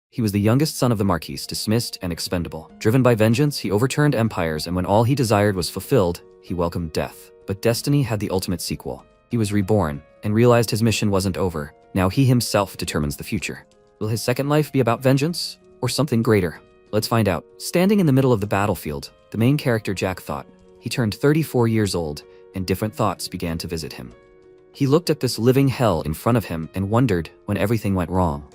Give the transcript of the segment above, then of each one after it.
He was the youngest son of the Marquis, dismissed and expendable. Driven by vengeance, he overturned empires, and when all he desired was fulfilled, he welcomed death. But destiny had the ultimate sequel. He was reborn, and realized his mission wasn't over. Now he himself determines the future. Will his second life be about vengeance, or something greater? Let's find out. Standing in the middle of the battlefield, the main character Jack thought. He turned 34 years old, and different thoughts began to visit him. He looked at this living hell in front of him and wondered when everything went wrong.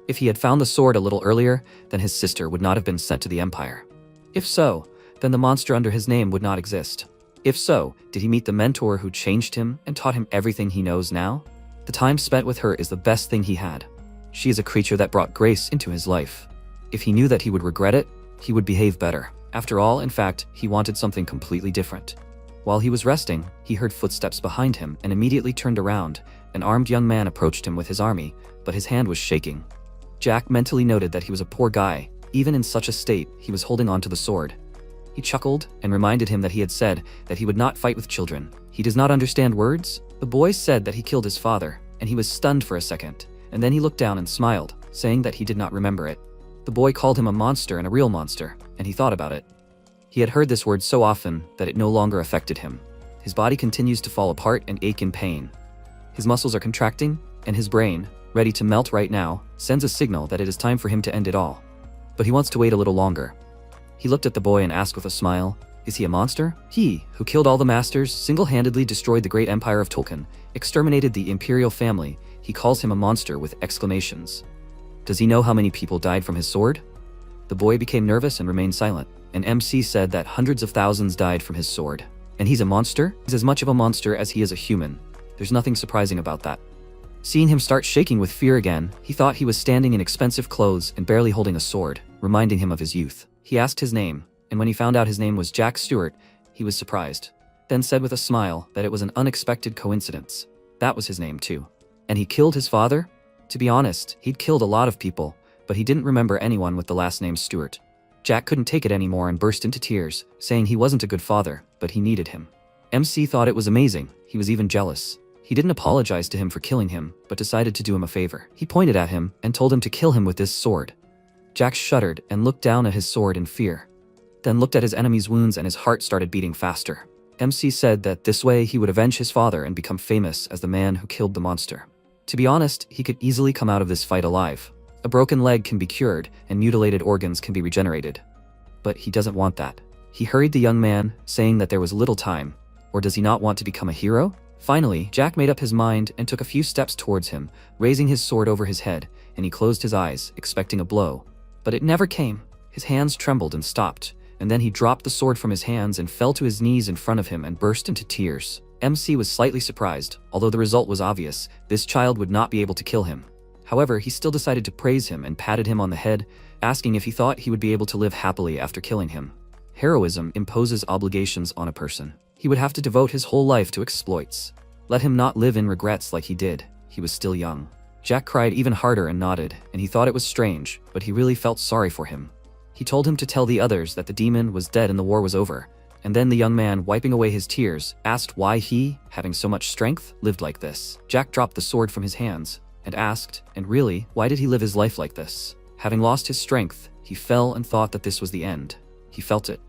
If he had found the sword a little earlier, then his sister would not have been sent to the Empire. If so, then the monster under his name would not exist. If so, did he meet the mentor who changed him and taught him everything he knows now? The time spent with her is the best thing he had. She is a creature that brought grace into his life. If he knew that he would regret it, he would behave better. After all, in fact, he wanted something completely different. While he was resting, he heard footsteps behind him and immediately turned around. An armed young man approached him with his army, but his hand was shaking. Jack mentally noted that he was a poor guy. Even in such a state, he was holding on to the sword. He chuckled and reminded him that he had said that he would not fight with children. He does not understand words? The boy said that he killed his father, and he was stunned for a second, and then he looked down and smiled, saying that he did not remember it. The boy called him a monster and a real monster, and he thought about it. He had heard this word so often that it no longer affected him. His body continues to fall apart and ache in pain. His muscles are contracting, and his brain, ready to melt right now, sends a signal that it is time for him to end it all. But he wants to wait a little longer. He looked at the boy and asked with a smile, "Is he a monster? He, who killed all the masters, single-handedly destroyed the great empire of Tolkien, exterminated the imperial family, he calls him a monster with exclamations. Does he know how many people died from his sword?" The boy became nervous and remained silent. An MC said that hundreds of thousands died from his sword. And he's a monster? He's as much of a monster as he is a human. There's nothing surprising about that. Seeing him start shaking with fear again, he thought he was standing in expensive clothes and barely holding a sword, reminding him of his youth. He asked his name, and when he found out his name was Jack Stewart, he was surprised. Then said with a smile that it was an unexpected coincidence. That was his name too. And he killed his father? To be honest, he'd killed a lot of people, but he didn't remember anyone with the last name Stewart. Jack couldn't take it anymore and burst into tears, saying he wasn't a good father, but he needed him. MC thought it was amazing. He was even jealous. He didn't apologize to him for killing him, but decided to do him a favor. He pointed at him and told him to kill him with this sword. Jack shuddered and looked down at his sword in fear. Then looked at his enemy's wounds and his heart started beating faster. MC said that this way he would avenge his father and become famous as the man who killed the monster. To be honest, he could easily come out of this fight alive. A broken leg can be cured, and mutilated organs can be regenerated. But he doesn't want that. He hurried the young man, saying that there was little time. Or does he not want to become a hero? Finally, Jack made up his mind and took a few steps towards him, raising his sword over his head, and he closed his eyes, expecting a blow. But it never came. His hands trembled and stopped, and then he dropped the sword from his hands and fell to his knees in front of him and burst into tears. MC was slightly surprised, although the result was obvious. This child would not be able to kill him. However, he still decided to praise him and patted him on the head, asking if he thought he would be able to live happily after killing him. Heroism imposes obligations on a person. He would have to devote his whole life to exploits. Let him not live in regrets like he did. He was still young. Jack cried even harder and nodded, and he thought it was strange, but he really felt sorry for him. He told him to tell the others that the demon was dead and the war was over. And then the young man, wiping away his tears, asked why he, having so much strength, lived like this. Jack dropped the sword from his hands and asked, and really, why did he live his life like this? Having lost his strength, he fell and thought that this was the end. He felt it.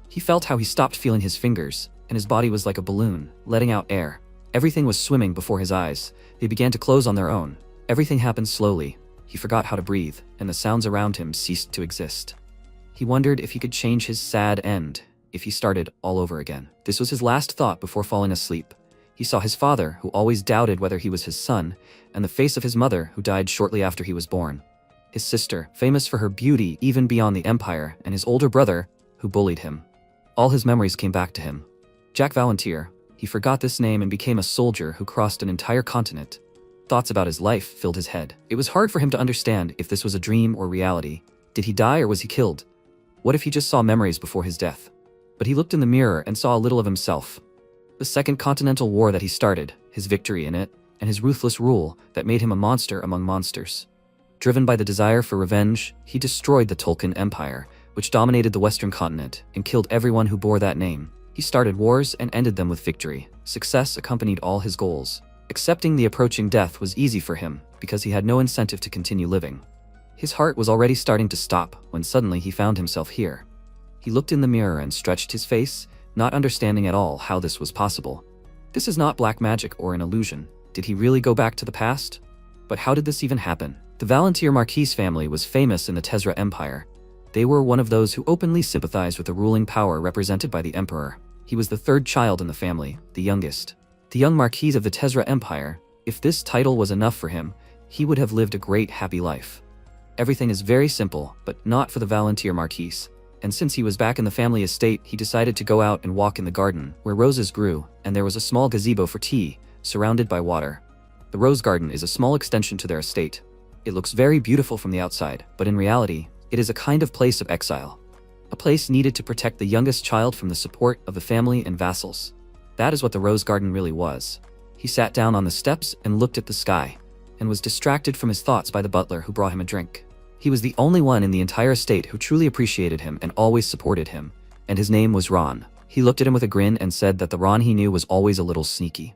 He felt how he stopped feeling his fingers, and his body was like a balloon, letting out air. Everything was swimming before his eyes. They began to close on their own. Everything happened slowly. He forgot how to breathe, and the sounds around him ceased to exist. He wondered if he could change his sad end, if he started all over again. This was his last thought before falling asleep. He saw his father, who always doubted whether he was his son, and the face of his mother, who died shortly after he was born. His sister, famous for her beauty even beyond the empire, and his older brother, who bullied him. All his memories came back to him. Jack Volunteer. He forgot this name and became a soldier who crossed an entire continent. Thoughts about his life filled his head. It was hard for him to understand if this was a dream or reality. Did he die or was he killed? What if he just saw memories before his death? But he looked in the mirror and saw a little of himself. The Second Continental War that he started, his victory in it, and his ruthless rule that made him a monster among monsters. Driven by the desire for revenge, he destroyed the Tolkien Empire, which dominated the Western continent, and killed everyone who bore that name. He started wars and ended them with victory. Success accompanied all his goals. Accepting the approaching death was easy for him, because he had no incentive to continue living. His heart was already starting to stop when suddenly he found himself here. He looked in the mirror and stretched his face, not understanding at all how this was possible. This is not black magic or an illusion. Did he really go back to the past? But how did this even happen? The Volunteer Marquis family was famous in the Tezra Empire. They were one of those who openly sympathized with the ruling power represented by the Emperor. He was the third child in the family, the youngest. The young Marquis of the Tezra Empire, if this title was enough for him, he would have lived a great happy life. Everything is very simple, but not for the Volunteer Marquis. And since he was back in the family estate, he decided to go out and walk in the garden, where roses grew, and there was a small gazebo for tea, surrounded by water. The rose garden is a small extension to their estate. It looks very beautiful from the outside, but in reality, it is a kind of place of exile. A place needed to protect the youngest child from the support of the family and vassals. That is what the rose garden really was. He sat down on the steps and looked at the sky, and was distracted from his thoughts by the butler who brought him a drink. He was the only one in the entire estate who truly appreciated him and always supported him, and his name was Ron. He looked at him with a grin and said that the Ron he knew was always a little sneaky.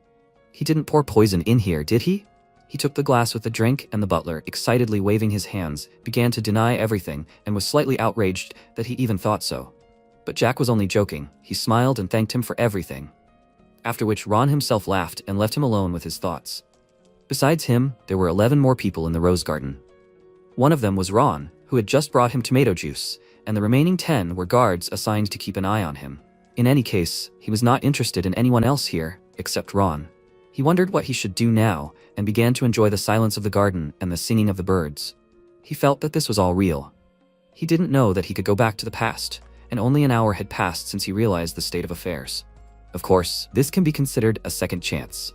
He didn't pour poison in here, did he? He took the glass with the drink, and the butler, excitedly waving his hands, began to deny everything and was slightly outraged that he even thought so. But Jack was only joking. He smiled and thanked him for everything. After which Ron himself laughed and left him alone with his thoughts. Besides him, there were 11 more people in the rose garden. One of them was Ron, who had just brought him tomato juice, and the remaining 10 were guards assigned to keep an eye on him. In any case, he was not interested in anyone else here, except Ron. He wondered what he should do now, and began to enjoy the silence of the garden and the singing of the birds. He felt that this was all real. He didn't know that he could go back to the past, and only an hour had passed since he realized the state of affairs. Of course, this can be considered a second chance.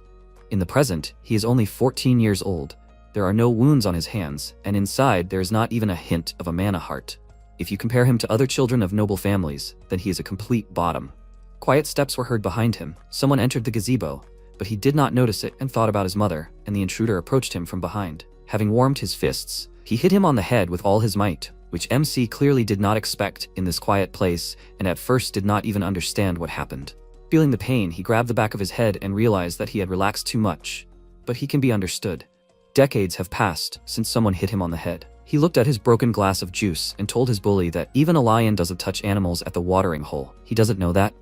In the present, he is only 14 years old. There are no wounds on his hands, and inside there is not even a hint of a mana heart. If you compare him to other children of noble families, then he is a complete bottom. Quiet steps were heard behind him. Someone entered the gazebo, but he did not notice it and thought about his mother, and the intruder approached him from behind. Having warmed his fists, he hit him on the head with all his might, which MC clearly did not expect in this quiet place, and at first did not even understand what happened. Feeling the pain, he grabbed the back of his head and realized that he had relaxed too much. But he can be understood. Decades have passed since someone hit him on the head. He looked at his broken glass of juice and told his bully that even a lion doesn't touch animals at the watering hole. He doesn't know that.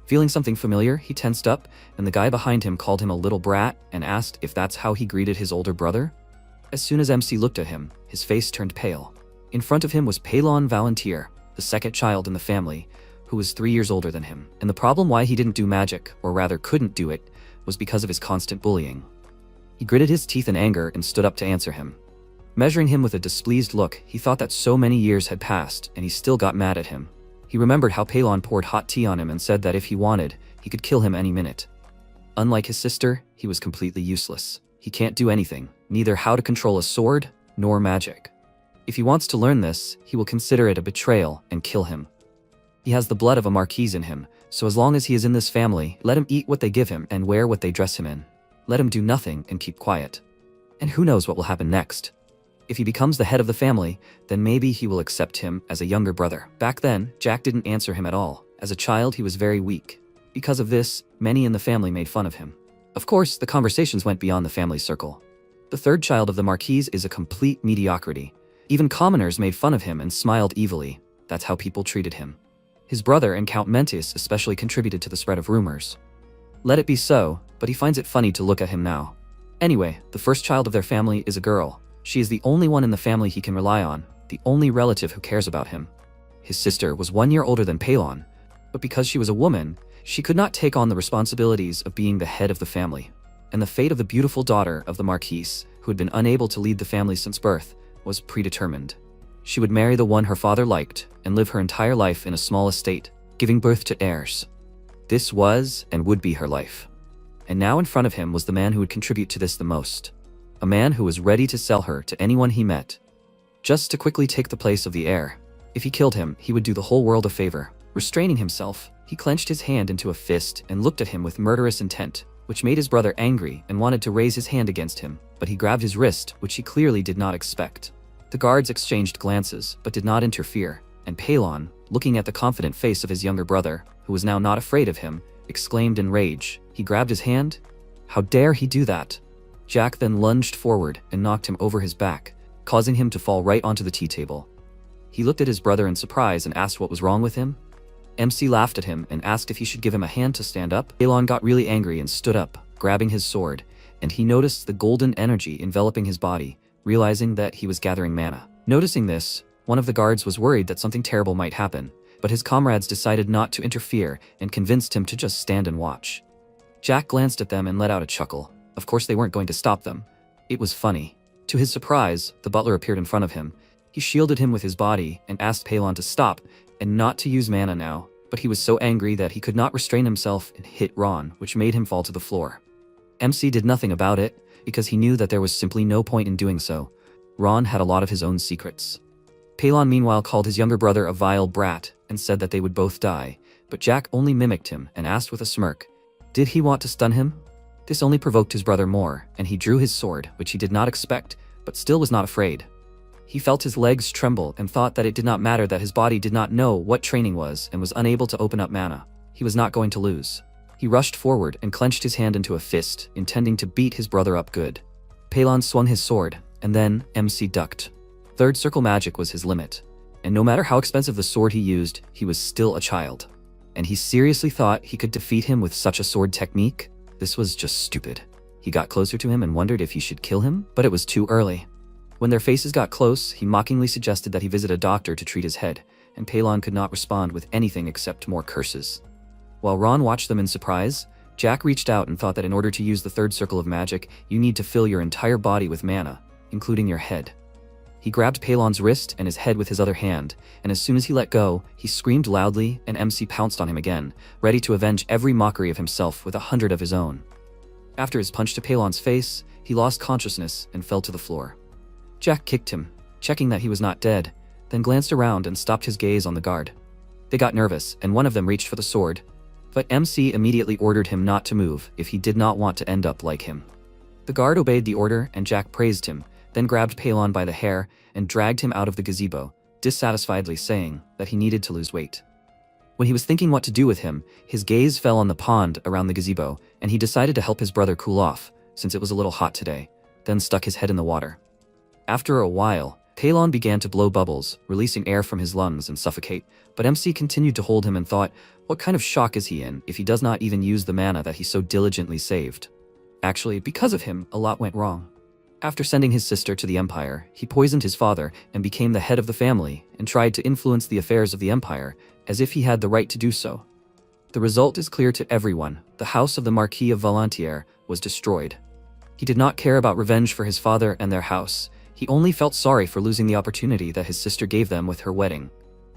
Feeling something familiar, he tensed up, and the guy behind him called him a little brat and asked if that's how he greeted his older brother. As soon as MC looked at him, his face turned pale. In front of him was Pelon Volunteer, the second child in the family, who was 3 years older than him. And the problem why he didn't do magic, or rather couldn't do it, was because of his constant bullying. He gritted his teeth in anger and stood up to answer him. Measuring him with a displeased look, he thought that so many years had passed, and he still got mad at him. He remembered how Pelon poured hot tea on him and said that if he wanted, he could kill him any minute. Unlike his sister, he was completely useless. He can't do anything, neither how to control a sword, nor magic. If he wants to learn this, he will consider it a betrayal and kill him. He has the blood of a Marquis in him, so as long as he is in this family, let him eat what they give him and wear what they dress him in. Let him do nothing and keep quiet. And who knows what will happen next. If he becomes the head of the family, then maybe he will accept him as a younger brother. Back then, Jack didn't answer him at all. As a child, he was very weak. Because of this, many in the family made fun of him. Of course, the conversations went beyond the family circle. The third child of the Marquis is a complete mediocrity. Even commoners made fun of him and smiled evilly. That's how people treated him. His brother and Count Mentis especially contributed to the spread of rumors. Let it be so, but he finds it funny to look at him now. Anyway, the first child of their family is a girl. She is the only one in the family he can rely on, the only relative who cares about him. His sister was 1 year older than Pelon, but because she was a woman, she could not take on the responsibilities of being the head of the family. And the fate of the beautiful daughter of the Marquis, who had been unable to lead the family since birth, was predetermined. She would marry the one her father liked and live her entire life in a small estate, giving birth to heirs. This was and would be her life. And now in front of him was the man who would contribute to this the most. A man who was ready to sell her to anyone he met, just to quickly take the place of the heir. If he killed him, he would do the whole world a favor. Restraining himself, he clenched his hand into a fist and looked at him with murderous intent, which made his brother angry and wanted to raise his hand against him, but he grabbed his wrist, which he clearly did not expect. The guards exchanged glances, but did not interfere, and Pelon, looking at the confident face of his younger brother, who was now not afraid of him, exclaimed in rage. He grabbed his hand. How dare he do that? Jack then lunged forward and knocked him over his back, causing him to fall right onto the tea table. He looked at his brother in surprise and asked what was wrong with him. MC laughed at him and asked if he should give him a hand to stand up. Paylon got really angry and stood up, grabbing his sword, and he noticed the golden energy enveloping his body, realizing that he was gathering mana. Noticing this, one of the guards was worried that something terrible might happen, but his comrades decided not to interfere and convinced him to just stand and watch. Jack glanced at them and let out a chuckle. Of course they weren't going to stop them. It was funny. To his surprise, the butler appeared in front of him. He shielded him with his body and asked Paylon to stop and not to use mana now, but he was so angry that he could not restrain himself and hit Ron, which made him fall to the floor. MC did nothing about it, because he knew that there was simply no point in doing so. Ron had a lot of his own secrets. Paylon meanwhile called his younger brother a vile brat and said that they would both die, but Jack only mimicked him and asked with a smirk, did he want to stun him? This only provoked his brother more, and he drew his sword, which he did not expect, but still was not afraid. He felt his legs tremble and thought that it did not matter that his body did not know what training was and was unable to open up mana. He was not going to lose. He rushed forward and clenched his hand into a fist, intending to beat his brother up good. Paylon swung his sword, and then MC ducked. Third circle magic was his limit, and no matter how expensive the sword he used, he was still a child. And he seriously thought he could defeat him with such a sword technique? This was just stupid. He got closer to him and wondered if he should kill him, but it was too early. When their faces got close, he mockingly suggested that he visit a doctor to treat his head, and Paylon could not respond with anything except more curses. While Ron watched them in surprise, Jack reached out and thought that in order to use the third circle of magic, you need to fill your entire body with mana, including your head. He grabbed Paylon's wrist and his head with his other hand, and as soon as he let go, he screamed loudly and MC pounced on him again, ready to avenge every mockery of himself with 100 of his own. After his punch to Paylon's face, he lost consciousness and fell to the floor. Jack kicked him, checking that he was not dead, then glanced around and stopped his gaze on the guard. They got nervous, and one of them reached for the sword, but MC immediately ordered him not to move if he did not want to end up like him. The guard obeyed the order and Jack praised him, then grabbed Paylon by the hair and dragged him out of the gazebo, dissatisfiedly saying that he needed to lose weight. When he was thinking what to do with him, his gaze fell on the pond around the gazebo, and he decided to help his brother cool off, since it was a little hot today, then stuck his head in the water. After a while, Paylon began to blow bubbles, releasing air from his lungs and suffocate, but MC continued to hold him and thought, what kind of shock is he in if he does not even use the mana that he so diligently saved? Actually, because of him, a lot went wrong. After sending his sister to the Empire, he poisoned his father and became the head of the family and tried to influence the affairs of the Empire as if he had the right to do so. The result is clear to everyone. The house of the Marquis of Volontiers was destroyed. He did not care about revenge for his father and their house. He only felt sorry for losing the opportunity that his sister gave them with her wedding.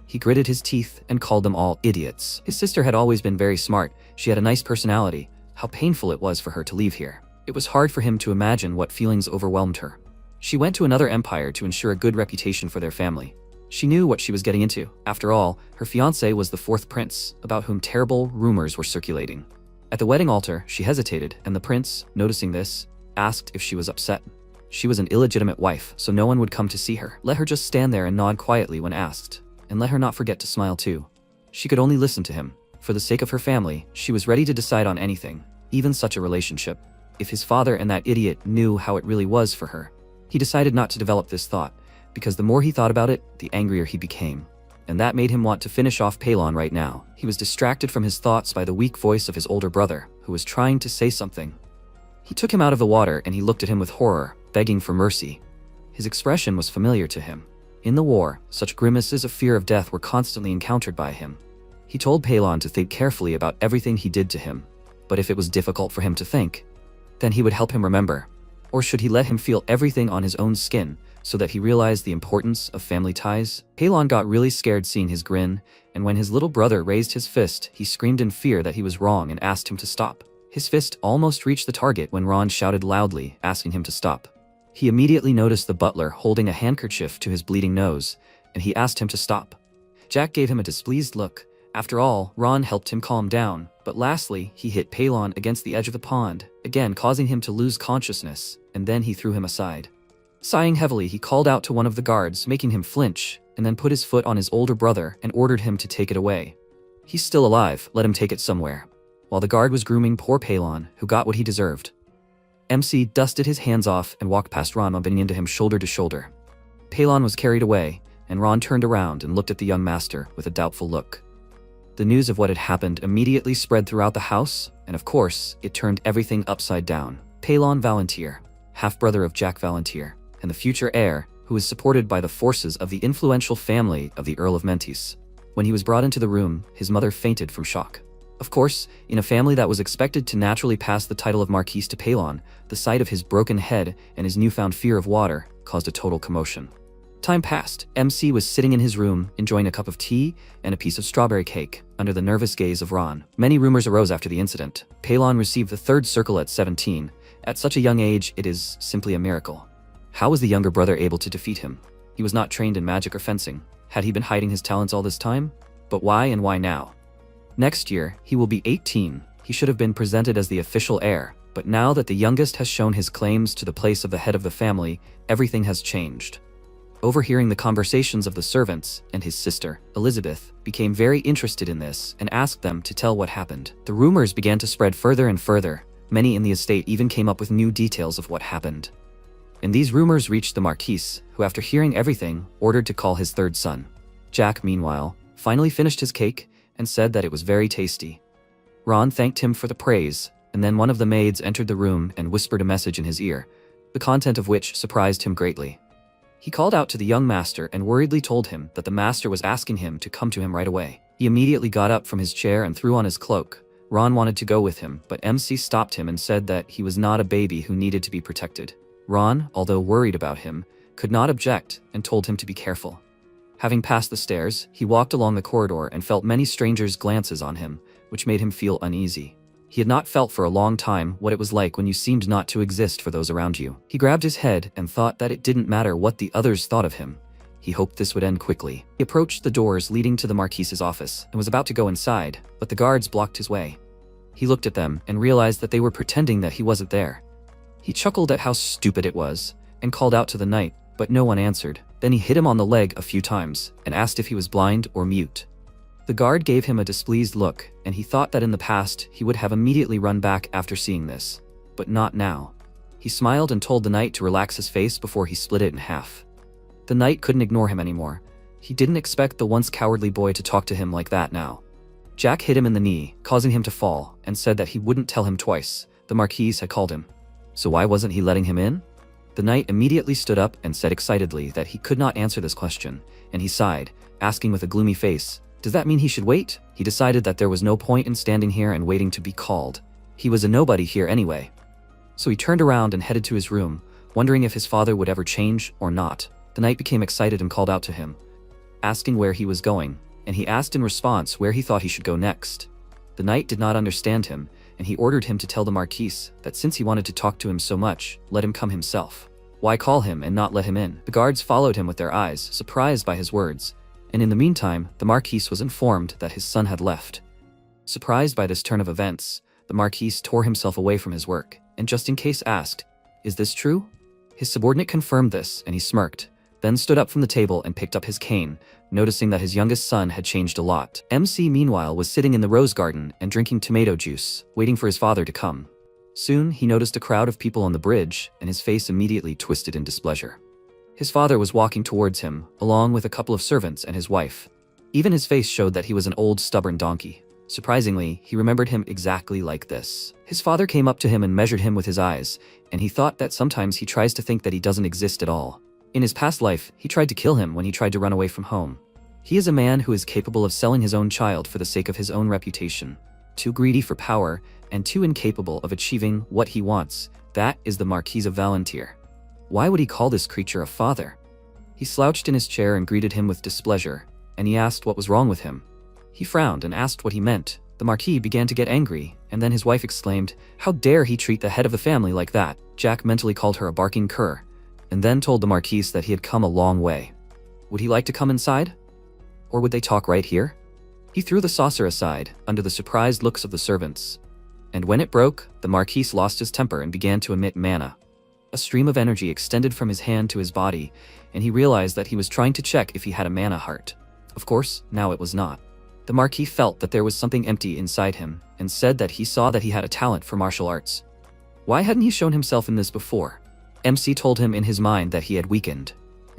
He gritted his teeth and called them all idiots. His sister had always been very smart. She had a nice personality. How painful it was for her to leave here. It was hard for him to imagine what feelings overwhelmed her. She went to another empire to ensure a good reputation for their family. She knew what she was getting into. After all, her fiancé was the fourth prince, about whom terrible rumors were circulating. At the wedding altar, she hesitated, and the prince, noticing this, asked if she was upset. She was an illegitimate wife, so no one would come to see her. Let her just stand there and nod quietly when asked, and let her not forget to smile too. She could only listen to him. For the sake of her family, she was ready to decide on anything, even such a relationship. If his father and that idiot knew how it really was for her. He decided not to develop this thought, because the more he thought about it, the angrier he became. And that made him want to finish off Paylon right now. He was distracted from his thoughts by the weak voice of his older brother, who was trying to say something. He took him out of the water and he looked at him with horror, begging for mercy. His expression was familiar to him. In the war, such grimaces of fear of death were constantly encountered by him. He told Paylon to think carefully about everything he did to him, but if it was difficult for him to think, then he would help him remember. Or should he let him feel everything on his own skin, so that he realized the importance of family ties? Paylon got really scared seeing his grin, and when his little brother raised his fist, he screamed in fear that he was wrong and asked him to stop. His fist almost reached the target when Ron shouted loudly, asking him to stop. He immediately noticed the butler holding a handkerchief to his bleeding nose, and he asked him to stop. Jack gave him a displeased look. After all, Ron helped him calm down, but lastly, he hit Paylon against the edge of the pond, again causing him to lose consciousness, and then he threw him aside. Sighing heavily, he called out to one of the guards, making him flinch, and then put his foot on his older brother and ordered him to take it away. He's still alive, let him take it somewhere. While the guard was grooming poor Paylon, who got what he deserved. MC dusted his hands off and walked past Ron, bumping into him shoulder to shoulder. Pelon was carried away, and Ron turned around and looked at the young master with a doubtful look. The news of what had happened immediately spread throughout the house, and of course, it turned everything upside down. Pelon Valantier, half-brother of Jack Valantier, and the future heir, who was supported by the forces of the influential family of the Earl of Mentis. When he was brought into the room, his mother fainted from shock. Of course, in a family that was expected to naturally pass the title of Marquis to Pelon, the sight of his broken head and his newfound fear of water caused a total commotion. Time passed. MC was sitting in his room, enjoying a cup of tea and a piece of strawberry cake, under the nervous gaze of Ron. Many rumors arose after the incident. Pelon received the third circle at 17. At such a young age, it is simply a miracle. How was the younger brother able to defeat him? He was not trained in magic or fencing. Had he been hiding his talents all this time? But why and why now? Next year, he will be 18. He should have been presented as the official heir, but now that the youngest has shown his claims to the place of the head of the family, everything has changed. Overhearing the conversations of the servants and his sister, Elizabeth, became very interested in this and asked them to tell what happened. The rumors began to spread further and further. Many in the estate even came up with new details of what happened. And these rumors reached the Marquis, who after hearing everything, ordered to call his third son. Jack, meanwhile, finally finished his cake and said that it was very tasty. Ron thanked him for the praise, and then one of the maids entered the room and whispered a message in his ear, the content of which surprised him greatly. He called out to the young master and worriedly told him that the master was asking him to come to him right away. He immediately got up from his chair and threw on his cloak. Ron wanted to go with him, but MC stopped him and said that he was not a baby who needed to be protected. Ron, although worried about him, could not object and told him to be careful. Having passed the stairs, he walked along the corridor and felt many strangers' glances on him, which made him feel uneasy. He had not felt for a long time what it was like when you seemed not to exist for those around you. He grabbed his head and thought that it didn't matter what the others thought of him. He hoped this would end quickly. He approached the doors leading to the Marquis's office and was about to go inside, but the guards blocked his way. He looked at them and realized that they were pretending that he wasn't there. He chuckled at how stupid it was and called out to the knight, but no one answered. Then he hit him on the leg a few times and asked if he was blind or mute. The guard gave him a displeased look, and he thought that in the past he would have immediately run back after seeing this. But not now. He smiled and told the knight to relax his face before he split it in half. The knight couldn't ignore him anymore. He didn't expect the once cowardly boy to talk to him like that now. Jack hit him in the knee, causing him to fall, and said that he wouldn't tell him twice. The Marquis had called him. So why wasn't he letting him in? The knight immediately stood up and said excitedly that he could not answer this question, and he sighed, asking with a gloomy face, "Does that mean he should wait?" He decided that there was no point in standing here and waiting to be called. He was a nobody here anyway. So he turned around and headed to his room, wondering if his father would ever change or not. The knight became excited and called out to him, asking where he was going, and he asked in response where he thought he should go next. The knight did not understand him, and he ordered him to tell the Marquis that since he wanted to talk to him so much, let him come himself. Why call him and not let him in? The guards followed him with their eyes, surprised by his words, and in the meantime, the Marquis was informed that his son had left. Surprised by this turn of events, the Marquis tore himself away from his work, and just in case asked, "Is this true?" His subordinate confirmed this, and he smirked, then stood up from the table and picked up his cane, noticing that his youngest son had changed a lot. MC, meanwhile, was sitting in the rose garden and drinking tomato juice, waiting for his father to come. Soon, he noticed a crowd of people on the bridge, and his face immediately twisted in displeasure. His father was walking towards him, along with a couple of servants and his wife. Even his face showed that he was an old, stubborn donkey. Surprisingly, he remembered him exactly like this. His father came up to him and measured him with his eyes, and he thought that sometimes he tries to think that he doesn't exist at all. In his past life, he tried to kill him when he tried to run away from home. He is a man who is capable of selling his own child for the sake of his own reputation. Too greedy for power, and too incapable of achieving what he wants. That is the Marquis of Valantier. Why would he call this creature a father? He slouched in his chair and greeted him with displeasure, and he asked what was wrong with him. He frowned and asked what he meant. The Marquis began to get angry, and then his wife exclaimed, "How dare he treat the head of the family like that?" Jack mentally called her a barking cur, and then told the Marquis that he had come a long way. Would he like to come inside? Or would they talk right here? He threw the saucer aside, under the surprised looks of the servants. And when it broke, the Marquis lost his temper and began to emit mana. A stream of energy extended from his hand to his body, and he realized that he was trying to check if he had a mana heart. Of course, now it was not. The Marquis felt that there was something empty inside him, and said that he saw that he had a talent for martial arts. Why hadn't he shown himself in this before? MC told him in his mind that he had weakened,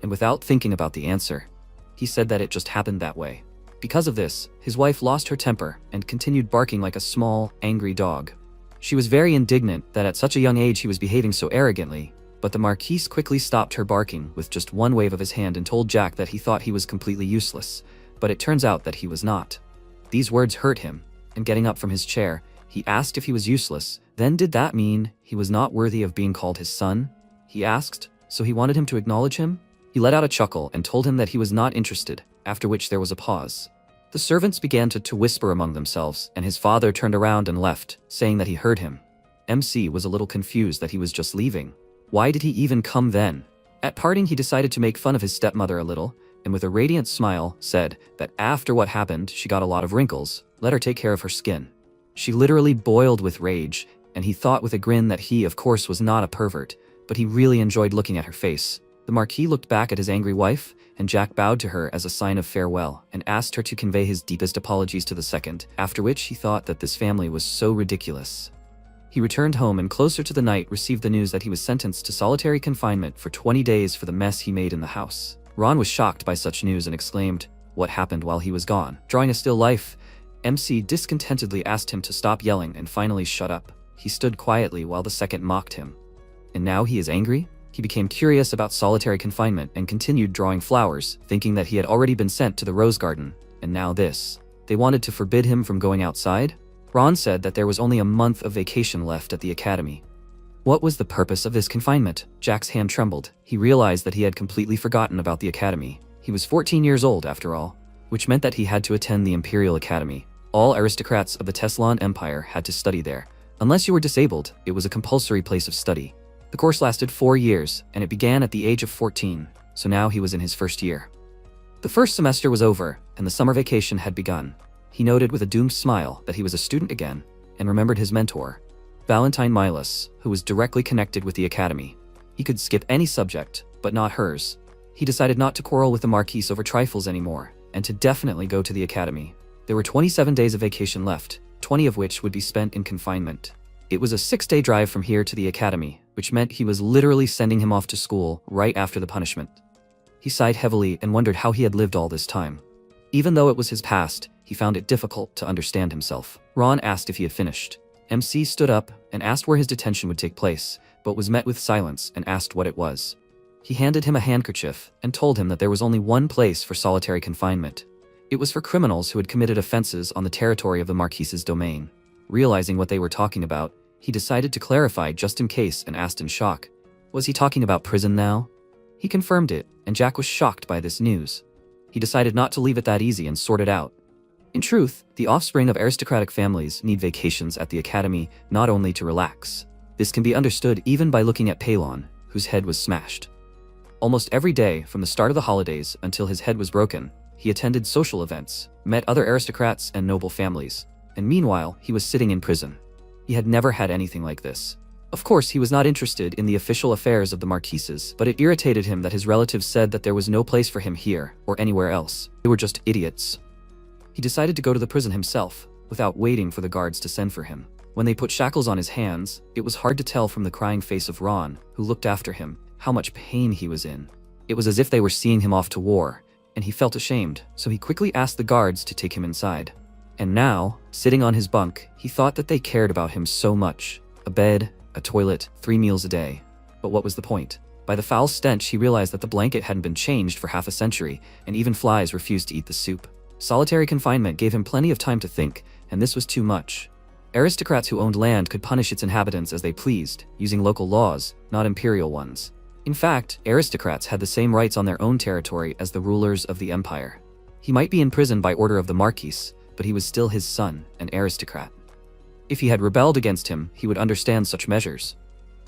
and without thinking about the answer, he said that it just happened that way. Because of this, his wife lost her temper and continued barking like a small, angry dog. She was very indignant that at such a young age he was behaving so arrogantly, but the Marquis quickly stopped her barking with just one wave of his hand and told Jack that he thought he was completely useless, but it turns out that he was not. These words hurt him, and getting up from his chair, he asked if he was useless. Then did that mean he was not worthy of being called his son? He asked, so he wanted him to acknowledge him? He let out a chuckle and told him that he was not interested, after which there was a pause. The servants began to whisper among themselves, and his father turned around and left, saying that he heard him. MC was a little confused that he was just leaving. Why did he even come then? At parting, he decided to make fun of his stepmother a little, and with a radiant smile, said that after what happened, she got a lot of wrinkles. Let her take care of her skin. She literally boiled with rage, and he thought with a grin that he, of course, was not a pervert, but he really enjoyed looking at her face. The Marquis looked back at his angry wife, and Jack bowed to her as a sign of farewell and asked her to convey his deepest apologies to the second, after which he thought that this family was so ridiculous. He returned home and closer to the night received the news that he was sentenced to solitary confinement for 20 days for the mess he made in the house. Ron was shocked by such news and exclaimed, "What happened while he was gone?" Drawing a still life, MC discontentedly asked him to stop yelling and finally shut up. He stood quietly while the second mocked him. And now he is angry? He became curious about solitary confinement and continued drawing flowers, thinking that he had already been sent to the rose garden, and now this. They wanted to forbid him from going outside? Ron said that there was only a month of vacation left at the academy. What was the purpose of this confinement? Jack's hand trembled. He realized that he had completely forgotten about the academy. He was 14 years old after all, which meant that he had to attend the Imperial Academy. All aristocrats of the Teslan Empire had to study there. Unless you were disabled, it was a compulsory place of study. The course lasted 4 years, and it began at the age of 14, so now he was in his first year. The first semester was over, and the summer vacation had begun. He noted with a doomed smile that he was a student again, and remembered his mentor, Valentine Milas, who was directly connected with the academy. He could skip any subject, but not hers. He decided not to quarrel with the Marquis over trifles anymore, and to definitely go to the academy. There were 27 days of vacation left, 20 of which would be spent in confinement. It was a 6-day drive from here to the academy, which meant he was literally sending him off to school right after the punishment. He sighed heavily and wondered how he had lived all this time. Even though it was his past, he found it difficult to understand himself. Ron asked if he had finished. MC stood up and asked where his detention would take place, but was met with silence and asked what it was. He handed him a handkerchief and told him that there was only one place for solitary confinement. It was for criminals who had committed offenses on the territory of the Marquis's domain. Realizing what they were talking about, he decided to clarify just in case and asked in shock, was he talking about prison now? He confirmed it, and Jack was shocked by this news. He decided not to leave it that easy and sort it out. In truth, the offspring of aristocratic families need vacations at the academy not only to relax. This can be understood even by looking at Palon, whose head was smashed. Almost every day from the start of the holidays until his head was broken, he attended social events, met other aristocrats and noble families, and meanwhile, he was sitting in prison. He had never had anything like this. Of course, he was not interested in the official affairs of the Marquises, but it irritated him that his relatives said that there was no place for him here or anywhere else. They were just idiots. He decided to go to the prison himself, without waiting for the guards to send for him. When they put shackles on his hands, it was hard to tell from the crying face of Ron, who looked after him, how much pain he was in. It was as if they were seeing him off to war, and he felt ashamed, so he quickly asked the guards to take him inside. And now, sitting on his bunk, he thought that they cared about him so much. A bed, a toilet, 3 meals a day. But what was the point? By the foul stench, he realized that the blanket hadn't been changed for half a century, and even flies refused to eat the soup. Solitary confinement gave him plenty of time to think, and this was too much. Aristocrats who owned land could punish its inhabitants as they pleased, using local laws, not imperial ones. In fact, aristocrats had the same rights on their own territory as the rulers of the empire. He might be in prison by order of the Marquis, but he was still his son, an aristocrat. If he had rebelled against him, he would understand such measures.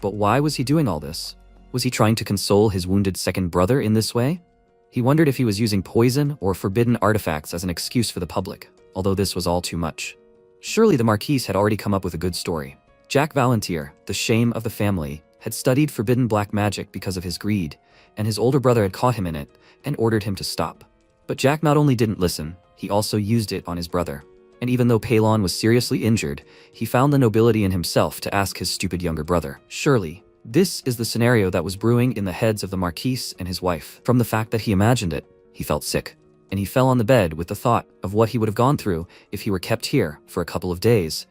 But why was he doing all this? Was he trying to console his wounded second brother in this way? He wondered if he was using poison or forbidden artifacts as an excuse for the public, although this was all too much. Surely the Marquis had already come up with a good story. Jack Valantier, the shame of the family, had studied forbidden black magic because of his greed, and his older brother had caught him in it and ordered him to stop. But Jack not only didn't listen, he also used it on his brother. And even though Palon was seriously injured, he found the nobility in himself to ask his stupid younger brother. Surely, This is the scenario that was brewing in the heads of the Marquis and his wife. From the fact that he imagined it, he felt sick, and he fell on the bed with the thought of what he would have gone through if he were kept here for a couple of days.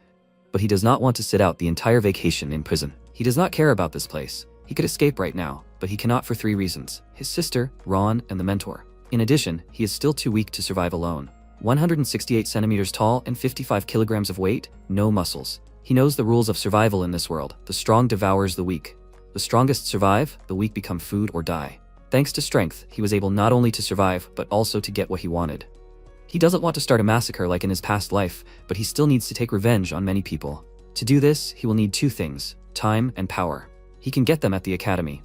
But he does not want to sit out the entire vacation in prison. He does not care about this place. He could escape right now, but he cannot for 3 reasons: his sister, Ron, and the mentor. In addition, he is still too weak to survive alone. 168 centimeters tall and 55 kilograms of weight, no muscles. He knows the rules of survival in this world. The strong devours the weak. The strongest survive, the weak become food or die. Thanks to strength, he was able not only to survive, but also to get what he wanted. He doesn't want to start a massacre like in his past life, but he still needs to take revenge on many people. To do this, he will need 2 things: time and power. He can get them at the academy.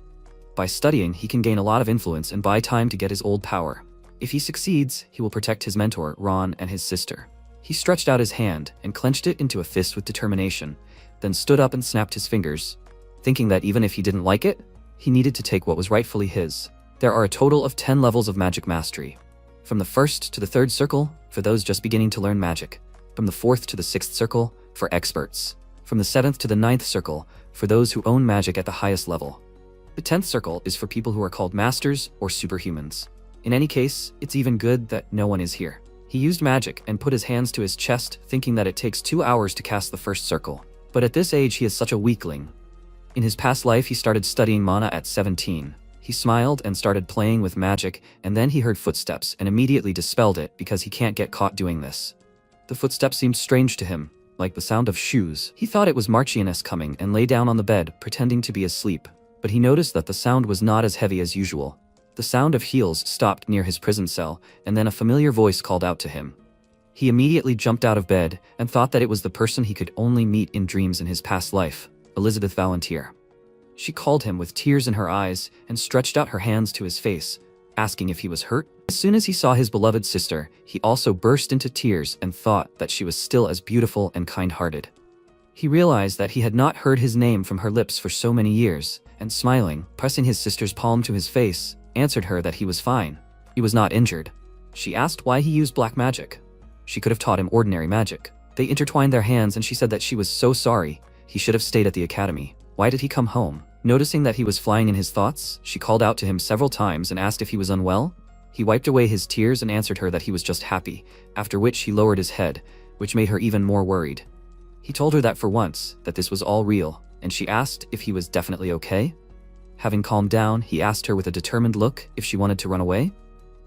By studying, he can gain a lot of influence and buy time to get his old power. If he succeeds, he will protect his mentor, Ron, and his sister. He stretched out his hand and clenched it into a fist with determination, then stood up and snapped his fingers, thinking that even if he didn't like it, he needed to take what was rightfully his. There are a total of 10 levels of magic mastery. From the 1st to the 3rd circle, for those just beginning to learn magic. From the 4th to the 6th circle, for experts. From the 7th to the 9th circle, for those who own magic at the highest level. The 10th circle is for people who are called masters or superhumans. In any case, it's even good that no one is here. He used magic and put his hands to his chest, thinking that it takes 2 hours to cast the 1st circle. But at this age, he is such a weakling. In his past life, he started studying mana at 17. He smiled and started playing with magic, and then he heard footsteps and immediately dispelled it because he can't get caught doing this. The footsteps seemed strange to him, like the sound of shoes. He thought it was Marquis coming and lay down on the bed, pretending to be asleep. But he noticed that the sound was not as heavy as usual. The sound of heels stopped near his prison cell, and then a familiar voice called out to him. He immediately jumped out of bed and thought that it was the person he could only meet in dreams in his past life, Elizabeth Valentier. She called him with tears in her eyes and stretched out her hands to his face, asking if he was hurt. As soon as he saw his beloved sister, he also burst into tears and thought that she was still as beautiful and kind-hearted. He realized that he had not heard his name from her lips for so many years, and smiling, pressing his sister's palm to his face, answered her that he was fine. He was not injured. She asked why he used black magic. She could have taught him ordinary magic. They intertwined their hands and she said that she was so sorry. He should have stayed at the academy. Why did he come home? Noticing that he was flying in his thoughts, she called out to him several times and asked if he was unwell. He wiped away his tears and answered her that he was just happy, after which he lowered his head, which made her even more worried. He told her that for once, that this was all real, and she asked if he was definitely okay. Having calmed down, he asked her with a determined look if she wanted to run away.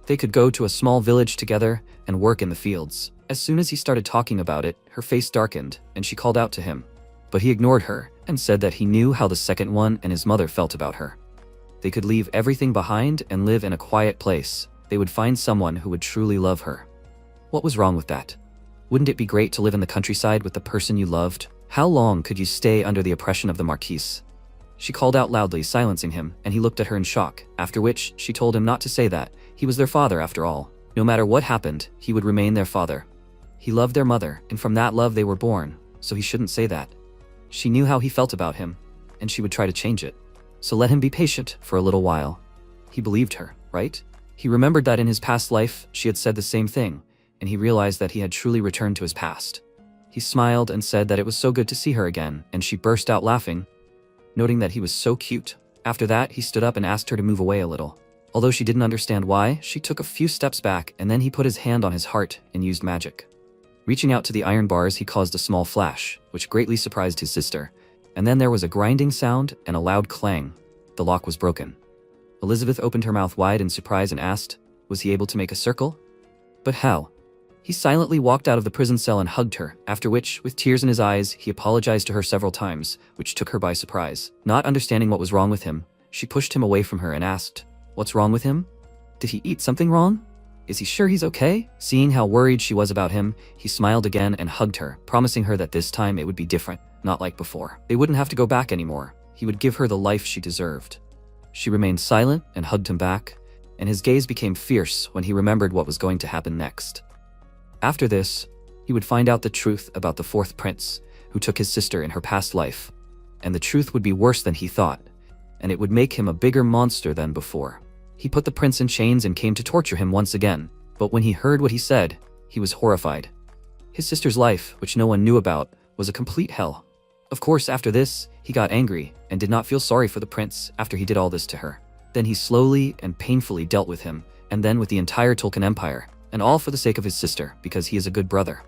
They could go to a small village together and work in the fields. As soon as he started talking about it, her face darkened, and she called out to him. But he ignored her and said that he knew how the second one and his mother felt about her. They could leave everything behind and live in a quiet place. They would find someone who would truly love her. What was wrong with that? Wouldn't it be great to live in the countryside with the person you loved? How long could you stay under the oppression of the Marquis? She called out loudly, silencing him, and he looked at her in shock, after which she told him not to say that. He was their father after all. No matter what happened, he would remain their father. He loved their mother, and from that love they were born, so he shouldn't say that. She knew how he felt about him, and she would try to change it. So let him be patient for a little while. He believed her, right? He remembered that in his past life, she had said the same thing, and he realized that he had truly returned to his past. He smiled and said that it was so good to see her again, and she burst out laughing, noting that he was so cute. After that, he stood up and asked her to move away a little. Although she didn't understand why, she took a few steps back, and then he put his hand on his heart and used magic. Reaching out to the iron bars, he caused a small flash, which greatly surprised his sister. And then there was a grinding sound and a loud clang. The lock was broken. Elizabeth opened her mouth wide in surprise and asked, was he able to make a circle? But how? He silently walked out of the prison cell and hugged her, after which, with tears in his eyes, he apologized to her several times, which took her by surprise. Not understanding what was wrong with him, she pushed him away from her and asked, what's wrong with him? Did he eat something wrong? Is he sure he's okay? Seeing how worried she was about him, he smiled again and hugged her, promising her that this time it would be different, not like before. They wouldn't have to go back anymore. He would give her the life she deserved. She remained silent and hugged him back, and his gaze became fierce when he remembered what was going to happen next. After this, he would find out the truth about the fourth prince, who took his sister in her past life, and the truth would be worse than he thought, and it would make him a bigger monster than before. He put the prince in chains and came to torture him once again, but when he heard what he said, he was horrified. His sister's life, which no one knew about, was a complete hell. Of course, after this, He got angry and did not feel sorry for the prince after he did all this to her. Then he slowly and painfully dealt with him, and then with the entire Tolkien Empire, and all for the sake of his sister, because he is a good brother.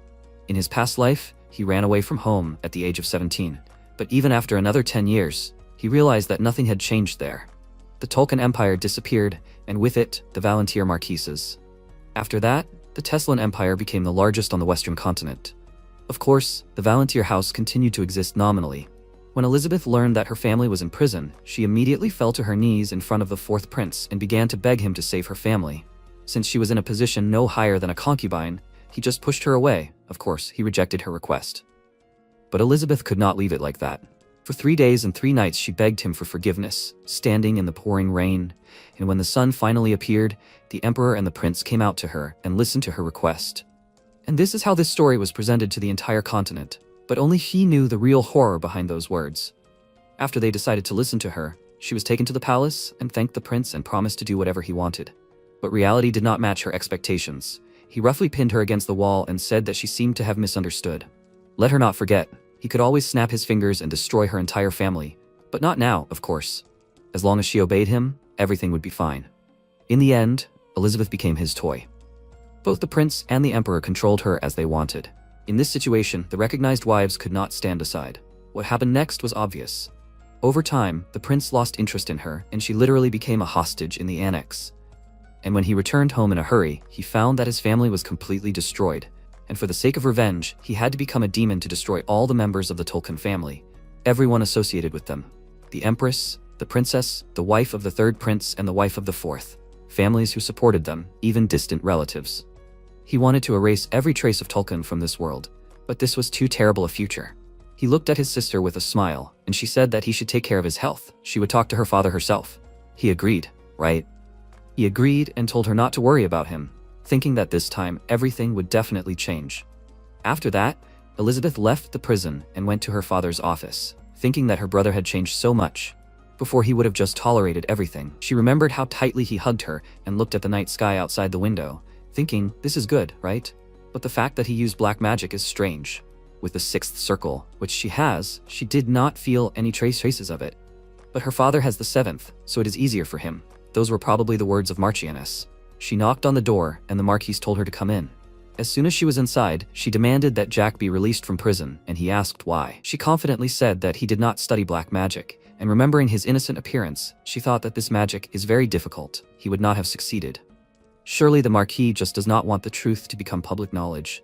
In his past life, he ran away from home at the age of 17, but even after another 10 years, he realized that nothing had changed there. The Tolkien Empire disappeared, and with it, the Volunteer Marquises. After that, the Teslan Empire became the largest on the Western continent. Of course, the Volunteer House continued to exist nominally. When Elizabeth learned that her family was in prison, she immediately fell to her knees in front of the fourth prince and began to beg him to save her family. Since she was in a position no higher than a concubine, he just pushed her away. Of course, he rejected her request. But Elizabeth could not leave it like that. For 3 days and 3 nights she begged him for forgiveness, standing in the pouring rain, and when the sun finally appeared, the emperor and the prince came out to her and listened to her request. And this is how this story was presented to the entire continent, but only he knew the real horror behind those words. After they decided to listen to her, she was taken to the palace and thanked the prince and promised to do whatever he wanted. But reality did not match her expectations. He roughly pinned her against the wall and said that she seemed to have misunderstood. Let her not forget, he could always snap his fingers and destroy her entire family, but not now, of course. As long as she obeyed him, everything would be fine. In the end, Elizabeth became his toy. Both the prince and the emperor controlled her as they wanted. In this situation, the recognized wives could not stand aside. What happened next was obvious. Over time, the prince lost interest in her, and she literally became a hostage in the annex. And when he returned home in a hurry, he found that his family was completely destroyed. And for the sake of revenge, he had to become a demon to destroy all the members of the Tolkien family, everyone associated with them. The empress, the princess, the wife of the third prince, and the wife of the fourth. Families who supported them, even distant relatives. He wanted to erase every trace of Tolkien from this world, but this was too terrible a future. He looked at his sister with a smile, and she said that he should take care of his health. She would talk to her father herself. He agreed, right? He agreed and told her not to worry about him, thinking that this time everything would definitely change. After that, Elizabeth left the prison and went to her father's office, thinking that her brother had changed so much. Before he would have just tolerated everything, she remembered how tightly he hugged her and looked at the night sky outside the window, thinking, this is good, right? But the fact that he used black magic is strange. With the sixth circle, which she has, she did not feel any traces of it. But her father has the seventh, so it is easier for him. Those were probably the words of Marchioness. She knocked on the door, and the Marquis told her to come in. As soon as she was inside, she demanded that Jack be released from prison, and he asked why. She confidently said that he did not study black magic, and remembering his innocent appearance, she thought that this magic is very difficult. He would not have succeeded. Surely the Marquis just does not want the truth to become public knowledge.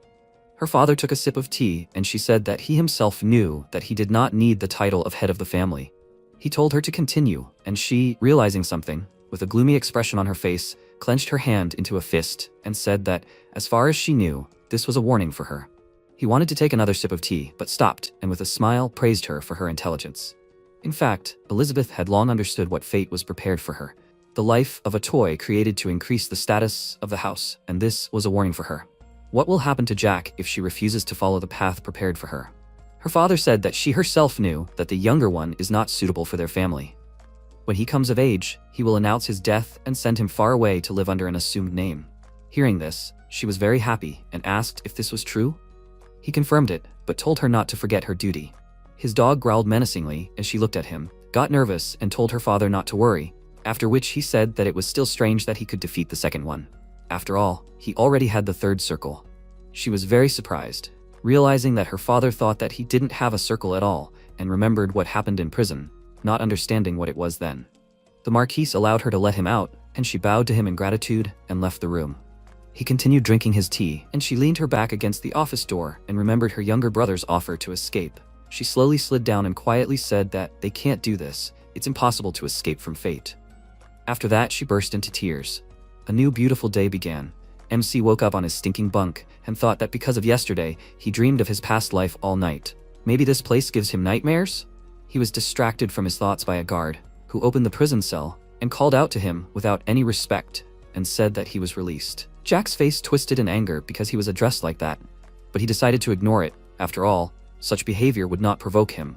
Her father took a sip of tea, and she said that he himself knew that he did not need the title of head of the family. He told her to continue, and she, realizing something, with a gloomy expression on her face, clenched her hand into a fist and said that, as far as she knew, this was a warning for her. He wanted to take another sip of tea, but stopped, and with a smile praised her for her intelligence. In fact, Elizabeth had long understood what fate was prepared for her. The life of a toy created to increase the status of the house, and this was a warning for her. What will happen to Jack if she refuses to follow the path prepared for her? Her father said that she herself knew that the younger one is not suitable for their family. When he comes of age, he will announce his death and send him far away to live under an assumed name. Hearing this, she was very happy and asked if this was true. He confirmed it, but told her not to forget her duty. His dog growled menacingly as she looked at him, got nervous, and told her father not to worry, after which he said that it was still strange that he could defeat the second one. After all, he already had the third circle. She was very surprised, realizing that her father thought that he didn't have a circle at all, and remembered what happened in prison, not understanding what it was then. The Marquis allowed her to let him out, and she bowed to him in gratitude and left the room. He continued drinking his tea, and she leaned her back against the office door and remembered her younger brother's offer to escape. She slowly slid down and quietly said that they can't do this. It's impossible to escape from fate. After that, she burst into tears. A new beautiful day began. MC woke up on his stinking bunk and thought that because of yesterday, he dreamed of his past life all night. Maybe this place gives him nightmares? He was distracted from his thoughts by a guard, who opened the prison cell and called out to him without any respect and said that he was released. Jack's face twisted in anger because he was addressed like that, but he decided to ignore it. After all, such behavior would not provoke him.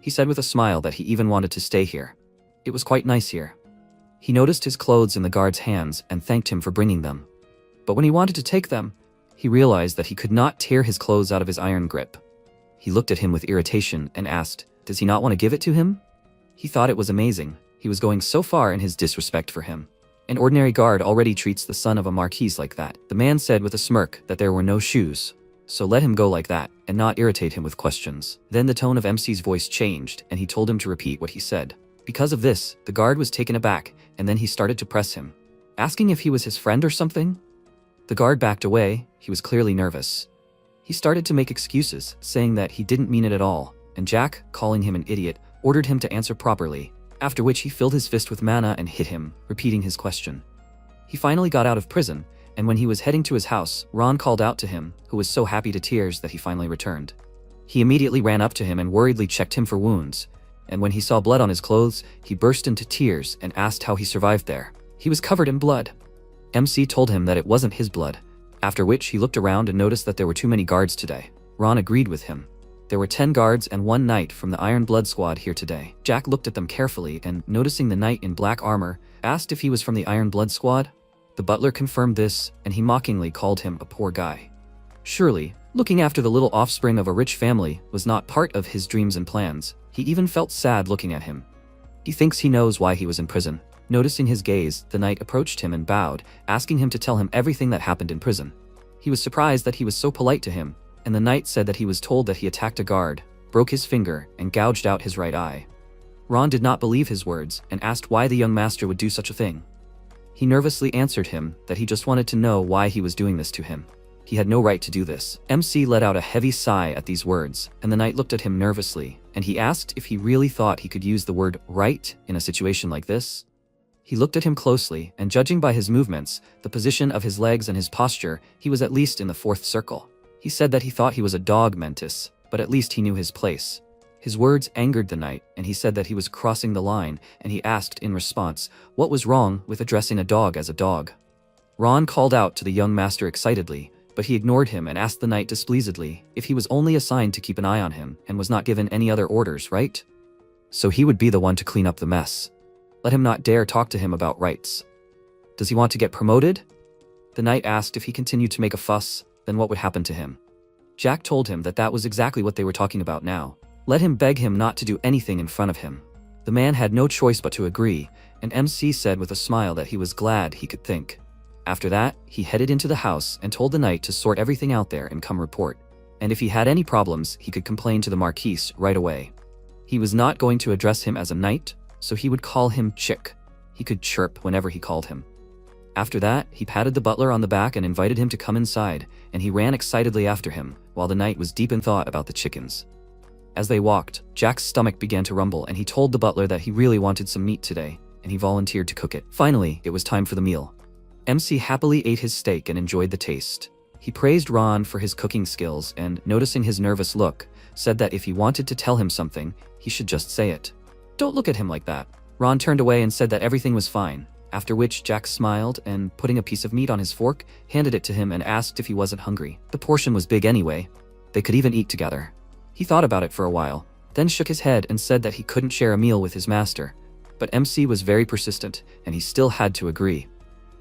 He said with a smile that he even wanted to stay here. It was quite nice here. He noticed his clothes in the guard's hands and thanked him for bringing them. But when he wanted to take them, he realized that he could not tear his clothes out of his iron grip. He looked at him with irritation and asked, Does he not want to give it to him? He thought it was amazing. He was going so far in his disrespect for him. An ordinary guard already treats the son of a marquis like that. The man said with a smirk that there were no shoes. So let him go like that, and not irritate him with questions. Then the tone of MC's voice changed, and he told him to repeat what he said. Because of this, the guard was taken aback, and then he started to press him, asking if he was his friend or something. The guard backed away. He was clearly nervous. He started to make excuses, saying that he didn't mean it at all, and Jack, calling him an idiot, ordered him to answer properly, after which he filled his fist with mana and hit him, repeating his question. He finally got out of prison, and when he was heading to his house, Ron called out to him, who was so happy to tears that he finally returned. He immediately ran up to him and worriedly checked him for wounds, and when he saw blood on his clothes, he burst into tears and asked how he survived there. He was covered in blood. MC told him that it wasn't his blood, after which he looked around and noticed that there were too many guards today. Ron agreed with him. There were 10 guards and 1 knight from the Iron Blood squad here today. Jack looked at them carefully and, noticing the knight in black armor, asked if he was from the Iron Blood squad. The butler confirmed this, and he mockingly called him a poor guy. Surely, looking after the little offspring of a rich family was not part of his dreams and plans. He even felt sad looking at him. He thinks he knows why he was in prison. Noticing his gaze, the knight approached him and bowed, asking him to tell him everything that happened in prison. He was surprised that he was so polite to him, and the knight said that he was told that he attacked a guard, broke his finger, and gouged out his right eye. Ron did not believe his words and asked why the young master would do such a thing. He nervously answered him that he just wanted to know why he was doing this to him. He had no right to do this. MC let out a heavy sigh at these words, and the knight looked at him nervously, and he asked if he really thought he could use the word right in a situation like this. He looked at him closely, and judging by his movements, the position of his legs and his posture, he was at least in the 4th circle. He said that he thought he was a dog mentis, but at least he knew his place. His words angered the knight, and he said that he was crossing the line, and he asked in response what was wrong with addressing a dog as a dog. Ron called out to the young master excitedly, but he ignored him and asked the knight displeasedly if he was only assigned to keep an eye on him and was not given any other orders, right? So he would be the one to clean up the mess. Let him not dare talk to him about rights. Does he want to get promoted? The knight asked if he continued to make a fuss, then what would happen to him. Jack told him that that was exactly what they were talking about now. Let him beg him not to do anything in front of him. The man had no choice but to agree, and MC said with a smile that he was glad he could think. After that, he headed into the house and told the knight to sort everything out there and come report. And if he had any problems, he could complain to the Marquis right away. He was not going to address him as a knight, so he would call him Chick. He could chirp whenever he called him. After that, he patted the butler on the back and invited him to come inside, and he ran excitedly after him, while the knight was deep in thought about the chickens. As they walked, Jack's stomach began to rumble, and he told the butler that he really wanted some meat today, and he volunteered to cook it. Finally, it was time for the meal. MC happily ate his steak and enjoyed the taste. He praised Ron for his cooking skills and, noticing his nervous look, said that if he wanted to tell him something, he should just say it. Don't look at him like that. Ron turned away and said that everything was fine, after which Jack smiled and, putting a piece of meat on his fork, handed it to him and asked if he wasn't hungry. The portion was big anyway. They could even eat together. He thought about it for a while, then shook his head and said that he couldn't share a meal with his master. But MC was very persistent, and he still had to agree.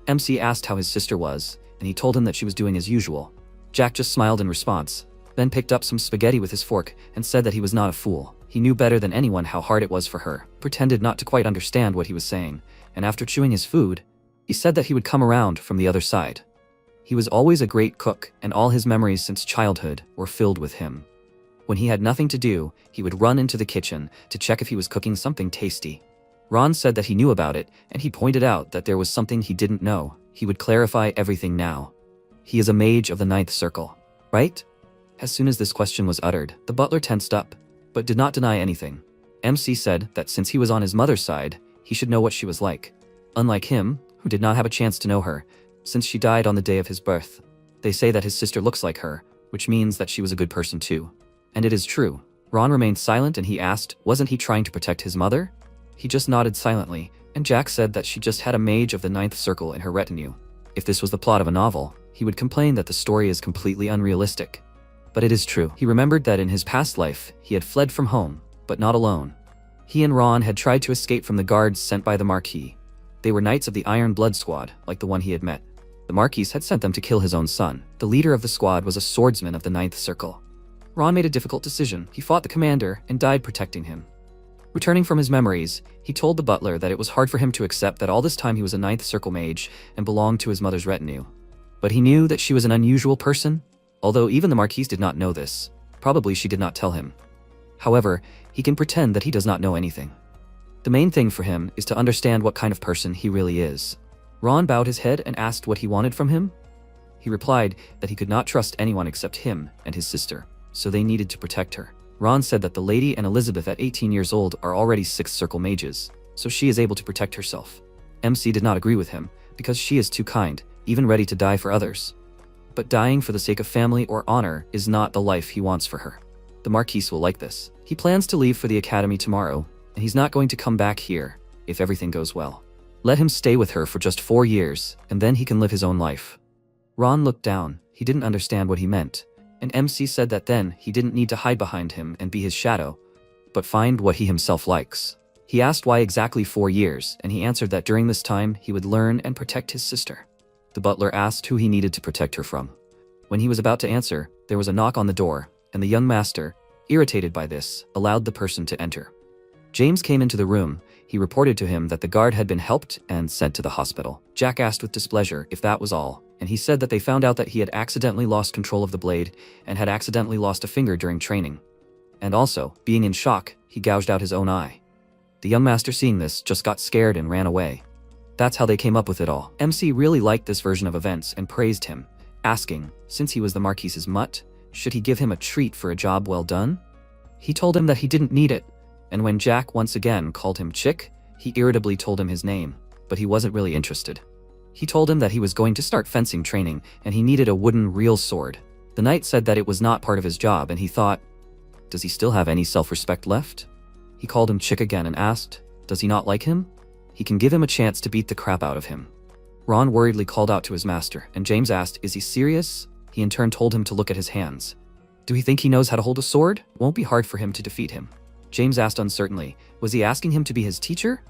MC asked how his sister was, and he told him that she was doing as usual. Jack just smiled in response, then picked up some spaghetti with his fork and said that he was not a fool. He knew better than anyone how hard it was for her, pretended not to quite understand what he was saying, and after chewing his food, he said that he would come around from the other side. He was always a great cook, and all his memories since childhood were filled with him. When he had nothing to do, he would run into the kitchen to check if he was cooking something tasty. Ron said that he knew about it, and he pointed out that there was something he didn't know. He would clarify everything now. He is a mage of the 9th circle, right? As soon as this question was uttered, the butler tensed up, but did not deny anything. MC said that since he was on his mother's side, he should know what she was like. Unlike him, who did not have a chance to know her, since she died on the day of his birth. They say that his sister looks like her, which means that she was a good person too. And it is true. Ron remained silent and he asked, wasn't he trying to protect his mother? He just nodded silently, and Jack said that she just had a mage of the 9th circle in her retinue. If this was the plot of a novel, he would complain that the story is completely unrealistic. But it is true. He remembered that in his past life, he had fled from home, but not alone. He and Ron had tried to escape from the guards sent by the Marquis. They were knights of the Iron Blood squad, like the one he had met. The Marquis had sent them to kill his own son. The leader of the squad was a swordsman of the 9th circle. Ron made a difficult decision. He fought the commander and died protecting him. Returning from his memories, he told the butler that it was hard for him to accept that all this time he was a 9th circle mage and belonged to his mother's retinue. But he knew that she was an unusual person, although even the Marquis did not know this. Probably she did not tell him. However, he can pretend that he does not know anything. The main thing for him is to understand what kind of person he really is. Ron bowed his head and asked what he wanted from him. He replied that he could not trust anyone except him and his sister, so they needed to protect her. Ron said that the lady and Elizabeth at 18 years old are already 6th circle mages, so she is able to protect herself. MC did not agree with him, because she is too kind, even ready to die for others. But dying for the sake of family or honor is not the life he wants for her. The Marquis will like this. He plans to leave for the academy tomorrow, and he's not going to come back here if everything goes well. Let him stay with her for just 4 years, and then he can live his own life. Ron looked down. He didn't understand what he meant. And MC said that then he didn't need to hide behind him and be his shadow, but find what he himself likes. He asked why exactly 4 years, and he answered that during this time he would learn and protect his sister. The butler asked who he needed to protect her from. When he was about to answer, there was a knock on the door, and the young master, irritated by this, allowed the person to enter. James came into the room. He reported to him that the guard had been helped and sent to the hospital. Jack asked with displeasure if that was all, and he said that they found out that he had accidentally lost control of the blade and had accidentally lost a finger during training. And also, being in shock, he gouged out his own eye. The young master, seeing this, just got scared and ran away. That's how they came up with it all. MC really liked this version of events and praised him, asking, since he was the Marquis's mutt, should he give him a treat for a job well done? He told him that he didn't need it, and when Jack once again called him Chick, he irritably told him his name, but he wasn't really interested. He told him that he was going to start fencing training and he needed a wooden real sword. The knight said that it was not part of his job, and he thought, does he still have any self-respect left? He called him Chick again and asked, does he not like him? He can give him a chance to beat the crap out of him. Ron worriedly called out to his master, and James asked, is he serious? He in turn told him to look at his hands. Do he think he knows how to hold a sword? It won't be hard for him to defeat him. James asked uncertainly, was he asking him to be his teacher?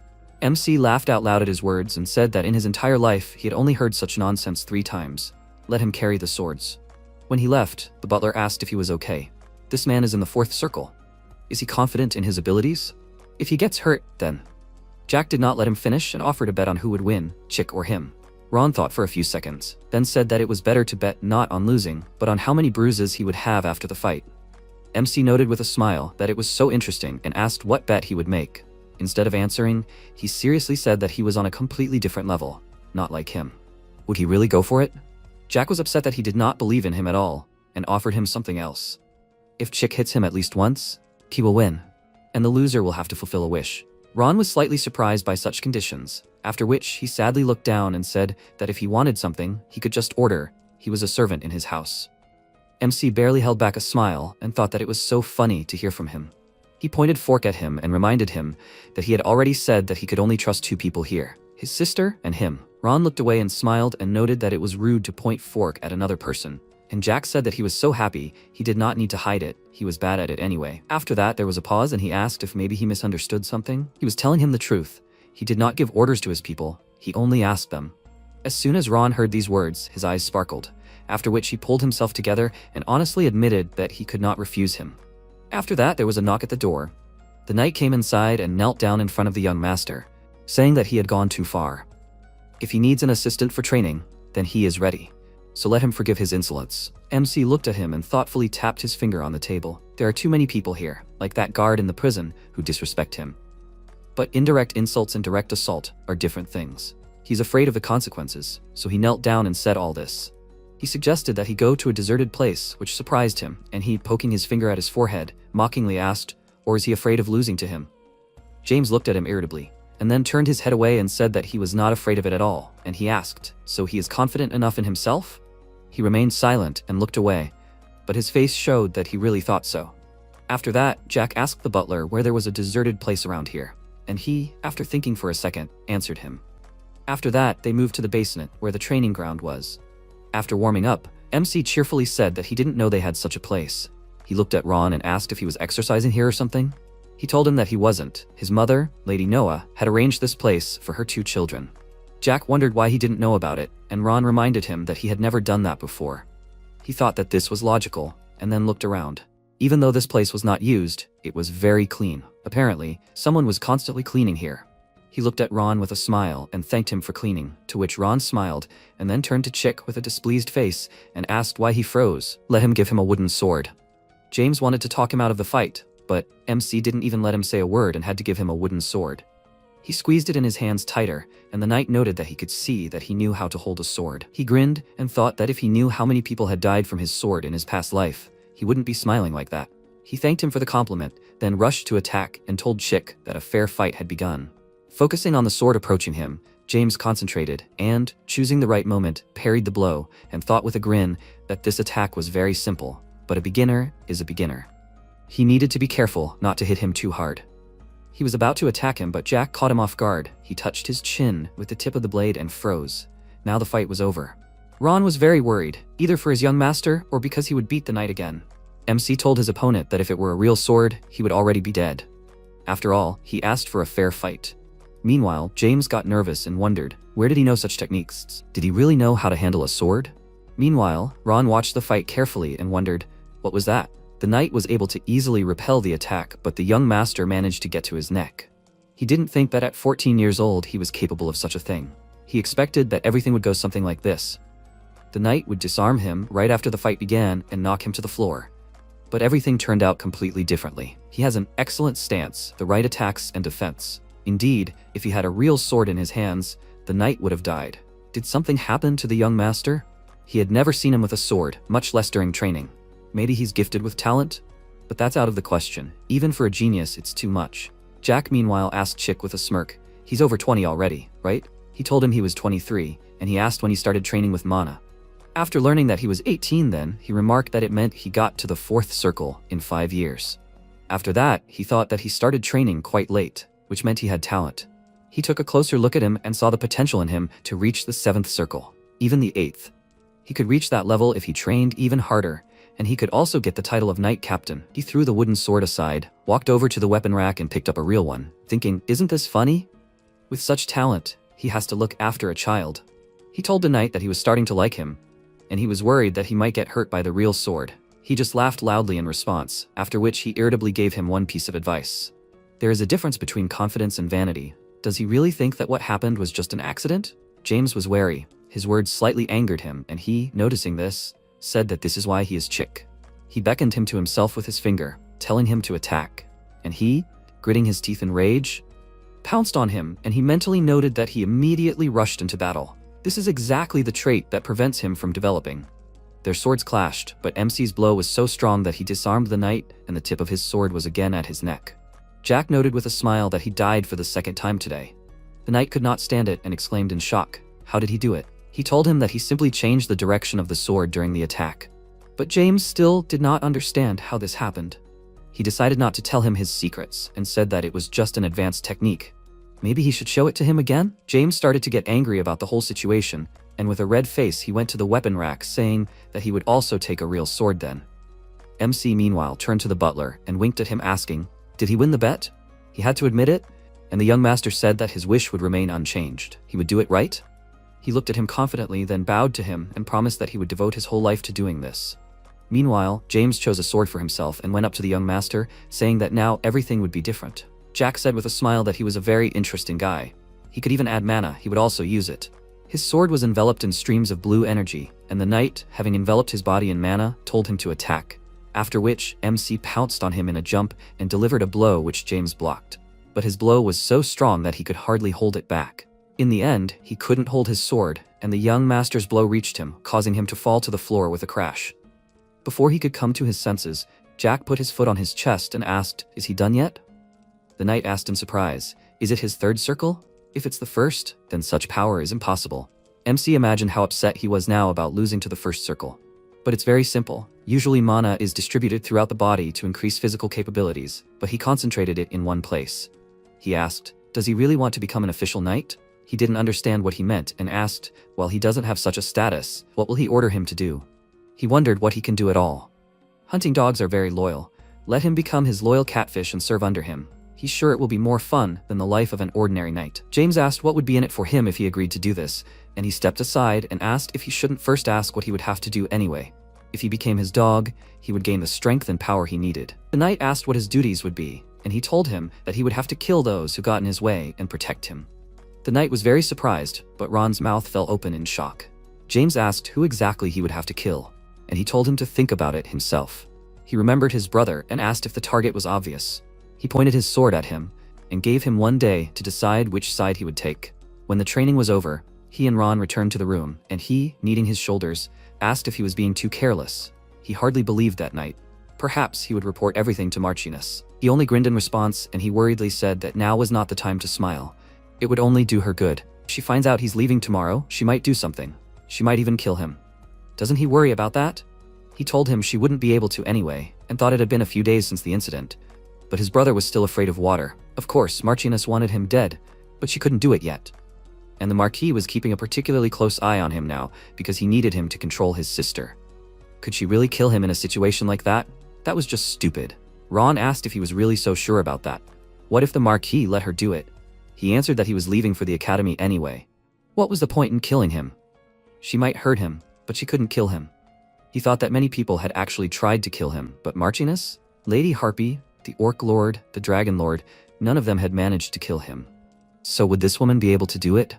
MC laughed out loud at his words and said that in his entire life he had only heard such nonsense 3 times. Let him carry the swords. When he left, the butler asked if he was okay. This man is in the 4th circle. Is he confident in his abilities? If he gets hurt, then... Jack did not let him finish and offered a bet on who would win, Chick or him. Ron thought for a few seconds, then said that it was better to bet not on losing, but on how many bruises he would have after the fight. MC noted with a smile that it was so interesting and asked what bet he would make. Instead of answering, he seriously said that he was on a completely different level, not like him. Would he really go for it? Jack was upset that he did not believe in him at all, and offered him something else. If Chick hits him at least once, he will win, and the loser will have to fulfill a wish. Ron was slightly surprised by such conditions, after which he sadly looked down and said that if he wanted something, he could just order. He was a servant in his house. MC barely held back a smile and thought that it was so funny to hear from him. He pointed fork at him and reminded him that he had already said that he could only trust 2 people here, his sister and him. Ron looked away and smiled and noted that it was rude to point fork at another person. And Jack said that he was so happy he did not need to hide it, he was bad at it anyway. After that there was a pause and he asked if maybe he misunderstood something. He was telling him the truth. He did not give orders to his people, he only asked them. As soon as Ron heard these words, his eyes sparkled, after which he pulled himself together and honestly admitted that he could not refuse him. After that, there was a knock at the door. The knight came inside and knelt down in front of the young master, saying that he had gone too far. If he needs an assistant for training, then he is ready. So let him forgive his insolence. MC looked at him and thoughtfully tapped his finger on the table. There are too many people here, like that guard in the prison, who disrespect him. But indirect insults and direct assault are different things. He's afraid of the consequences, so he knelt down and said all this. He suggested that he go to a deserted place, which surprised him, and he, poking his finger at his forehead, mockingly asked, or is he afraid of losing to him? James looked at him irritably, and then turned his head away and said that he was not afraid of it at all, and he asked, so he is confident enough in himself? He remained silent and looked away, but his face showed that he really thought so. After that, Jack asked the butler where there was a deserted place around here, and he, after thinking for a second, answered him. After that, they moved to the basement, where the training ground was. After warming up, MC cheerfully said that he didn't know they had such a place. He looked at Ron and asked if he was exercising here or something. He told him that he wasn't. His mother, Lady Noah, had arranged this place for her 2 children. Jack wondered why he didn't know about it, and Ron reminded him that he had never done that before. He thought that this was logical, and then looked around. Even though this place was not used, it was very clean. Apparently, someone was constantly cleaning here. He looked at Ron with a smile and thanked him for cleaning, to which Ron smiled and then turned to Chick with a displeased face and asked why he froze. Let him give him a wooden sword. James wanted to talk him out of the fight, but MC didn't even let him say a word and had to give him a wooden sword. He squeezed it in his hands tighter, and the knight noted that he could see that he knew how to hold a sword. He grinned and thought that if he knew how many people had died from his sword in his past life, he wouldn't be smiling like that. He thanked him for the compliment, then rushed to attack and told Chick that a fair fight had begun. Focusing on the sword approaching him, James concentrated and, choosing the right moment, parried the blow and thought with a grin that this attack was very simple, but a beginner is a beginner. He needed to be careful not to hit him too hard. He was about to attack him, but Jack caught him off guard. He touched his chin with the tip of the blade and froze. Now the fight was over. Ron was very worried, either for his young master or because he would beat the knight again. MC told his opponent that if it were a real sword, he would already be dead. After all, he asked for a fair fight. Meanwhile, James got nervous and wondered, where did he know such techniques? Did he really know how to handle a sword? Meanwhile, Ron watched the fight carefully and wondered, what was that? The knight was able to easily repel the attack, but the young master managed to get to his neck. He didn't think that at 14 years old he was capable of such a thing. He expected that everything would go something like this. The knight would disarm him right after the fight began and knock him to the floor. But everything turned out completely differently. He has an excellent stance, the right attacks and defense. Indeed, if he had a real sword in his hands, the knight would have died. Did something happen to the young master? He had never seen him with a sword, much less during training. Maybe he's gifted with talent? But that's out of the question. Even for a genius, it's too much. Jack, meanwhile, asked Chick with a smirk, he's over 20 already, right? He told him he was 23, and he asked when he started training with Mana. After learning that he was 18 then, he remarked that it meant he got to the 4th circle in 5 years. After that, he thought that he started training quite late, which meant he had talent. He took a closer look at him and saw the potential in him to reach the 7th circle, even the 8th. He could reach that level if he trained even harder, and he could also get the title of Knight Captain. He threw the wooden sword aside, walked over to the weapon rack and picked up a real one, thinking, isn't this funny? With such talent, he has to look after a child. He told the knight that he was starting to like him, and he was worried that he might get hurt by the real sword. He just laughed loudly in response, after which he irritably gave him one piece of advice. There is a difference between confidence and vanity. Does he really think that what happened was just an accident? James was wary. His words slightly angered him, and he, noticing this, said that this is why he is Chick. He beckoned him to himself with his finger, telling him to attack. And he, gritting his teeth in rage, pounced on him, and he mentally noted that he immediately rushed into battle. This is exactly the trait that prevents him from developing. Their swords clashed, but MC's blow was so strong that he disarmed the knight, and the tip of his sword was again at his neck. Jack noted with a smile that he died for the 2nd time today. The knight could not stand it and exclaimed in shock, how did he do it? He told him that he simply changed the direction of the sword during the attack. But James still did not understand how this happened. He decided not to tell him his secrets and said that it was just an advanced technique. Maybe he should show it to him again? James started to get angry about the whole situation, and with a red face he went to the weapon rack saying that he would also take a real sword then. MC meanwhile turned to the butler and winked at him asking, did he win the bet? He had to admit it, and the young master said that his wish would remain unchanged. He would do it right? He looked at him confidently, then bowed to him and promised that he would devote his whole life to doing this. Meanwhile, James chose a sword for himself and went up to the young master, saying that now everything would be different. Jack said with a smile that he was a very interesting guy. He could even add mana, he would also use it. His sword was enveloped in streams of blue energy, and the knight, having enveloped his body in mana, told him to attack. After which, MC pounced on him in a jump and delivered a blow which James blocked. But his blow was so strong that he could hardly hold it back. In the end, he couldn't hold his sword, and the young master's blow reached him, causing him to fall to the floor with a crash. Before he could come to his senses, Jack put his foot on his chest and asked, is he done yet? The knight asked in surprise, is it his 3rd circle? If it's the 1st, then such power is impossible. MC imagined how upset he was now about losing to the 1st circle. But it's very simple. Usually mana is distributed throughout the body to increase physical capabilities, but he concentrated it in one place. He asked, does he really want to become an official knight? He didn't understand what he meant and asked, well, he doesn't have such a status, what will he order him to do? He wondered what he can do at all. Hunting dogs are very loyal. Let him become his loyal catfish and serve under him. He's sure it will be more fun than the life of an ordinary knight. James asked what would be in it for him if he agreed to do this, and he stepped aside and asked if he shouldn't first ask what he would have to do anyway. If he became his dog, he would gain the strength and power he needed. The knight asked what his duties would be, and he told him that he would have to kill those who got in his way and protect him. The knight was very surprised, but Ron's mouth fell open in shock. James asked who exactly he would have to kill, and he told him to think about it himself. He remembered his brother and asked if the target was obvious. He pointed his sword at him and gave him one day to decide which side he would take. When the training was over, he and Ron returned to the room, and he, kneading his shoulders, asked if he was being too careless. He hardly believed that night. Perhaps he would report everything to Marquis. He only grinned in response, and he worriedly said that now was not the time to smile. It would only do her good. If she finds out he's leaving tomorrow, she might do something. She might even kill him. Doesn't he worry about that? He told him she wouldn't be able to anyway, and thought it had been a few days since the incident. But his brother was still afraid of water. Of course, Marquis wanted him dead, but she couldn't do it yet. And the Marquis was keeping a particularly close eye on him now because he needed him to control his sister. Could she really kill him in a situation like that? That was just stupid. Ron asked if he was really so sure about that. What if the Marquis let her do it? He answered that he was leaving for the academy anyway. What was the point in killing him? She might hurt him, but she couldn't kill him. He thought that many people had actually tried to kill him, but Marquis, Lady Harpy, the Orc Lord, the Dragon Lord, none of them had managed to kill him. So would this woman be able to do it?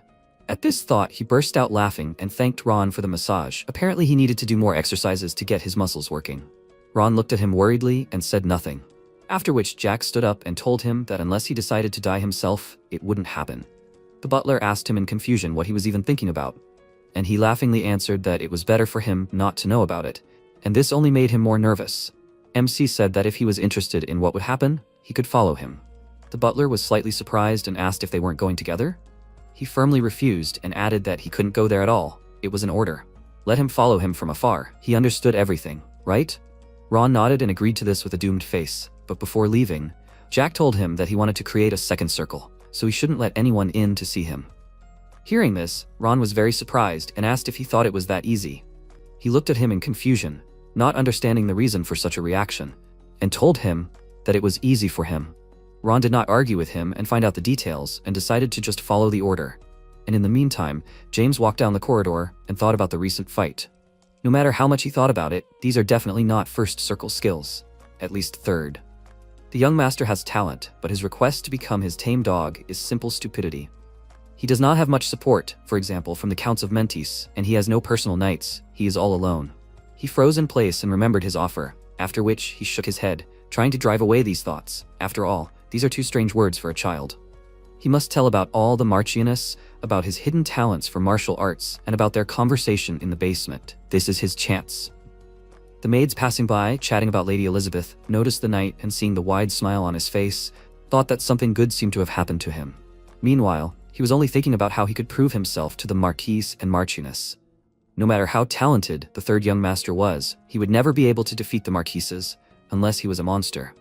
At this thought, he burst out laughing and thanked Ron for the massage. Apparently he needed to do more exercises to get his muscles working. Ron looked at him worriedly and said nothing. After which Jack stood up and told him that unless he decided to die himself, it wouldn't happen. The butler asked him in confusion what he was even thinking about, and he laughingly answered that it was better for him not to know about it, and this only made him more nervous. MC said that if he was interested in what would happen, he could follow him. The butler was slightly surprised and asked if they weren't going together. He firmly refused and added that he couldn't go there at all. It was an order. Let him follow him from afar. He understood everything, right? Ron nodded and agreed to this with a doomed face, but before leaving, Jack told him that he wanted to create a second circle, so he shouldn't let anyone in to see him. Hearing this, Ron was very surprised and asked if he thought it was that easy. He looked at him in confusion, not understanding the reason for such a reaction, and told him that it was easy for him. Ron did not argue with him and find out the details and decided to just follow the order. And in the meantime, James walked down the corridor and thought about the recent fight. No matter how much he thought about it, these are definitely not first circle skills, at least third. The young master has talent, but his request to become his tame dog is simple stupidity. He does not have much support, for example, from the Counts of Mentis, and he has no personal knights. He is all alone. He froze in place and remembered his offer, after which he shook his head, trying to drive away these thoughts. After all, these are too strange words for a child. He must tell about all the Marquis, about his hidden talents for martial arts, and about their conversation in the basement. This is his chance. The maids passing by, chatting about Lady Elizabeth, noticed the knight and seeing the wide smile on his face, thought that something good seemed to have happened to him. Meanwhile, he was only thinking about how he could prove himself to the Marquis and Marchioness. No matter how talented the third young master was, he would never be able to defeat the Marquises, unless he was a monster.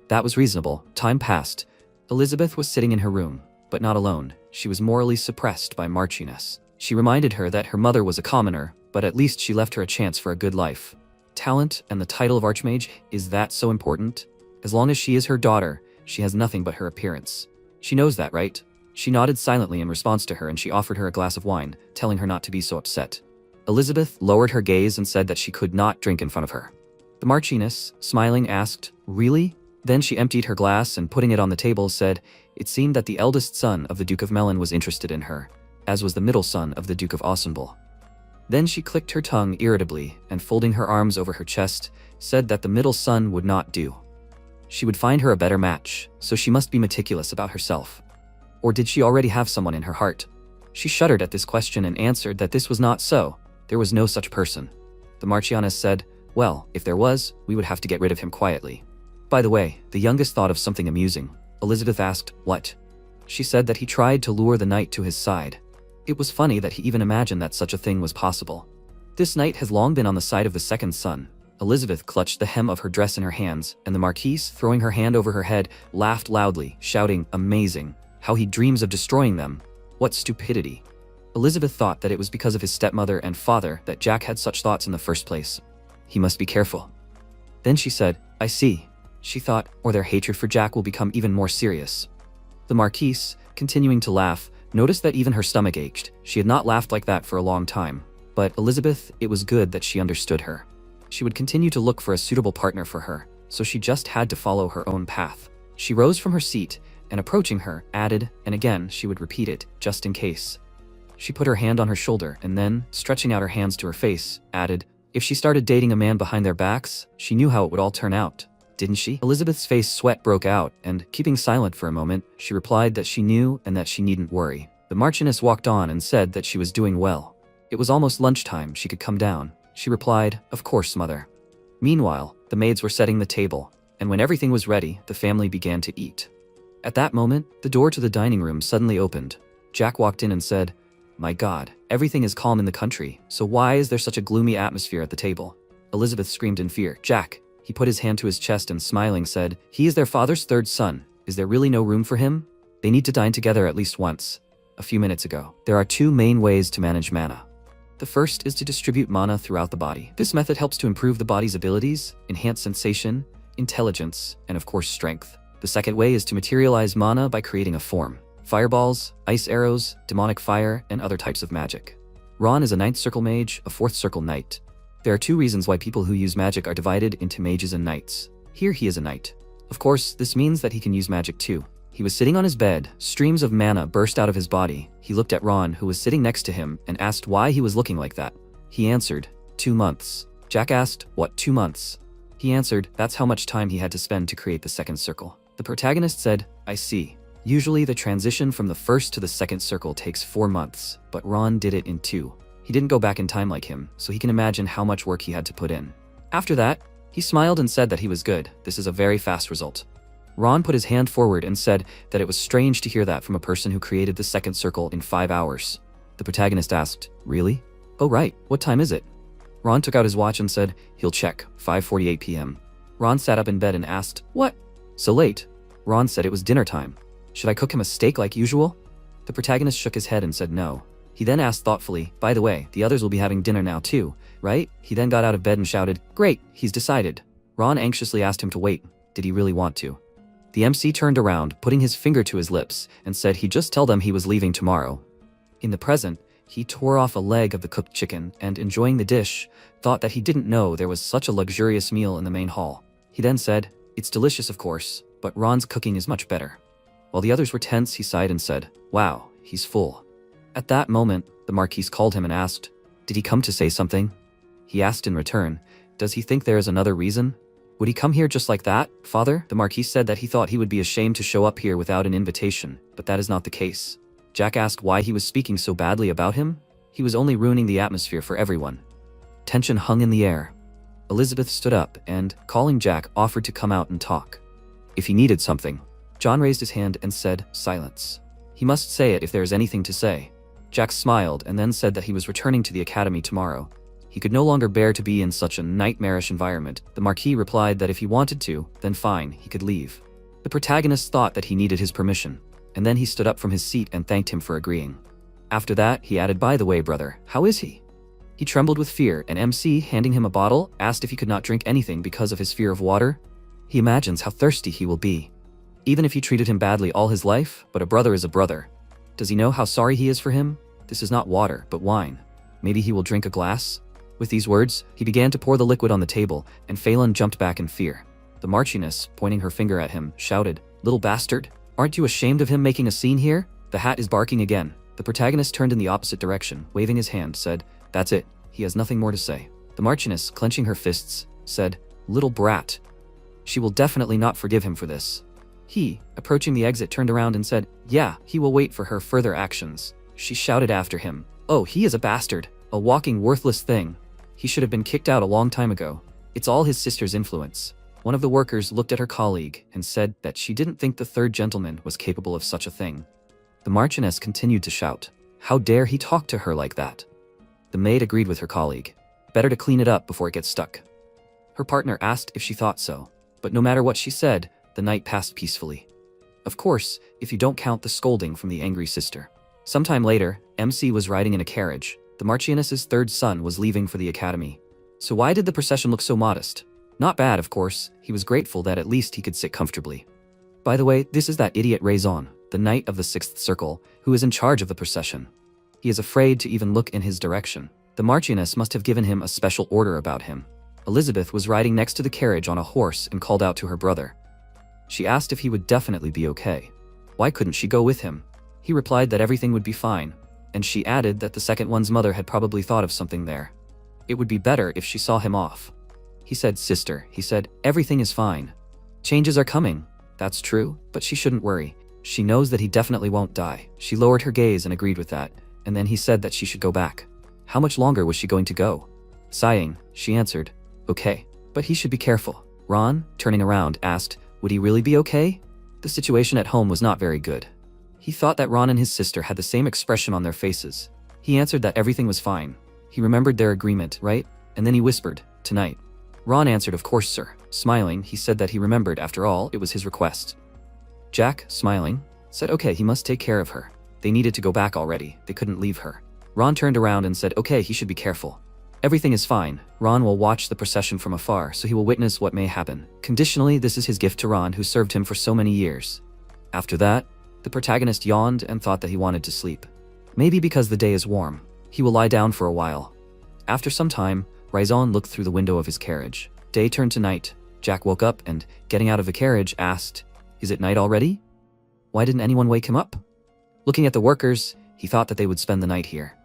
That was reasonable. Time passed. Elizabeth was sitting in her room, but not alone. She was morally suppressed by Marchioness. She reminded her that her mother was a commoner, but at least she left her a chance for a good life. Talent and the title of Archmage, is that so important? As long as she is her daughter, she has nothing but her appearance. She knows that, right? She nodded silently in response to her, and she offered her a glass of wine, telling her not to be so upset. Elizabeth lowered her gaze and said that she could not drink in front of her. The Marchioness, smiling, asked, "Really?" Then she emptied her glass and, putting it on the table, said, "It seemed that the eldest son of the Duke of Melon was interested in her, as was the middle son of the Duke of Ausenbul." Then she clicked her tongue irritably and, folding her arms over her chest, said that the middle son would not do. She would find her a better match, so she must be meticulous about herself. Or did she already have someone in her heart? She shuddered at this question and answered that this was not so. There was no such person. The Marchioness said, "Well, if there was, we would have to get rid of him quietly." By the way, the youngest thought of something amusing. Elizabeth asked, "What?" She said that he tried to lure the knight to his side. It was funny that he even imagined that such a thing was possible. This knight has long been on the side of the second son. Elizabeth clutched the hem of her dress in her hands, and the Marquise, throwing her hand over her head, laughed loudly, shouting, "Amazing! How he dreams of destroying them! What stupidity!" Elizabeth thought that it was because of his stepmother and father that Jack had such thoughts in the first place. He must be careful. Then she said, "I see," she thought, "or their hatred for Jack will become even more serious." The Marquise, continuing to laugh, noticed that even her stomach ached. She had not laughed like that for a long time. But Elizabeth, it was good that she understood her. She would continue to look for a suitable partner for her, so she just had to follow her own path. She rose from her seat, and approaching her, added, and again she would repeat it, just in case. She put her hand on her shoulder and then, stretching out her hands to her face, added, if she started dating a man behind their backs, she knew how it would all turn out, didn't she? Elizabeth's face sweat broke out, and, keeping silent for a moment, she replied that she knew and that she needn't worry. The Marchioness walked on and said that she was doing well. It was almost lunchtime, she could come down. She replied, of course, mother. Meanwhile, the maids were setting the table, and when everything was ready, the family began to eat. At that moment, the door to the dining room suddenly opened. Jack walked in and said, my God, everything is calm in the country, so why is there such a gloomy atmosphere at the table? Elizabeth screamed in fear, Jack! He put his hand to his chest and smiling said, he is their father's third son. Is there really no room for him? They need to dine together at least once. A few minutes ago, there are two main ways to manage mana. The first is to distribute mana throughout the body. This method helps to improve the body's abilities, enhance sensation, intelligence, and of course strength. The second way is to materialize mana by creating a form. Fireballs, ice arrows, demonic fire, and other types of magic. Ron is a 9th circle mage, a 4th circle knight. There are two reasons why people who use magic are divided into mages and knights. Here he is a knight. Of course, this means that he can use magic too. He was sitting on his bed, streams of mana burst out of his body. He looked at Ron, who was sitting next to him, and asked why he was looking like that. He answered, 2 months. Jack asked, what, 2 months? He answered, that's how much time he had to spend to create the second circle. The protagonist said, I see. Usually the transition from the first to the second circle takes 4 months, but Ron did it in 2. He didn't go back in time like him, so he can imagine how much work he had to put in. After that, he smiled and said that he was good. This is a very fast result. Ron put his hand forward and said that it was strange to hear that from a person who created the second circle in 5 hours. The protagonist asked, really? Oh right, what time is it? Ron took out his watch and said, he'll check, 5:48 p.m. Ron sat up in bed and asked, what? So late? Ron said it was dinner time. Should I cook him a steak like usual? The protagonist shook his head and said no. He then asked thoughtfully, by the way, the others will be having dinner now too, right? He then got out of bed and shouted, great, he's decided. Ron anxiously asked him to wait. Did he really want to? The MC turned around, putting his finger to his lips, and said he'd just tell them he was leaving tomorrow. In the present, he tore off a leg of the cooked chicken and, enjoying the dish, thought that he didn't know there was such a luxurious meal in the main hall. He then said, it's delicious of course, but Ron's cooking is much better. While the others were tense, he sighed and said, wow, he's full. At that moment, the Marquis called him and asked, did he come to say something? He asked in return, does he think there is another reason? Would he come here just like that, father? The Marquis said that he thought he would be ashamed to show up here without an invitation, but that is not the case. Jack asked why he was speaking so badly about him. He was only ruining the atmosphere for everyone. Tension hung in the air. Elizabeth stood up and, calling Jack, offered to come out and talk. If he needed something. John raised his hand and said, silence. He must say it if there is anything to say. Jack smiled and then said that he was returning to the academy tomorrow. He could no longer bear to be in such a nightmarish environment. The Marquis replied that if he wanted to, then fine, he could leave. The protagonist thought that he needed his permission, and then he stood up from his seat and thanked him for agreeing. After that, he added, by the way, brother, how is he? He trembled with fear, and MC, handing him a bottle, asked if he could not drink anything because of his fear of water. He imagines how thirsty he will be. Even if he treated him badly all his life, but a brother is a brother. Does he know how sorry he is for him? This is not water, but wine. Maybe he will drink a glass? With these words, he began to pour the liquid on the table, and Phelan jumped back in fear. The Marchioness, pointing her finger at him, shouted, little bastard, aren't you ashamed of him making a scene here? The hat is barking again. The protagonist turned in the opposite direction, waving his hand, said, that's it, he has nothing more to say. The Marchioness, clenching her fists, said, little brat. She will definitely not forgive him for this. He, approaching the exit, turned around and said, yeah, he will wait for her further actions. She shouted after him, oh, he is a bastard, a walking worthless thing. He should have been kicked out a long time ago. It's all his sister's influence. One of the workers looked at her colleague and said that she didn't think the third gentleman was capable of such a thing. The Marchioness continued to shout, how dare he talk to her like that? The maid agreed with her colleague. Better to clean it up before it gets stuck. Her partner asked if she thought so, but no matter what she said, the night passed peacefully. Of course, if you don't count the scolding from the angry sister. Sometime later, MC was riding in a carriage. The Marchioness's third son was leaving for the academy. So why did the procession look so modest? Not bad, of course. He was grateful that at least he could sit comfortably. By the way, this is that idiot Raison, the knight of the 6th circle, who is in charge of the procession. He is afraid to even look in his direction. The Marchioness must have given him a special order about him. Elizabeth was riding next to the carriage on a horse and called out to her brother. She asked if he would definitely be okay. Why couldn't she go with him? He replied that everything would be fine, and she added that the second one's mother had probably thought of something there. It would be better if she saw him off. He said, "Sister," he said, "everything is fine. Changes are coming." That's true, but she shouldn't worry. She knows that he definitely won't die. She lowered her gaze and agreed with that, and then he said that she should go back. How much longer was she going to go? Sighing, she answered, "Okay, but he should be careful." Ron, turning around, asked, would he really be okay? The situation at home was not very good. He thought that Ron and his sister had the same expression on their faces. He answered that everything was fine. He remembered their agreement, right? And then he whispered, "Tonight." Ron answered, "Of course, sir." Smiling, he said that he remembered, after all, it was his request. Jack, smiling, said okay, he must take care of her. They needed to go back already. They couldn't leave her. Ron turned around and said, okay, he should be careful. Everything is fine. Ron will watch the procession from afar, so he will witness what may happen. Conditionally, this is his gift to Ron, who served him for so many years. After that, the protagonist yawned and thought that he wanted to sleep. Maybe because the day is warm, he will lie down for a while. After some time, Raison looked through the window of his carriage. Day turned to night. Jack woke up and, getting out of the carriage, asked, "Is it night already? Why didn't anyone wake him up?" Looking at the workers, he thought that they would spend the night here.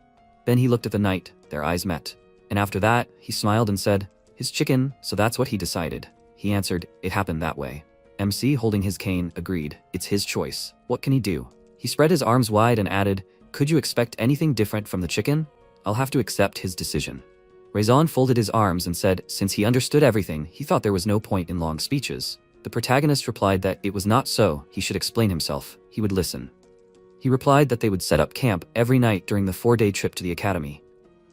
Then he looked at the night. Their eyes met. And after that, he smiled and said, "His chicken, so that's what he decided." He answered, "It happened that way." MC, holding his cane, agreed. It's his choice. What can he do? He spread his arms wide and added, "Could you expect anything different from the chicken? I'll have to accept his decision." Raison folded his arms and said, since he understood everything, he thought there was no point in long speeches. The protagonist replied that it was not so, he should explain himself. He would listen. He replied that they would set up camp every night during the 4-day trip to the academy.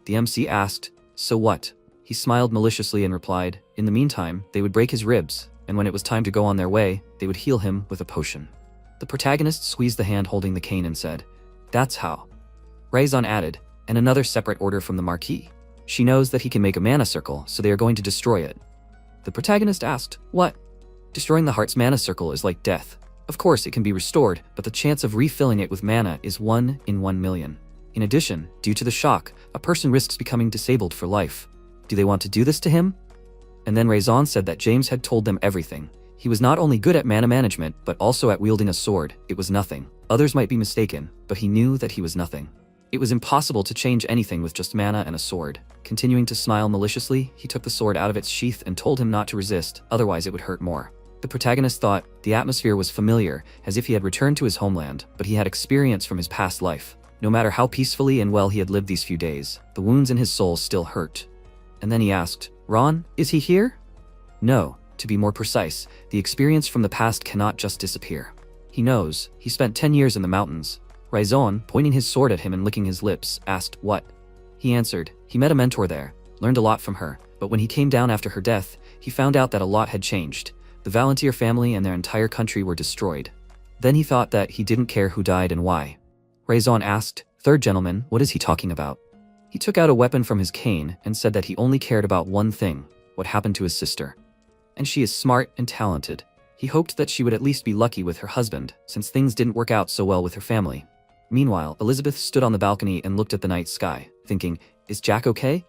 The MC asked, "So what?" He smiled maliciously and replied, in the meantime, they would break his ribs, and when it was time to go on their way, they would heal him with a potion. The protagonist squeezed the hand holding the cane and said, "That's how." Raison added, "And another separate order from the Marquis. She knows that he can make a mana circle, so they are going to destroy it." The protagonist asked, "What?" "Destroying the heart's mana circle is like death. Of course, it can be restored, but the chance of refilling it with mana is 1 in 1 million. In addition, due to the shock, a person risks becoming disabled for life. Do they want to do this to him?" And then Raison said that James had told them everything. He was not only good at mana management, but also at wielding a sword. It was nothing. Others might be mistaken, but he knew that he was nothing. It was impossible to change anything with just mana and a sword. Continuing to smile maliciously, he took the sword out of its sheath and told him not to resist, otherwise it would hurt more. The protagonist thought the atmosphere was familiar, as if he had returned to his homeland, but he had experience from his past life. No matter how peacefully and well he had lived these few days, the wounds in his soul still hurt. And then he asked, "Ron, is he here?" No, to be more precise, the experience from the past cannot just disappear. He knows. He spent 10 years in the mountains. Raison, pointing his sword at him and licking his lips, asked, "What?" He answered, he met a mentor there, learned a lot from her, but when he came down after her death, he found out that a lot had changed. The Valentier family and their entire country were destroyed. Then he thought that he didn't care who died and why. Raison asked, "Third gentleman, what is he talking about?" He took out a weapon from his cane and said that he only cared about one thing, what happened to his sister. And she is smart and talented. He hoped that she would at least be lucky with her husband, since things didn't work out so well with her family. Meanwhile, Elizabeth stood on the balcony and looked at the night sky, thinking, is Jack okay?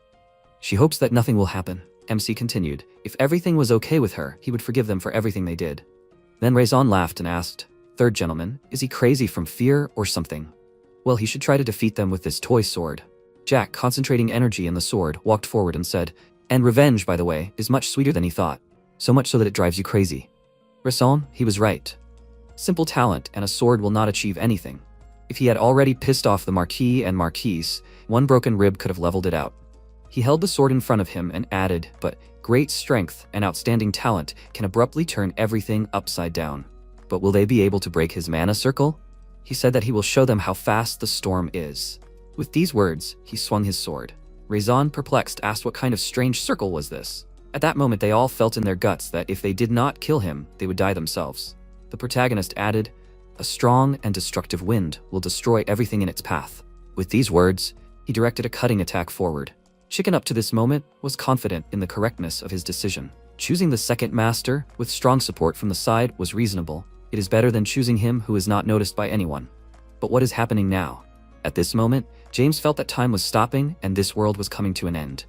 She hopes that nothing will happen. MC continued, if everything was okay with her, he would forgive them for everything they did. Then Raison laughed and asked, "Third gentleman, is he crazy from fear or something?" Well, he should try to defeat them with this toy sword. Jack, concentrating energy in the sword, walked forward and said, "And revenge, by the way, is much sweeter than he thought. So much so that it drives you crazy." Raison, he was right. Simple talent and a sword will not achieve anything. If he had already pissed off the Marquis and Marquise, one broken rib could have leveled it out. He held the sword in front of him and added, but great strength and outstanding talent can abruptly turn everything upside down. But will they be able to break his mana circle? He said that he will show them how fast the storm is. With these words, he swung his sword. Raison, perplexed, asked what kind of strange circle was this. At that moment, they all felt in their guts that if they did not kill him, they would die themselves. The protagonist added, "A strong and destructive wind will destroy everything in its path." With these words, he directed a cutting attack forward. Chicken up to this moment was confident in the correctness of his decision. Choosing the second master, with strong support from the side, was reasonable. It is better than choosing him who is not noticed by anyone. But what is happening now? At this moment, James felt that time was stopping and this world was coming to an end.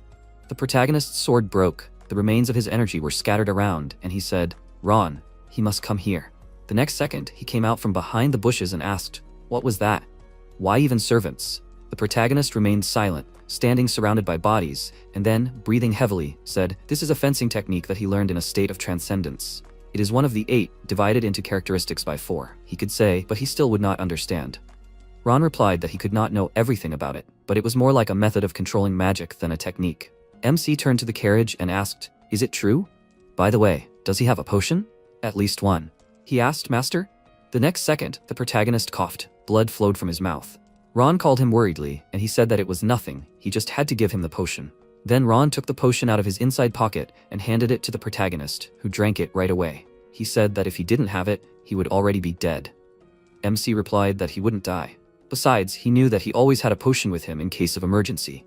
The protagonist's sword broke, The remains of his energy were scattered around, and he said, "Ron, he must come here." The next second, he came out from behind the bushes and asked, "What was that? Why even servants?" The protagonist remained silent, standing surrounded by bodies, and then, breathing heavily, said, "This is a fencing technique that he learned in a state of transcendence. It is one of the 8, divided into characteristics by 4, he could say, but he still would not understand." Ron replied that he could not know everything about it, but it was more like a method of controlling magic than a technique. MC turned to the carriage and asked, "Is it true? By the way, does he have a potion?" "At least one," he asked, "Master." The next second, the protagonist coughed. Blood flowed from his mouth. Ron called him worriedly, and he said that it was nothing, he just had to give him the potion. Then Ron took the potion out of his inside pocket and handed it to the protagonist, who drank it right away. He said that if he didn't have it, he would already be dead. MC replied that he wouldn't die. Besides, he knew that he always had a potion with him in case of emergency,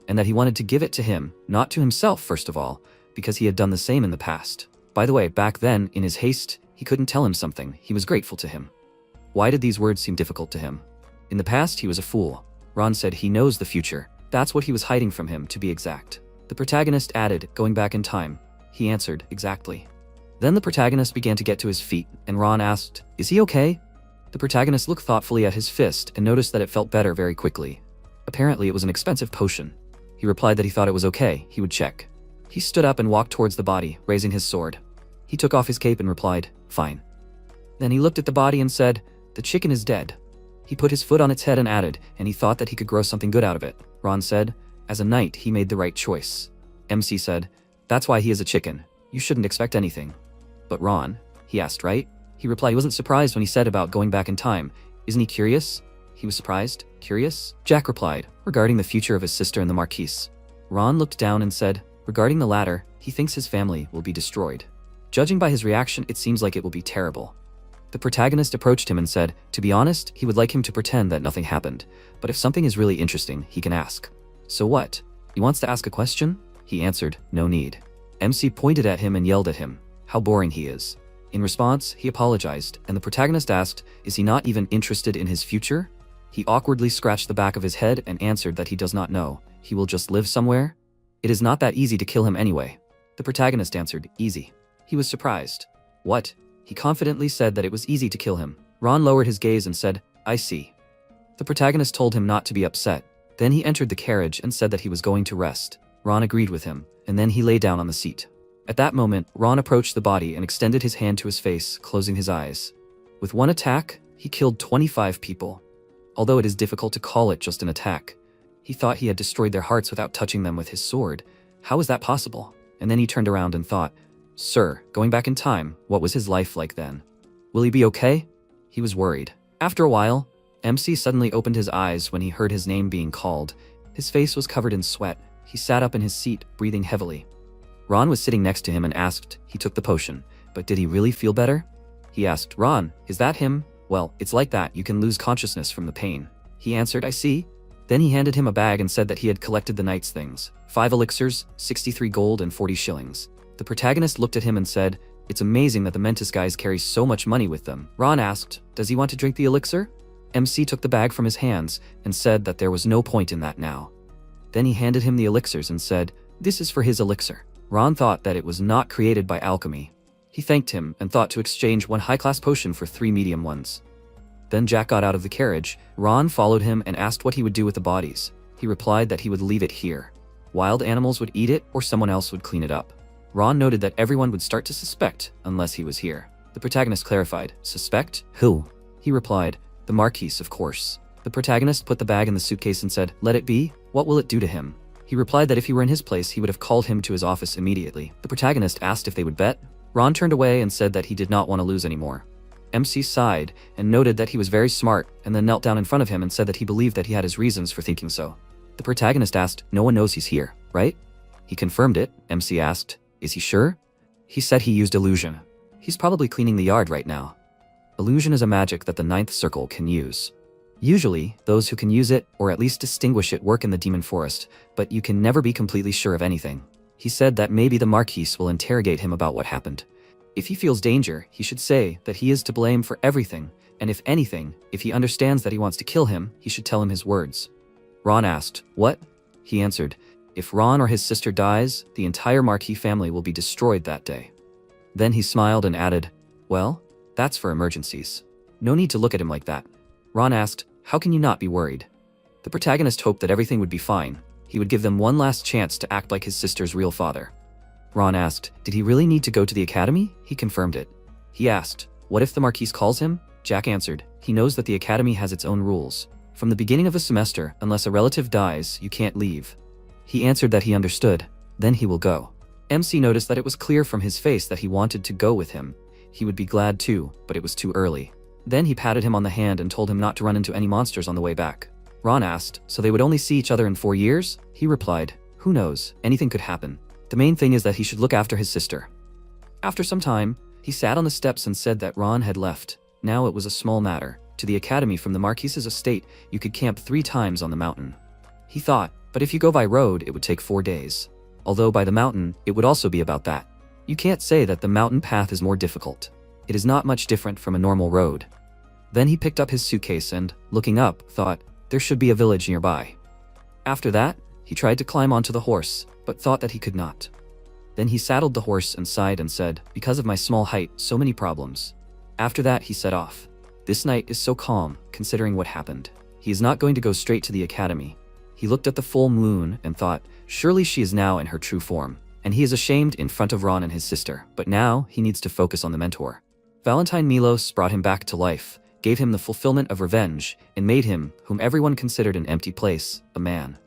and that he wanted to give it to him, not to himself first of all, because he had done the same in the past. By the way, back then, in his haste, he couldn't tell him something, he was grateful to him. Why did these words seem difficult to him? In the past, he was a fool. Ron said he knows the future. That's what he was hiding from him, to be exact. The protagonist added, "Going back in time." He answered, "Exactly." Then the protagonist began to get to his feet, and Ron asked, "Is he okay?" The protagonist looked thoughtfully at his fist and noticed that it felt better very quickly. Apparently, it was an expensive potion. He replied that he thought it was okay, he would check. He stood up and walked towards the body, raising his sword. He took off his cape and replied, "Fine." Then he looked at the body and said, "The chicken is dead." He put his foot on its head and added, and he thought that he could grow something good out of it. Ron said, "As a knight, he made the right choice." MC said, "That's why he is a chicken. You shouldn't expect anything." "But Ron," he asked, "right?" He replied he wasn't surprised when he said about going back in time. "Isn't he curious?" He was surprised. "Curious?" Jack replied, regarding the future of his sister and the Marquis. Ron looked down and said, regarding the latter, he thinks his family will be destroyed. Judging by his reaction, it seems like it will be terrible. The protagonist approached him and said, to be honest, he would like him to pretend that nothing happened, but if something is really interesting, he can ask. "So what? He wants to ask a question?" He answered, "No need." MC pointed at him and yelled at him, "How boring he is." In response, he apologized, and the protagonist asked, is he not even interested in his future? He awkwardly scratched the back of his head and answered that he does not know. He will just live somewhere? It is not that easy to kill him anyway. The protagonist answered, "Easy." He was surprised. "What?" He confidently said that it was easy to kill him. Ron lowered his gaze and said, "I see." The protagonist told him not to be upset. Then he entered the carriage and said that he was going to rest. Ron agreed with him, and then he lay down on the seat. At that moment, Ron approached the body and extended his hand to his face, closing his eyes. With one attack, he killed 25 people. Although it is difficult to call it just an attack. He thought he had destroyed their hearts without touching them with his sword. How is that possible? And then he turned around and thought, "Sir, going back in time, what was his life like then? Will he be okay?" He was worried. After a while, MC suddenly opened his eyes when he heard his name being called. His face was covered in sweat. He sat up in his seat, breathing heavily. Ron was sitting next to him and asked, he took the potion, but did he really feel better? He asked, "Ron, is that him?" "Well, it's like that, you can lose consciousness from the pain." He answered, "I see." Then he handed him a bag and said that he had collected the knight's things. 5 elixirs, 63 gold and 40 shillings. The protagonist looked at him and said, "It's amazing that the Mentis guys carry so much money with them." Ron asked, "Does he want to drink the elixir?" MC took the bag from his hands and said that there was no point in that now. Then he handed him the elixirs and said, "This is for his elixir." Ron thought that it was not created by alchemy. He thanked him and thought to exchange 1 high-class potion for 3 medium ones. Then Jack got out of the carriage. Ron followed him and asked what he would do with the bodies. He replied that he would leave it here. Wild animals would eat it or someone else would clean it up. Ron noted that everyone would start to suspect unless he was here. The protagonist clarified, "Suspect? Who?" He replied, "The Marquis, of course." The protagonist put the bag in the suitcase and said, "Let it be. What will it do to him?" He replied that if he were in his place, he would have called him to his office immediately. The protagonist asked if they would bet. Ron turned away and said that he did not want to lose anymore. MC sighed and noted that he was very smart and then knelt down in front of him and said that he believed that he had his reasons for thinking so. The protagonist asked, "No one knows he's here, right?" He confirmed it. MC asked, "Is he sure?" He said he used illusion. He's probably cleaning the yard right now. Illusion is a magic that the 9th circle can use. Usually, those who can use it, or at least distinguish it, work in the demon forest, but you can never be completely sure of anything. He said that maybe the Marquis will interrogate him about what happened. If he feels danger, he should say that he is to blame for everything, and if anything, if he understands that he wants to kill him, he should tell him his words. Ron asked, "What?" He answered, If Ron or his sister dies, the entire Marquis family will be destroyed that day. Then he smiled and added, "Well, that's for emergencies. No need to look at him like that." Ron asked, "How can you not be worried?" The protagonist hoped that everything would be fine. He would give them one last chance to act like his sister's real father. Ron asked, "Did he really need to go to the academy?" He confirmed it. He asked, "What if the Marquis calls him?" Jack answered, "He knows that the academy has its own rules. From the beginning of the semester, unless a relative dies, you can't leave." He answered that he understood. Then he will go. MC noticed that it was clear from his face that he wanted to go with him. He would be glad too, but it was too early. Then he patted him on the hand and told him not to run into any monsters on the way back. Ron asked, "So they would only see each other in 4 years?" He replied, "Who knows? Anything could happen. The main thing is that he should look after his sister." After some time, he sat on the steps and said that Ron had left. Now it was a small matter. To the academy from the Marquis's estate, you could camp 3 times on the mountain. He thought, but if you go by road, it would take 4 days. Although by the mountain, it would also be about that. You can't say that the mountain path is more difficult. It is not much different from a normal road. Then he picked up his suitcase and, looking up, thought, there should be a village nearby. After that, he tried to climb onto the horse, but thought that he could not. Then he saddled the horse and sighed and said, "Because of my small height, so many problems." After that, he set off. This night is so calm, considering what happened. He is not going to go straight to the academy. He looked at the full moon and thought, surely she is now in her true form. And he is ashamed in front of Ron and his sister, but now he needs to focus on the mentor. Valentine Milos brought him back to life, gave him the fulfillment of revenge, and made him, whom everyone considered an empty place, a man.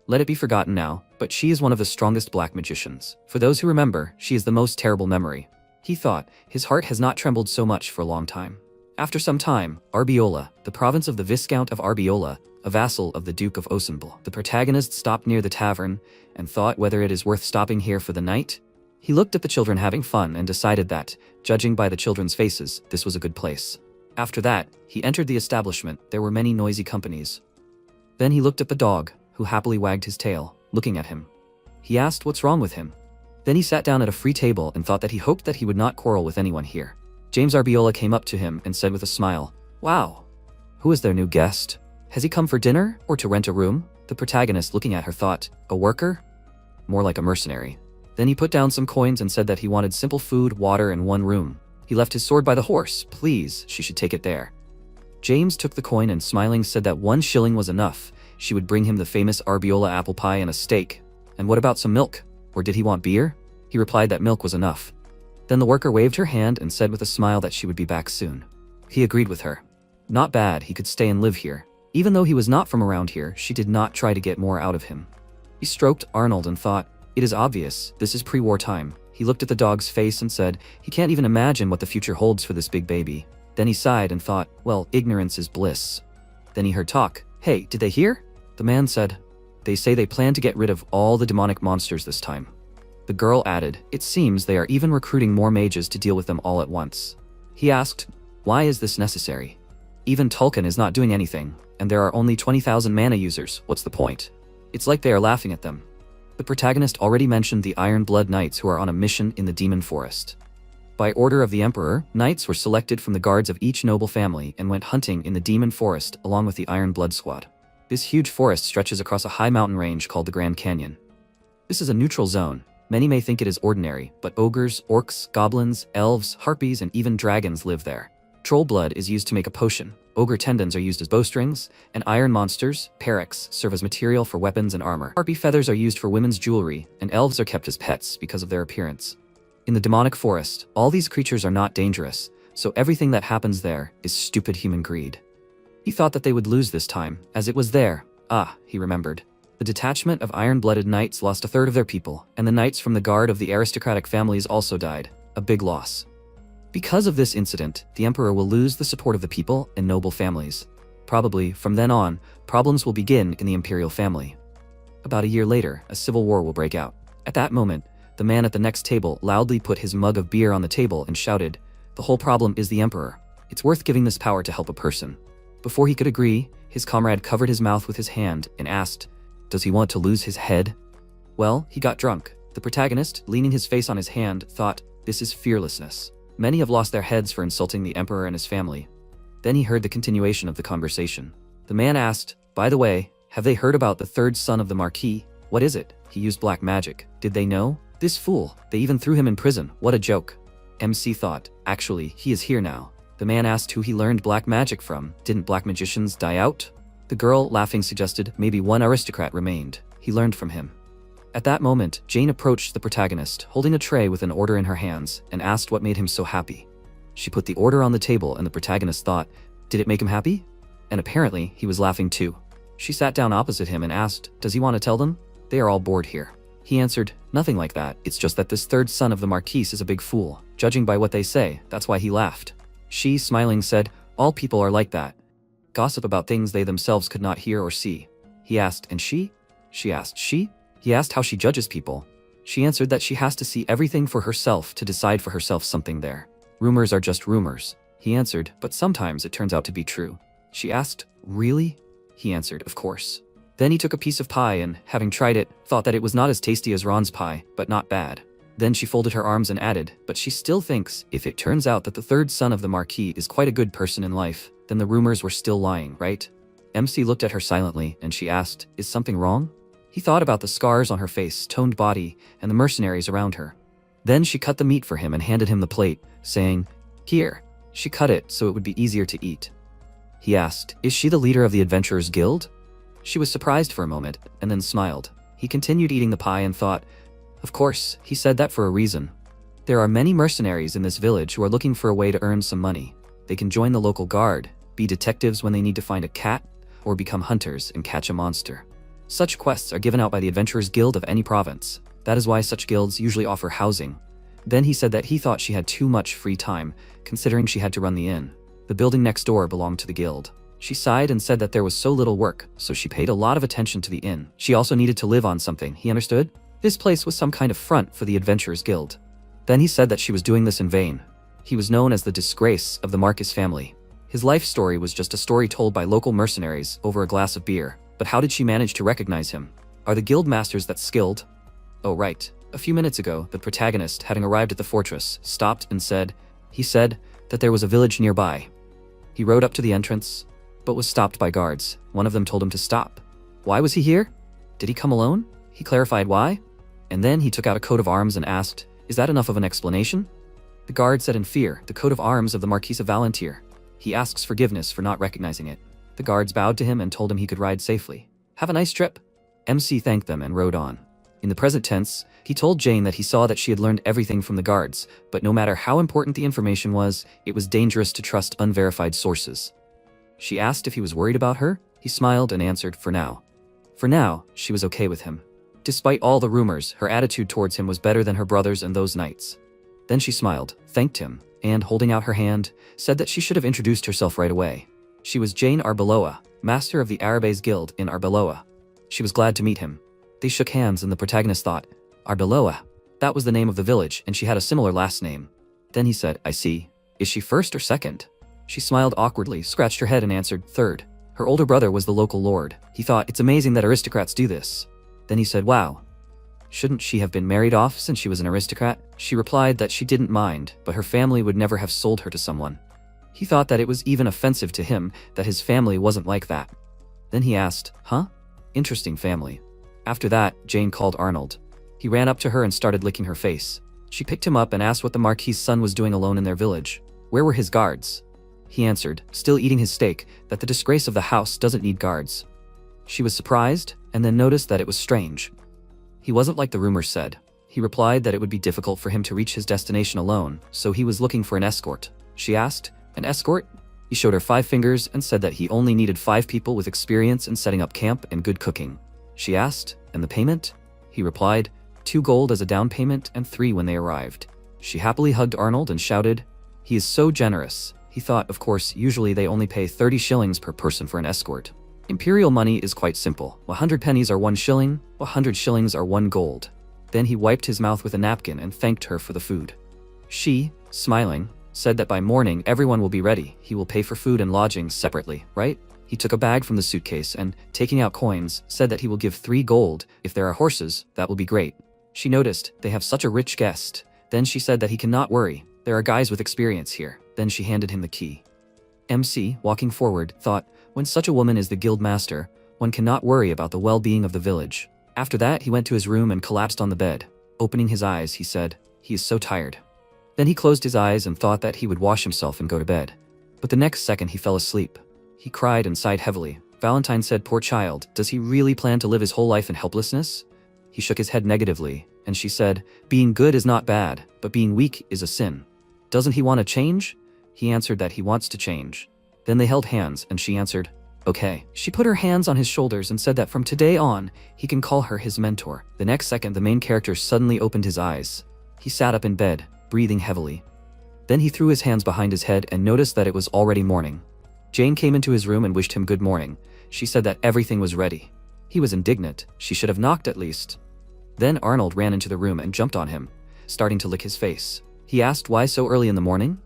Let it be forgotten now, but she is one of the strongest black magicians. For those who remember, she is the most terrible memory. He thought, his heart has not trembled so much for a long time. After some time, Arbiola, the province of the Viscount of Arbiola, a vassal of the Duke of Osenbal. The protagonist stopped near the tavern and thought whether it is worth stopping here for the night. He looked at the children having fun and decided that, judging by the children's faces, this was a good place. After that, he entered the establishment. There were many noisy companies. Then he looked at the dog, who happily wagged his tail, looking at him. He asked what's wrong with him. Then he sat down at a free table and thought that he hoped that he would not quarrel with anyone here. James Arbiola came up to him and said with a smile, "Wow, who is their new guest? Has he come for dinner or to rent a room?" The protagonist, looking at her, thought, "A worker? More like a mercenary." Then he put down some coins and said that he wanted simple food, water, and 1 room. He left his sword by the horse. Please, she should take it there. James took the coin and smiling said that 1 shilling was enough. She would bring him the famous Arbiola apple pie and a steak. And what about some milk? Or did he want beer? He replied that milk was enough. Then the worker waved her hand and said with a smile that she would be back soon. He agreed with her. Not bad, he could stay and live here. Even though he was not from around here, she did not try to get more out of him. He stroked Arnold and thought, it is obvious, this is pre-war time. He looked at the dog's face and said, he can't even imagine what the future holds for this big baby. Then he sighed and thought, well, ignorance is bliss. Then he heard talk. Hey, did they hear? The man said, they say they plan to get rid of all the demonic monsters this time. The girl added, it seems they are even recruiting more mages to deal with them all at once. He asked, why is this necessary? Even Tulkun is not doing anything, and there are only 20,000 mana users. What's the point? It's like they are laughing at them. The protagonist already mentioned the Iron Blood Knights who are on a mission in the Demon Forest. By order of the Emperor, knights were selected from the guards of each noble family and went hunting in the Demon Forest along with the Iron Blood Squad. This huge forest stretches across a high mountain range called the Grand Canyon. This is a neutral zone. Many may think it is ordinary, but ogres, orcs, goblins, elves, harpies, and even dragons live there. Troll blood is used to make a potion. Ogre tendons are used as bowstrings, and iron monsters, Perex, serve as material for weapons and armor. Harpy feathers are used for women's jewelry, and elves are kept as pets because of their appearance. In the demonic forest, all these creatures are not dangerous, so everything that happens there is stupid human greed. He thought that they would lose this time, as it was there. He remembered. The detachment of iron-blooded knights lost 1/3 of their people, and the knights from the guard of the aristocratic families also died. A big loss. Because of this incident, the Emperor will lose the support of the people and noble families. Probably, from then on, problems will begin in the imperial family. About a year later, a civil war will break out. At that moment, the man at the next table loudly put his mug of beer on the table and shouted, "The whole problem is the Emperor. It's worth giving this power to help a person." Before he could agree, his comrade covered his mouth with his hand and asked, "Does he want to lose his head?" Well, he got drunk. The protagonist, leaning his face on his hand, thought, this is fearlessness. Many have lost their heads for insulting the Emperor and his family. Then he heard the continuation of the conversation. The man asked, by the way, have they heard about the 3rd son of the Marquis? What is it? He used black magic. Did they know? This fool. They even threw him in prison. What a joke. MC thought. Actually, he is here now. The man asked who he learned black magic from. Didn't black magicians die out? The girl, laughing, suggested maybe one aristocrat remained. He learned from him. At that moment, Jane approached the protagonist, holding a tray with an order in her hands, and asked what made him so happy. She put the order on the table, and the protagonist thought, did it make him happy? And apparently, he was laughing too. She sat down opposite him and asked, does he want to tell them? They are all bored here. He answered, nothing like that. It's just that this third son of the Marquis is a big fool. Judging by what they say, that's why he laughed. She, smiling, said, all people are like that. Gossip about things they themselves could not hear or see. He asked, and she? She asked, she? He asked how she judges people. She answered that she has to see everything for herself to decide for herself something there. Rumors are just rumors. He answered, but sometimes it turns out to be true. She asked, really? He answered, of course. Then he took a piece of pie and, having tried it, thought that it was not as tasty as Ron's pie, but not bad. Then she folded her arms and added, but she still thinks, if it turns out that the third son of the Marquis is quite a good person in life, then the rumors were still lying, right? MC looked at her silently, and she asked, is something wrong? He thought about the scars on her face, toned body, and the mercenaries around her. Then she cut the meat for him and handed him the plate, saying, here. She cut it so it would be easier to eat. He asked, is she the leader of the Adventurers Guild? She was surprised for a moment, and then smiled. He continued eating the pie and thought, of course, he said that for a reason. There are many mercenaries in this village who are looking for a way to earn some money. They can join the local guard, be detectives when they need to find a cat, or become hunters and catch a monster. Such quests are given out by the Adventurers Guild of any province. That is why such guilds usually offer housing. Then he said that he thought she had too much free time, considering she had to run the inn. The building next door belonged to the guild. She sighed and said that there was so little work, so she paid a lot of attention to the inn. She also needed to live on something, he understood? This place was some kind of front for the Adventurers Guild. Then he said that she was doing this in vain. He was known as the disgrace of the Marquis family. His life story was just a story told by local mercenaries over a glass of beer. But how did she manage to recognize him? Are the guild masters that skilled? Oh right. A few minutes ago, the protagonist, having arrived at the fortress, stopped and said, he said that there was a village nearby. He rode up to the entrance, but was stopped by guards. One of them told him to stop. Why was he here? Did he come alone? He clarified why. And then he took out a coat of arms and asked, is that enough of an explanation? The guard said in fear, the coat of arms of the Marquis of Valantier. He asks forgiveness for not recognizing it. The guards bowed to him and told him he could ride safely. Have a nice trip. MC thanked them and rode on. In the present tense, he told Jane that he saw that she had learned everything from the guards, but no matter how important the information was, it was dangerous to trust unverified sources. She asked if he was worried about her. He smiled and answered, for now. For now, she was okay with him. Despite all the rumors, her attitude towards him was better than her brother's and those nights. Then she smiled, thanked him, and, holding out her hand, said that she should have introduced herself right away. She was Jane Arbeloa, master of the Arabes Guild in Arbeloa. She was glad to meet him. They shook hands and the protagonist thought, Arbeloa. That was the name of the village, and she had a similar last name. Then he said, I see. Is she first or second? She smiled awkwardly, scratched her head and answered, third. Her older brother was the local lord. He thought, it's amazing that aristocrats do this. Then he said, wow. Shouldn't she have been married off since she was an aristocrat? She replied that she didn't mind, but her family would never have sold her to someone. He thought that it was even offensive to him that his family wasn't like that. Then he asked, huh? Interesting family. After that, Jane called Arnold. He ran up to her and started licking her face. She picked him up and asked what the Marquis' son was doing alone in their village. Where were his guards? He answered, still eating his steak, that the disgrace of the house doesn't need guards. She was surprised, and then noticed that it was strange. He wasn't like the rumors said. He replied that it would be difficult for him to reach his destination alone, so he was looking for an escort. She asked, an escort? He showed her 5 fingers and said that he only needed 5 people with experience in setting up camp and good cooking. She asked, and the payment? He replied, 2 gold as a down payment and 3 when they arrived. She happily hugged Arnold and shouted, he is so generous. He thought, of course, usually they only pay 30 shillings per person for an escort. Imperial money is quite simple. 100 pennies are 1 shilling, 100 shillings are 1 gold. Then he wiped his mouth with a napkin and thanked her for the food. She, smiling, said that by morning everyone will be ready. He will pay for food and lodging separately, right? He took a bag from the suitcase and, taking out coins, said that he will give 3 gold. If there are horses, that will be great. She noticed, they have such a rich guest. Then she said that he cannot worry. There are guys with experience here. Then she handed him the key. MC, walking forward, thought, when such a woman is the guild master, one cannot worry about the well-being of the village. After that, he went to his room and collapsed on the bed. Opening his eyes, he said, he is so tired. Then he closed his eyes and thought that he would wash himself and go to bed. But the next second he fell asleep. He cried and sighed heavily. Valentine said, poor child, does he really plan to live his whole life in helplessness? He shook his head negatively, and she said, being good is not bad, but being weak is a sin. Doesn't he want to change? He answered that he wants to change. Then they held hands, and she answered, okay. She put her hands on his shoulders and said that from today on, he can call her his mentor. The next second, the main character suddenly opened his eyes. He sat up in bed, breathing heavily. Then he threw his hands behind his head and noticed that it was already morning. Jane came into his room and wished him good morning. She said that everything was ready. He was indignant. She should have knocked at least. Then Arnold ran into the room and jumped on him, starting to lick his face. He asked why so early in the morning?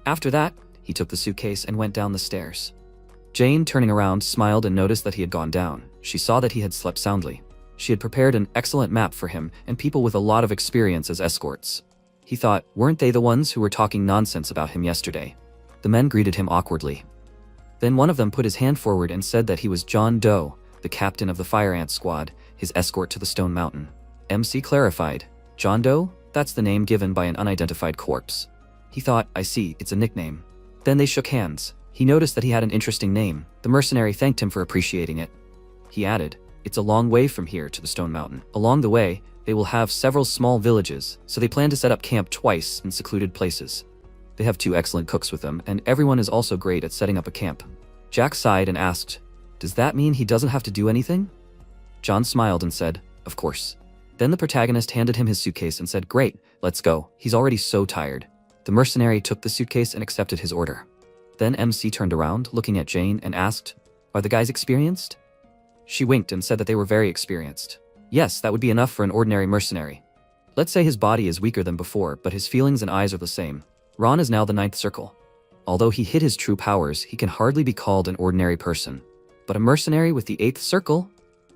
After that, he took the suitcase and went down the stairs. Jane, turning around, smiled and noticed that he had gone down. She saw that he had slept soundly. She had prepared an excellent map for him and people with a lot of experience as escorts. He thought, weren't they the ones who were talking nonsense about him yesterday? The men greeted him awkwardly. Then one of them put his hand forward and said that he was John Doe, the captain of the Fire Ant Squad, his escort to the Stone Mountain. MC clarified, John Doe? That's the name given by an unidentified corpse. He thought, I see, it's a nickname. Then they shook hands. He noticed that he had an interesting name. The mercenary thanked him for appreciating it. He added, it's a long way from here to the Stone Mountain. Along the way, they will have several small villages, so they plan to set up camp twice in secluded places. They have 2 excellent cooks with them, and everyone is also great at setting up a camp. Jack sighed and asked, does that mean he doesn't have to do anything? John smiled and said, of course. Then the protagonist handed him his suitcase and said, great, let's go. He's already so tired. The mercenary took the suitcase and accepted his order. Then MC turned around, looking at Jane, and asked, are the guys experienced? She winked and said that they were very experienced. Yes, that would be enough for an ordinary mercenary. Let's say his body is weaker than before, but his feelings and eyes are the same. Ron is now the 9th circle. Although he hid his true powers, he can hardly be called an ordinary person. But a mercenary with the 8th circle?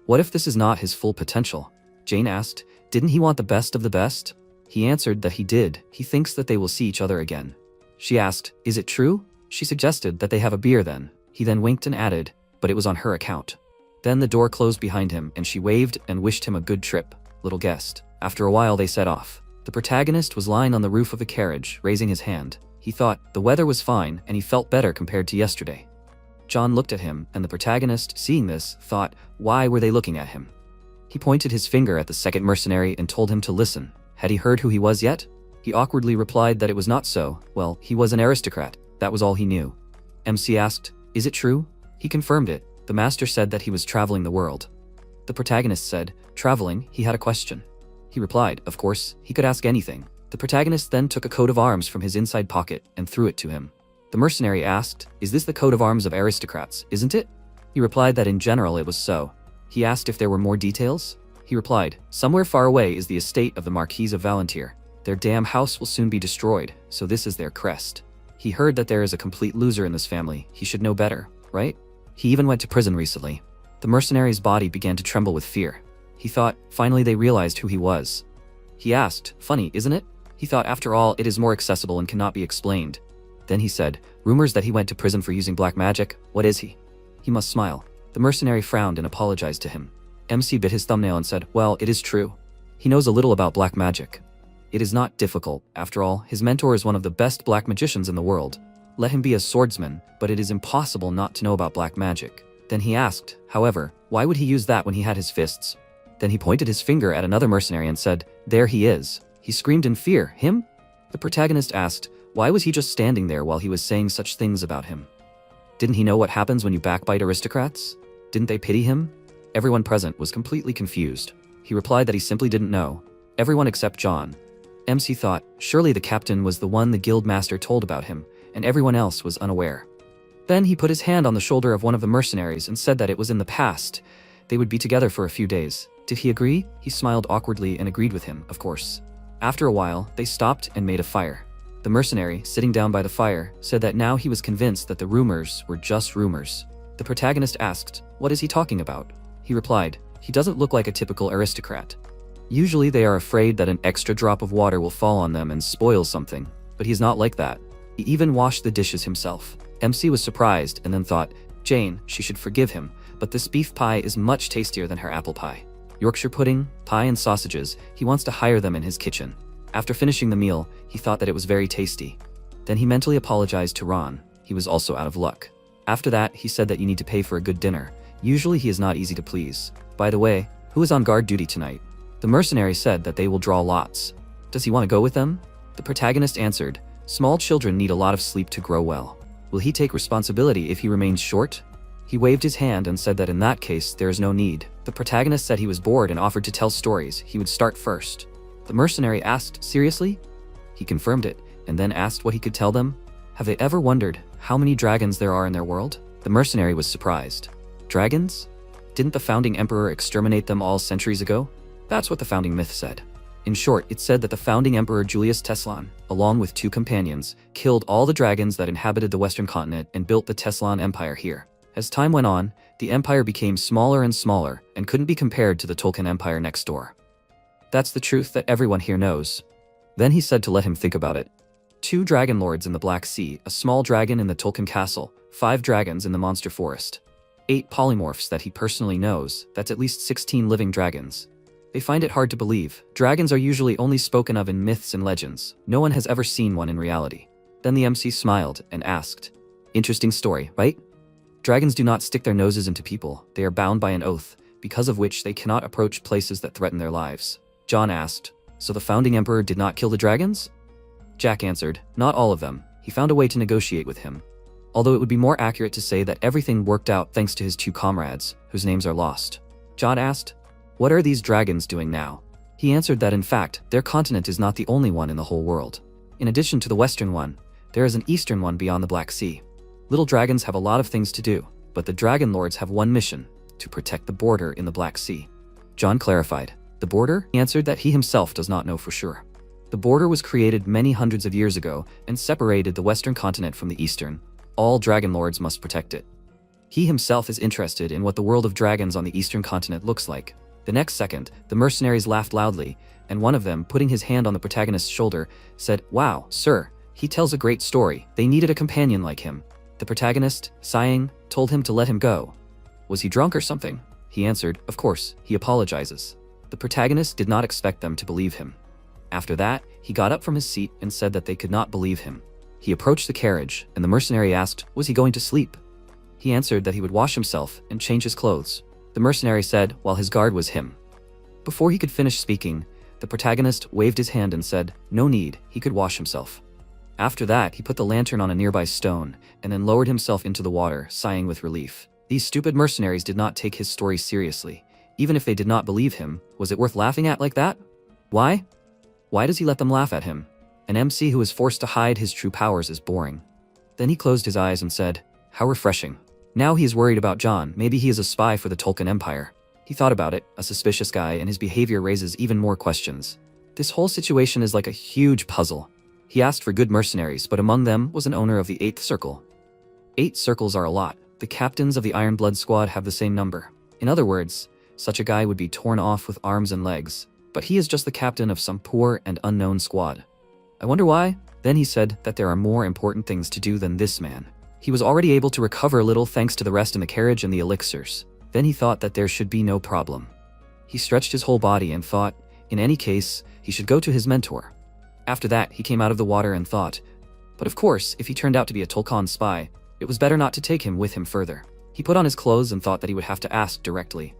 What if this is not his full potential? Jane asked, didn't he want the best of the best? He answered that he did. He thinks that they will see each other again. She asked, is it true? She suggested that they have a beer then. He then winked and added, but it was on her account. Then the door closed behind him and she waved and wished him a good trip, little guest. After a while they set off. The protagonist was lying on the roof of a carriage, raising his hand. He thought the weather was fine and he felt better compared to yesterday. John looked at him and the protagonist, seeing this, thought, why were they looking at him? He pointed his finger at the second mercenary and told him to listen. Had he heard who he was yet? He awkwardly replied that it was not so. Well, he was an aristocrat. That was all he knew. MC asked, is it true? He confirmed it. The master said that he was traveling the world. The protagonist said, traveling, he had a question. He replied, of course, he could ask anything. The protagonist then took a coat of arms from his inside pocket and threw it to him. The mercenary asked, is this the coat of arms of aristocrats, isn't it? He replied that in general it was so. He asked if there were more details. He replied, somewhere far away is the estate of the Marquis of Valentier. Their damn house will soon be destroyed, so this is their crest. He heard that there is a complete loser in this family. He should know better, right? He even went to prison recently. The mercenary's body began to tremble with fear. He thought, finally they realized who he was. He asked, funny, isn't it? He thought, after all, it is more accessible and cannot be explained. Then he said, rumors that he went to prison for using black magic. What is he? He must smile. The mercenary frowned and apologized to him. MC bit his thumbnail and said, well, it is true. He knows a little about black magic. It is not difficult. After all, his mentor is one of the best black magicians in the world. Let him be a swordsman, but it is impossible not to know about black magic. Then he asked, however, why would he use that when he had his fists? Then he pointed his finger at another mercenary and said, there he is. He screamed in fear. Him? The protagonist asked, why was he just standing there while he was saying such things about him? Didn't he know what happens when you backbite aristocrats? Didn't they pity him? Everyone present was completely confused. He replied that he simply didn't know. Everyone except John. MC thought, surely the captain was the one the guild master told about him, and everyone else was unaware. Then he put his hand on the shoulder of one of the mercenaries and said that it was in the past. They would be together for a few days. Did he agree? He smiled awkwardly and agreed with him, of course. After a while, they stopped and made a fire. The mercenary, sitting down by the fire, said that now he was convinced that the rumors were just rumors. The protagonist asked, what is he talking about? He replied, he doesn't look like a typical aristocrat. Usually they are afraid that an extra drop of water will fall on them and spoil something, but he's not like that. He even washed the dishes himself. MC was surprised and then thought, Jane, she should forgive him, but this beef pie is much tastier than her apple pie. Yorkshire pudding, pie and sausages. He wants to hire them in his kitchen. After finishing the meal, he thought that it was very tasty. Then he mentally apologized to Ron. He was also out of luck. After that, he said that you need to pay for a good dinner. Usually he is not easy to please. By the way, who is on guard duty tonight? The mercenary said that they will draw lots. Does he want to go with them? The protagonist answered, small children need a lot of sleep to grow well. Will he take responsibility if he remains short? He waved his hand and said that in that case, there is no need. The protagonist said he was bored and offered to tell stories. He would start first. The mercenary asked, seriously? He confirmed it, and then asked what he could tell them. Have they ever wondered how many dragons there are in their world? The mercenary was surprised. Dragons? Didn't the founding emperor exterminate them all centuries ago? That's what the founding myth said. In short, it said that the founding emperor Julius Teslan, along with 2 companions, killed all the dragons that inhabited the Western continent and built the Teslan Empire here. As time went on, the empire became smaller and smaller and couldn't be compared to the Tolkien Empire next door. That's the truth that everyone here knows. Then he said to let him think about it. 2 dragon lords in the Black Sea, a small dragon in the Tolkien castle, 5 dragons in the monster forest. 8 polymorphs that he personally knows, that's at least 16 living dragons. They find it hard to believe. Dragons are usually only spoken of in myths and legends. No one has ever seen one in reality. Then the MC smiled and asked, interesting story, right? Dragons do not stick their noses into people. They are bound by an oath, because of which they cannot approach places that threaten their lives. John asked, so the founding emperor did not kill the dragons? Jack answered, not all of them. He found a way to negotiate with him. Although it would be more accurate to say that everything worked out thanks to his 2 comrades, whose names are lost. John asked, what are these dragons doing now? He answered that in fact, their continent is not the only one in the whole world. In addition to the western one, there is an eastern one beyond the Black Sea. Little dragons have a lot of things to do, but the dragon lords have one mission, to protect the border in the Black Sea. John clarified, the border? He answered that he himself does not know for sure. The border was created many hundreds of years ago and separated the western continent from the eastern. All dragon lords must protect it. He himself is interested in what the world of dragons on the eastern continent looks like. The next second, the mercenaries laughed loudly, and one of them, putting his hand on the protagonist's shoulder, said, wow, sir, he tells a great story. They needed a companion like him. The protagonist, sighing, told him to let him go. Was he drunk or something? He answered, of course, he apologizes. The protagonist did not expect them to believe him. After that, he got up from his seat and said that they could not believe him. He approached the carriage, and the mercenary asked, was he going to sleep? He answered that he would wash himself and change his clothes. The mercenary said, while his guard was him. Before he could finish speaking, the protagonist waved his hand and said, no need, he could wash himself. After that, he put the lantern on a nearby stone, and then lowered himself into the water, sighing with relief. These stupid mercenaries did not take his story seriously. Even if they did not believe him, was it worth laughing at like that? Why? Why does he let them laugh at him? An MC who is forced to hide his true powers is boring. Then he closed his eyes and said, how refreshing. Now he is worried about John. Maybe he is a spy for the Tolkien Empire. He thought about it, a suspicious guy, and his behavior raises even more questions. This whole situation is like a huge puzzle. He asked for good mercenaries, but among them was an owner of the 8th circle. 8 circles are a lot. The captains of the Iron Blood squad have the same number. In other words, such a guy would be torn off with arms and legs. But he is just the captain of some poor and unknown squad. I wonder why? Then he said that there are more important things to do than this man. He was already able to recover a little thanks to the rest in the carriage and the elixirs. Then he thought that there should be no problem. He stretched his whole body and thought, in any case, he should go to his mentor. After that, he came out of the water and thought, but of course, if he turned out to be a Tolkien spy, it was better not to take him with him further. He put on his clothes and thought that he would have to ask directly.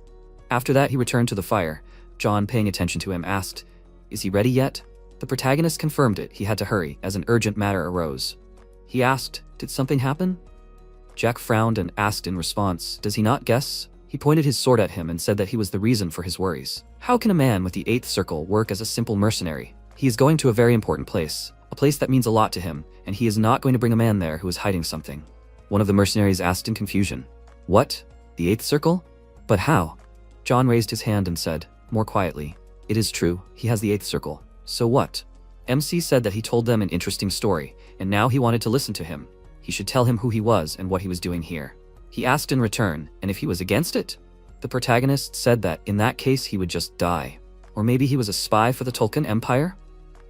After that, he returned to the fire. John, paying attention to him, asked, is he ready yet? The protagonist confirmed it. He had to hurry, as an urgent matter arose. He asked, did something happen? Jack frowned and asked in response, does he not guess? He pointed his sword at him and said that he was the reason for his worries. How can a man with the 8th circle work as a simple mercenary? He is going to a very important place, a place that means a lot to him, and he is not going to bring a man there who is hiding something. One of the mercenaries asked in confusion, what? The 8th circle? But how? John raised his hand and said, more quietly, it is true, he has the 8th circle. So what? MC said that he told them an interesting story, and now he wanted to listen to him. He should tell him who he was and what he was doing here. He asked in return, and if he was against it? The protagonist said that in that case he would just die. Or maybe he was a spy for the Tolkien Empire?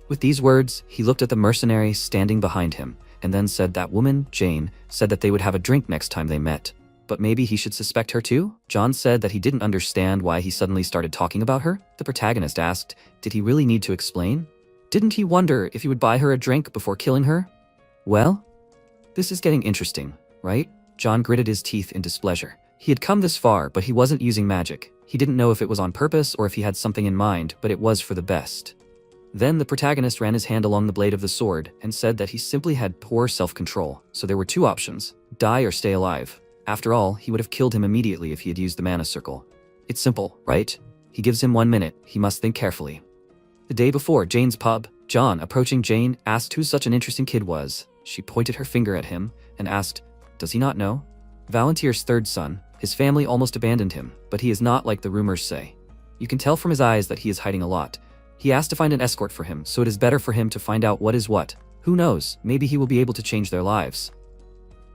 With these words, he looked at the mercenary standing behind him, and then said that woman, Jane, said that they would have a drink next time they met. but maybe he should suspect her too? John said that he didn't understand why he suddenly started talking about her. The protagonist asked, did he really need to explain? Didn't he wonder if he would buy her a drink before killing her? Well, this is getting interesting, right? John gritted his teeth in displeasure. He had come this far, but he wasn't using magic. He didn't know if it was on purpose or if he had something in mind, but it was for the best. Then the protagonist ran his hand along the blade of the sword and said that he simply had poor self-control, so there were two options, die or stay alive. After all, he would have killed him immediately if he had used the mana circle. It's simple, right? He gives him 1 minute, he must think carefully. The day before Jane's pub, John, approaching Jane, asked who such an interesting kid was. She pointed her finger at him and asked, does he not know? Valentier's third son. His family almost abandoned him, but he is not like the rumors say. You can tell from his eyes that he is hiding a lot. He asked to find an escort for him, so it is better for him to find out what is what. Who knows, maybe he will be able to change their lives.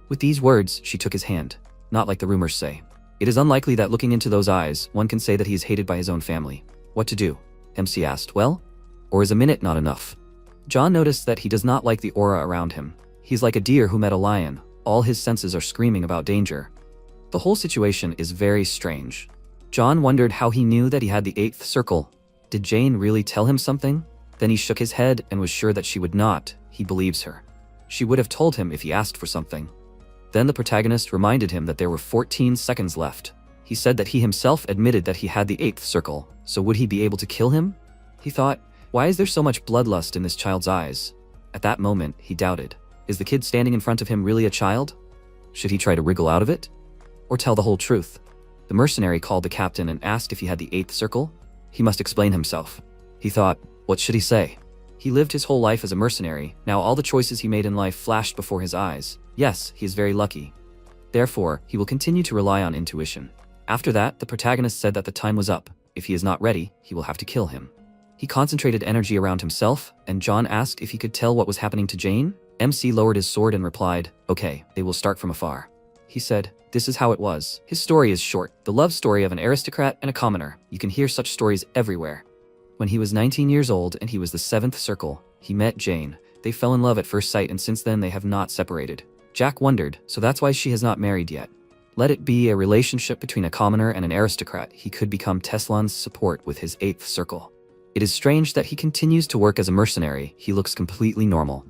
With these words, she took his hand. Not like the rumors say. It is unlikely that looking into those eyes, one can say that he is hated by his own family. What to do? MC asked. Well? Or is a minute not enough? John noticed that he does not like the aura around him. He's like a deer who met a lion. All his senses are screaming about danger. The whole situation is very strange. John wondered how he knew that he had the 8th circle. Did Jane really tell him something? Then he shook his head and was sure that she would not. He believes her. She would have told him if he asked for something. Then the protagonist reminded him that there were 14 seconds left. He said that he himself admitted that he had the 8th circle, so would he be able to kill him? He thought, why is there so much bloodlust in this child's eyes? At that moment, he doubted. Is the kid standing in front of him really a child? Should he try to wriggle out of it? Or tell the whole truth? The mercenary called the captain and asked if he had the 8th circle. He must explain himself. He thought, what should he say? He lived his whole life as a mercenary. Now all the choices he made in life flashed before his eyes. Yes, he is very lucky. Therefore, he will continue to rely on intuition. After that, the protagonist said that the time was up. If he is not ready, he will have to kill him. He concentrated energy around himself, and John asked if he could tell what was happening to Jane. MC lowered his sword and replied, okay, they will start from afar. He said, this is how it was. His story is short, the love story of an aristocrat and a commoner. You can hear such stories everywhere. When he was 19 years old and he was the 7th circle, he met Jane. They fell in love at first sight and since then they have not separated. Jack wondered, so that's why she has not married yet. Let it be a relationship between a commoner and an aristocrat. He could become Teslan's support with his 8th circle. It is strange that he continues to work as a mercenary. He looks completely normal.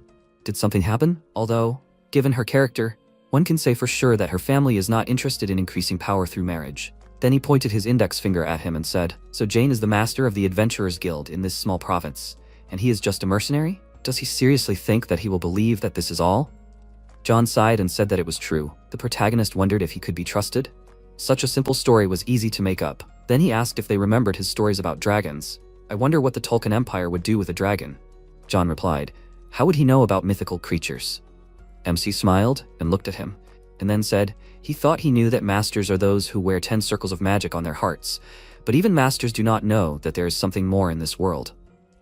Did something happen? Although, given her character, one can say for sure that her family is not interested in increasing power through marriage. Then he pointed his index finger at him and said, so Jane is the master of the Adventurers Guild in this small province, and he is just a mercenary? Does he seriously think that he will believe that this is all? John sighed and said that it was true. The protagonist wondered if he could be trusted. Such a simple story was easy to make up. Then he asked if they remembered his stories about dragons. I wonder what the Tolkien Empire would do with a dragon. John replied, how would he know about mythical creatures? MC smiled and looked at him, and then said, he thought he knew that masters are those who wear 10 circles of magic on their hearts, but even masters do not know that there is something more in this world.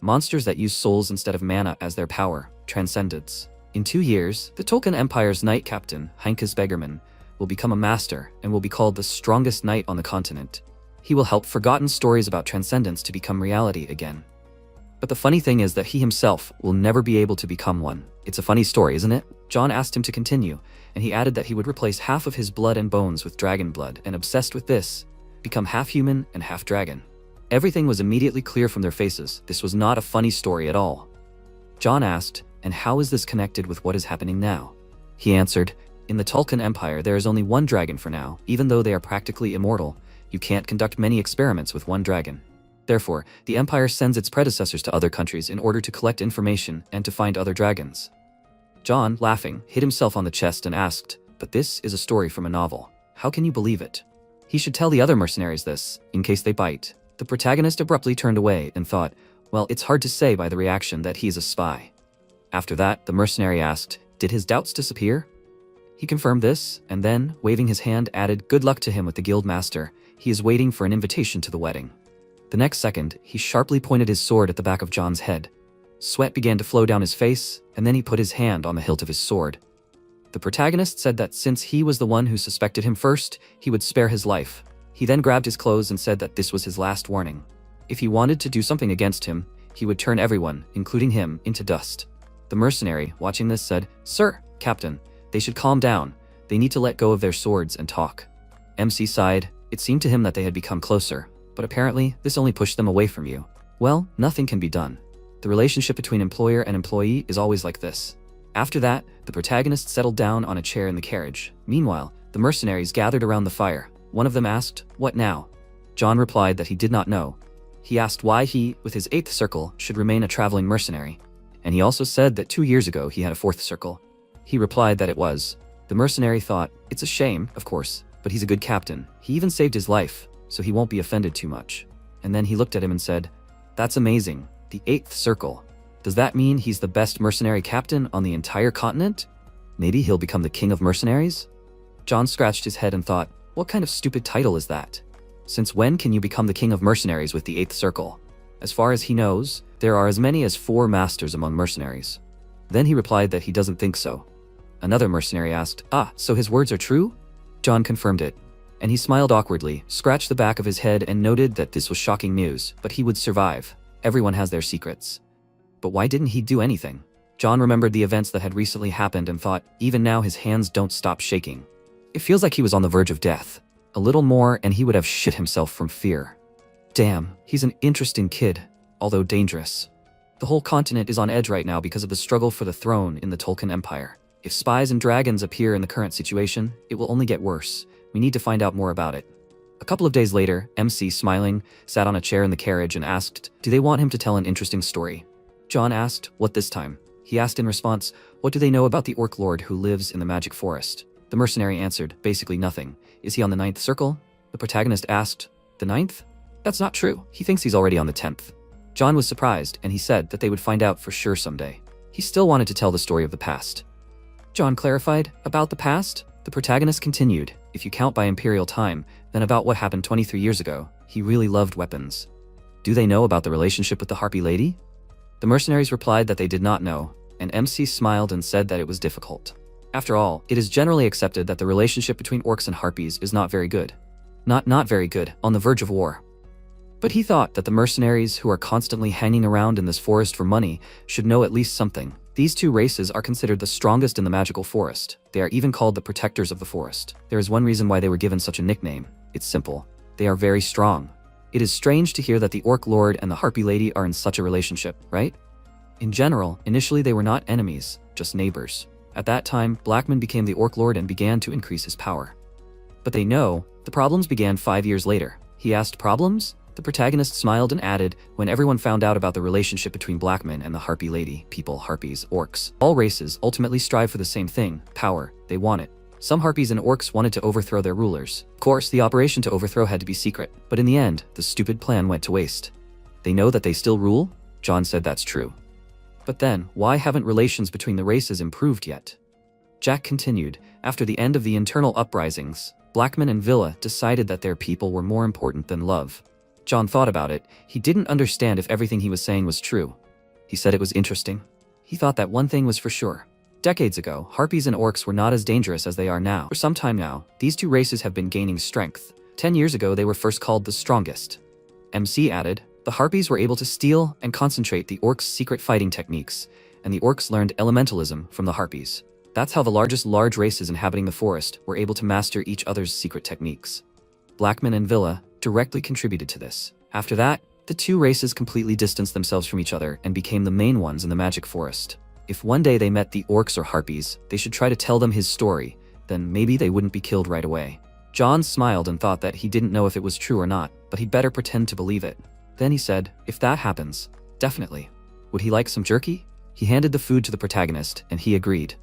Monsters that use souls instead of mana as their power, transcendence. In 2 years, the Tolkien Empire's knight captain, Heinkus Begerman, will become a master and will be called the strongest knight on the continent. He will help forgotten stories about transcendence to become reality again. But the funny thing is that he himself will never be able to become one. It's a funny story, isn't it? John asked him to continue, and he added that he would replace half of his blood and bones with dragon blood, and obsessed with this, become half human and half dragon. Everything was immediately clear from their faces. This was not a funny story at all. John asked, and how is this connected with what is happening now? He answered, in the Tolkien Empire there is only one dragon for now. Even though they are practically immortal, you can't conduct many experiments with one dragon. Therefore, the Empire sends its predecessors to other countries in order to collect information and to find other dragons. John, laughing, hit himself on the chest and asked, but this is a story from a novel. How can you believe it? He should tell the other mercenaries this, in case they bite. The protagonist abruptly turned away and thought, well, it's hard to say by the reaction that he is a spy. After that, the mercenary asked, did his doubts disappear? He confirmed this, and then, waving his hand, added, good luck to him with the guild master. He is waiting for an invitation to the wedding. The next second, he sharply pointed his sword at the back of John's head. Sweat began to flow down his face, and then he put his hand on the hilt of his sword. The protagonist said that since he was the one who suspected him first, he would spare his life. He then grabbed his clothes and said that this was his last warning. If he wanted to do something against him, he would turn everyone, including him, into dust. The mercenary, watching this, said, Sir, Captain, they should calm down. They need to let go of their swords and talk. MC sighed. It seemed to him that they had become closer, but apparently this only pushed them away from you. Well, nothing can be done. The relationship between employer and employee is always like this. After that, the protagonist settled down on a chair in the carriage. Meanwhile, the mercenaries gathered around the fire. One of them asked, "What now?" John replied that he did not know. He asked why he, with his 8th circle, should remain a traveling mercenary. And he also said that 2 years ago he had a 4th circle. He replied that it was. The mercenary thought, it's a shame, of course, but he's a good captain. He even saved his life, so he won't be offended too much. And then he looked at him and said, "That's amazing. The 8th circle. Does that mean he's the best mercenary captain on the entire continent? Maybe he'll become the king of mercenaries?" John scratched his head and thought, what kind of stupid title is that? Since when can you become the king of mercenaries with the 8th circle? As far as he knows, there are as many as 4 masters among mercenaries. Then he replied that he doesn't think so. Another mercenary asked, so his words are true? John confirmed it. And he smiled awkwardly, scratched the back of his head and noted that this was shocking news, but he would survive. Everyone has their secrets. But why didn't he do anything? John remembered the events that had recently happened and thought, even now his hands don't stop shaking. It feels like he was on the verge of death. A little more and he would have shit himself from fear. Damn, he's an interesting kid, although dangerous. The whole continent is on edge right now because of the struggle for the throne in the Tolkien Empire. If spies and dragons appear in the current situation, it will only get worse. We need to find out more about it. A couple of days later, MC, smiling, sat on a chair in the carriage and asked, do they want him to tell an interesting story? John asked, what this time? He asked in response, what do they know about the Orc Lord who lives in the magic forest? The mercenary answered, basically nothing. Is he on the 9th circle? The protagonist asked, the 9th? That's not true. He thinks he's already on the 10th. John was surprised, and he said that they would find out for sure someday. He still wanted to tell the story of the past. John clarified, about the past? The protagonist continued, if you count by imperial time, then about what happened 23 years ago. He really loved weapons. Do they know about the relationship with the Harpy lady? The mercenaries replied that they did not know, and MC smiled and said that it was difficult. After all, it is generally accepted that the relationship between orcs and harpies is not very good. Not very good, on the verge of war. But he thought that the mercenaries who are constantly hanging around in this forest for money should know at least something. These 2 races are considered the strongest in the magical forest. They are even called the protectors of the forest. There is one reason why they were given such a nickname. It's simple. They are very strong. It is strange to hear that the Orc Lord and the Harpy Lady are in such a relationship, right? In general, initially they were not enemies, just neighbors. At that time, Blackman became the Orc Lord and began to increase his power. But they know, the problems began 5 years later. He asked, problems? The protagonist smiled and added, when everyone found out about the relationship between Blackman and the Harpy Lady, people, harpies, orcs. All races ultimately strive for the same thing, power. They want it. Some harpies and orcs wanted to overthrow their rulers. Of course, the operation to overthrow had to be secret, but in the end, the stupid plan went to waste. They know that they still rule? John said that's true. But then, why haven't relations between the races improved yet? Jack continued, after the end of the internal uprisings, Blackman and Villa decided that their people were more important than love. John thought about it. He didn't understand if everything he was saying was true. He said it was interesting. He thought that one thing was for sure. Decades ago, harpies and orcs were not as dangerous as they are now. For some time now, these 2 races have been gaining strength. 10 years ago, they were first called the strongest. MC added, the harpies were able to steal and concentrate the orcs' secret fighting techniques, and the orcs learned elementalism from the harpies. That's how the large races inhabiting the forest were able to master each other's secret techniques. Blackman and Villa directly contributed to this. After that, the 2 races completely distanced themselves from each other and became the main ones in the magic forest. If one day they met the orcs or harpies, they should try to tell them his story, then maybe they wouldn't be killed right away. John smiled and thought that he didn't know if it was true or not, but he'd better pretend to believe it. Then he said, if that happens, definitely. Would he like some jerky? He handed the food to the protagonist, and he agreed.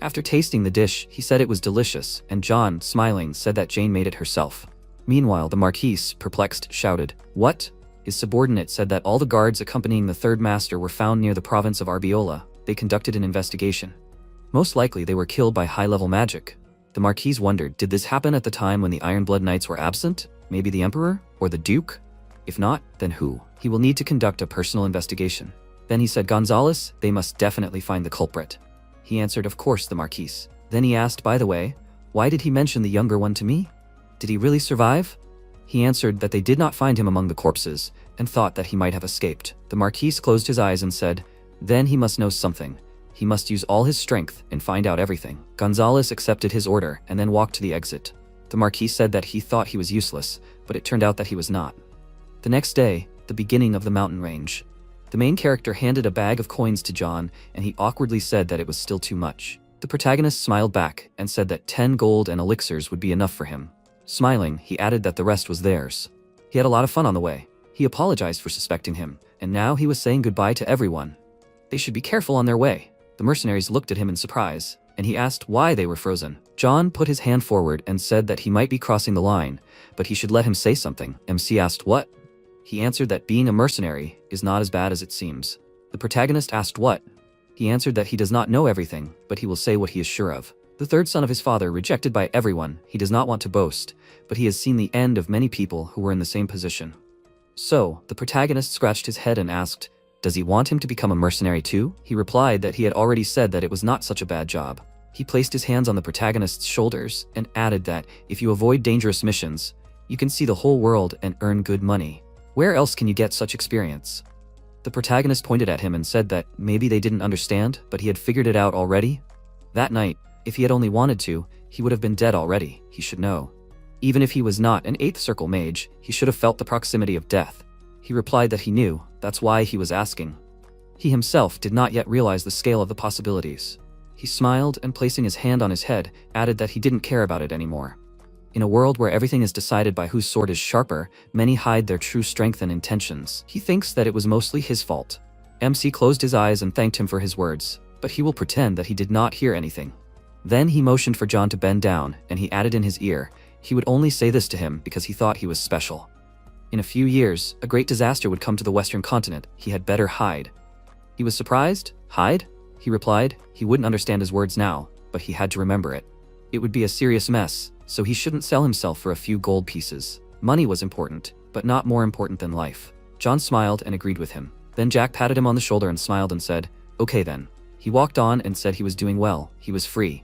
After tasting the dish, he said it was delicious, and John, smiling, said that Jane made it herself. Meanwhile, the Marquis, perplexed, shouted, what? His subordinate said that all the guards accompanying the 3rd Master were found near the province of Arbiola. They conducted an investigation. Most likely they were killed by high-level magic. The Marquis wondered, did this happen at the time when the Ironblood Knights were absent? Maybe the Emperor? Or the Duke? If not, then who? He will need to conduct a personal investigation. Then he said, Gonzalez, they must definitely find the culprit. He answered, of course, the Marquis. Then he asked, by the way, why did he mention the younger one to me? Did he really survive? He answered that they did not find him among the corpses, and thought that he might have escaped. The Marquis closed his eyes and said, then he must know something. He must use all his strength and find out everything. Gonzalez accepted his order and then walked to the exit. The Marquis said that he thought he was useless, but it turned out that he was not. The next day, the beginning of the mountain range. The main character handed a bag of coins to John, and he awkwardly said that it was still too much. The protagonist smiled back and said that 10 gold and elixirs would be enough for him. Smiling, he added that the rest was theirs. He had a lot of fun on the way. He apologized for suspecting him, and now he was saying goodbye to everyone. They should be careful on their way. The mercenaries looked at him in surprise, and he asked why they were frozen. John put his hand forward and said that he might be crossing the line, but he should let him say something. MC asked what? He answered that being a mercenary is not as bad as it seems. The protagonist asked what? He answered that he does not know everything, but he will say what he is sure of. The third son of his father, rejected by everyone, he does not want to boast, but he has seen the end of many people who were in the same position. So, the protagonist scratched his head and asked, does he want him to become a mercenary too? He replied that he had already said that it was not such a bad job. He placed his hands on the protagonist's shoulders and added that if you avoid dangerous missions, you can see the whole world and earn good money. Where else can you get such experience? The protagonist pointed at him and said that maybe they didn't understand, but he had figured it out already. That night, if he had only wanted to, he would have been dead already, he should know. Even if he was not an 8th circle mage, he should have felt the proximity of death. He replied that he knew, that's why he was asking. He himself did not yet realize the scale of the possibilities. He smiled and placing his hand on his head, added that he didn't care about it anymore. In a world where everything is decided by whose sword is sharper, many hide their true strength and intentions. He thinks that it was mostly his fault. MC closed his eyes and thanked him for his words, but he will pretend that he did not hear anything. Then he motioned for John to bend down, and he added in his ear, he would only say this to him because he thought he was special. In a few years, a great disaster would come to the Western continent. He had better hide. He was surprised. Hide? He replied. He wouldn't understand his words now, but he had to remember it. It would be a serious mess, so he shouldn't sell himself for a few gold pieces. Money was important, but not more important than life. John smiled and agreed with him. Then Jack patted him on the shoulder and smiled and said, okay then. He walked on and said he was doing well. He was free.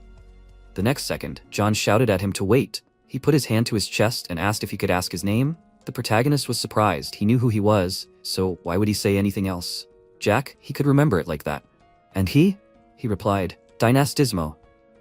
The next second, John shouted at him to wait. He put his hand to his chest and asked if he could ask his name. The protagonist was surprised. He knew who he was, so why would he say anything else? Jack, he could remember it like that. And he? He replied, Dynastismo.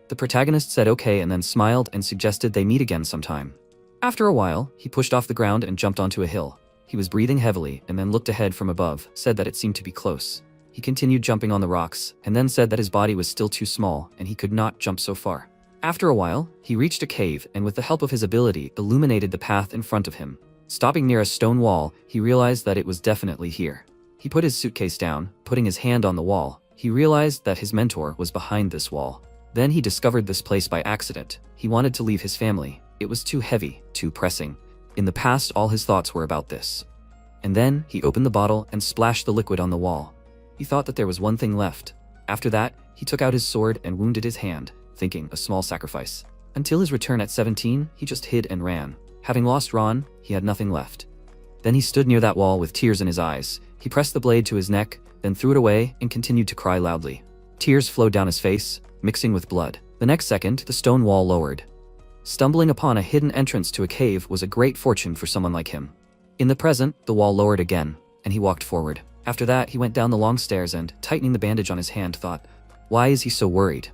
The protagonist said okay and then smiled and suggested they meet again sometime. After a while, he pushed off the ground and jumped onto a hill. He was breathing heavily and then looked ahead from above, said that it seemed to be close. He continued jumping on the rocks, and then said that his body was still too small and he could not jump so far. After a while, he reached a cave and with the help of his ability, illuminated the path in front of him. Stopping near a stone wall, he realized that it was definitely here. He put his suitcase down, putting his hand on the wall. He realized that his mentor was behind this wall. Then he discovered this place by accident. He wanted to leave his family. It was too heavy, too pressing. In the past, all his thoughts were about this. And then, he opened the bottle and splashed the liquid on the wall. He thought that there was one thing left. After that, he took out his sword and wounded his hand, thinking a small sacrifice. Until his return at 17, he just hid and ran. Having lost Ron, he had nothing left. Then he stood near that wall with tears in his eyes. He pressed the blade to his neck, then threw it away and continued to cry loudly. Tears flowed down his face, mixing with blood. The next second, the stone wall lowered. Stumbling upon a hidden entrance to a cave was a great fortune for someone like him. In the present, the wall lowered again, and he walked forward. After that, he went down the long stairs and, tightening the bandage on his hand, thought, why is he so worried?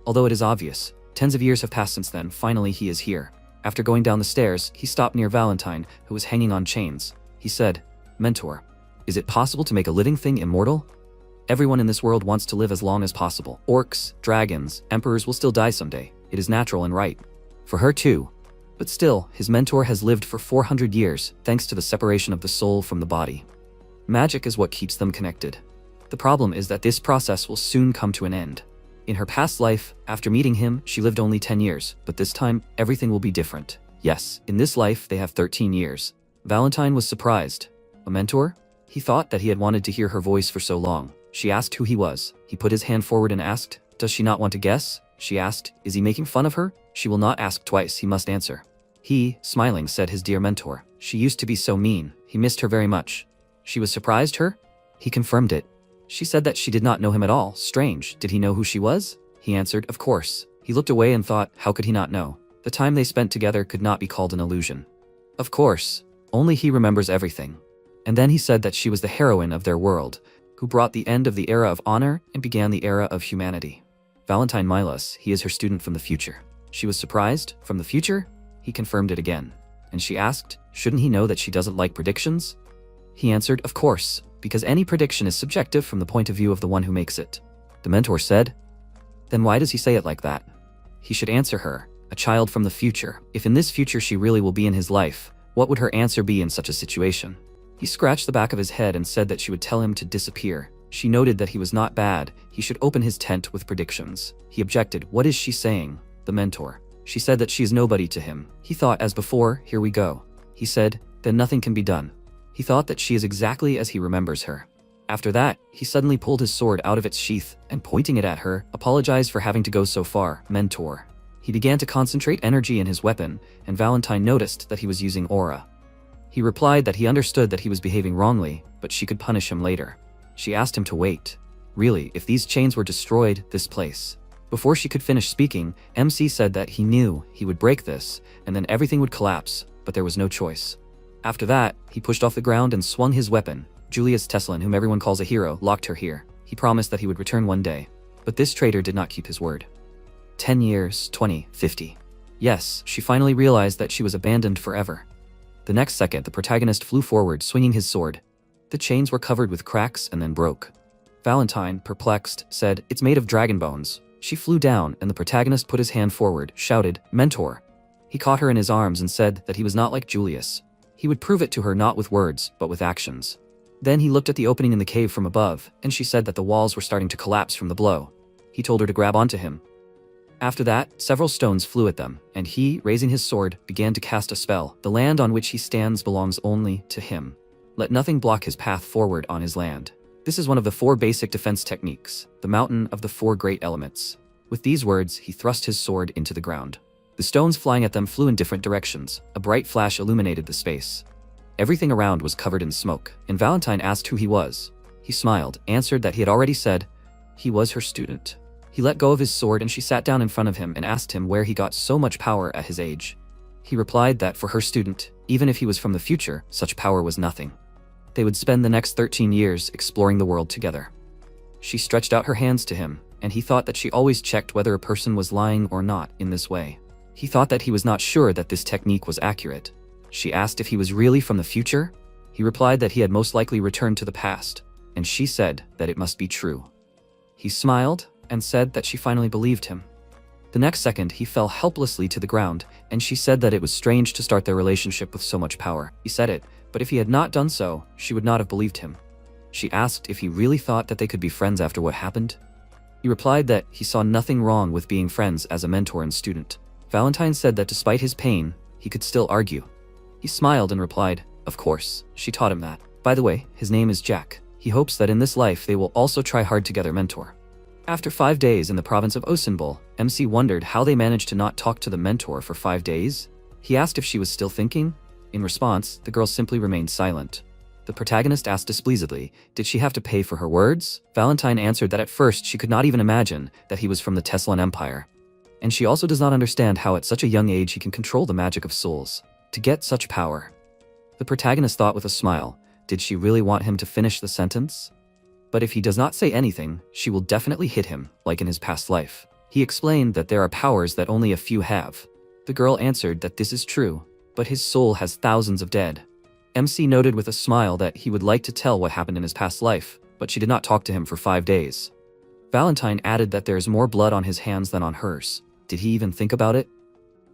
Although it is obvious, tens of years have passed since then, finally he is here. After going down the stairs, he stopped near Valentine, who was hanging on chains. He said, Mentor, is it possible to make a living thing immortal? Everyone in this world wants to live as long as possible. Orcs, dragons, emperors will still die someday. It is natural and right. For her too. But still, his mentor has lived for 400 years, thanks to the separation of the soul from the body. Magic is what keeps them connected. The problem is that this process will soon come to an end. In her past life, after meeting him, she lived only 10 years, but this time, everything will be different. Yes, in this life, they have 13 years. Valentine was surprised. A mentor? He thought that he had wanted to hear her voice for so long. She asked who he was. He put his hand forward and asked, does she not want to guess? She asked, is he making fun of her? She will not ask twice, he must answer. He, smiling, said his dear mentor. She used to be so mean. He missed her very much. She was surprised her? He confirmed it. She said that she did not know him at all. Strange. Did he know who she was? He answered, of course. He looked away and thought, how could he not know? The time they spent together could not be called an illusion. Of course. Only he remembers everything. And then he said that she was the heroine of their world, who brought the end of the era of honor and began the era of humanity. Valentine Milas, he is her student from the future. She was surprised. From the future? He confirmed it again. And she asked, shouldn't he know that she doesn't like predictions? He answered, of course, because any prediction is subjective from the point of view of the one who makes it. The mentor said, then why does he say it like that? He should answer her, a child from the future. If in this future she really will be in his life, what would her answer be in such a situation? He scratched the back of his head and said that she would tell him to disappear. She noted that he was not bad, he should open his tent with predictions. He objected, what is she saying? The mentor. She said that she is nobody to him. He thought as before, here we go. He said, then nothing can be done. He thought that she is exactly as he remembers her. After that, he suddenly pulled his sword out of its sheath and pointing it at her, apologized for having to go so far, mentor. He began to concentrate energy in his weapon, and Valentine noticed that he was using aura. He replied that he understood that he was behaving wrongly, but she could punish him later. She asked him to wait. Really, if these chains were destroyed, this place. Before she could finish speaking, MC said that he knew he would break this, and then everything would collapse, but there was no choice. After that, he pushed off the ground and swung his weapon. Julius Teslan, whom everyone calls a hero, locked her here. He promised that he would return one day. But this traitor did not keep his word. 10 years, 20, 50. Yes, she finally realized that she was abandoned forever. The next second, the protagonist flew forward, swinging his sword. The chains were covered with cracks and then broke. Valentine, perplexed, said, it's made of dragon bones. She flew down, and the protagonist put his hand forward, shouted, mentor. He caught her in his arms and said that he was not like Julius. He would prove it to her not with words, but with actions. Then he looked at the opening in the cave from above, and she said that the walls were starting to collapse from the blow. He told her to grab onto him. After that, several stones flew at them, and he, raising his sword, began to cast a spell. The land on which he stands belongs only to him. Let nothing block his path forward on his land. This is one of the 4 basic defense techniques, the mountain of the 4 great elements. With these words, he thrust his sword into the ground. The stones flying at them flew in different directions. A bright flash illuminated the space. Everything around was covered in smoke, and Valentine asked who he was. He smiled, answered that he had already said he was her student. He let go of his sword and she sat down in front of him and asked him where he got so much power at his age. He replied that for her student, even if he was from the future, such power was nothing. They would spend the next 13 years exploring the world together. She stretched out her hands to him, and he thought that she always checked whether a person was lying or not in this way. He thought that he was not sure that this technique was accurate. She asked if he was really from the future. He replied that he had most likely returned to the past, and she said that it must be true. He smiled and said that she finally believed him. The next second, he fell helplessly to the ground, and she said that it was strange to start their relationship with so much power. He said it, but if he had not done so, she would not have believed him. She asked if he really thought that they could be friends after what happened. He replied that he saw nothing wrong with being friends as a mentor and student. Valentine said that despite his pain, he could still argue. He smiled and replied, of course, she taught him that. By the way, his name is Jack. He hopes that in this life they will also try hard together, mentor. After 5 days in the province of Osenbol, MC wondered how they managed to not talk to the mentor for 5 days. He asked if she was still thinking. In response, the girl simply remained silent. The protagonist asked displeasedly, did she have to pay for her words? Valentine answered that at first she could not even imagine that he was from the Teslan Empire. And she also does not understand how at such a young age he can control the magic of souls. To get such power. The protagonist thought with a smile, did she really want him to finish the sentence? But if he does not say anything, she will definitely hit him, like in his past life. He explained that there are powers that only a few have. The girl answered that this is true, but his soul has thousands of dead. MC noted with a smile that he would like to tell what happened in his past life, but she did not talk to him for 5 days. Valentine added that there is more blood on his hands than on hers. Did he even think about it?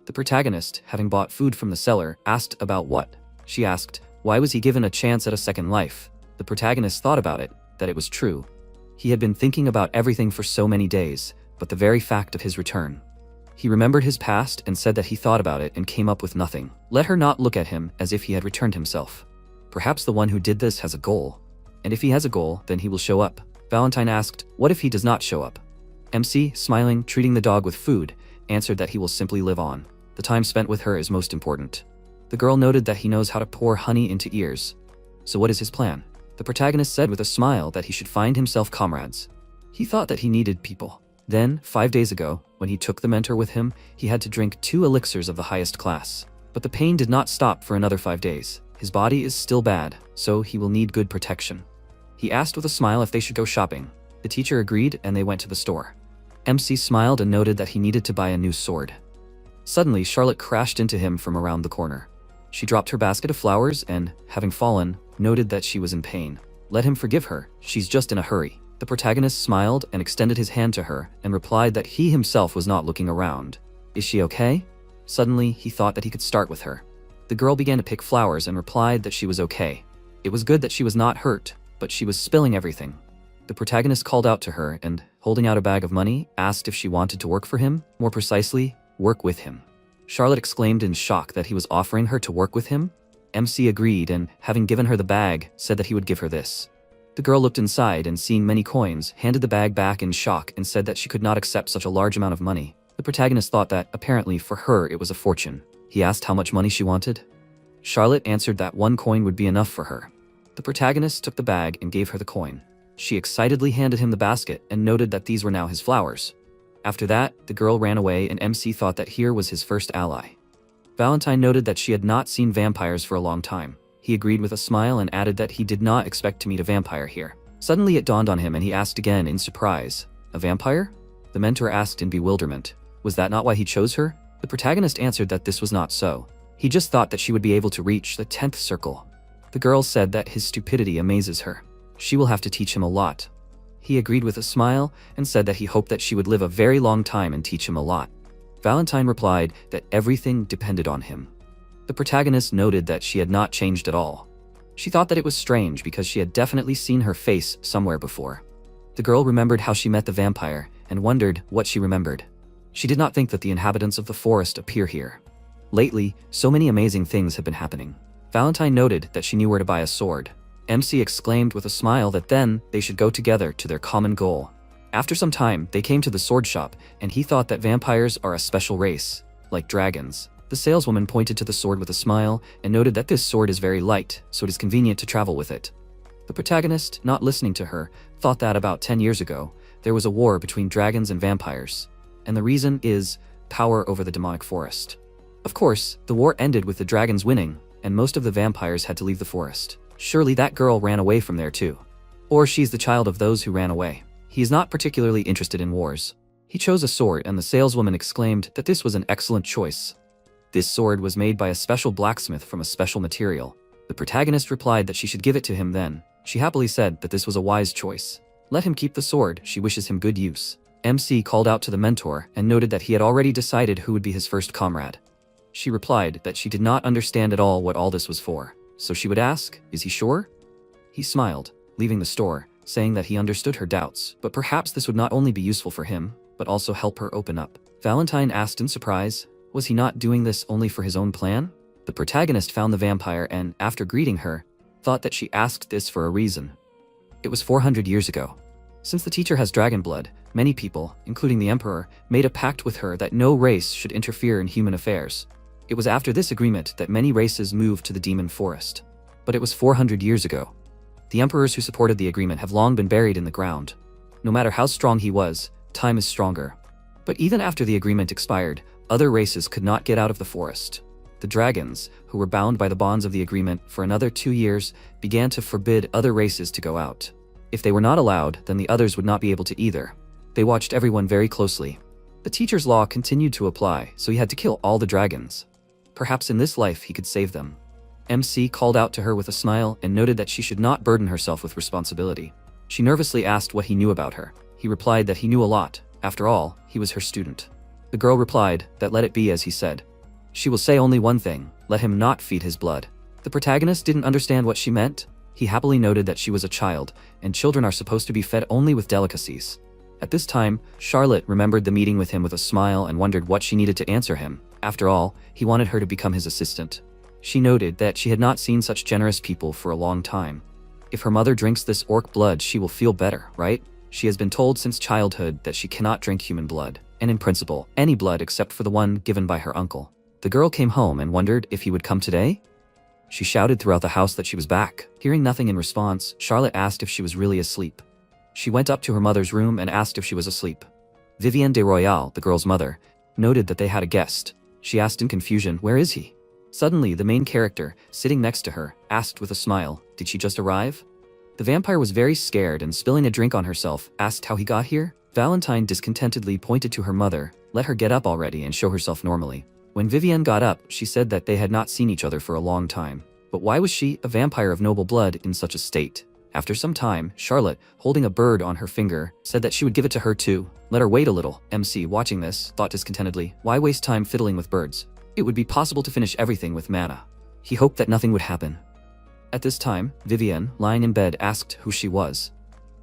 The protagonist, having bought food from the seller, asked about what. She asked, why was he given a chance at a second life? The protagonist thought about it, that it was true. He had been thinking about everything for so many days, but the very fact of his return. He remembered his past and said that he thought about it and came up with nothing. Let her not look at him as if he had returned himself. Perhaps the one who did this has a goal. And if he has a goal, then he will show up. Valentine asked, what if he does not show up? MC, smiling, treating the dog with food, answered that he will simply live on. The time spent with her is most important. The girl noted that he knows how to pour honey into ears. So what is his plan? The protagonist said with a smile that he should find himself comrades. He thought that he needed people. Then, 5 days ago, when he took the mentor with him, he had to drink 2 elixirs of the highest class. But the pain did not stop for another 5 days. His body is still bad, so he will need good protection. He asked with a smile if they should go shopping. The teacher agreed and they went to the store. MC smiled and noted that he needed to buy a new sword. Suddenly, Charlotte crashed into him from around the corner. She dropped her basket of flowers and, having fallen, noted that she was in pain. Let him forgive her, she's just in a hurry. The protagonist smiled and extended his hand to her and replied that he himself was not looking around. Is she okay? Suddenly, he thought that he could start with her. The girl began to pick flowers and replied that she was okay. It was good that she was not hurt, but she was spilling everything. The protagonist called out to her and, holding out a bag of money, asked if she wanted to work for him, more precisely, work with him. Charlotte exclaimed in shock that he was offering her to work with him. MC agreed and, having given her the bag, said that he would give her this. The girl looked inside and, seeing many coins, handed the bag back in shock and said that she could not accept such a large amount of money. The protagonist thought that, apparently, for her it was a fortune. He asked how much money she wanted. Charlotte answered that 1 coin would be enough for her. The protagonist took the bag and gave her the coin. She excitedly handed him the basket and noted that these were now his flowers. After that, the girl ran away and MC thought that here was his first ally. Valentine noted that she had not seen vampires for a long time. He agreed with a smile and added that he did not expect to meet a vampire here. Suddenly it dawned on him and he asked again in surprise, "A vampire?" The mentor asked in bewilderment. Was that not why he chose her? The protagonist answered that this was not so. He just thought that she would be able to reach the 10th circle. The girl said that his stupidity amazes her. She will have to teach him a lot. He agreed with a smile and said that he hoped that she would live a very long time and teach him a lot. Valentine replied that everything depended on him. The protagonist noted that she had not changed at all. She thought that it was strange because she had definitely seen her face somewhere before. The girl remembered how she met the vampire and wondered what she remembered. She did not think that the inhabitants of the forest appear here. Lately, so many amazing things had been happening. Valentine noted that she knew where to buy a sword. MC exclaimed with a smile that then they should go together to their common goal. After some time, they came to the sword shop, and he thought that vampires are a special race, like dragons. The saleswoman pointed to the sword with a smile and noted that this sword is very light, so it is convenient to travel with it. The protagonist, not listening to her, thought that about 10 years ago, there was a war between dragons and vampires, and the reason is power over the demonic forest. Of course, the war ended with the dragons winning, and most of the vampires had to leave the forest. Surely that girl ran away from there too. Or she's the child of those who ran away. He is not particularly interested in wars. He chose a sword and the saleswoman exclaimed that this was an excellent choice. This sword was made by a special blacksmith from a special material. The protagonist replied that she should give it to him then. She happily said that this was a wise choice. Let him keep the sword, she wishes him good use. MC called out to the mentor and noted that he had already decided who would be his first comrade. She replied that she did not understand at all what all this was for. So she would ask, is he sure? He smiled, leaving the store, saying that he understood her doubts, but perhaps this would not only be useful for him, but also help her open up. Valentine asked in surprise, was he not doing this only for his own plan? The protagonist found the vampire and, after greeting her, thought that she asked this for a reason. It was 400 years ago. Since the teacher has dragon blood, many people, including the emperor, made a pact with her that no race should interfere in human affairs. It was after this agreement that many races moved to the demon forest. But it was 400 years ago. The emperors who supported the agreement have long been buried in the ground. No matter how strong he was, time is stronger. But even after the agreement expired, other races could not get out of the forest. The dragons, who were bound by the bonds of the agreement for another 2 years, began to forbid other races to go out. If they were not allowed, then the others would not be able to either. They watched everyone very closely. The teacher's law continued to apply, so he had to kill all the dragons. Perhaps in this life he could save them. MC called out to her with a smile and noted that she should not burden herself with responsibility. She nervously asked what he knew about her. He replied that he knew a lot. After all, he was her student. The girl replied that let it be as he said. She will say only one thing, let him not feed his blood. The protagonist didn't understand what she meant. He happily noted that she was a child, and children are supposed to be fed only with delicacies. At this time, Charlotte remembered the meeting with him with a smile and wondered what she needed to answer him. After all, he wanted her to become his assistant. She noted that she had not seen such generous people for a long time. If her mother drinks this orc blood, she will feel better, right? She has been told since childhood that she cannot drink human blood, and in principle, any blood except for the one given by her uncle. The girl came home and wondered if he would come today. She shouted throughout the house that she was back. Hearing nothing in response, Charlotte asked if she was really asleep. She went up to her mother's room and asked if she was asleep. Vivienne de Royale, the girl's mother, noted that they had a guest. She asked in confusion, where is he? Suddenly, the main character, sitting next to her, asked with a smile, did she just arrive? The vampire was very scared and, spilling a drink on herself, asked how he got here. Valentine discontentedly pointed to her mother, let her get up already and show herself normally. When Vivienne got up, she said that they had not seen each other for a long time. But why was she, a vampire of noble blood, in such a state? After some time, Charlotte, holding a bird on her finger, said that she would give it to her too. Let her wait a little. MC, watching this, thought discontentedly, why waste time fiddling with birds? It would be possible to finish everything with mana. He hoped that nothing would happen. At this time, Vivienne, lying in bed, asked who she was.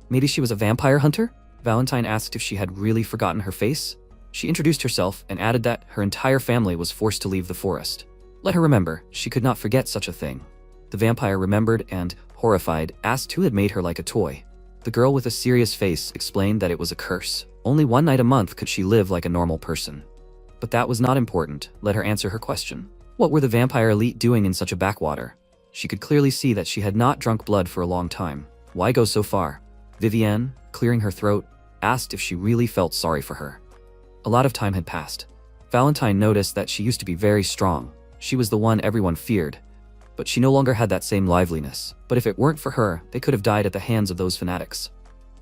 Maybe she was a vampire hunter? Valentine asked if she had really forgotten her face. She introduced herself and added that her entire family was forced to leave the forest. Let her remember, she could not forget such a thing. The vampire remembered and, horrified, asked who had made her like a toy. The girl with a serious face explained that it was a curse. Only one night a month could she live like a normal person. But that was not important. Let her answer her question. What were the vampire elite doing in such a backwater? She could clearly see that she had not drunk blood for a long time. Why go so far? Vivienne, clearing her throat, asked if she really felt sorry for her. A lot of time had passed. Valentine noticed that she used to be very strong. She was the one everyone feared. But she no longer had that same liveliness. But if it weren't for her, they could have died at the hands of those fanatics.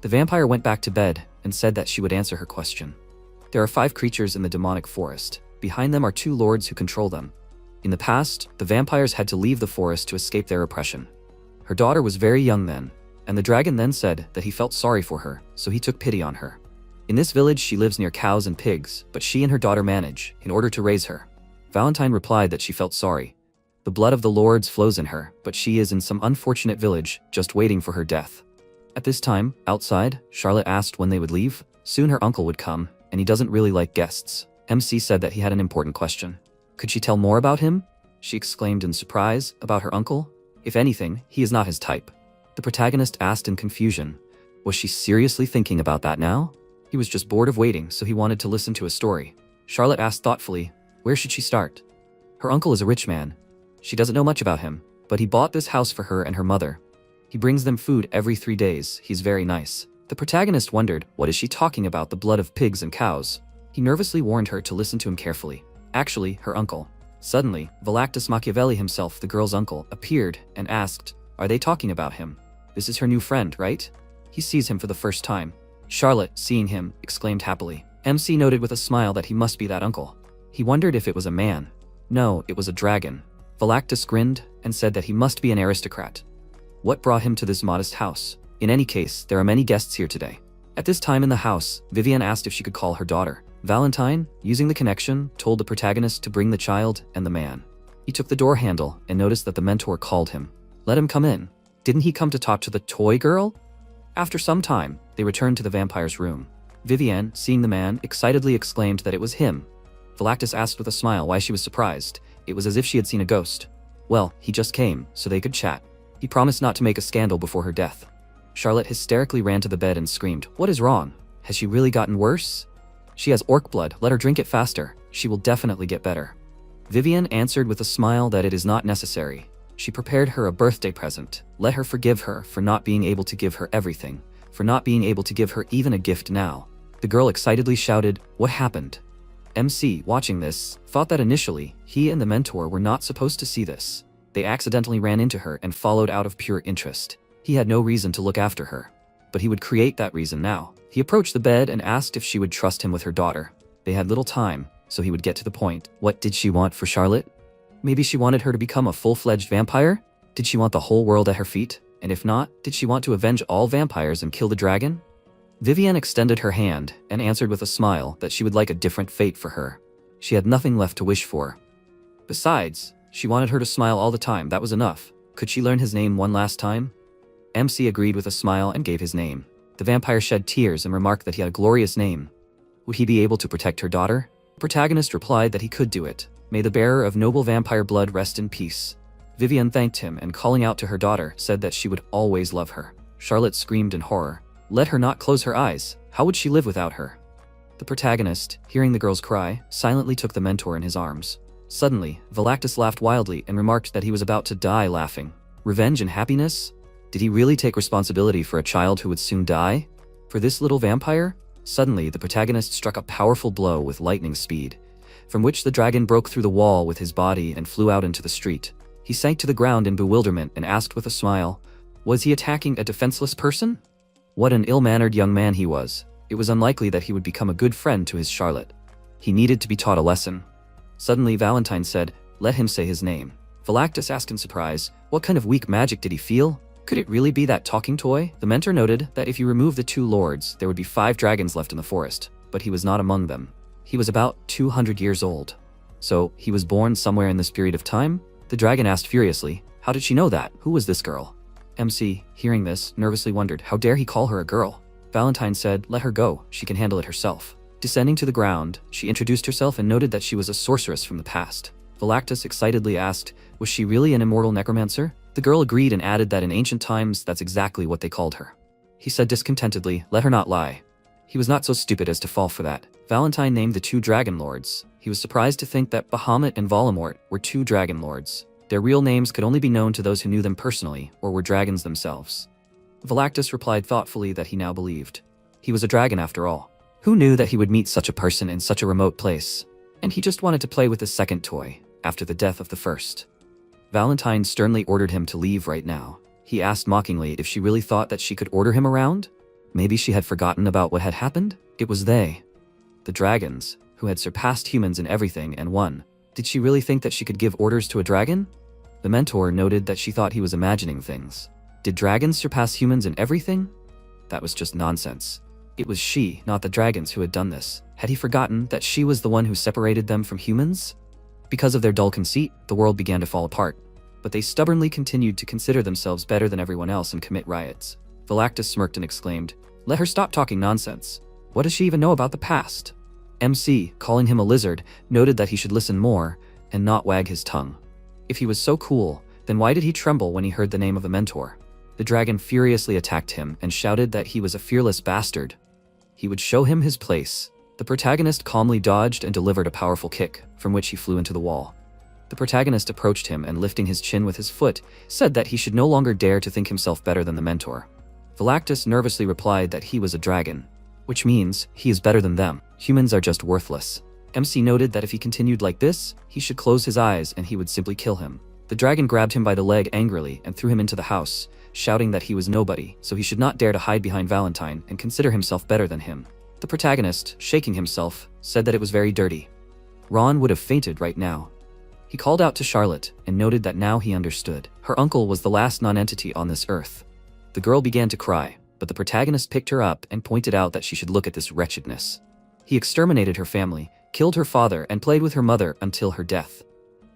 The vampire went back to bed and said that she would answer her question. There are 5 creatures in the demonic forest. Behind them are 2 lords who control them. In the past, the vampires had to leave the forest to escape their oppression. Her daughter was very young then, and the dragon then said that he felt sorry for her, so he took pity on her. In this village she lives near cows and pigs, but she and her daughter manage, in order to raise her. Valentine replied that she felt sorry. The blood of the lords flows in her, but she is in some unfortunate village, just waiting for her death. At this time, outside, Charlotte asked when they would leave. Soon her uncle would come, and he doesn't really like guests. MC said that he had an important question. Could she tell more about him? She exclaimed in surprise, about her uncle? If anything, he is not his type. The protagonist asked in confusion. Was she seriously thinking about that now? He was just bored of waiting, so he wanted to listen to a story. Charlotte asked thoughtfully, where should she start? Her uncle is a rich man. She doesn't know much about him, but he bought this house for her and her mother. He brings them food every 3 days. He's very nice. The protagonist wondered, what is she talking about, the blood of pigs and cows? He nervously warned her to listen to him carefully. Actually, her uncle. Suddenly, Valactus Machiavelli himself, the girl's uncle, appeared and asked, are they talking about him? This is her new friend, right? He sees him for the first time. Charlotte, seeing him, exclaimed happily. MC noted with a smile that he must be that uncle. He wondered if it was a man. No, it was a dragon. Valactus grinned and said that he must be an aristocrat. What brought him to this modest house? In any case, there are many guests here today. At this time in the house, Vivienne asked if she could call her daughter. Valentine, using the connection, told the protagonist to bring the child and the man. He took the door handle and noticed that the mentor called him. Let him come in. Didn't he come to talk to the toy girl? After some time, they returned to the vampire's room. Vivienne, seeing the man, excitedly exclaimed that it was him. Valactus asked with a smile why she was surprised. It was as if she had seen a ghost. Well, he just came, so they could chat. He promised not to make a scandal before her death. Charlotte hysterically ran to the bed and screamed, what is wrong? Has she really gotten worse? She has orc blood, let her drink it faster. She will definitely get better. Vivienne answered with a smile that it is not necessary. She prepared her a birthday present. Let her forgive her for not being able to give her everything, for not being able to give her even a gift now. The girl excitedly shouted, what happened? MC, watching this, thought that initially, he and the mentor were not supposed to see this. They accidentally ran into her and followed out of pure interest. He had no reason to look after her. But he would create that reason now. He approached the bed and asked if she would trust him with her daughter. They had little time, so he would get to the point. What did she want for Charlotte? Maybe she wanted her to become a full-fledged vampire? Did she want the whole world at her feet? And if not, did she want to avenge all vampires and kill the dragon? Vivienne extended her hand and answered with a smile that she would like a different fate for her. She had nothing left to wish for. Besides, she wanted her to smile all the time, that was enough. Could she learn his name one last time? MC agreed with a smile and gave his name. The vampire shed tears and remarked that he had a glorious name. Would he be able to protect her daughter? The protagonist replied that he could do it. May the bearer of noble vampire blood rest in peace. Vivienne thanked him and calling out to her daughter, said that she would always love her. Charlotte screamed in horror. Let her not close her eyes. How would she live without her? The protagonist, hearing the girl's cry, silently took the mentor in his arms. Suddenly, Valactus laughed wildly and remarked that he was about to die laughing. Revenge and happiness? Did he really take responsibility for a child who would soon die? For this little vampire? Suddenly, the protagonist struck a powerful blow with lightning speed, from which the dragon broke through the wall with his body and flew out into the street. He sank to the ground in bewilderment and asked with a smile, was he attacking a defenseless person? What an ill-mannered young man he was. It was unlikely that he would become a good friend to his Charlotte. He needed to be taught a lesson. Suddenly Valentine said, "Let him say his name." Phylactus asked in surprise, what kind of weak magic did he feel? Could it really be that talking toy? The mentor noted that if you remove the 2 lords, there would be 5 dragons left in the forest, but he was not among them. He was about 200 years old. So, he was born somewhere in this period of time? The dragon asked furiously, how did she know that? Who was this girl? MC, hearing this, nervously wondered, how dare he call her a girl? Valentine said, let her go, she can handle it herself. Descending to the ground, she introduced herself and noted that she was a sorceress from the past. Phylactus excitedly asked, was she really an immortal necromancer? The girl agreed and added that in ancient times, that's exactly what they called her. He said discontentedly, let her not lie. He was not so stupid as to fall for that. Valentine named the 2 dragon lords. He was surprised to think that Bahamut and Voldemort were 2 dragon lords. Their real names could only be known to those who knew them personally, or were dragons themselves. Phylactus replied thoughtfully that he now believed. He was a dragon after all. Who knew that he would meet such a person in such a remote place? And he just wanted to play with his second toy, after the death of the first. Valentine sternly ordered him to leave right now. He asked mockingly if she really thought that she could order him around? Maybe she had forgotten about what had happened? It was they. The dragons, who had surpassed humans in everything and won. Did she really think that she could give orders to a dragon? The mentor noted that she thought he was imagining things. Did dragons surpass humans in everything? That was just nonsense. It was she, not the dragons, who had done this. Had he forgotten that she was the one who separated them from humans? Because of their dull conceit, the world began to fall apart. But they stubbornly continued to consider themselves better than everyone else and commit riots. Phylactus smirked and exclaimed, let her stop talking nonsense. What does she even know about the past? MC, calling him a lizard, noted that he should listen more and not wag his tongue. If he was so cool, then why did he tremble when he heard the name of a mentor? The dragon furiously attacked him and shouted that he was a fearless bastard. He would show him his place. The protagonist calmly dodged and delivered a powerful kick, from which he flew into the wall. The protagonist approached him and, lifting his chin with his foot, said that he should no longer dare to think himself better than the mentor. Phylactus nervously replied that he was a dragon, which means he is better than them. Humans are just worthless. MC noted that if he continued like this, he should close his eyes and he would simply kill him. The dragon grabbed him by the leg angrily and threw him into the house, shouting that he was nobody, so he should not dare to hide behind Valentine and consider himself better than him. The protagonist, shaking himself, said that it was very dirty. Ron would have fainted right now. He called out to Charlotte and noted that now he understood. Her uncle was the last non-entity on this earth. The girl began to cry, but the protagonist picked her up and pointed out that she should look at this wretchedness. He exterminated her family, killed her father, and played with her mother until her death.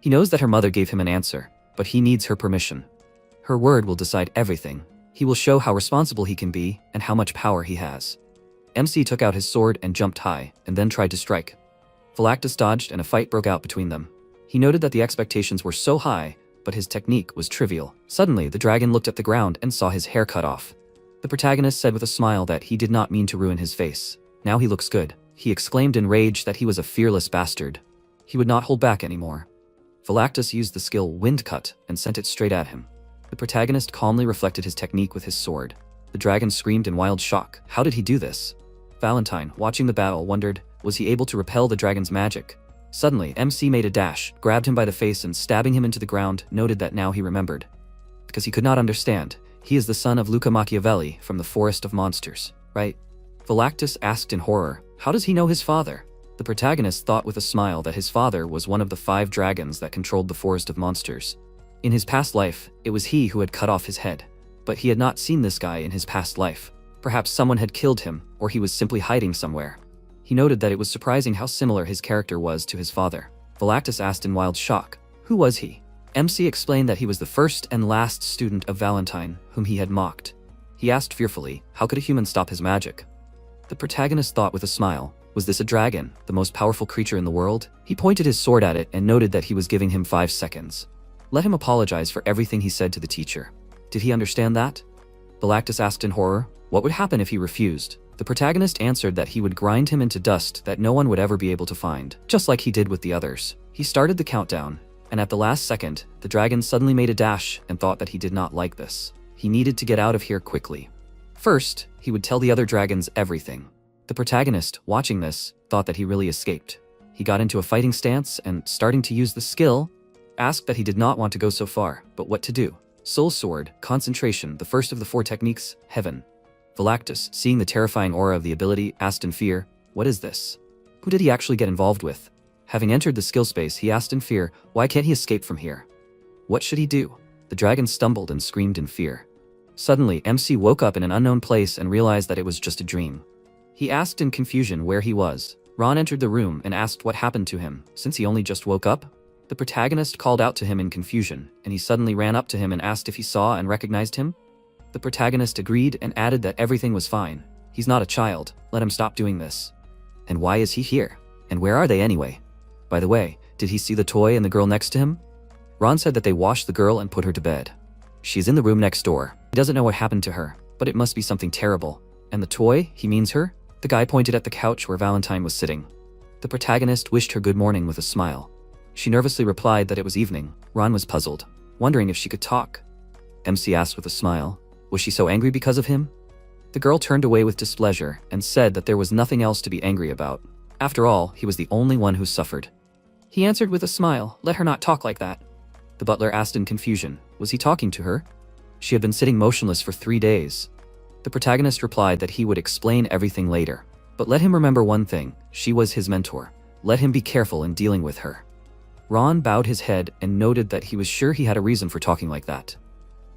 He knows that her mother gave him an answer, but he needs her permission. Her word will decide everything. He will show how responsible he can be and how much power he has. MC took out his sword and jumped high, and then tried to strike. Phylactus dodged and a fight broke out between them. He noted that the expectations were so high, but his technique was trivial. Suddenly, the dragon looked at the ground and saw his hair cut off. The protagonist said with a smile that he did not mean to ruin his face. Now he looks good. He exclaimed in rage that he was a fearless bastard. He would not hold back anymore. Phylactus used the skill Wind Cut and sent it straight at him. The protagonist calmly reflected his technique with his sword. The dragon screamed in wild shock. How did he do this? Valentine, watching the battle, wondered, was he able to repel the dragon's magic? Suddenly, MC made a dash, grabbed him by the face and stabbing him into the ground, noted that now he remembered. Because he could not understand. He is the son of Luca Machiavelli from the Forest of Monsters, right? Phylactus asked in horror, how does he know his father? The protagonist thought with a smile that his father was one of the 5 dragons that controlled the Forest of Monsters. In his past life, it was he who had cut off his head. But he had not seen this guy in his past life. Perhaps someone had killed him, or he was simply hiding somewhere. He noted that it was surprising how similar his character was to his father. Phylactus asked in wild shock, who was he? MC explained that he was the first and last student of Valentine, whom he had mocked. He asked fearfully, how could a human stop his magic? The protagonist thought with a smile, was this a dragon, the most powerful creature in the world? He pointed his sword at it and noted that he was giving him 5 seconds. Let him apologize for everything he said to the teacher. Did he understand that? Phylactus asked in horror, what would happen if he refused? The protagonist answered that he would grind him into dust that no one would ever be able to find, just like he did with the others. He started the countdown, and at the last second, the dragon suddenly made a dash and thought that he did not like this. He needed to get out of here quickly. First, he would tell the other dragons everything. The protagonist, watching this, thought that he really escaped. He got into a fighting stance and, starting to use the skill, asked that he did not want to go so far, but what to do. Soul Sword, Concentration, the first of the 4 techniques, Heaven. Phylactus, seeing the terrifying aura of the ability, asked in fear, what is this? Who did he actually get involved with? Having entered the skill space, he asked in fear, why can't he escape from here? What should he do? The dragon stumbled and screamed in fear. Suddenly, MC woke up in an unknown place and realized that it was just a dream. He asked in confusion where he was. Ron entered the room and asked what happened to him, since he only just woke up. The protagonist called out to him in confusion, and he suddenly ran up to him and asked if he saw and recognized him. The protagonist agreed and added that everything was fine. He's not a child, let him stop doing this. And why is he here? And where are they anyway? By the way, did he see the toy and the girl next to him? Ron said that they washed the girl and put her to bed. She's in the room next door. He doesn't know what happened to her, but it must be something terrible. And the toy, he means her? The guy pointed at the couch where Valentine was sitting. The protagonist wished her good morning with a smile. She nervously replied that it was evening. Ron was puzzled, wondering if she could talk. MC asked with a smile, was she so angry because of him? The girl turned away with displeasure and said that there was nothing else to be angry about. After all, he was the only one who suffered. He answered with a smile, let her not talk like that. The butler asked in confusion, was he talking to her? She had been sitting motionless for 3 days. The protagonist replied that he would explain everything later. But let him remember one thing, she was his mentor. Let him be careful in dealing with her. Ron bowed his head and noted that he was sure he had a reason for talking like that.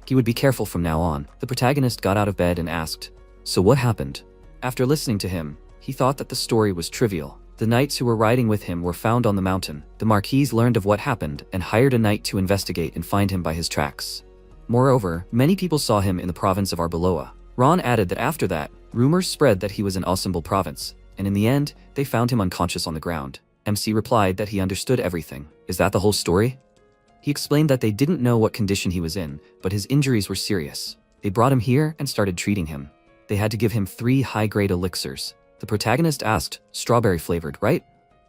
He would be careful from now on. The protagonist got out of bed and asked, so what happened? After listening to him, he thought that the story was trivial. The knights who were riding with him were found on the mountain. The Marquis learned of what happened and hired a knight to investigate and find him by his tracks. Moreover, many people saw him in the province of Arbeloa. Ron added that after that, rumors spread that he was in Ensemble province, and in the end, they found him unconscious on the ground. MC replied that he understood everything. Is that the whole story? He explained that they didn't know what condition he was in, but his injuries were serious. They brought him here and started treating him. They had to give him 3 high-grade elixirs. The protagonist asked, strawberry-flavored, right?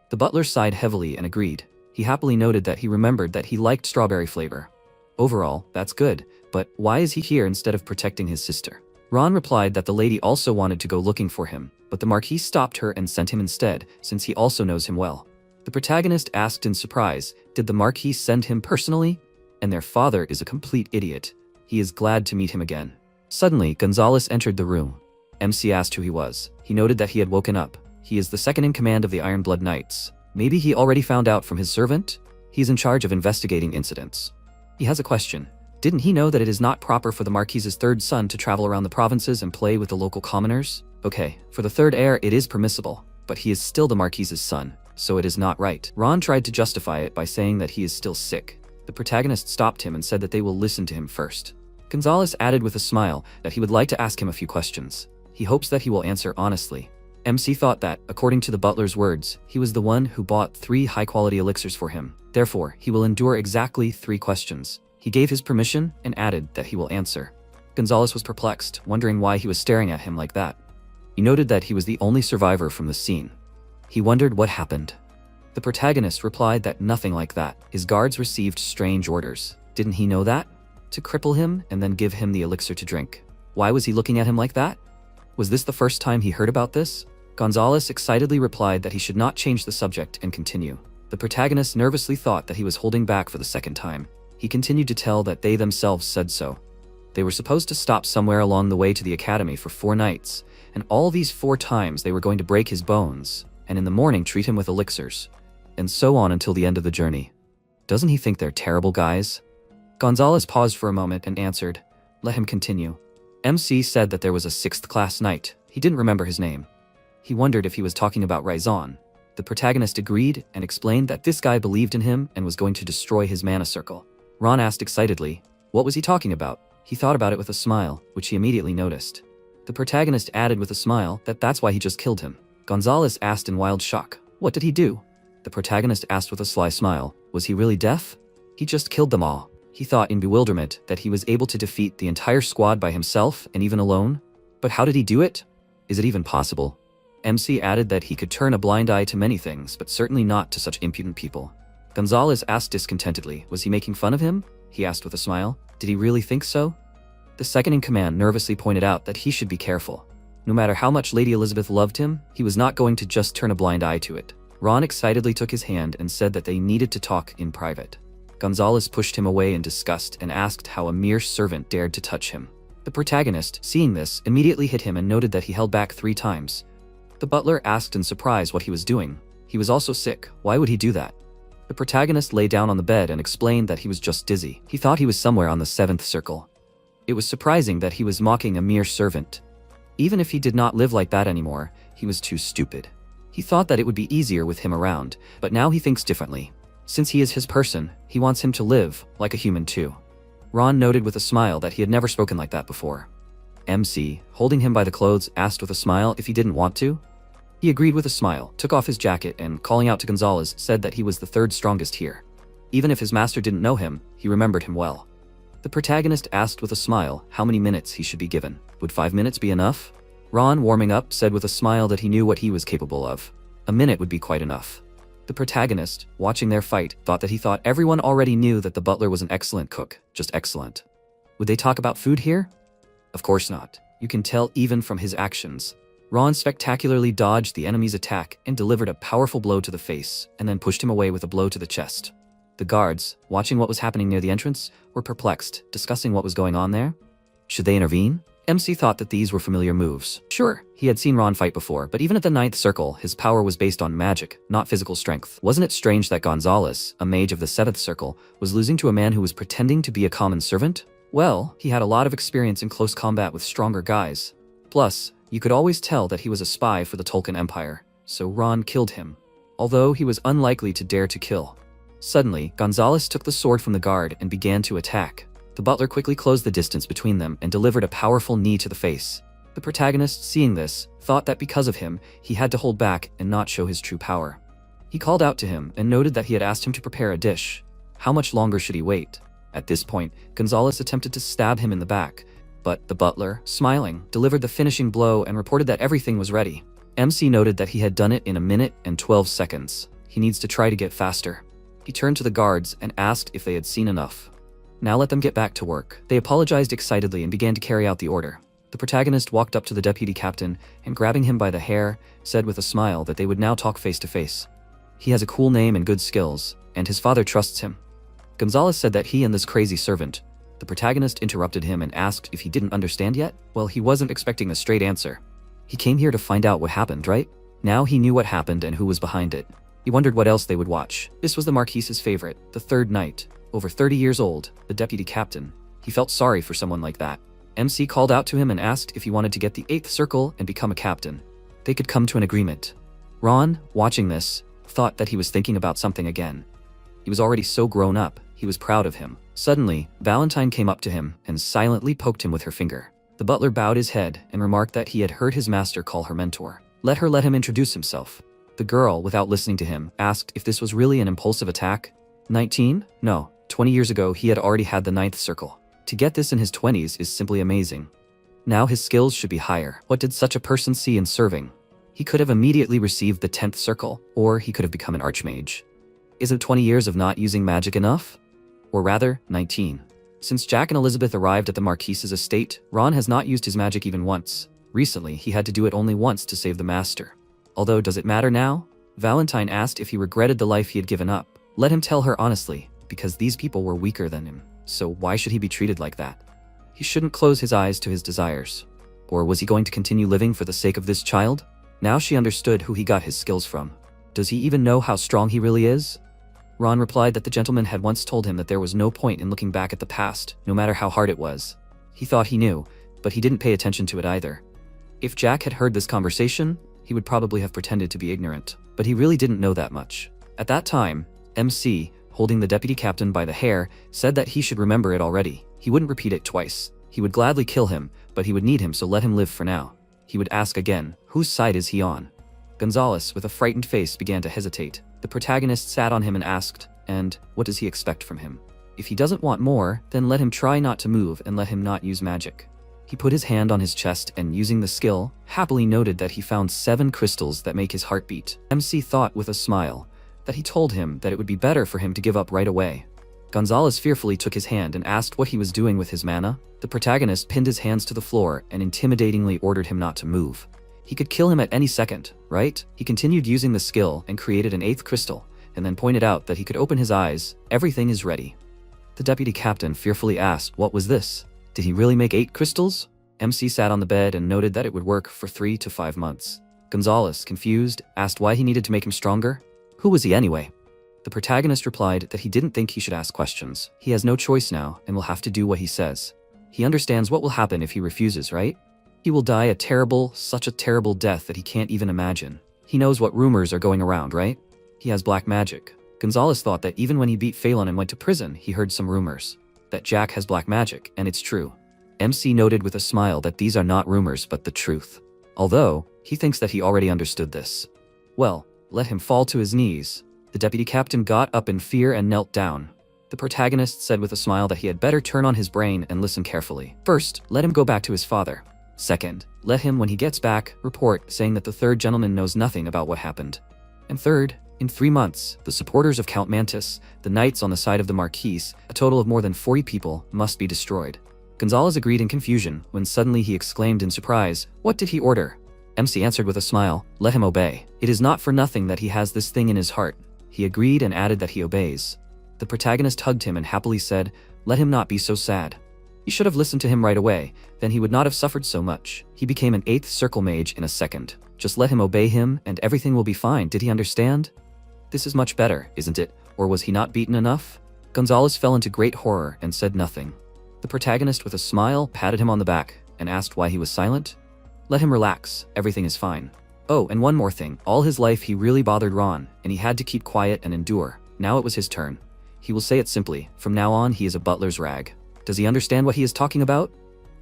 The butler sighed heavily and agreed. He happily noted that he remembered that he liked strawberry flavor. Overall, that's good, but why is he here instead of protecting his sister? Ron replied that the lady also wanted to go looking for him, but the Marquis stopped her and sent him instead, since he also knows him well. The protagonist asked in surprise, did the Marquis send him personally? And their father is a complete idiot. He is glad to meet him again. Suddenly, Gonzalez entered the room. MC asked who he was. He noted that he had woken up. He is the second in command of the Iron Blood Knights. Maybe he already found out from his servant? He's in charge of investigating incidents. He has a question. Didn't he know that it is not proper for the Marquis's third son to travel around the provinces and play with the local commoners? Okay, for the third heir it is permissible, but he is still the Marquis's son, so it is not right. Ron tried to justify it by saying that he is still sick. The protagonist stopped him and said that they will listen to him first. Gonzalez added with a smile that he would like to ask him a few questions. He hopes that he will answer honestly. MC thought that, according to the butler's words, he was the one who bought 3 high-quality elixirs for him. Therefore, he will endure exactly 3 questions. He gave his permission and added that he will answer. Gonzalez was perplexed, wondering why he was staring at him like that. He noted that he was the only survivor from the scene. He wondered what happened. The protagonist replied that nothing like that. His guards received strange orders. Didn't he know that? To cripple him and then give him the elixir to drink. Why was he looking at him like that? Was this the first time he heard about this? Gonzalez excitedly replied that he should not change the subject and continue. The protagonist nervously thought that he was holding back for the second time. He continued to tell that they themselves said so. They were supposed to stop somewhere along the way to the academy for 4 nights, and all these 4 times they were going to break his bones, and in the morning treat him with elixirs, and so on until the end of the journey. Doesn't he think they're terrible guys? Gonzalez paused for a moment and answered, let him continue. MC said that there was a 6th class knight. He didn't remember his name. He wondered if he was talking about Raizan. The protagonist agreed and explained that this guy believed in him and was going to destroy his mana circle. Ron asked excitedly, what was he talking about? He thought about it with a smile, which he immediately noticed. The protagonist added with a smile that that's why he just killed him. Gonzalez asked in wild shock, what did he do? The protagonist asked with a sly smile, was he really deaf? He just killed them all. He thought in bewilderment that he was able to defeat the entire squad by himself and even alone. But how did he do it? Is it even possible? MC added that he could turn a blind eye to many things, but certainly not to such impudent people. Gonzalez asked discontentedly, was he making fun of him? He asked with a smile. Did he really think so? The second in command nervously pointed out that he should be careful. No matter how much Lady Elizabeth loved him, he was not going to just turn a blind eye to it. Ron excitedly took his hand and said that they needed to talk in private. Gonzalez pushed him away in disgust and asked how a mere servant dared to touch him. The protagonist, seeing this, immediately hit him and noted that he held back 3 times. The butler asked in surprise what he was doing. He was also sick. Why would he do that? The protagonist lay down on the bed and explained that he was just dizzy. He thought he was somewhere on the 7th circle. It was surprising that he was mocking a mere servant. Even if he did not live like that anymore, he was too stupid. He thought that it would be easier with him around, but now he thinks differently. Since he is his person, he wants him to live like a human too. Ron noted with a smile that he had never spoken like that before. MC, holding him by the clothes, asked with a smile if he didn't want to. He agreed with a smile, took off his jacket, and calling out to Gonzalez, said that he was the 3rd strongest here. Even if his master didn't know him, he remembered him well. The protagonist asked with a smile how many minutes he should be given. Would 5 minutes be enough? Ron, warming up, said with a smile that he knew what he was capable of. A minute would be quite enough. The protagonist, watching their fight, thought everyone already knew that the butler was an excellent cook, just excellent. Would they talk about food here? Of course not. You can tell even from his actions. Ron spectacularly dodged the enemy's attack and delivered a powerful blow to the face, and then pushed him away with a blow to the chest. The guards, watching what was happening near the entrance, were perplexed, discussing what was going on there. Should they intervene? MC thought that these were familiar moves. Sure, he had seen Ron fight before, but even at the 9th circle, his power was based on magic, not physical strength. Wasn't it strange that Gonzalez, a mage of the 7th circle, was losing to a man who was pretending to be a common servant? Well, he had a lot of experience in close combat with stronger guys. Plus, you could always tell that he was a spy for the Tolkien Empire, so Ron killed him, although he was unlikely to dare to kill. Suddenly, Gonzalez took the sword from the guard and began to attack. The butler quickly closed the distance between them and delivered a powerful knee to the face. The protagonist, seeing this, thought that because of him, he had to hold back and not show his true power. He called out to him and noted that he had asked him to prepare a dish. How much longer should he wait? At this point, Gonzalez attempted to stab him in the back, but the butler, smiling, delivered the finishing blow and reported that everything was ready. MC noted that he had done it in 1 minute and 12 seconds. He needs to try to get faster. He turned to the guards and asked if they had seen enough. Now let them get back to work. They apologized excitedly and began to carry out the order. The protagonist walked up to the deputy captain and, grabbing him by the hair, said with a smile that they would now talk face to face. He has a cool name and good skills, and his father trusts him. Gonzalez said that he and this crazy servant. The protagonist interrupted him and asked if he didn't understand yet. Well, he wasn't expecting a straight answer. He came here to find out what happened, right? Now he knew what happened and who was behind it. He wondered what else they would watch. This was the Marquis's favorite, the 3rd knight, over 30 years old, the deputy captain. He felt sorry for someone like that. MC called out to him and asked if he wanted to get the 8th circle and become a captain. They could come to an agreement. Ron, watching this, thought that he was thinking about something again. He was already so grown up, he was proud of him. Suddenly, Valentine came up to him and silently poked him with her finger. The butler bowed his head and remarked that he had heard his master call her mentor. Let him introduce himself. The girl, without listening to him, asked if this was really an impulsive attack. 19? No, 20 years ago he had already had the 9th circle. To get this in his 20s is simply amazing. Now his skills should be higher. What did such a person see in serving? He could have immediately received the 10th circle, or he could have become an archmage. Isn't 20 years of not using magic enough? Or rather, 19. Since Jack and Elizabeth arrived at the Marquis's estate, Ron has not used his magic even once. Recently, he had to do it only once to save the master. Although, does it matter now? Valentine asked if he regretted the life he had given up. Let him tell her honestly, because these people were weaker than him. So why should he be treated like that? He shouldn't close his eyes to his desires. Or was he going to continue living for the sake of this child? Now she understood who he got his skills from. Does he even know how strong he really is? Ron replied that the gentleman had once told him that there was no point in looking back at the past, no matter how hard it was. He thought he knew, but he didn't pay attention to it either. If Jack had heard this conversation, he would probably have pretended to be ignorant, but he really didn't know that much. At that time, MC, holding the deputy captain by the hair, said that he should remember it already. He wouldn't repeat it twice. He would gladly kill him, but he would need him, so let him live for now. He would ask again, whose side is he on? Gonzalez, with a frightened face, began to hesitate. The protagonist sat on him and asked, and what does he expect from him? If he doesn't want more, then let him try not to move and let him not use magic. He put his hand on his chest and, using the skill, happily noted that he found 7 crystals that make his heart beat. MC thought with a smile that he told him that it would be better for him to give up right away. Gonzalez fearfully took his hand and asked what he was doing with his mana. The protagonist pinned his hands to the floor and intimidatingly ordered him not to move. He could kill him at any second, right? He continued using the skill and created an 8th crystal, and then pointed out that he could open his eyes. Everything is ready. The deputy captain fearfully asked, what was this? Did he really make 8 crystals? MC sat on the bed and noted that it would work for 3 to 5 months. Gonzalez, confused, asked why he needed to make him stronger. Who was he anyway? The protagonist replied that he didn't think he should ask questions. He has no choice now and will have to do what he says. He understands what will happen if he refuses, right? He will die such a terrible death that he can't even imagine. He knows what rumors are going around, right? He has black magic. Gonzalez thought that even when he beat Phelan and went to prison, he heard some rumors. That Jack has black magic, and it's true. MC noted with a smile that these are not rumors but the truth. Although, he thinks that he already understood this. Well, let him fall to his knees. The deputy captain got up in fear and knelt down. The protagonist said with a smile that he had better turn on his brain and listen carefully. First, let him go back to his father. Second, let him, when he gets back, report saying that the third gentleman knows nothing about what happened. And third, in 3 months, the supporters of Count Mantis, the knights on the side of the Marquis, a total of more than 40 people, must be destroyed. Gonzalez agreed in confusion when suddenly he exclaimed in surprise, "What did he order?" MC answered with a smile, "Let him obey. It is not for nothing that he has this thing in his heart." He agreed and added that he obeys. The protagonist hugged him and happily said, "Let him not be so sad. You should have listened to him right away, then he would not have suffered so much. He became an 8th circle mage in a second. Just let him obey him and everything will be fine. Did he understand? This is much better, isn't it? Or was he not beaten enough?" Gonzalez fell into great horror and said nothing. The protagonist with a smile patted him on the back and asked why he was silent. "Let him relax, everything is fine. Oh, and one more thing, all his life he really bothered Ron, and he had to keep quiet and endure. Now it was his turn. He will say it simply, from now on he is a butler's rag. Does he understand what he is talking about?"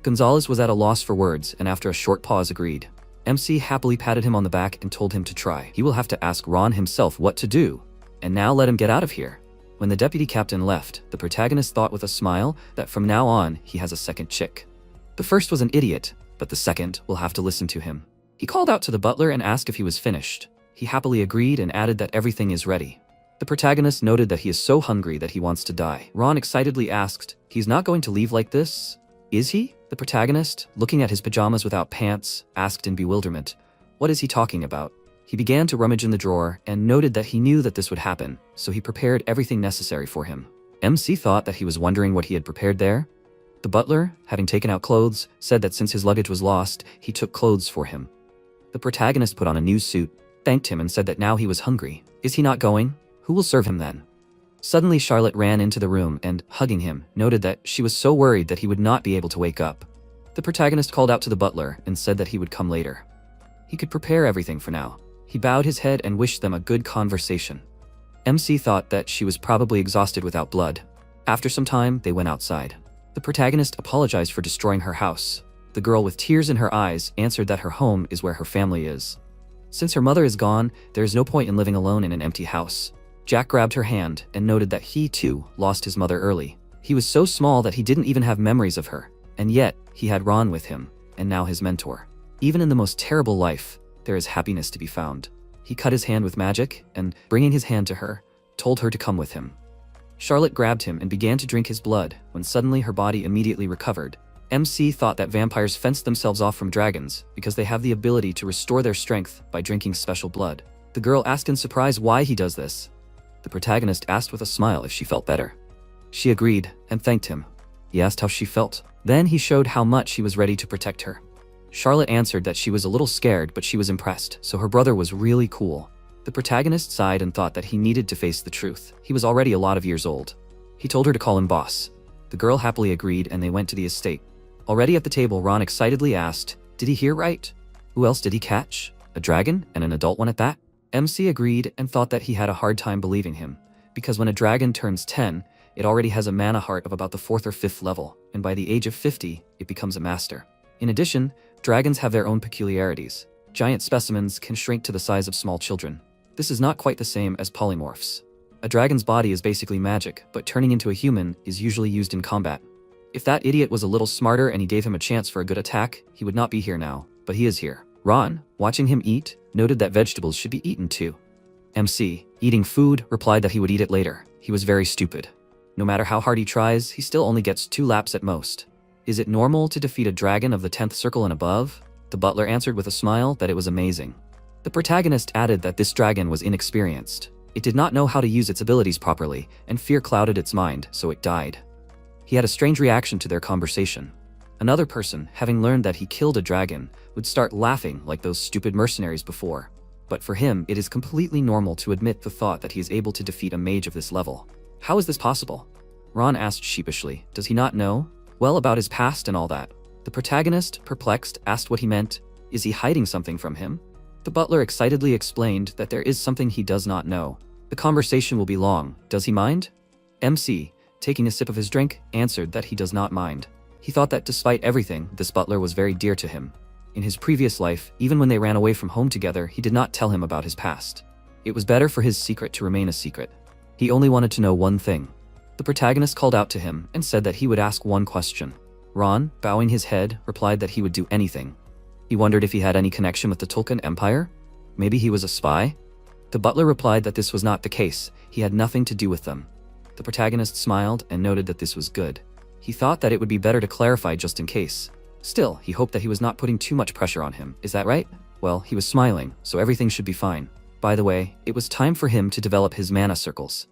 Gonzalez was at a loss for words and after a short pause agreed. MC happily patted him on the back and told him to try. He will have to ask Ron himself what to do. And now let him get out of here. When the deputy captain left, the protagonist thought with a smile that from now on he has a second chick. The first was an idiot, but the second will have to listen to him. He called out to the butler and asked if he was finished. He happily agreed and added that everything is ready. The protagonist noted that he is so hungry that he wants to die. Ron excitedly asked, "He's not going to leave like this, is he?" The protagonist, looking at his pajamas without pants, asked in bewilderment, "What is he talking about?" He began to rummage in the drawer and noted that he knew that this would happen, so he prepared everything necessary for him. MC thought that he was wondering what he had prepared there. The butler, having taken out clothes, said that since his luggage was lost, he took clothes for him. The protagonist put on a new suit, thanked him and said that now he was hungry. Is he not going? Who will serve him then? Suddenly Charlotte ran into the room and, hugging him, noted that she was so worried that he would not be able to wake up. The protagonist called out to the butler and said that he would come later. He could prepare everything for now. He bowed his head and wished them a good conversation. MC thought that she was probably exhausted without blood. After some time, they went outside. The protagonist apologized for destroying her house. The girl with tears in her eyes answered that her home is where her family is. Since her mother is gone, there is no point in living alone in an empty house. Jack grabbed her hand and noted that he, too, lost his mother early. He was so small that he didn't even have memories of her, and yet he had Ron with him, and now his mentor. Even in the most terrible life, there is happiness to be found. He cut his hand with magic and, bringing his hand to her, told her to come with him. Charlotte grabbed him and began to drink his blood when suddenly her body immediately recovered. MC thought that vampires fenced themselves off from dragons because they have the ability to restore their strength by drinking special blood. The girl asked in surprise why he does this. The protagonist asked with a smile if she felt better. She agreed and thanked him. He asked how she felt. Then he showed how much he was ready to protect her. Charlotte answered that she was a little scared, but she was impressed, so her brother was really cool. The protagonist sighed and thought that he needed to face the truth. He was already a lot of years old. He told her to call him boss. The girl happily agreed and they went to the estate. Already at the table, Ron excitedly asked, "Did he hear right? Who else did he catch? A dragon, and an adult one at that?" MC agreed and thought that he had a hard time believing him, because when a dragon turns 10, it already has a mana heart of about the 4th or 5th level, and by the age of 50, it becomes a master. In addition, dragons have their own peculiarities. Giant specimens can shrink to the size of small children. This is not quite the same as polymorphs. A dragon's body is basically magic, but turning into a human is usually used in combat. If that idiot was a little smarter and he gave him a chance for a good attack, he would not be here now, but he is here. Ron, watching him eat, noted that vegetables should be eaten too. MC, eating food, replied that he would eat it later. He was very stupid. No matter how hard he tries, he still only gets 2 laps at most. Is it normal to defeat a dragon of the 10th circle and above? The butler answered with a smile that it was amazing. The protagonist added that this dragon was inexperienced. It did not know how to use its abilities properly, and fear clouded its mind, so it died. He had a strange reaction to their conversation. Another person, having learned that he killed a dragon, would start laughing like those stupid mercenaries before. But for him, it is completely normal to admit the thought that he is able to defeat a mage of this level. How is this possible? Ron asked sheepishly. Does he not know? Well, about his past and all that. The protagonist, perplexed, asked what he meant. Is he hiding something from him? The butler excitedly explained that there is something he does not know. The conversation will be long. Does he mind? MC, taking a sip of his drink, answered that he does not mind. He thought that despite everything, this butler was very dear to him. In his previous life, even when they ran away from home together, he did not tell him about his past. It was better for his secret to remain a secret. He only wanted to know one thing. The protagonist called out to him and said that he would ask one question. Ron, bowing his head, replied that he would do anything. He wondered if he had any connection with the Tulkun Empire. Maybe he was a spy? The butler replied that this was not the case. He had nothing to do with them. The protagonist smiled and noted that this was good. He thought that it would be better to clarify just in case. Still, he hoped that he was not putting too much pressure on him. Is that right? Well, he was smiling, so everything should be fine. By the way, it was time for him to develop his mana circles.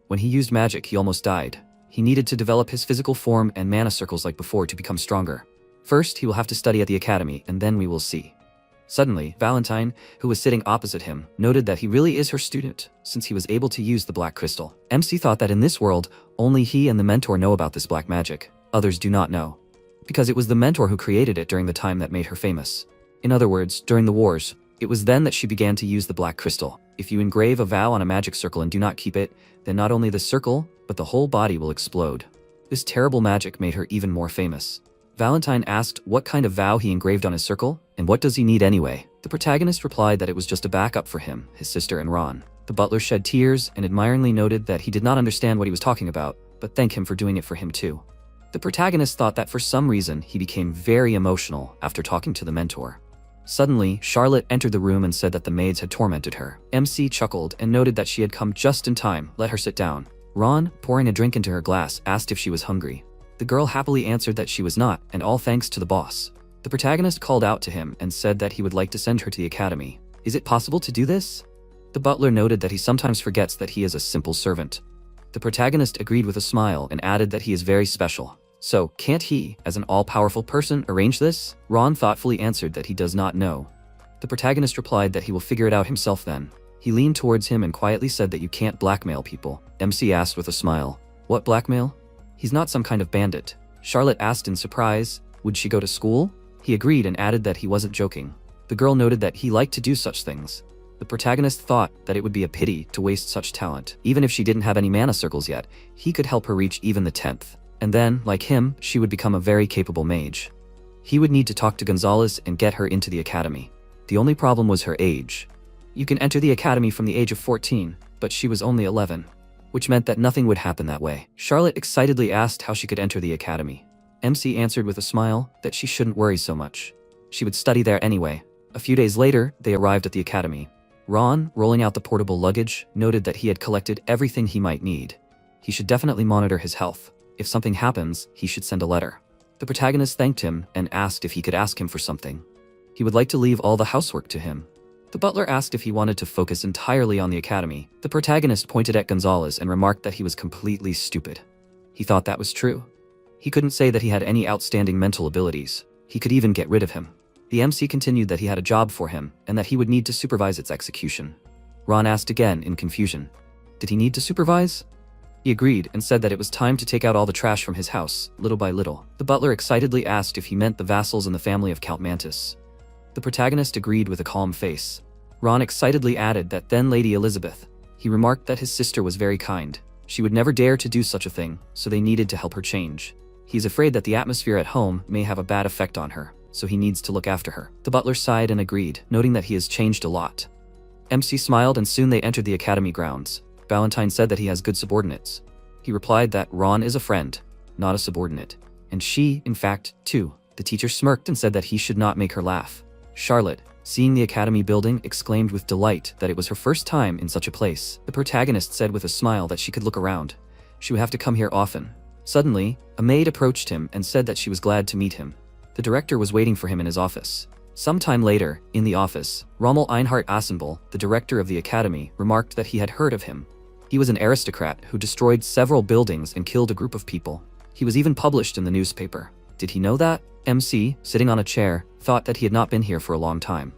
When he used magic, he almost died. He needed to develop his physical form and mana circles like before to become stronger. First, he will have to study at the academy, and then we will see. Suddenly, Valentine, who was sitting opposite him, noted that he really is her student, since he was able to use the black crystal. MC thought that in this world, only he and the mentor know about this black magic. Others do not know. Because it was the mentor who created it during the time that made her famous. In other words, during the wars, it was then that she began to use the black crystal. If you engrave a vow on a magic circle and do not keep it, then not only the circle, but the whole body will explode. This terrible magic made her even more famous. Valentine asked what kind of vow he engraved on his circle, and what does he need anyway? The protagonist replied that it was just a backup for him, his sister, and Ron. The butler shed tears and admiringly noted that he did not understand what he was talking about, but thanked him for doing it for him too. The protagonist thought that for some reason he became very emotional after talking to the mentor. Suddenly, Charlotte entered the room and said that the maids had tormented her. MC chuckled and noted that she had come just in time. Let her sit down. Ron, pouring a drink into her glass, asked if she was hungry. The girl happily answered that she was not, and all thanks to the boss. The protagonist called out to him and said that he would like to send her to the academy. Is it possible to do this? The butler noted that he sometimes forgets that he is a simple servant. The protagonist agreed with a smile and added that he is very special. So, can't he, as an all-powerful person, arrange this? Ron thoughtfully answered that he does not know. The protagonist replied that he will figure it out himself then. He leaned towards him and quietly said that you can't blackmail people. MC asked with a smile. What blackmail? He's not some kind of bandit. Charlotte asked in surprise, would she go to school? He agreed and added that he wasn't joking. The girl noted that he liked to do such things. The protagonist thought that it would be a pity to waste such talent. Even if she didn't have any mana circles yet, he could help her reach even the 10th. And then, like him, she would become a very capable mage. He would need to talk to Gonzalez and get her into the academy. The only problem was her age. You can enter the academy from the age of 14, but she was only 11, which meant that nothing would happen that way. Charlotte excitedly asked how she could enter the academy. MC answered with a smile that she shouldn't worry so much. She would study there anyway. A few days later, they arrived at the academy. Ron, rolling out the portable luggage, noted that he had collected everything he might need. He should definitely monitor his health. If something happens, he should send a letter. The protagonist thanked him and asked if he could ask him for something. He would like to leave all the housework to him. The butler asked if he wanted to focus entirely on the academy. The protagonist pointed at Gonzalez and remarked that he was completely stupid. He thought that was true. He couldn't say that he had any outstanding mental abilities. He could even get rid of him. The MC continued that he had a job for him and that he would need to supervise its execution. Ron asked again in confusion. Did he need to supervise? He agreed and said that it was time to take out all the trash from his house, little by little. The butler excitedly asked if he meant the vassals in the family of Count Mantis. The protagonist agreed with a calm face. Ron excitedly added that then Lady Elizabeth. He remarked that his sister was very kind. She would never dare to do such a thing, so they needed to help her change. He's afraid that the atmosphere at home may have a bad effect on her, so he needs to look after her. The butler sighed and agreed, noting that he has changed a lot. MC smiled and soon they entered the academy grounds. Valentine said that he has good subordinates. He replied that Ron is a friend, not a subordinate. And she, in fact, too. The teacher smirked and said that he should not make her laugh. Charlotte, seeing the academy building, exclaimed with delight that it was her first time in such a place. The protagonist said with a smile that she could look around. She would have to come here often. Suddenly, a maid approached him and said that she was glad to meet him. The director was waiting for him in his office. Sometime later, in the office, Rommel Einhard Assenbel, the director of the academy, remarked that he had heard of him. He was an aristocrat who destroyed several buildings and killed a group of people. He was even published in the newspaper. Did he know that? MC, sitting on a chair, thought that he had not been here for a long time.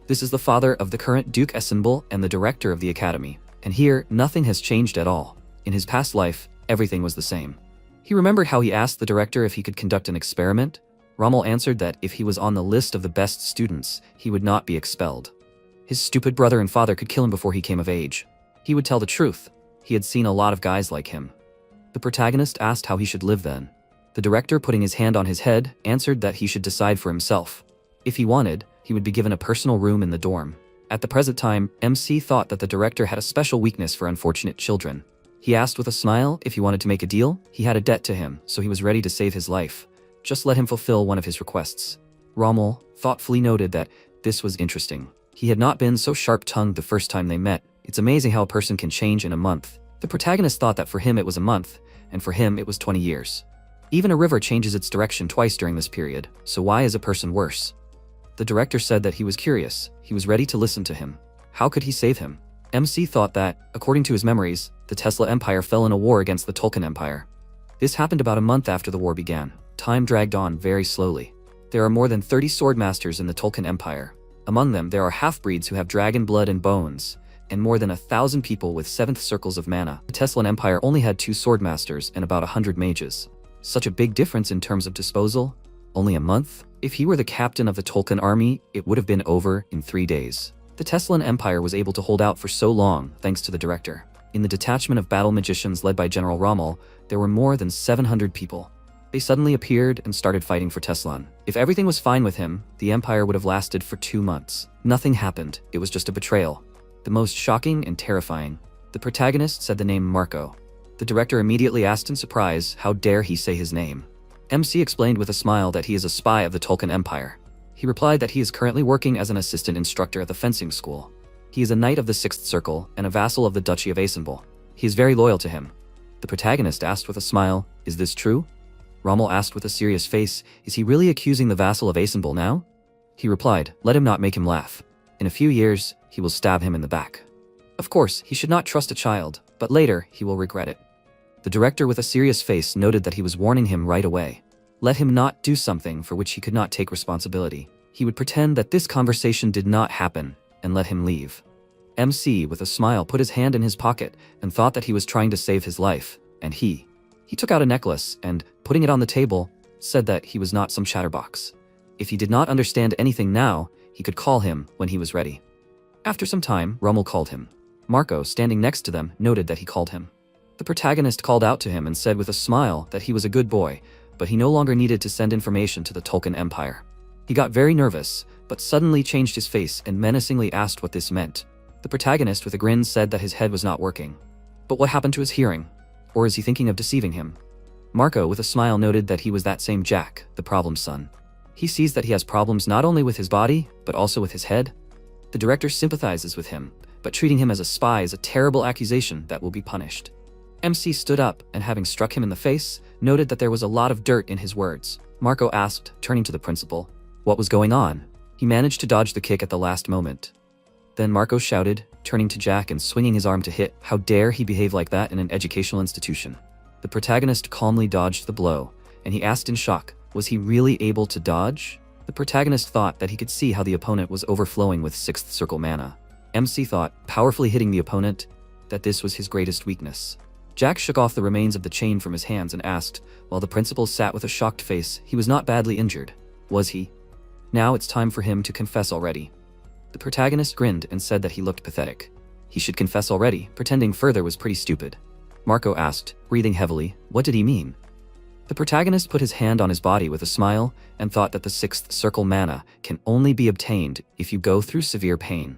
This is the father of the current Duke Essenbul and the director of the academy. And here, nothing has changed at all. In his past life, everything was the same. He remembered how he asked the director if he could conduct an experiment. Rommel answered that if he was on the list of the best students, he would not be expelled. His stupid brother and father could kill him before he came of age. He would tell the truth. He had seen a lot of guys like him. The protagonist asked how he should live then. The director, putting his hand on his head, answered that he should decide for himself. If he wanted, he would be given a personal room in the dorm. At the present time, MC thought that the director had a special weakness for unfortunate children. He asked with a smile if he wanted to make a deal. He had a debt to him, so he was ready to save his life. Just let him fulfill one of his requests. Rommel thoughtfully noted that this was interesting. He had not been so sharp-tongued the first time they met. It's amazing how a person can change in a month. The protagonist thought that for him it was a month, and for him it was 20 years. Even a river changes its direction twice during this period, so why is a person worse? The director said that he was curious. He was ready to listen to him. How could he save him? MC thought that, according to his memories, the Tesla Empire fell in a war against the Tolkien Empire. This happened about a month after the war began. Time dragged on very slowly. There are more than 30 swordmasters in the Tolkien Empire. Among them, there are half-breeds who have dragon blood and bones, and more than 1,000 people with 7th circles of mana. The Teslan Empire only had 2 swordmasters and about 100 mages. Such a big difference in terms of disposal? Only a month? If he were the captain of the Tolkien army, it would have been over in 3 days. The Teslan Empire was able to hold out for so long thanks to the director. In the detachment of battle magicians led by General Rommel, there were more than 700 people. They suddenly appeared and started fighting for Teslan. If everything was fine with him, the empire would have lasted for 2 months. Nothing happened. It was just a betrayal. The most shocking and terrifying. The protagonist said the name Marco. The director immediately asked in surprise, how dare he say his name? MC explained with a smile that he is a spy of the Tolkien Empire. He replied that he is currently working as an assistant instructor at the fencing school. He is a knight of the 6th Circle and a vassal of the Duchy of Asenbul. He is very loyal to him. The protagonist asked with a smile, is this true? Rommel asked with a serious face, is he really accusing the vassal of Asenbul now? He replied, let him not make him laugh. In a few years, he will stab him in the back. Of course, he should not trust a child, but later he will regret it. The director with a serious face noted that he was warning him right away. Let him not do something for which he could not take responsibility. He would pretend that this conversation did not happen and let him leave. MC, with a smile, put his hand in his pocket and thought that he was trying to save his life, and he took out a necklace and, putting it on the table, said that he was not some chatterbox. If he did not understand anything now, he could call him when he was ready. After some time, Rommel called him. Marco, standing next to them, noted that he called him. The protagonist called out to him and said with a smile that he was a good boy, but he no longer needed to send information to the Tolkien Empire. He got very nervous, but suddenly changed his face and menacingly asked what this meant. The protagonist with a grin said that his head was not working. But what happened to his hearing? Or is he thinking of deceiving him? Marco, with a smile, noted that he was that same Jack, the problem son. He sees that he has problems not only with his body, but also with his head. The director sympathizes with him, but treating him as a spy is a terrible accusation that will be punished. MC stood up and, having struck him in the face, noted that there was a lot of dirt in his words. Marco asked, turning to the principal, what was going on? He managed to dodge the kick at the last moment. Then Marco shouted, turning to Jack and swinging his arm to hit. How dare he behave like that in an educational institution? The protagonist calmly dodged the blow, and he asked in shock, was he really able to dodge? The protagonist thought that he could see how the opponent was overflowing with 6th Circle mana. MC thought, powerfully hitting the opponent, that this was his greatest weakness. Jack shook off the remains of the chain from his hands and asked, while the principal sat with a shocked face, he was not badly injured, was he? Now it's time for him to confess already. The protagonist grinned and said that he looked pathetic. He should confess already, pretending further was pretty stupid. Marco asked, breathing heavily, what did he mean? The protagonist put his hand on his body with a smile and thought that the 6th Circle mana can only be obtained if you go through severe pain.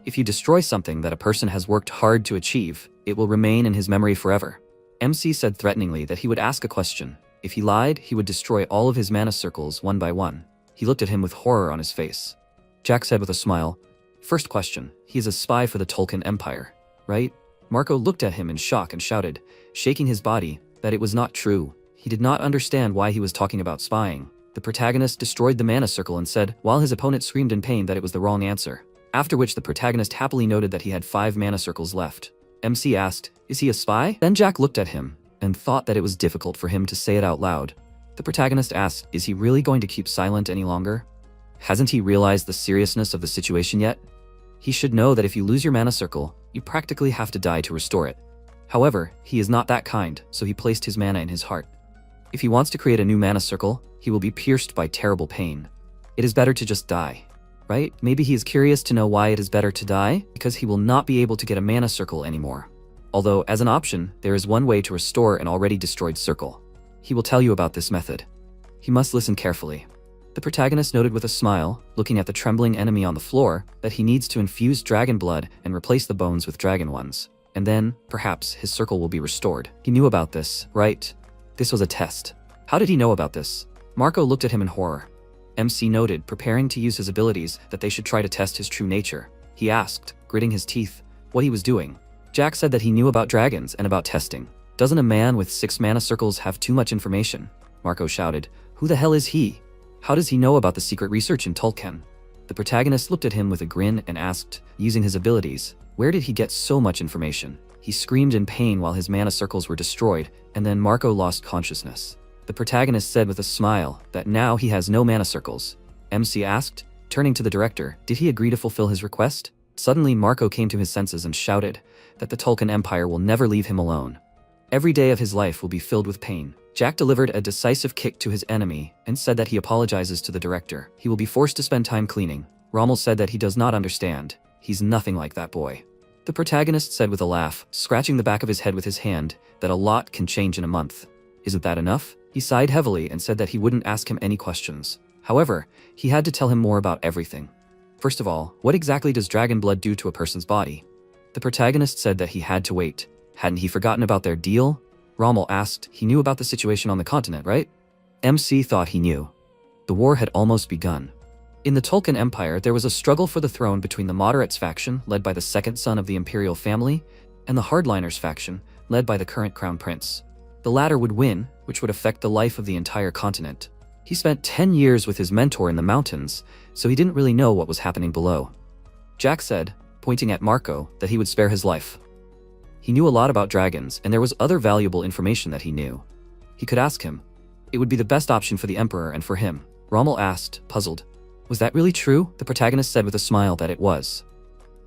If you destroy something that a person has worked hard to achieve, it will remain in his memory forever. MC said threateningly that he would ask a question. If he lied, he would destroy all of his mana circles one by one. He looked at him with horror on his face. Jack said with a smile, first question, he is a spy for the Tolkien Empire, right? Marco looked at him in shock and shouted, shaking his body, that it was not true. He did not understand why he was talking about spying. The protagonist destroyed the mana circle and said, while his opponent screamed in pain, that it was the wrong answer. After which the protagonist happily noted that he had 5 mana circles left. MC asked, is he a spy? Then Jack looked at him and thought that it was difficult for him to say it out loud. The protagonist asked, is he really going to keep silent any longer? Hasn't he realized the seriousness of the situation yet? He should know that if you lose your mana circle, you practically have to die to restore it. However, he is not that kind, so he placed his mana in his heart. If he wants to create a new mana circle, he will be pierced by terrible pain. It is better to just die, right? Maybe he is curious to know why it is better to die, because he will not be able to get a mana circle anymore. Although, as an option, there is one way to restore an already destroyed circle. He will tell you about this method. He must listen carefully. The protagonist noted with a smile, looking at the trembling enemy on the floor, that he needs to infuse dragon blood and replace the bones with dragon ones. And then, perhaps, his circle will be restored. He knew about this, right? This was a test. How did he know about this? Marco looked at him in horror. MC noted, preparing to use his abilities, that they should try to test his true nature. He asked, gritting his teeth, what he was doing. Jack said that he knew about dragons and about testing. Doesn't a man with 6 mana circles have too much information? Marco shouted. Who the hell is he? How does he know about the secret research in Tolkien? The protagonist looked at him with a grin and asked, using his abilities, where did he get so much information? He screamed in pain while his mana circles were destroyed, and then Marco lost consciousness. The protagonist said with a smile that now he has no mana circles. MC asked, turning to the director, did he agree to fulfill his request? Suddenly Marco came to his senses and shouted that the Tolkien Empire will never leave him alone. Every day of his life will be filled with pain. Jack delivered a decisive kick to his enemy and said that he apologizes to the director. He will be forced to spend time cleaning. Rommel said that he does not understand. He's nothing like that boy. The protagonist said with a laugh, scratching the back of his head with his hand, that a lot can change in a month. Isn't that enough? He sighed heavily and said that he wouldn't ask him any questions. However, he had to tell him more about everything. First of all, what exactly does dragon blood do to a person's body? The protagonist said that he had to wait. Hadn't he forgotten about their deal? Rommel asked. He knew about the situation on the continent, right? MC thought he knew. The war had almost begun. In the Tolkien Empire, there was a struggle for the throne between the moderates faction, led by the second son of the imperial family, and the hardliners faction, led by the current crown prince. The latter would win, which would affect the life of the entire continent. He spent 10 years with his mentor in the mountains, so he didn't really know what was happening below. Jack said, pointing at Marco, that he would spare his life. He knew a lot about dragons, and there was other valuable information that he knew. He could ask him. It would be the best option for the Emperor and for him. Rommel asked, puzzled. Was that really true? The protagonist said with a smile that it was.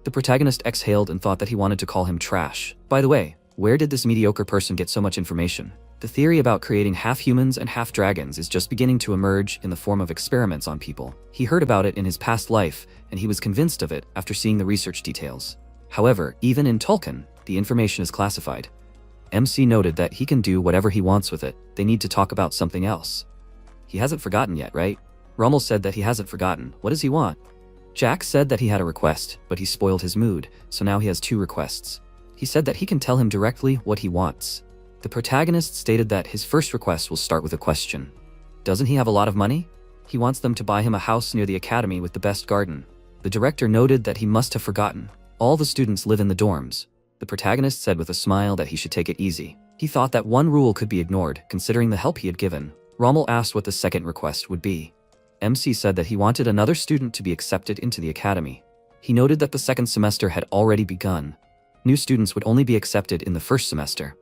The protagonist exhaled and thought that he wanted to call him trash. By the way, where did this mediocre person get so much information? The theory about creating half humans and half dragons is just beginning to emerge in the form of experiments on people. He heard about it in his past life, and he was convinced of it after seeing the research details. However, even in Tolkien, the information is classified. MC noted that he can do whatever he wants with it. They need to talk about something else. He hasn't forgotten yet, right? Rommel said that he hasn't forgotten. What does he want? Jack said that he had a request, but he spoiled his mood, so now he has 2 requests. He said that he can tell him directly what he wants. The protagonist stated that his first request will start with a question. Doesn't he have a lot of money? He wants them to buy him a house near the academy with the best garden. The director noted that he must have forgotten. All the students live in the dorms. The protagonist said with a smile that he should take it easy. He thought that one rule could be ignored, considering the help he had given. Rommel asked what the second request would be. MC said that he wanted another student to be accepted into the academy. He noted that the second semester had already begun. New students would only be accepted in the first semester.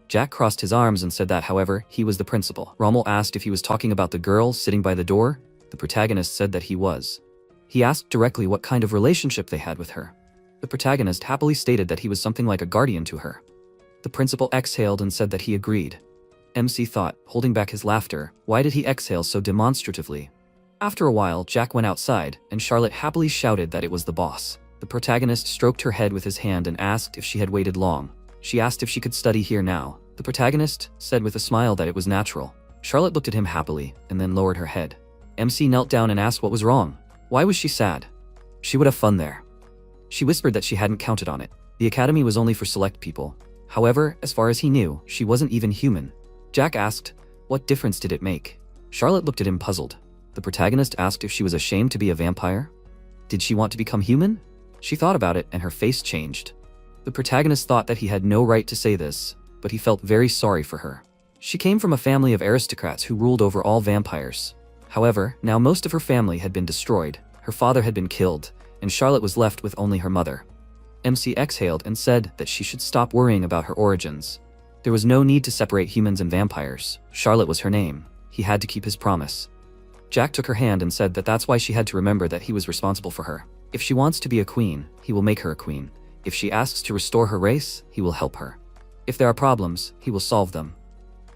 Jack crossed his arms and said that, however, he was the principal. Rommel asked if he was talking about the girl sitting by the door. The protagonist said that he was. He asked directly what kind of relationship they had with her. The protagonist happily stated that he was something like a guardian to her. The principal exhaled and said that he agreed. MC thought, holding back his laughter, why did he exhale so demonstratively? After a while, Jack went outside, and Charlotte happily shouted that it was the boss. The protagonist stroked her head with his hand and asked if she had waited long. She asked if she could study here now. The protagonist said with a smile that it was natural. Charlotte looked at him happily, and then lowered her head. MC knelt down and asked what was wrong. Why was she sad? She would have fun there. She whispered that she hadn't counted on it. The academy was only for select people. However, as far as he knew, she wasn't even human. Jack asked, what difference did it make? Charlotte looked at him puzzled. The protagonist asked if she was ashamed to be a vampire. Did she want to become human? She thought about it and her face changed. The protagonist thought that he had no right to say this, but he felt very sorry for her. She came from a family of aristocrats who ruled over all vampires. However, now most of her family had been destroyed, her father had been killed, and Charlotte was left with only her mother. MC exhaled and said that she should stop worrying about her origins. There was no need to separate humans and vampires. Charlotte was her name. He had to keep his promise. Jack took her hand and said that that's why she had to remember that he was responsible for her. If she wants to be a queen, he will make her a queen. If she asks to restore her race, he will help her. If there are problems, he will solve them.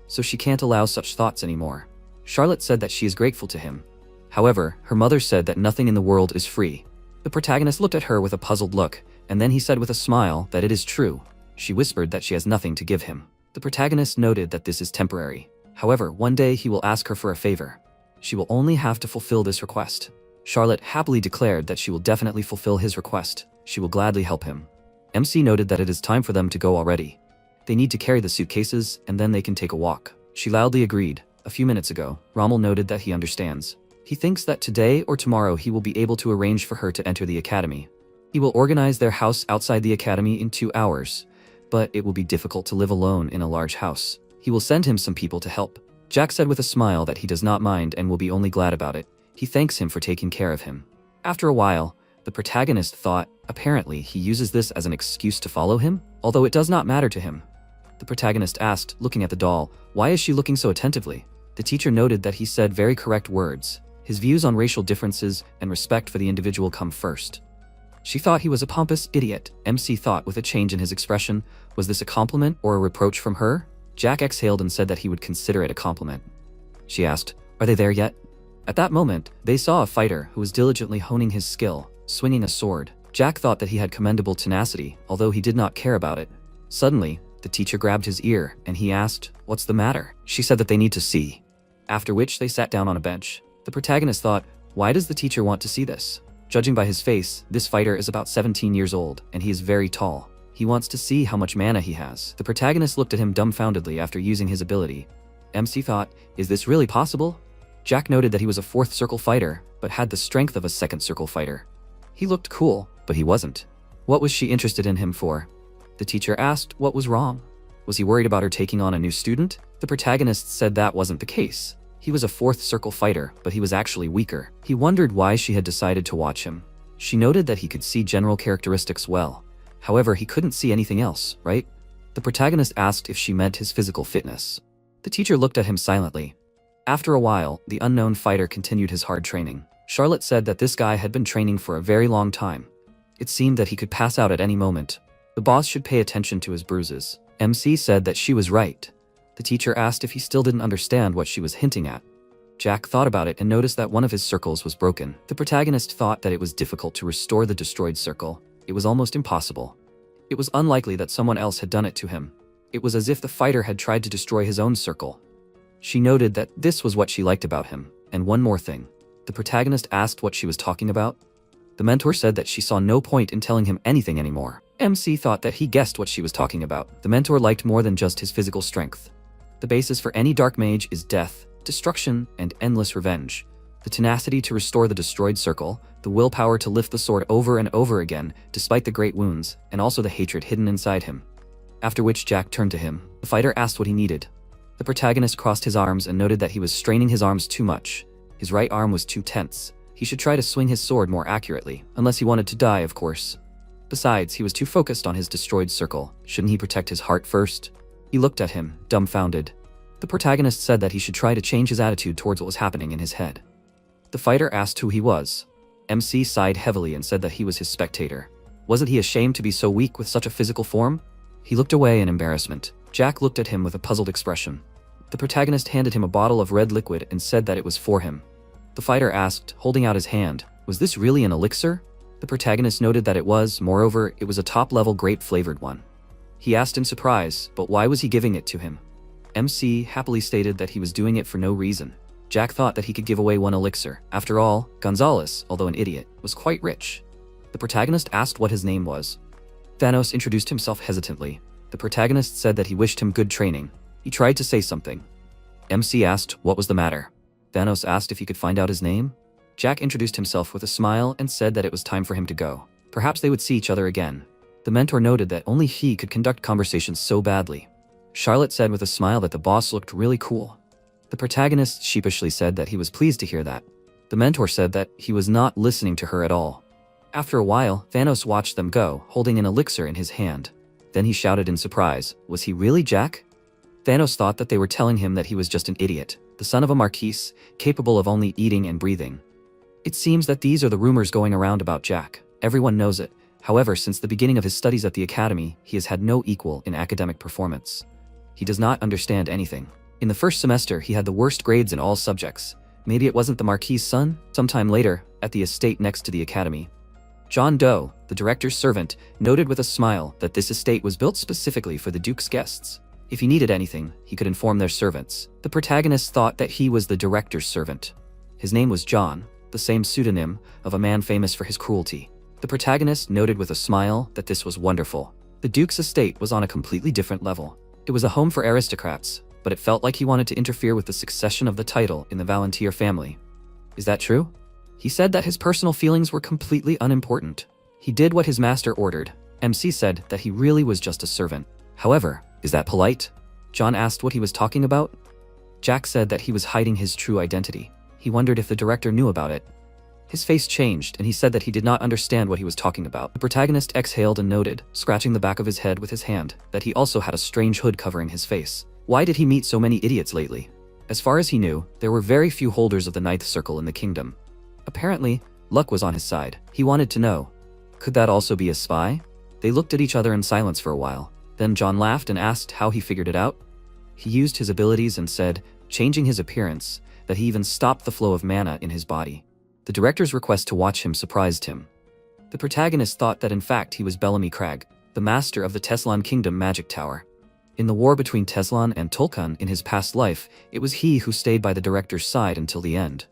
So she can't allow such thoughts anymore. Charlotte said that she is grateful to him. However, her mother said that nothing in the world is free. The protagonist looked at her with a puzzled look, and then he said with a smile that it is true. She whispered that she has nothing to give him. The protagonist noted that this is temporary. However, one day he will ask her for a favor. She will only have to fulfill this request. Charlotte happily declared that she will definitely fulfill his request. She will gladly help him. MC noted that it is time for them to go already. They need to carry the suitcases, and then they can take a walk. She loudly agreed. A few minutes ago, Rommel noted that he understands. He thinks that today or tomorrow he will be able to arrange for her to enter the academy. He will organize their house outside the academy in 2 hours, but it will be difficult to live alone in a large house. He will send him some people to help. Jack said with a smile that he does not mind and will be only glad about it. He thanks him for taking care of him. After a while, the protagonist thought, apparently he uses this as an excuse to follow him, although it does not matter to him. The protagonist asked, looking at the doll, why is she looking so attentively? The teacher noted that he said very correct words. His views on racial differences and respect for the individual come first. She thought he was a pompous idiot. MC thought with a change in his expression, was this a compliment or a reproach from her? Jack exhaled and said that he would consider it a compliment. She asked, are they there yet? At that moment, they saw a fighter who was diligently honing his skill, swinging a sword. Jack thought that he had commendable tenacity, although he did not care about it. Suddenly, the teacher grabbed his ear, and he asked, what's the matter? She said that they need to see. After which they sat down on a bench. The protagonist thought, why does the teacher want to see this? Judging by his face, this fighter is about 17 years old, and he is very tall. He wants to see how much mana he has. The protagonist looked at him dumbfoundedly after using his ability. MC thought, is this really possible? Jack noted that he was a 4th circle fighter, but had the strength of a 2nd circle fighter. He looked cool, but he wasn't. What was she interested in him for? The teacher asked what was wrong. Was he worried about her taking on a new student? The protagonist said that wasn't the case. He was a 4th circle fighter, but he was actually weaker. He wondered why she had decided to watch him. She noted that he could see general characteristics well. However, he couldn't see anything else, right? The protagonist asked if she meant his physical fitness. The teacher looked at him silently. After a while, the unknown fighter continued his hard training. Charlotte said that this guy had been training for a very long time. It seemed that he could pass out at any moment. The boss should pay attention to his bruises. MC said that she was right. The teacher asked if he still didn't understand what she was hinting at. Jack thought about it and noticed that one of his circles was broken. The protagonist thought that it was difficult to restore the destroyed circle. It was almost impossible. It was unlikely that someone else had done it to him. It was as if the fighter had tried to destroy his own circle. She noted that this was what she liked about him. And one more thing. The protagonist asked what she was talking about. The mentor said that she saw no point in telling him anything anymore. MC thought that he guessed what she was talking about. The mentor liked more than just his physical strength. The basis for any dark mage is death, destruction, and endless revenge. The tenacity to restore the destroyed circle, the willpower to lift the sword over and over again despite the great wounds, and also the hatred hidden inside him. After which Jack turned to him. The fighter asked what he needed. The protagonist crossed his arms and noted that he was straining his arms too much. His right arm was too tense. He should try to swing his sword more accurately, unless he wanted to die, of course. Besides, he was too focused on his destroyed circle. Shouldn't he protect his heart first? He looked at him, dumbfounded. The protagonist said that he should try to change his attitude towards what was happening in his head. The fighter asked who he was. MC sighed heavily and said that he was his spectator. Wasn't he ashamed to be so weak with such a physical form? He looked away in embarrassment. Jack looked at him with a puzzled expression. The protagonist handed him a bottle of red liquid and said that it was for him. The fighter asked, holding out his hand, was this really an elixir? The protagonist noted that it was, moreover, it was a top-level grape-flavored one. He asked in surprise, but why was he giving it to him? MC happily stated that he was doing it for no reason. Jack thought that he could give away one elixir. After all, Gonzalez, although an idiot, was quite rich. The protagonist asked what his name was. Thanos introduced himself hesitantly. The protagonist said that he wished him good training. He tried to say something. MC asked what was the matter. Thanos asked if he could find out his name. Jack introduced himself with a smile and said that it was time for him to go. Perhaps they would see each other again. The mentor noted that only he could conduct conversations so badly. Charlotte said with a smile that the boss looked really cool. The protagonist sheepishly said that he was pleased to hear that. The mentor said that he was not listening to her at all. After a while, Thanos watched them go, holding an elixir in his hand. Then he shouted in surprise, was he really Jack? Thanos thought that they were telling him that he was just an idiot, the son of a Marquis, capable of only eating and breathing. It seems that these are the rumors going around about Jack. Everyone knows it. However, since the beginning of his studies at the academy, he has had no equal in academic performance. He does not understand anything. In the first semester, he had the worst grades in all subjects. Maybe it wasn't the Marquis' son? Sometime later, at the estate next to the academy, John Doe, the director's servant, noted with a smile that this estate was built specifically for the Duke's guests. If he needed anything, he could inform their servants. The protagonist thought that he was the director's servant. His name was John, the same pseudonym of a man famous for his cruelty. The protagonist noted with a smile that this was wonderful. The Duke's estate was on a completely different level. It was a home for aristocrats, but it felt like he wanted to interfere with the succession of the title in the Valentier family. Is that true? He said that his personal feelings were completely unimportant. He did what his master ordered. MC said that he really was just a servant. However, is that polite? John asked what he was talking about. Jack said that he was hiding his true identity. He wondered if the director knew about it. His face changed, and he said that he did not understand what he was talking about. The protagonist exhaled and noted, scratching the back of his head with his hand, that he also had a strange hood covering his face. Why did he meet so many idiots lately? As far as he knew, there were very few holders of the ninth circle in the kingdom. Apparently, luck was on his side. He wanted to know, could that also be a spy? They looked at each other in silence for a while. Then John laughed and asked how he figured it out. He used his abilities and said, changing his appearance, that he even stopped the flow of mana in his body. The director's request to watch him surprised him. The protagonist thought that in fact he was Bellamy Crag, the master of the Teslan Kingdom magic tower. In the war between Teslan and Tulkan in his past life, it was he who stayed by the director's side until the end.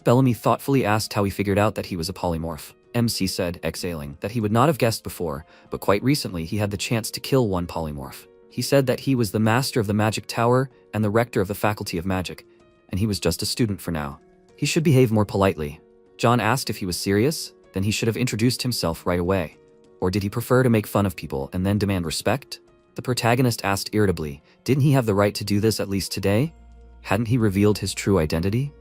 Bellamy thoughtfully asked how he figured out that he was a polymorph. MC said, exhaling, that he would not have guessed before, but quite recently he had the chance to kill one polymorph. He said that he was the master of the magic tower and the rector of the faculty of magic, and he was just a student for now. He should behave more politely. John asked if he was serious, then he should have introduced himself right away. Or did he prefer to make fun of people and then demand respect? The protagonist asked irritably, didn't he have the right to do this at least today? Hadn't he revealed his true identity?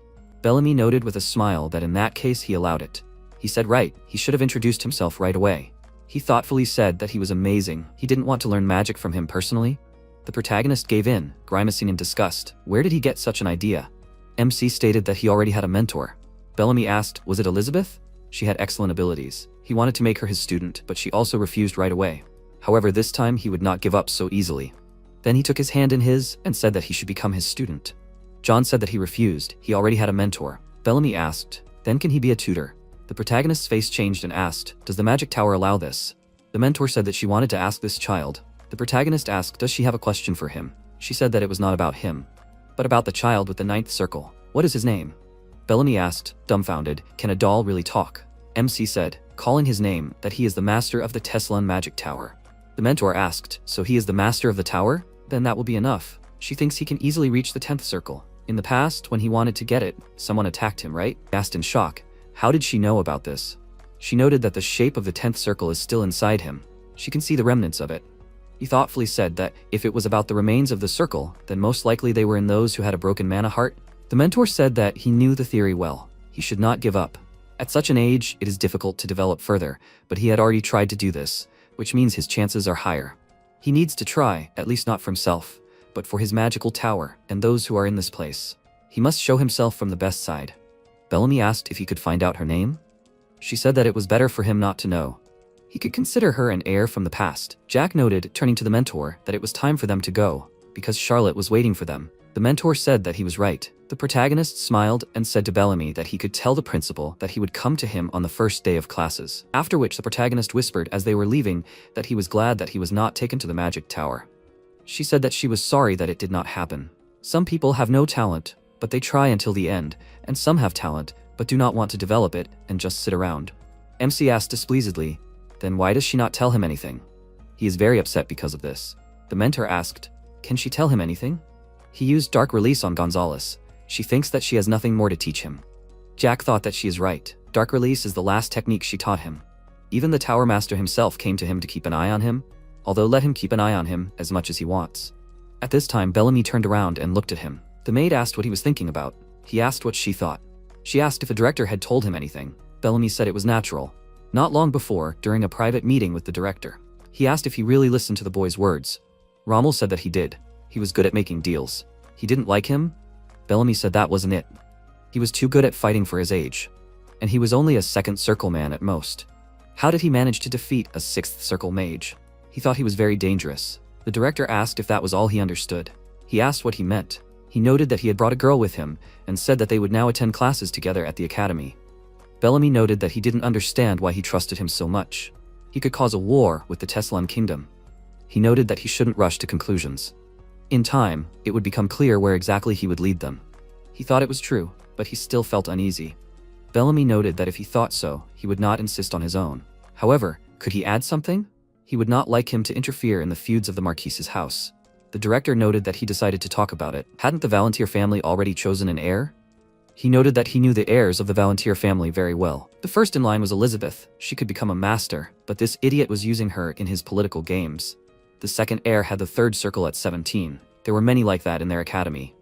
Bellamy noted with a smile that in that case he allowed it. He said right, he should have introduced himself right away. He thoughtfully said that he was amazing. He didn't want to learn magic from him personally. The protagonist gave in, grimacing in disgust. Where did he get such an idea? MC stated that he already had a mentor. Bellamy asked, was it Elizabeth? She had excellent abilities. He wanted to make her his student, but she also refused right away. However, this time he would not give up so easily. Then he took his hand in his and said that he should become his student. John said that he refused. He already had a mentor. Bellamy asked, then can he be a tutor? The protagonist's face changed and asked, does the magic tower allow this? The mentor said that she wanted to ask this child. The protagonist asked, does she have a question for him? She said that it was not about him, but about the child with the ninth circle. What is his name? Bellamy asked, dumbfounded, can a doll really talk? MC said, calling his name, that he is the master of the Teslan magic tower. The mentor asked, so he is the master of the tower? Then that will be enough. She thinks he can easily reach the 10th circle. In the past, when he wanted to get it, someone attacked him, right? Asked in shock. How did she know about this? She noted that the shape of the 10th circle is still inside him. She can see the remnants of it. He thoughtfully said that if it was about the remains of the circle, then most likely they were in those who had a broken mana heart. The mentor said that he knew the theory well. He should not give up. At such an age, it is difficult to develop further, but he had already tried to do this, which means his chances are higher. He needs to try, at least not for himself, but for his magical tower and those who are in this place. He must show himself from the best side. Bellamy asked if he could find out her name. She said that it was better for him not to know. He could consider her an heir from the past. Jack noted, turning to the mentor, that it was time for them to go, because Charlotte was waiting for them. The mentor said that he was right. The protagonist smiled and said to Bellamy that he could tell the principal that he would come to him on the first day of classes. After which the protagonist whispered as they were leaving that he was glad that he was not taken to the magic tower. She said that she was sorry that it did not happen. Some people have no talent, but they try until the end, and some have talent, but do not want to develop it and just sit around. MC asked displeasedly, then why does she not tell him anything? He is very upset because of this. The mentor asked, can she tell him anything? He used Dark Release on Gonzalez. She thinks that she has nothing more to teach him. Jack thought that she is right. Dark Release is the last technique she taught him. Even the Tower Master himself came to him to keep an eye on him, although let him keep an eye on him as much as he wants. At this time, Bellamy turned around and looked at him. The maid asked what he was thinking about. He asked what she thought. She asked if a director had told him anything. Bellamy said it was natural. Not long before, during a private meeting with the director, he asked if he really listened to the boy's words. Rommel said that he did. He was good at making deals. He didn't like him? Bellamy said that wasn't it. He was too good at fighting for his age. And he was only a second circle man at most. How did he manage to defeat a sixth circle mage? He thought he was very dangerous. The director asked if that was all he understood. He asked what he meant. He noted that he had brought a girl with him and said that they would now attend classes together at the academy. Bellamy noted that he didn't understand why he trusted him so much. He could cause a war with the Teslan kingdom. He noted that he shouldn't rush to conclusions. In time, it would become clear where exactly he would lead them. He thought it was true, but he still felt uneasy. Bellamy noted that if he thought so, he would not insist on his own. However, could he add something? He would not like him to interfere in the feuds of the Marquis's house. The director noted that he decided to talk about it. Hadn't the Valentier family already chosen an heir? He noted that he knew the heirs of the Valentier family very well. The first in line was Elizabeth. She could become a master, but this idiot was using her in his political games. The second heir had the third circle at 17. There were many like that in their academy.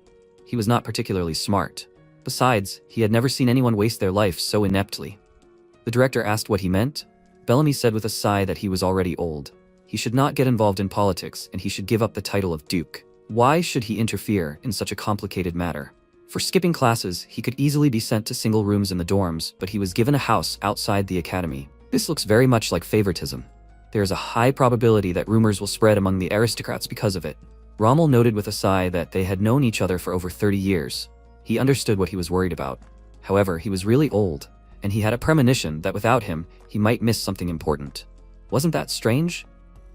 He was not particularly smart. Besides, he had never seen anyone waste their life so ineptly. The director asked what he meant. Bellamy said with a sigh that he was already old. He should not get involved in politics, and he should give up the title of Duke. Why should he interfere in such a complicated matter? For skipping classes, he could easily be sent to single rooms in the dorms, but he was given a house outside the academy. This looks very much like favoritism. There is a high probability that rumors will spread among the aristocrats because of it. Rommel noted with a sigh that they had known each other for over 30 years. He understood what he was worried about. However, he was really old, and he had a premonition that without him, he might miss something important. Wasn't that strange?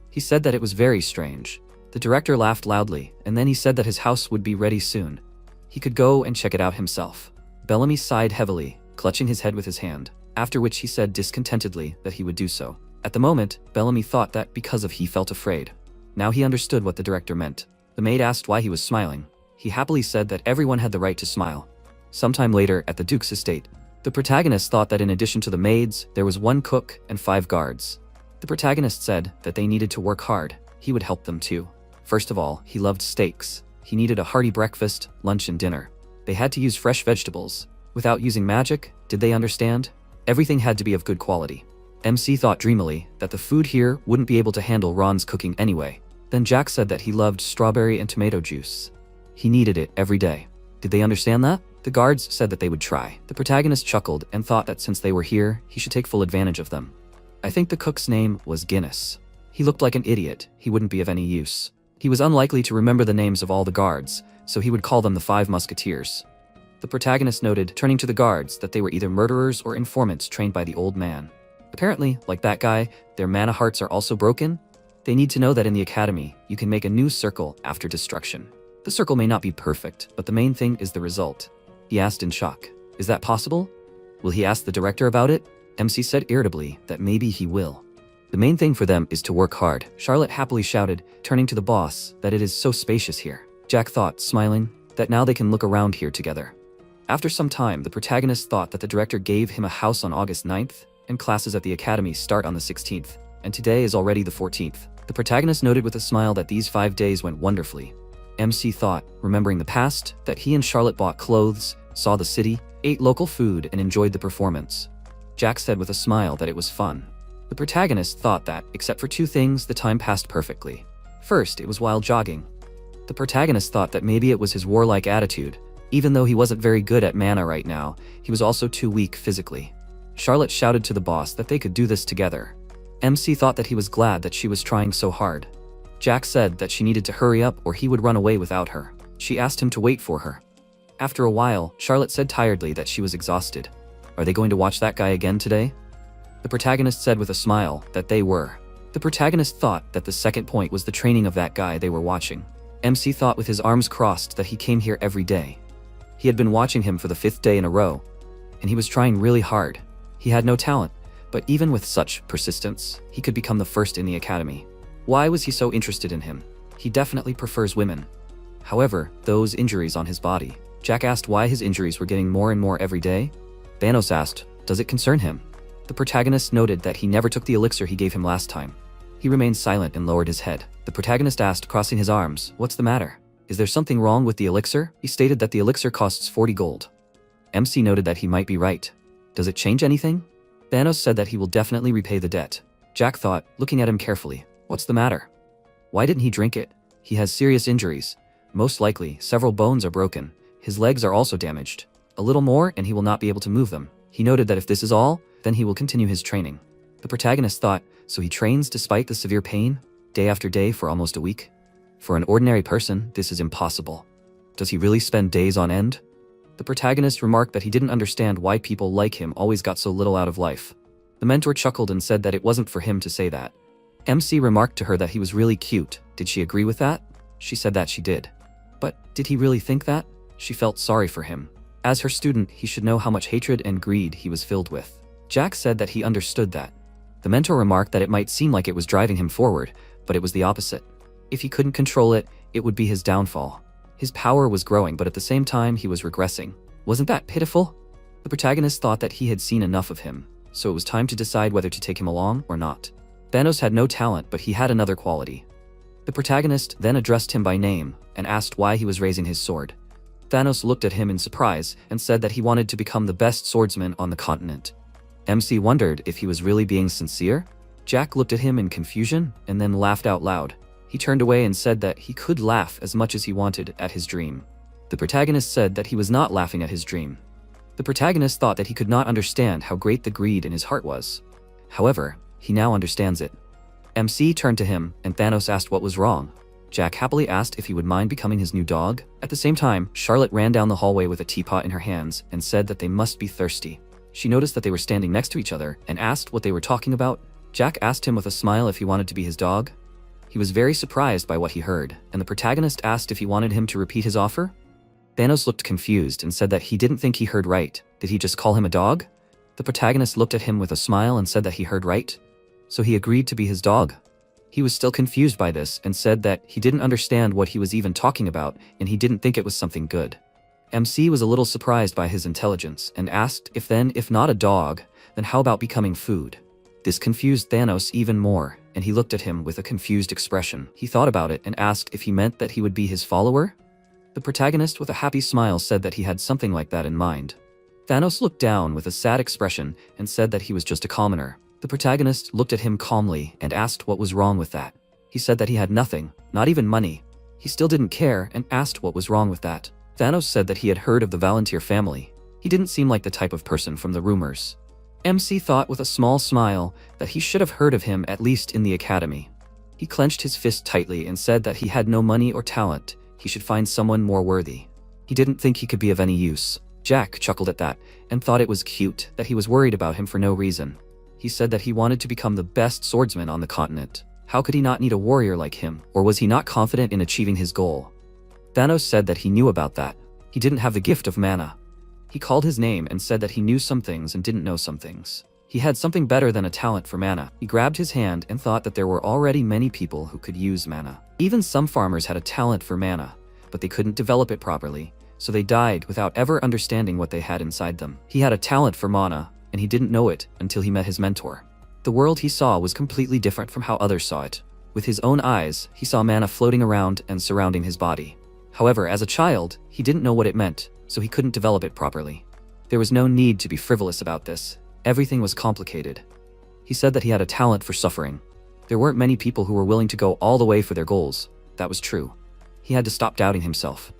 He said that it was very strange. The director laughed loudly, and then he said that his house would be ready soon. He could go and check it out himself. Bellamy sighed heavily, clutching his head with his hand, after which he said discontentedly that he would do so. At the moment, Bellamy thought that because of he felt afraid. Now he understood what the director meant. The maid asked why he was smiling. He happily said that everyone had the right to smile. Sometime later, at the Duke's estate, the protagonist thought that in addition to the maids, there was 1 cook and 5 guards. The protagonist said that they needed to work hard. He would help them too. First of all, he loved steaks. He needed a hearty breakfast, lunch, and dinner. They had to use fresh vegetables. Without using magic, did they understand? Everything had to be of good quality. MC thought dreamily that the food here wouldn't be able to handle Ron's cooking anyway. Then Jack said that he loved strawberry and tomato juice. He needed it every day. Did they understand that? The guards said that they would try. The protagonist chuckled and thought that since they were here, he should take full advantage of them. I think the cook's name was Guinness. He looked like an idiot. He wouldn't be of any use. He was unlikely to remember the names of all the guards, so he would call them the 5 musketeers. The protagonist noted, turning to the guards, that they were either murderers or informants trained by the old man. Apparently, like that guy, their mana hearts are also broken. They need to know that in the academy, you can make a new circle after destruction. The circle may not be perfect, but the main thing is the result. He asked in shock, "Is that possible? Will he ask the director about it?" MC said irritably that maybe he will. The main thing for them is to work hard. Charlotte happily shouted, turning to the boss, that it is so spacious here. Jack thought, smiling, that now they can look around here together. After some time, the protagonist thought that the director gave him a house on August 9th, and classes at the academy start on the 16th, and today is already the 14th. The protagonist noted with a smile that these 5 days went wonderfully. MC thought, remembering the past, that he and Charlotte bought clothes, saw the city, ate local food, and enjoyed the performance. Jack said with a smile that it was fun. The protagonist thought that, except for 2 things, the time passed perfectly. First, it was while jogging. The protagonist thought that maybe it was his warlike attitude. Even though he wasn't very good at mana right now, he was also too weak physically. Charlotte shouted to the boss that they could do this together. MC thought that he was glad that she was trying so hard. Jack said that she needed to hurry up or he would run away without her. She asked him to wait for her. After a while, Charlotte said tiredly that she was exhausted. Are they going to watch that guy again today? The protagonist said with a smile that they were. The protagonist thought that the second point was the training of that guy they were watching. MC thought with his arms crossed that he came here every day. He had been watching him for the 5th day in a row, and he was trying really hard. He had no talent, but even with such persistence, he could become the first in the academy. Why was he so interested in him? He definitely prefers women. However, those injuries on his body. Jack asked why his injuries were getting more and more every day. Thanos asked, does it concern him? The protagonist noted that he never took the elixir he gave him last time. He remained silent and lowered his head. The protagonist asked, crossing his arms, what's the matter? Is there something wrong with the elixir? He stated that the elixir costs 40 gold. MC noted that he might be right. Does it change anything? Thanos said that he will definitely repay the debt. Jack thought, looking at him carefully, what's the matter? Why didn't he drink it? He has serious injuries. Most likely, several bones are broken. His legs are also damaged. A little more and he will not be able to move them. He noted that if this is all, then he will continue his training. The protagonist thought, so he trains despite the severe pain, day after day for almost a week? For an ordinary person, this is impossible. Does he really spend days on end? The protagonist remarked that he didn't understand why people like him always got so little out of life. The mentor chuckled and said that it wasn't for him to say that. MC remarked to her that he was really cute. Did she agree with that? She said that she did. But did he really think that? She felt sorry for him. As her student, he should know how much hatred and greed he was filled with. Jack said that he understood that. The mentor remarked that it might seem like it was driving him forward, but it was the opposite. If he couldn't control it, it would be his downfall. His power was growing, but at the same time he was regressing. Wasn't that pitiful? The protagonist thought that he had seen enough of him, so it was time to decide whether to take him along or not. Thanos had no talent, but he had another quality. The protagonist then addressed him by name and asked why he was raising his sword. Thanos looked at him in surprise and said that he wanted to become the best swordsman on the continent. MC wondered if he was really being sincere. Jack looked at him in confusion and then laughed out loud. He turned away and said that he could laugh as much as he wanted at his dream. The protagonist said that he was not laughing at his dream. The protagonist thought that he could not understand how great the greed in his heart was. However, he now understands it. MC turned to him and Thanos asked what was wrong. Jack happily asked if he would mind becoming his new dog. At the same time, Charlotte ran down the hallway with a teapot in her hands and said that they must be thirsty. She noticed that they were standing next to each other and asked what they were talking about. Jack asked him with a smile if he wanted to be his dog. He was very surprised by what he heard, and the protagonist asked if he wanted him to repeat his offer. Thanos looked confused and said that he didn't think he heard right. Did he just call him a dog? The protagonist looked at him with a smile and said that he heard right. So he agreed to be his dog. He was still confused by this and said that he didn't understand what he was even talking about and he didn't think it was something good. MC was a little surprised by his intelligence and asked if not a dog, then how about becoming food? This confused Thanos even more, and he looked at him with a confused expression. He thought about it and asked if he meant that he would be his follower? The protagonist with a happy smile said that he had something like that in mind. Thanos looked down with a sad expression and said that he was just a commoner. The protagonist looked at him calmly and asked what was wrong with that. He said that he had nothing, not even money. He still didn't care and asked what was wrong with that. Thanos said that he had heard of the Volunteer family. He didn't seem like the type of person from the rumors. MC thought with a small smile that he should have heard of him at least in the academy. He clenched his fist tightly and said that he had no money or talent. He should find someone more worthy. He didn't think he could be of any use. Jack chuckled at that and thought it was cute that he was worried about him for no reason. He said that he wanted to become the best swordsman on the continent. How could he not need a warrior like him, or was he not confident in achieving his goal? Thanos said that he knew about that. He didn't have the gift of mana. He called his name and said that he knew some things and didn't know some things. He had something better than a talent for mana. He grabbed his hand and thought that there were already many people who could use mana. Even some farmers had a talent for mana, but they couldn't develop it properly, so they died without ever understanding what they had inside them. He had a talent for mana, and he didn't know it until he met his mentor. The world he saw was completely different from how others saw it. With his own eyes, he saw mana floating around and surrounding his body. However, as a child, he didn't know what it meant, so he couldn't develop it properly. There was no need to be frivolous about this. Everything was complicated. He said that he had a talent for suffering. There weren't many people who were willing to go all the way for their goals. That was true. He had to stop doubting himself.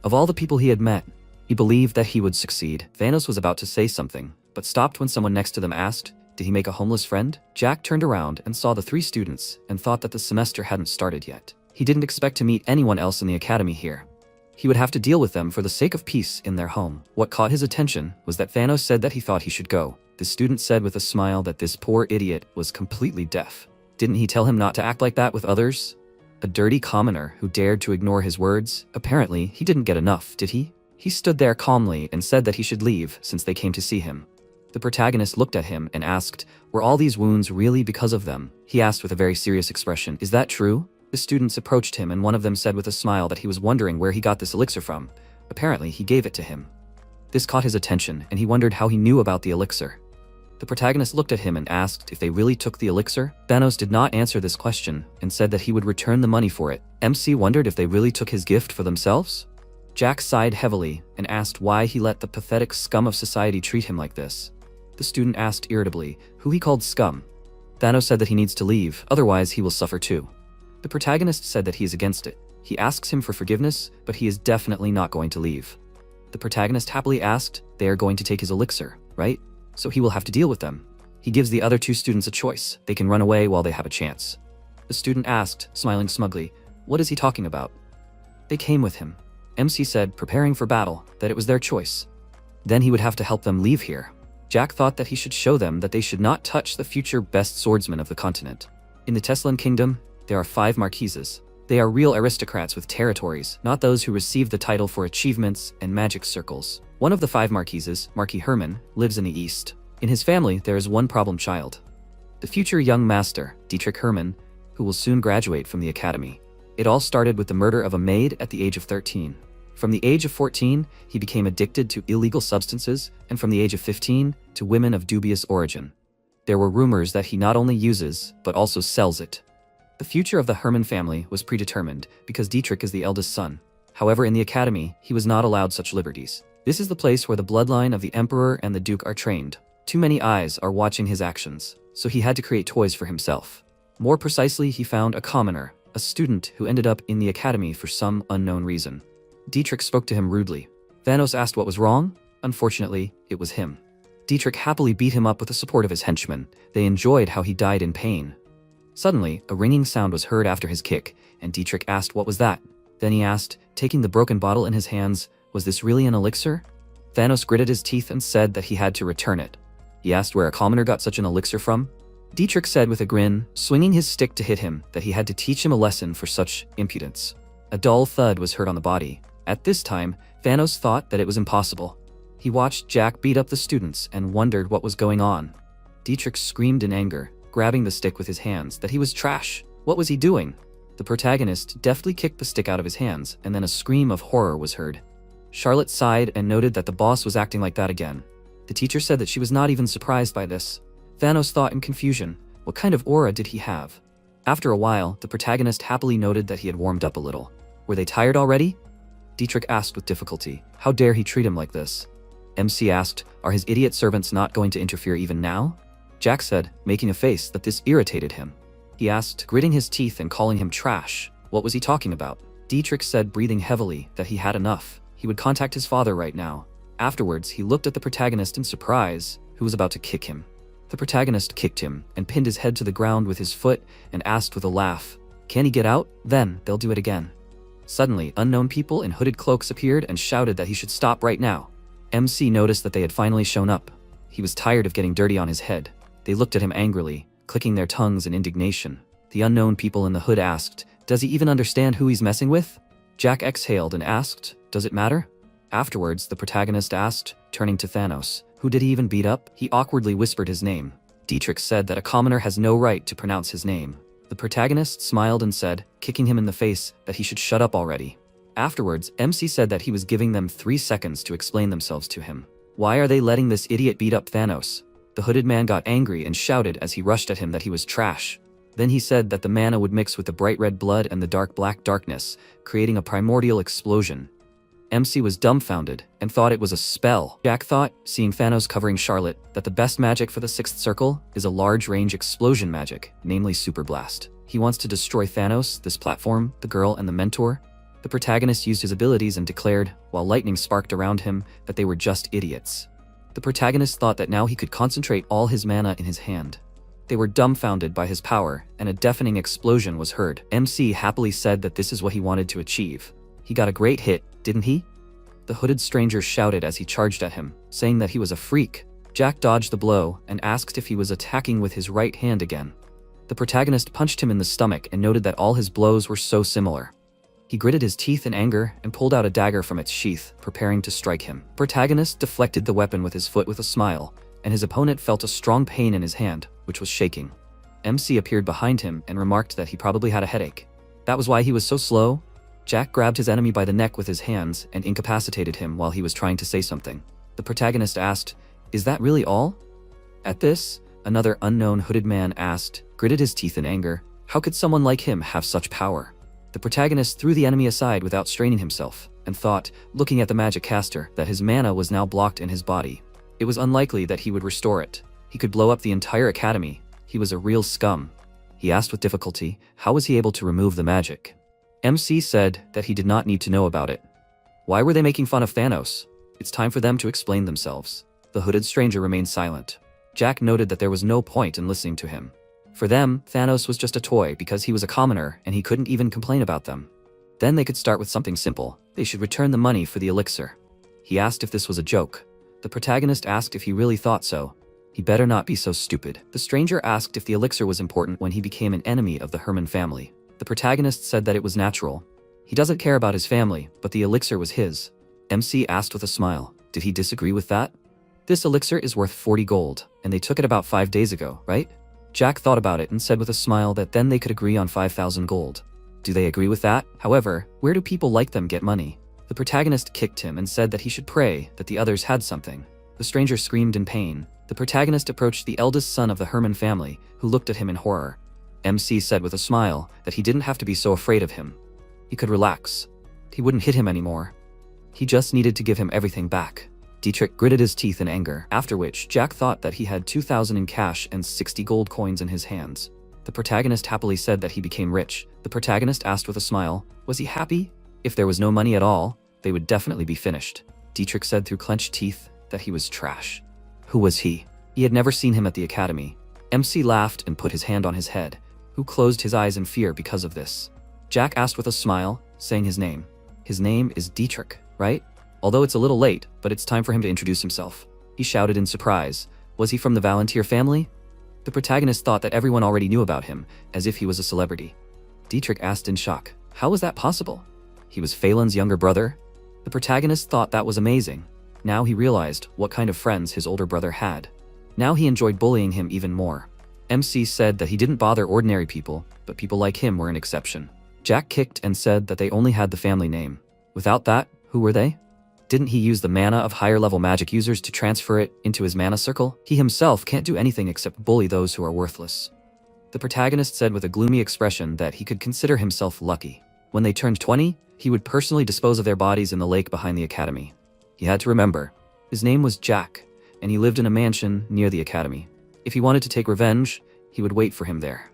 Of all the people he had met, he believed that he would succeed. Thanos was about to say something, but stopped when someone next to them asked, "Did he make a homeless friend?" Jack turned around and saw the 3 students and thought that the semester hadn't started yet. He didn't expect to meet anyone else in the academy here. He would have to deal with them for the sake of peace in their home. What caught his attention was that Thanos said that he thought he should go. The student said with a smile that this poor idiot was completely deaf. Didn't he tell him not to act like that with others? A dirty commoner who dared to ignore his words? Apparently, he didn't get enough, did he? He stood there calmly and said that he should leave since they came to see him. The protagonist looked at him and asked, "Were all these wounds really because of them?" He asked with a very serious expression, "Is that true?" The students approached him and one of them said with a smile that he was wondering where he got this elixir from. Apparently, he gave it to him. This caught his attention and he wondered how he knew about the elixir. The protagonist looked at him and asked if they really took the elixir. Thanos did not answer this question and said that he would return the money for it. MC wondered if they really took his gift for themselves. Jack sighed heavily and asked why he let the pathetic scum of society treat him like this. The student asked irritably who he called scum. Thanos said that he needs to leave, otherwise he will suffer too. The protagonist said that he is against it. He asks him for forgiveness, but he is definitely not going to leave. The protagonist happily asked, they are going to take his elixir, right? So he will have to deal with them. He gives the other two students a choice. They can run away while they have a chance. The student asked, smiling smugly, what is he talking about? They came with him. MC said, preparing for battle, that it was their choice. Then he would have to help them leave here. Jack thought that he should show them that they should not touch the future best swordsman of the continent. In the Teslan Kingdom, there are 5 marquises. They are real aristocrats with territories, not those who receive the title for achievements and magic circles. One of the 5 marquises, Marquis Herman, lives in the east. In his family, there is one problem child. The future young master, Dietrich Herman, who will soon graduate from the academy. It all started with the murder of a maid at the age of 13. From the age of 14, he became addicted to illegal substances, and from the age of 15, to women of dubious origin. There were rumors that he not only uses, but also sells it. The future of the Herman family was predetermined because Dietrich is the eldest son. However, in the academy, he was not allowed such liberties. This is the place where the bloodline of the emperor and the duke are trained. Too many eyes are watching his actions, so he had to create toys for himself. More precisely, he found a commoner, a student who ended up in the academy for some unknown reason. Dietrich spoke to him rudely. Thanos asked what was wrong. Unfortunately, it was him. Dietrich happily beat him up with the support of his henchmen. They enjoyed how he died in pain. Suddenly, a ringing sound was heard after his kick, and Dietrich asked what was that. Then he asked, taking the broken bottle in his hands, was this really an elixir? Thanos gritted his teeth and said that he had to return it. He asked where a commoner got such an elixir from. Dietrich said with a grin, swinging his stick to hit him, that he had to teach him a lesson for such impudence. A dull thud was heard on the body. At this time, Thanos thought that it was impossible. He watched Jack beat up the students and wondered what was going on. Dietrich screamed in anger, grabbing the stick with his hands, that he was trash. What was he doing? The protagonist deftly kicked the stick out of his hands, and then a scream of horror was heard. Charlotte sighed and noted that the boss was acting like that again. The teacher said that she was not even surprised by this. Thanos thought in confusion, what kind of aura did he have? After a while, the protagonist happily noted that he had warmed up a little. Were they tired already? Dietrich asked with difficulty, how dare he treat him like this? MC asked, are his idiot servants not going to interfere even now? Jack said, making a face, that this irritated him. He asked, gritting his teeth and calling him trash. What was he talking about? Dietrich said, breathing heavily, that he had enough. He would contact his father right now. Afterwards, he looked at the protagonist in surprise, who was about to kick him. The protagonist kicked him and pinned his head to the ground with his foot and asked with a laugh, can he get out? Then they'll do it again. Suddenly, unknown people in hooded cloaks appeared and shouted that he should stop right now. MC noticed that they had finally shown up. He was tired of getting dirty on his head. They looked at him angrily, clicking their tongues in indignation. The unknown people in the hood asked, does he even understand who he's messing with? Jack exhaled and asked, does it matter? Afterwards, the protagonist asked, turning to Thanos, who did he even beat up? He awkwardly whispered his name. Dietrich said that a commoner has no right to pronounce his name. The protagonist smiled and said, kicking him in the face, that he should shut up already. Afterwards, MC said that he was giving them 3 seconds to explain themselves to him. Why are they letting this idiot beat up Thanos? The hooded man got angry and shouted as he rushed at him that he was trash. Then he said that the mana would mix with the bright red blood and the dark black darkness, creating a primordial explosion. MC was dumbfounded and thought it was a spell. Jack thought, seeing Thanos covering Charlotte, that the best magic for the 6th circle is a large-range explosion magic, namely Super Blast. He wants to destroy Thanos, this platform, the girl, and the mentor. The protagonist used his abilities and declared, while lightning sparked around him, that they were just idiots. The protagonist thought that now he could concentrate all his mana in his hand. They were dumbfounded by his power, and a deafening explosion was heard. MC happily said that this is what he wanted to achieve. He got a great hit, didn't he? The hooded stranger shouted as he charged at him, saying that he was a freak. Jack dodged the blow and asked if he was attacking with his right hand again. The protagonist punched him in the stomach and noted that all his blows were so similar. He gritted his teeth in anger and pulled out a dagger from its sheath, preparing to strike him. Protagonist deflected the weapon with his foot with a smile, and his opponent felt a strong pain in his hand, which was shaking. MC appeared behind him and remarked that he probably had a headache. That was why he was so slow. Jack grabbed his enemy by the neck with his hands and incapacitated him while he was trying to say something. The protagonist asked, "Is that really all?" At this, another unknown hooded man asked, gritted his teeth in anger, how could someone like him have such power? The protagonist threw the enemy aside without straining himself, and thought, looking at the magic caster, that his mana was now blocked in his body. It was unlikely that he would restore it. He could blow up the entire academy. He was a real scum. He asked with difficulty, how was he able to remove the magic? MC said that he did not need to know about it. Why were they making fun of Thanos? It's time for them to explain themselves. The hooded stranger remained silent. Jack noted that there was no point in listening to him. For them, Thanos was just a toy because he was a commoner and he couldn't even complain about them. Then they could start with something simple. They should return the money for the elixir. He asked if this was a joke. The protagonist asked if he really thought so. He better not be so stupid. The stranger asked if the elixir was important when he became an enemy of the Herman family. The protagonist said that it was natural. He doesn't care about his family, but the elixir was his. MC asked with a smile, did he disagree with that? This elixir is worth 40 gold, and they took it about 5 days ago, right? Jack thought about it and said with a smile that then they could agree on 5,000 gold. Do they agree with that? However, where do people like them get money? The protagonist kicked him and said that he should pray that the others had something. The stranger screamed in pain. The protagonist approached the eldest son of the Herman family, who looked at him in horror. MC said with a smile that he didn't have to be so afraid of him. He could relax. He wouldn't hit him anymore. He just needed to give him everything back. Dietrich gritted his teeth in anger, after which Jack thought that he had 2,000 in cash and 60 gold coins in his hands. The protagonist happily said that he became rich. The protagonist asked with a smile, was he happy? If there was no money at all, they would definitely be finished. Dietrich said through clenched teeth that he was trash. Who was he? He had never seen him at the academy. MC laughed and put his hand on his head, who closed his eyes in fear because of this. Jack asked with a smile, saying his name. His name is Dietrich, right? Although it's a little late, but it's time for him to introduce himself. He shouted in surprise. Was he from the Volunteer family? The protagonist thought that everyone already knew about him, as if he was a celebrity. Dietrich asked in shock, how was that possible? He was Phelan's younger brother? The protagonist thought that was amazing. Now he realized what kind of friends his older brother had. Now he enjoyed bullying him even more. MC said that he didn't bother ordinary people, but people like him were an exception. Jack kicked and said that they only had the family name. Without that, who were they? Didn't he use the mana of higher-level magic users to transfer it into his mana circle? He himself can't do anything except bully those who are worthless. The protagonist said with a gloomy expression that he could consider himself lucky. When they turned 20, he would personally dispose of their bodies in the lake behind the academy. He had to remember. His name was Jack, and he lived in a mansion near the academy. If he wanted to take revenge, he would wait for him there.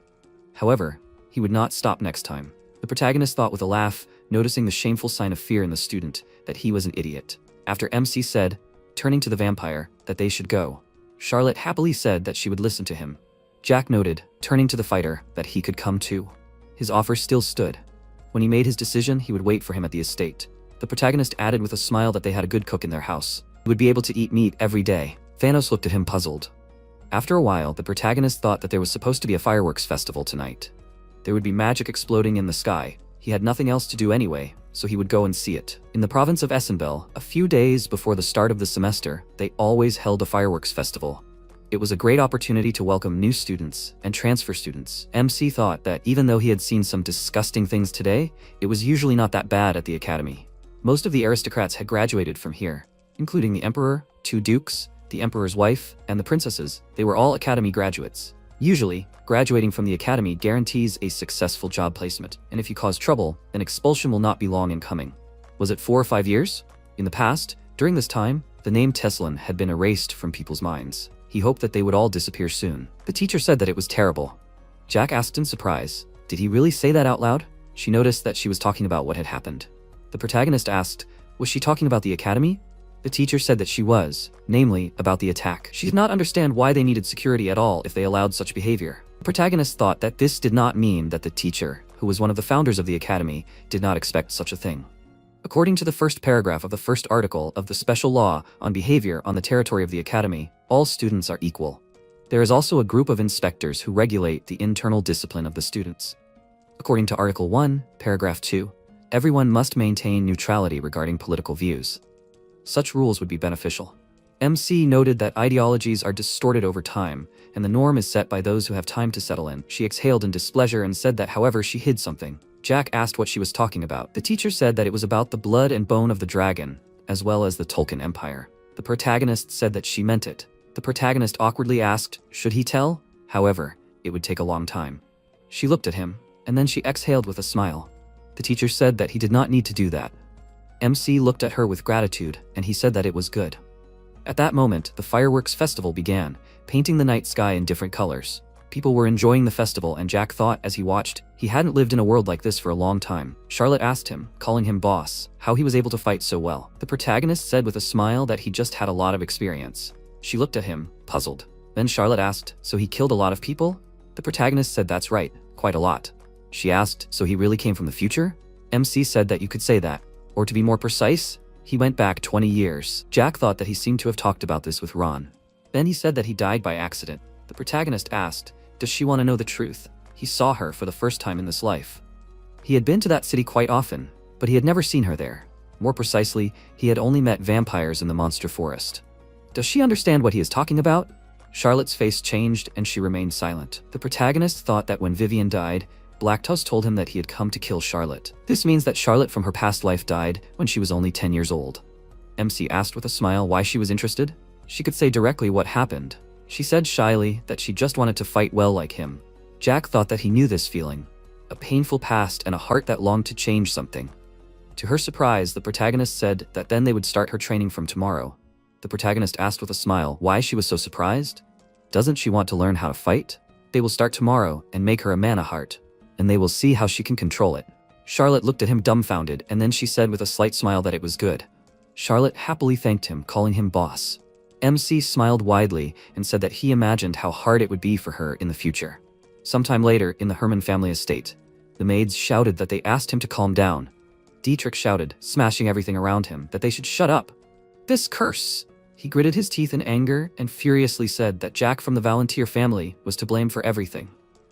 However, he would not stop next time. The protagonist thought with a laugh, noticing the shameful sign of fear in the student, that he was an idiot. After MC said, turning to the vampire, that they should go, Charlotte happily said that she would listen to him. Jack noted, turning to the fighter, that he could come too. His offer still stood. When he made his decision, he would wait for him at the estate. The protagonist added with a smile that they had a good cook in their house. He would be able to eat meat every day. Thanos looked at him puzzled. After a while, the protagonist thought that there was supposed to be a fireworks festival tonight. There would be magic exploding in the sky. He had nothing else to do anyway, so he would go and see it. In the province of Essenbell, a few days before the start of the semester, they always held a fireworks festival. It was a great opportunity to welcome new students and transfer students. MC thought that even though he had seen some disgusting things today, it was usually not that bad at the academy. Most of the aristocrats had graduated from here, including the emperor, 2 dukes, the emperor's wife, and the princesses. They were all academy graduates. Usually, graduating from the academy guarantees a successful job placement, and if you cause trouble, then expulsion will not be long in coming. Was it 4 or 5 years? In the past, during this time, the name Teslan had been erased from people's minds. He hoped that they would all disappear soon. The teacher said that it was terrible. Jack asked in surprise, did he really say that out loud? She noticed that she was talking about what had happened. The protagonist asked, was she talking about the academy? The teacher said that she was, namely, about the attack. She did not understand why they needed security at all if they allowed such behavior. The protagonist thought that this did not mean that the teacher, who was one of the founders of the academy, did not expect such a thing. According to the first paragraph of the first article of the special law on behavior on the territory of the academy, all students are equal. There is also a group of inspectors who regulate the internal discipline of the students. According to Article 1, Paragraph 2, everyone must maintain neutrality regarding political views. Such rules would be beneficial. MC noted that ideologies are distorted over time, and the norm is set by those who have time to settle in. She exhaled in displeasure and said that however she hid something. Jack asked what she was talking about. The teacher said that it was about the blood and bone of the dragon, as well as the Tolkien Empire. The protagonist said that she meant it. The protagonist awkwardly asked, should he tell? However, it would take a long time. She looked at him, and then she exhaled with a smile. The teacher said that he did not need to do that. MC looked at her with gratitude, and he said that it was good. At that moment, the fireworks festival began, painting the night sky in different colors. People were enjoying the festival, and Jack thought as he watched, he hadn't lived in a world like this for a long time. Charlotte asked him, calling him boss, how he was able to fight so well. The protagonist said with a smile that he just had a lot of experience. She looked at him, puzzled. Then Charlotte asked, so he killed a lot of people? The protagonist said that's right, quite a lot. She asked, so he really came from the future? MC said that you could say that. Or to be more precise, he went back 20 years. Jack thought that he seemed to have talked about this with Ron. Then he said that he died by accident. The protagonist asked, does she want to know the truth? He saw her for the first time in this life. He had been to that city quite often, but he had never seen her there. More precisely, he had only met vampires in the monster forest. Does she understand what he is talking about? Charlotte's face changed and she remained silent. The protagonist thought that when Vivian died, Blacktoes told him that he had come to kill Charlotte. This means that Charlotte from her past life died when she was only 10 years old. MC asked with a smile why she was interested. She could say directly what happened. She said shyly that she just wanted to fight well like him. Jack thought that he knew this feeling. A painful past and a heart that longed to change something. To her surprise, the protagonist said that then they would start her training from tomorrow. The protagonist asked with a smile why she was so surprised. Doesn't she want to learn how to fight? They will start tomorrow and make her a mana heart, and they will see how she can control it. Charlotte looked at him dumbfounded, and then she said with a slight smile that it was good. Charlotte happily thanked him, calling him boss. MC smiled widely and said that he imagined how hard it would be for her in the future. Sometime later, in the Herman family estate, the maids shouted that they asked him to calm down. Dietrich shouted, smashing everything around him, that they should shut up. This curse! He gritted his teeth in anger and furiously said that Jack from the Volunteer family was to blame for everything.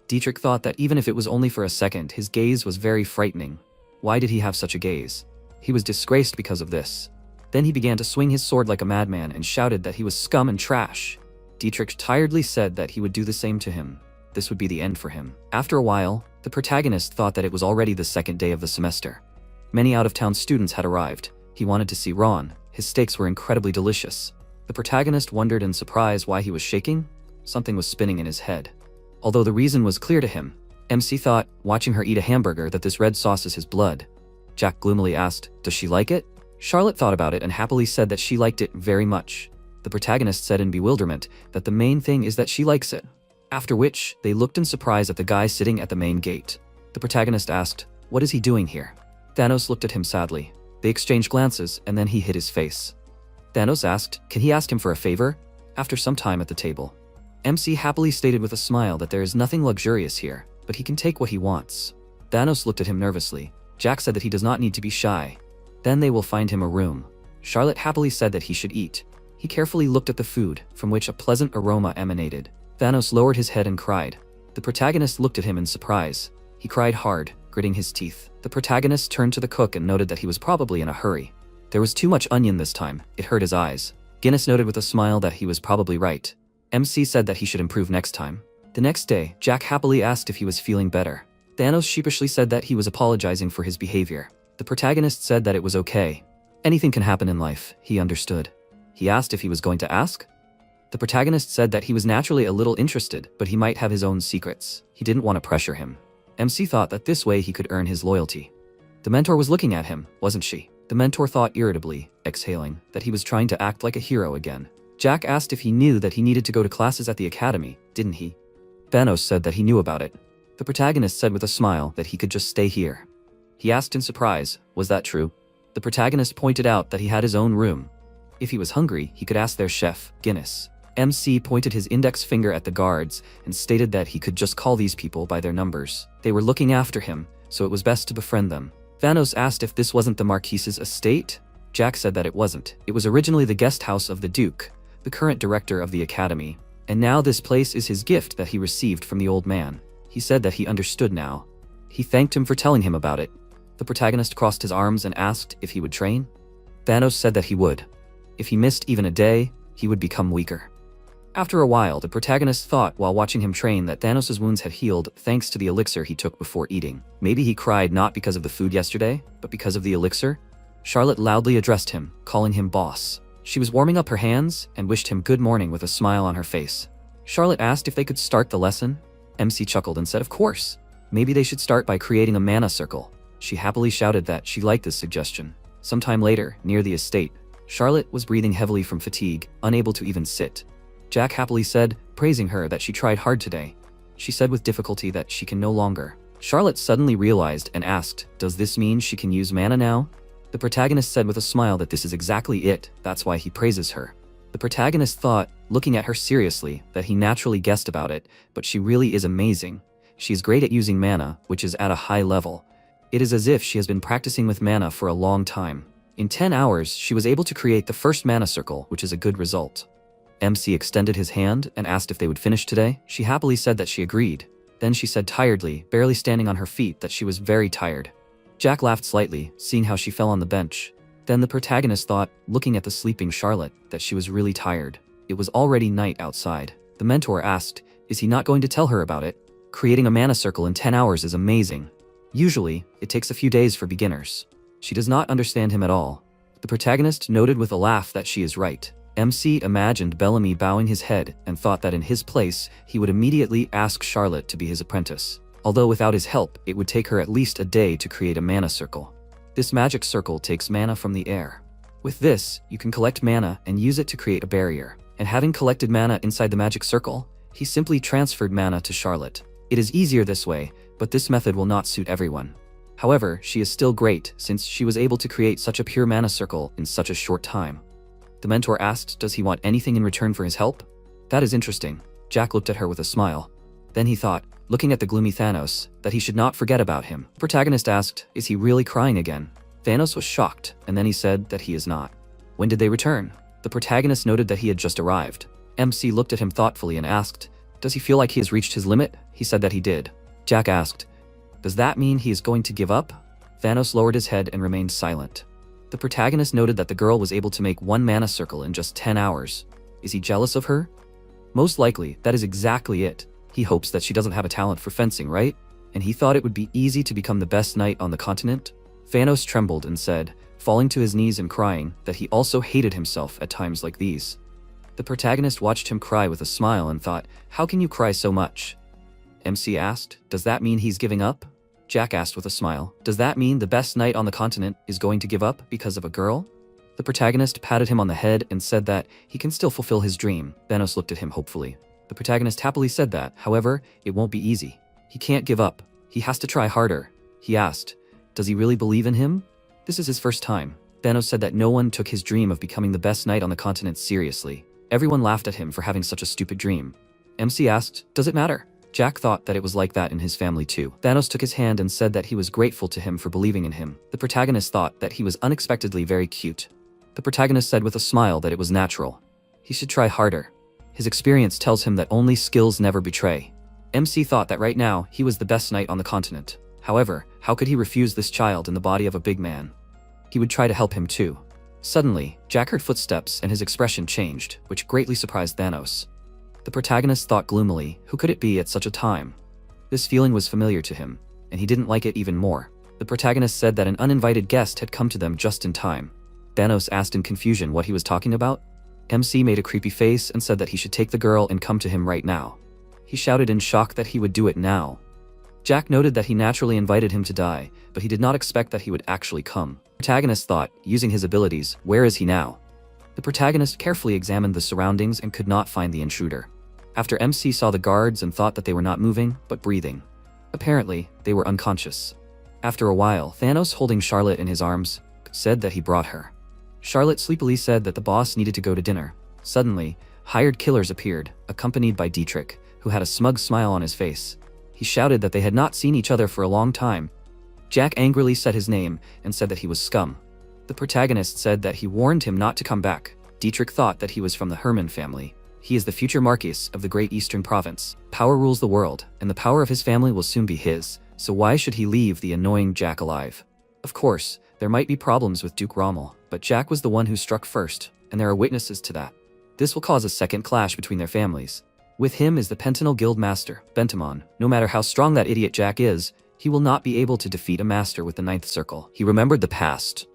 Dietrich thought that even if it was only for a second, his gaze was very frightening. Why did he have such a gaze? He was disgraced because of this. Then he began to swing his sword like a madman and shouted that he was scum and trash. Dietrich tiredly said that he would do the same to him. This would be the end for him. After a while, the protagonist thought that it was already the second day of the semester. Many out-of-town students had arrived. He wanted to see Ron. His steaks were incredibly delicious. The protagonist wondered in surprise why he was shaking. Something was spinning in his head. Although the reason was clear to him, MC thought, watching her eat a hamburger, that this red sauce is his blood. Jack gloomily asked, does she like it? Charlotte thought about it and happily said that she liked it very much. The protagonist said in bewilderment that the main thing is that she likes it. After which, they looked in surprise at the guy sitting at the main gate. The protagonist asked, what is he doing here? Thanos looked at him sadly. They exchanged glances and then he hid his face. Thanos asked, can he ask him for a favor? After some time at the table, MC happily stated with a smile that there is nothing luxurious here, but he can take what he wants. Thanos looked at him nervously. Jack said that he does not need to be shy. Then they will find him a room. Charlotte happily said that he should eat. He carefully looked at the food, from which a pleasant aroma emanated. Thanos lowered his head and cried. The protagonist looked at him in surprise. He cried hard, gritting his teeth. The protagonist turned to the cook and noted that he was probably in a hurry. There was too much onion this time. It hurt his eyes. Guinness noted with a smile that he was probably right. MC said that he should improve next time. The next day, Jack happily asked if he was feeling better. Thanos sheepishly said that he was apologizing for his behavior. The protagonist said that it was okay. Anything can happen in life, he understood. He asked if he was going to ask. The protagonist said that he was naturally a little interested, but he might have his own secrets. He didn't want to pressure him. MC thought that this way he could earn his loyalty. The mentor was looking at him, wasn't she? The mentor thought irritably, exhaling, that he was trying to act like a hero again. Jack asked if he knew that he needed to go to classes at the academy, didn't he? Thanos said that he knew about it. The protagonist said with a smile that he could just stay here. He asked in surprise, was that true? The protagonist pointed out that he had his own room. If he was hungry, he could ask their chef, Guinness. MC pointed his index finger at the guards and stated that he could just call these people by their numbers. They were looking after him, so it was best to befriend them. Thanos asked if this wasn't the Marquis's estate. Jack said that it wasn't. It was originally the guest house of the Duke, the current director of the academy. And now this place is his gift that he received from the old man. He said that he understood now. He thanked him for telling him about it. The protagonist crossed his arms and asked if he would train. Thanos said that he would. If he missed even a day, he would become weaker. After a while, the protagonist thought while watching him train that Thanos' wounds had healed thanks to the elixir he took before eating. Maybe he cried not because of the food yesterday, but because of the elixir? Charlotte loudly addressed him, calling him boss. She was warming up her hands and wished him good morning with a smile on her face. Charlotte asked if they could start the lesson. MC chuckled and said of course. Maybe they should start by creating a mana circle. She happily shouted that she liked this suggestion. Sometime later, near the estate, Charlotte was breathing heavily from fatigue, unable to even sit. Jack happily said, praising her that she tried hard today. She said with difficulty that she can no longer. Charlotte suddenly realized and asked, does this mean she can use mana now? The protagonist said with a smile that this is exactly it, that's why he praises her. The protagonist thought, looking at her seriously, that he naturally guessed about it, but she really is amazing. She's great at using mana, which is at a high level. It is as if she has been practicing with mana for a long time. In 10 hours, she was able to create the first mana circle, which is a good result. MC extended his hand and asked if they would finish today. She happily said that she agreed. Then she said tiredly, barely standing on her feet, that she was very tired. Jack laughed slightly, seeing how she fell on the bench. Then the protagonist thought, looking at the sleeping Charlotte, that she was really tired. It was already night outside. The mentor asked, is he not going to tell her about it? Creating a mana circle in 10 hours is amazing. Usually, it takes a few days for beginners. She does not understand him at all. The protagonist noted with a laugh that she is right. MC imagined Bellamy bowing his head and thought that in his place, he would immediately ask Charlotte to be his apprentice. Although without his help, it would take her at least a day to create a mana circle. This magic circle takes mana from the air. With this, you can collect mana and use it to create a barrier. And having collected mana inside the magic circle, he simply transferred mana to Charlotte. It is easier this way, but this method will not suit everyone. However, she is still great since she was able to create such a pure mana circle in such a short time. The mentor asked, does he want anything in return for his help? That is interesting. Jack looked at her with a smile. Then he thought, looking at the gloomy Thanos, that he should not forget about him. The protagonist asked, is he really crying again? Thanos was shocked, and then he said that he is not. When did they return? The protagonist noted that he had just arrived. MC looked at him thoughtfully and asked, does he feel like he has reached his limit? He said that he did. Jack asked, does that mean he is going to give up? Thanos lowered his head and remained silent. The protagonist noted that the girl was able to make one mana circle in just 10 hours. Is he jealous of her? Most likely, that is exactly it. He hopes that she doesn't have a talent for fencing, right? And he thought it would be easy to become the best knight on the continent? Thanos trembled and said, falling to his knees and crying, that he also hated himself at times like these. The protagonist watched him cry with a smile and thought, how can you cry so much? MC asked, does that mean he's giving up? Jack asked with a smile, does that mean the best knight on the continent is going to give up because of a girl? The protagonist patted him on the head and said that he can still fulfill his dream. Thanos looked at him hopefully. The protagonist happily said that, however, it won't be easy. He can't give up. He has to try harder. He asked, does he really believe in him? This is his first time. Thanos said that no one took his dream of becoming the best knight on the continent seriously. Everyone laughed at him for having such a stupid dream. MC asked, does it matter? Jack thought that it was like that in his family too. Thanos took his hand and said that he was grateful to him for believing in him. The protagonist thought that he was unexpectedly very cute. The protagonist said with a smile that it was natural. He should try harder. His experience tells him that only skills never betray. MC thought that right now, he was the best knight on the continent. However, how could he refuse this child in the body of a big man? He would try to help him too. Suddenly, Jack heard footsteps and his expression changed, which greatly surprised Thanos. The protagonist thought gloomily, who could it be at such a time? This feeling was familiar to him, and he didn't like it even more. The protagonist said that an uninvited guest had come to them just in time. Thanos asked in confusion what he was talking about. MC made a creepy face and said that he should take the girl and come to him right now. He shouted in shock that he would do it now. Jack noted that he naturally invited him to die, but he did not expect that he would actually come. The protagonist thought, using his abilities, where is he now? The protagonist carefully examined the surroundings and could not find the intruder. After MC saw the guards and thought that they were not moving, but breathing. Apparently, they were unconscious. After a while, Thanos, holding Charlotte in his arms, said that he brought her. Charlotte sleepily said that the boss needed to go to dinner. Suddenly, hired killers appeared, accompanied by Dietrich, who had a smug smile on his face. He shouted that they had not seen each other for a long time. Jack angrily said his name and said that he was scum. The protagonist said that he warned him not to come back. Dietrich thought that he was from the Hermann family. He is the future Marquis of the Great Eastern Province. Power rules the world, and the power of his family will soon be his, so why should he leave the annoying Jack alive? Of course, there might be problems with Duke Rommel, but Jack was the one who struck first, and there are witnesses to that. This will cause a second clash between their families. With him is the Pentanal Guild Master, Bentamon. No matter how strong that idiot Jack is, he will not be able to defeat a master with the ninth circle. He remembered the past,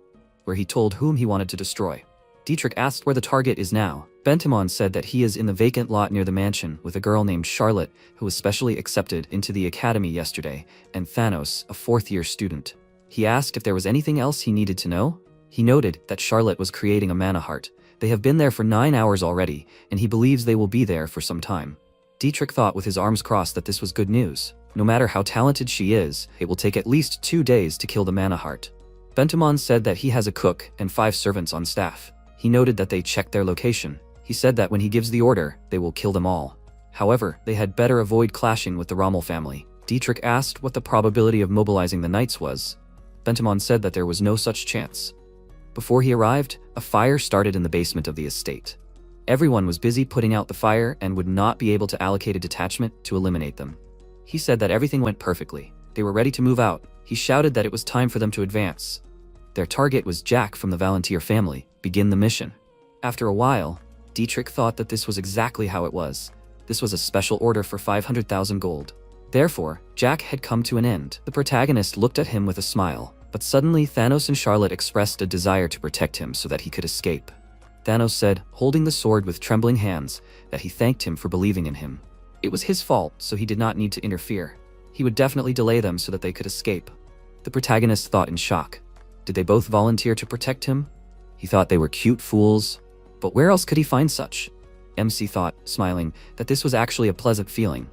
where he told whom he wanted to destroy. Dietrich asked where the target is now. Bentamon said that he is in the vacant lot near the mansion with a girl named Charlotte, who was specially accepted into the academy yesterday, and Thanos, a fourth-year student. He asked if there was anything else he needed to know. He noted that Charlotte was creating a mana heart. They have been there for 9 hours already, and he believes they will be there for some time. Dietrich thought with his arms crossed that this was good news. No matter how talented she is, it will take at least 2 days to kill the mana heart. Bentamon said that he has a cook and 5 servants on staff. He noted that they checked their location. He said that when he gives the order, they will kill them all. However, they had better avoid clashing with the Rommel family. Dietrich asked what the probability of mobilizing the knights was. Bentamon said that there was no such chance. Before he arrived, a fire started in the basement of the estate. Everyone was busy putting out the fire and would not be able to allocate a detachment to eliminate them. He said that everything went perfectly. They were ready to move out. He shouted that it was time for them to advance. Their target was Jack from the Volunteer family. Begin the mission. After a while, Dietrich thought that this was exactly how it was. This was a special order for 500,000 gold. Therefore, Jack had come to an end. The protagonist looked at him with a smile, but suddenly Thanos and Charlotte expressed a desire to protect him so that he could escape. Thanos said, holding the sword with trembling hands, that he thanked him for believing in him. It was his fault, so he did not need to interfere. He would definitely delay them so that they could escape. The protagonist thought in shock. Did they both volunteer to protect him? He thought they were cute fools, but where else could he find such? MC thought, smiling, that this was actually a pleasant feeling.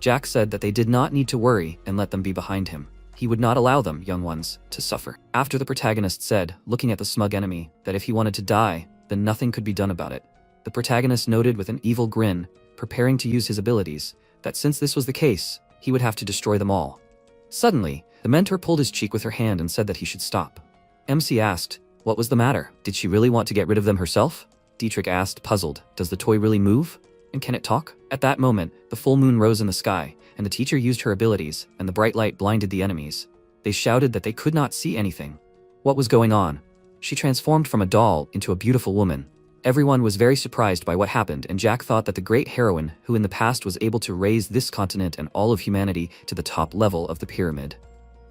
Jack said that they did not need to worry and let them be behind him. He would not allow them, young ones, to suffer. After the protagonist said, looking at the smug enemy, that if he wanted to die, then nothing could be done about it. The protagonist noted with an evil grin, preparing to use his abilities, that since this was the case, he would have to destroy them all. Suddenly, the mentor pulled his cheek with her hand and said that he should stop. MC asked, what was the matter? Did she really want to get rid of them herself? Dietrich asked, puzzled, does the toy really move? And can it talk? At that moment, the full moon rose in the sky, and the teacher used her abilities, and the bright light blinded the enemies. They shouted that they could not see anything. What was going on? She transformed from a doll into a beautiful woman. Everyone was very surprised by what happened, and Jack thought that the great heroine, who in the past was able to raise this continent and all of humanity to the top level of the pyramid.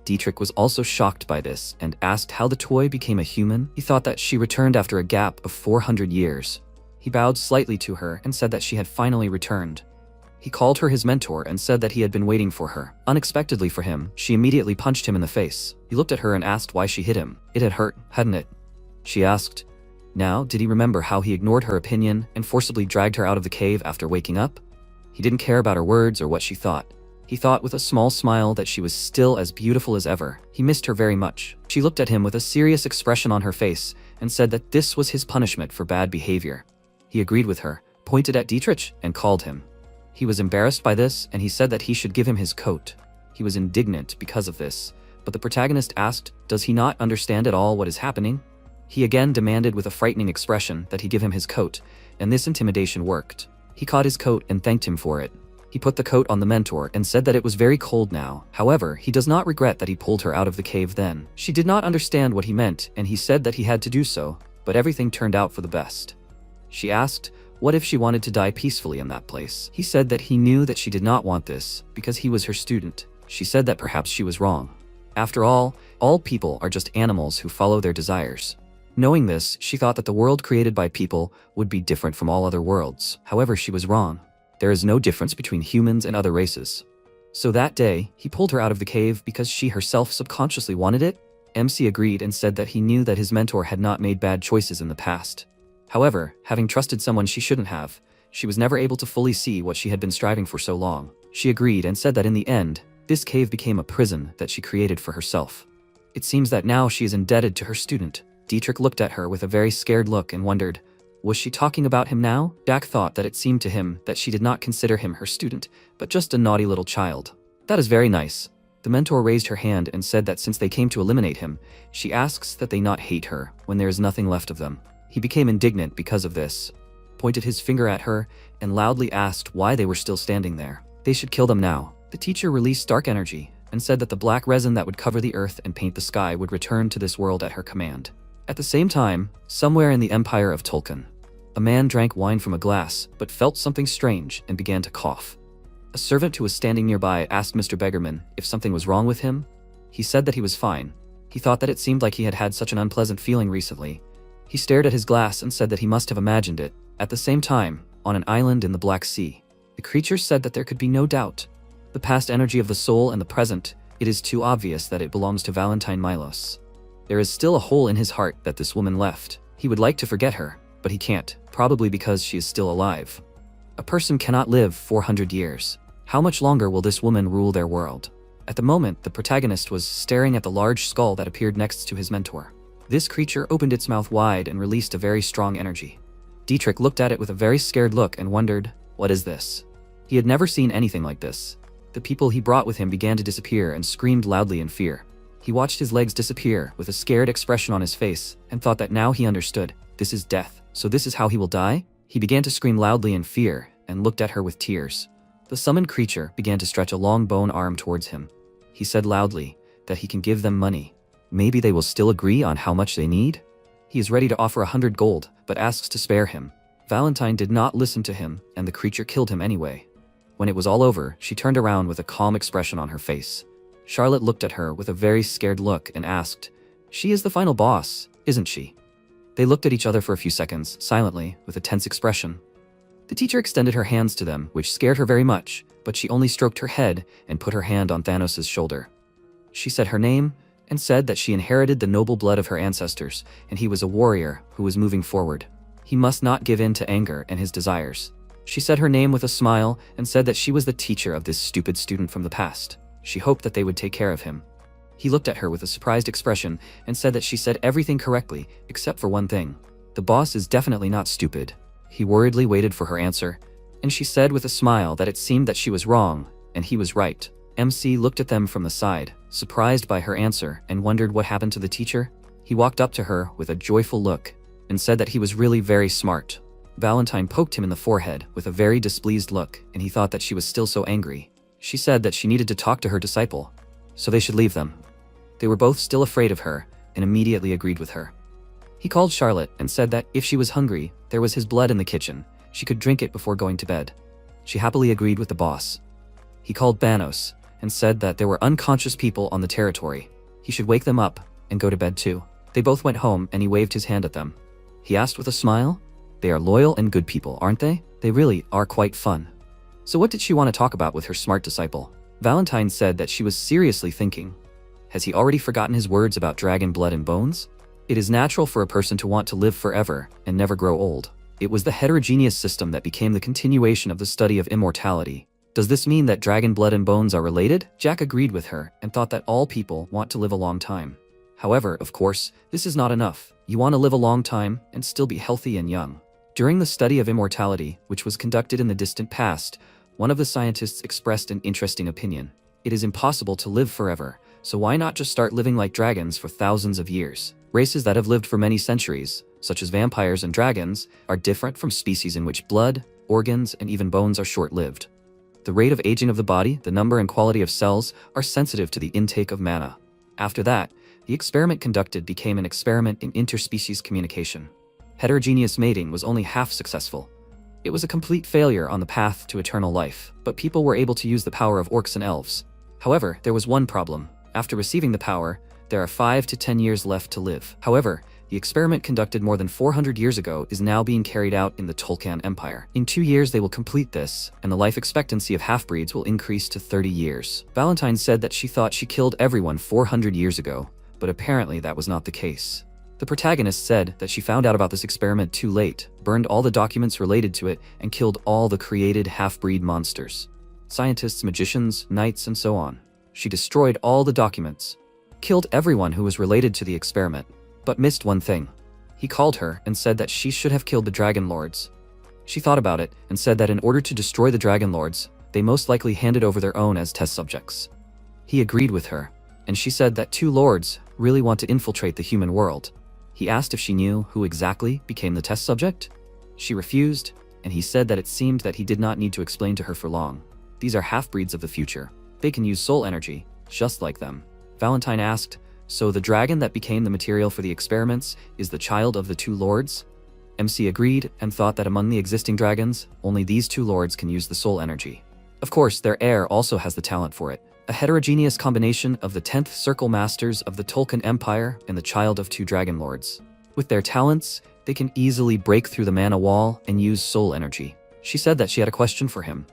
Dietrich was also shocked by this, and asked how the toy became a human. He thought that she returned after a gap of 400 years. He bowed slightly to her and said that she had finally returned. He called her his mentor and said that he had been waiting for her. Unexpectedly for him, she immediately punched him in the face. He looked at her and asked why she hit him. It had hurt, hadn't it? She asked. Now, did he remember how he ignored her opinion and forcibly dragged her out of the cave after waking up? He didn't care about her words or what she thought. He thought with a small smile that she was still as beautiful as ever. He missed her very much. She looked at him with a serious expression on her face and said that this was his punishment for bad behavior. He agreed with her, pointed at Dietrich, and called him. He was embarrassed by this, and he said that he should give him his coat. He was indignant because of this, but the protagonist asked, does he not understand at all what is happening? He again demanded with a frightening expression that he give him his coat, and this intimidation worked. He caught his coat and thanked him for it. He put the coat on the mentor and said that it was very cold now. However, he does not regret that he pulled her out of the cave then. She did not understand what he meant, and he said that he had to do so, but everything turned out for the best. She asked, what if she wanted to die peacefully in that place? He said that he knew that she did not want this, because he was her student. She said that perhaps she was wrong. After all people are just animals who follow their desires. Knowing this, she thought that the world created by people would be different from all other worlds. However, she was wrong. There is no difference between humans and other races. So that day, he pulled her out of the cave because she herself subconsciously wanted it. MC agreed and said that he knew that his mentor had not made bad choices in the past. However, having trusted someone she shouldn't have, she was never able to fully see what she had been striving for so long. She agreed and said that in the end, this cave became a prison that she created for herself. It seems that now she is indebted to her student. Dietrich looked at her with a very scared look and wondered, was she talking about him now? Jack thought that it seemed to him that she did not consider him her student, but just a naughty little child. That is very nice. The mentor raised her hand and said that since they came to eliminate him, she asks that they not hate her when there is nothing left of them. He became indignant because of this, pointed his finger at her, and loudly asked why they were still standing there. They should kill them now. The teacher released dark energy and said that the black resin that would cover the earth and paint the sky would return to this world at her command. At the same time, somewhere in the Empire of Tulkan, a man drank wine from a glass, but felt something strange and began to cough. A servant who was standing nearby asked Mr. Beggarman if something was wrong with him. He said that he was fine. He thought that it seemed like he had had such an unpleasant feeling recently. He stared at his glass and said that he must have imagined it. At the same time, on an island in the Black Sea, the creature said that there could be no doubt. The past energy of the soul and the present, it is too obvious that it belongs to Valentine Milos. There is still a hole in his heart that this woman left. He would like to forget her, but he can't, probably because she is still alive. A person cannot live 400 years. How much longer will this woman rule their world? At the moment, the protagonist was staring at the large skull that appeared next to his mentor. This creature opened its mouth wide and released a very strong energy. Dietrich looked at it with a very scared look and wondered, what is this? He had never seen anything like this. The people he brought with him began to disappear and screamed loudly in fear. He watched his legs disappear with a scared expression on his face and thought that now he understood. This is death, so this is how he will die? He began to scream loudly in fear and looked at her with tears. The summoned creature began to stretch a long bone arm towards him. He said loudly that he can give them money. Maybe they will still agree on how much they need? He is ready to offer 100 gold, but asks to spare him. Valentine did not listen to him, and the creature killed him anyway. When it was all over, she turned around with a calm expression on her face. Charlotte looked at her with a very scared look and asked, "She is the final boss, isn't she?" They looked at each other for a few seconds, silently, with a tense expression. The teacher extended her hands to them, which scared her very much, but she only stroked her head and put her hand on Thanos' shoulder. She said her name and said that she inherited the noble blood of her ancestors, and he was a warrior who was moving forward. He must not give in to anger and his desires. She said her name with a smile and said that she was the teacher of this stupid student from the past. She hoped that they would take care of him. He looked at her with a surprised expression and said that she said everything correctly, except for one thing. The boss is definitely not stupid. He worriedly waited for her answer, and she said with a smile that it seemed that she was wrong, and he was right. MC looked at them from the side, surprised by her answer, and wondered what happened to the teacher. He walked up to her with a joyful look, and said that he was really very smart. Valentine poked him in the forehead with a very displeased look, and he thought that she was still so angry. She said that she needed to talk to her disciple, so they should leave them. They were both still afraid of her, and immediately agreed with her. He called Charlotte and said that if she was hungry, there was his blood in the kitchen. She could drink it before going to bed. She happily agreed with the boss. He called Thanos and said that there were unconscious people on the territory. He should wake them up and go to bed too. They both went home and he waved his hand at them. He asked with a smile, "They are loyal and good people, aren't they? They really are quite fun." So what did she want to talk about with her smart disciple? Valentine said that she was seriously thinking. Has he already forgotten his words about dragon blood and bones? It is natural for a person to want to live forever and never grow old. It was the heterogeneous system that became the continuation of the study of immortality. Does this mean that dragon blood and bones are related? Jack agreed with her and thought that all people want to live a long time. However, of course, this is not enough. You want to live a long time and still be healthy and young. During the study of immortality, which was conducted in the distant past, one of the scientists expressed an interesting opinion. It is impossible to live forever, so why not just start living like dragons for thousands of years? Races that have lived for many centuries, such as vampires and dragons, are different from species in which blood, organs, and even bones are short-lived. The rate of aging of the body, the number and quality of cells, are sensitive to the intake of mana. After that, the experiment conducted became an experiment in interspecies communication. Heterogeneous mating was only half successful. It was a complete failure on the path to eternal life, but people were able to use the power of orcs and elves. However, there was one problem. After receiving the power, there are 5 to 10 years left to live. However, the experiment conducted more than 400 years ago is now being carried out in the Tolkien Empire. In 2 years they will complete this, and the life expectancy of half-breeds will increase to 30 years. Valentine said that she thought she killed everyone 400 years ago, but apparently that was not the case. The protagonist said that she found out about this experiment too late, burned all the documents related to it, and killed all the created half-breed monsters. Scientists, magicians, knights, and so on. She destroyed all the documents, killed everyone who was related to the experiment, but missed one thing. He called her and said that she should have killed the Dragon Lords. She thought about it and said that in order to destroy the Dragon Lords, they most likely handed over their own as test subjects. He agreed with her, and she said that 2 lords really want to infiltrate the human world. He asked if she knew who exactly became the test subject. She refused, and he said that it seemed that he did not need to explain to her for long. These are half-breeds of the future. They can use soul energy, just like them. Valentine asked, so the dragon that became the material for the experiments is the child of the 2 lords? MC agreed and thought that among the existing dragons, only these 2 lords can use the soul energy. Of course, their heir also has the talent for it. A heterogeneous combination of the 10th Circle Masters of the Tolkien Empire and the child of 2 Dragon Lords. With their talents, they can easily break through the mana wall and use soul energy. She said that she had a question for him.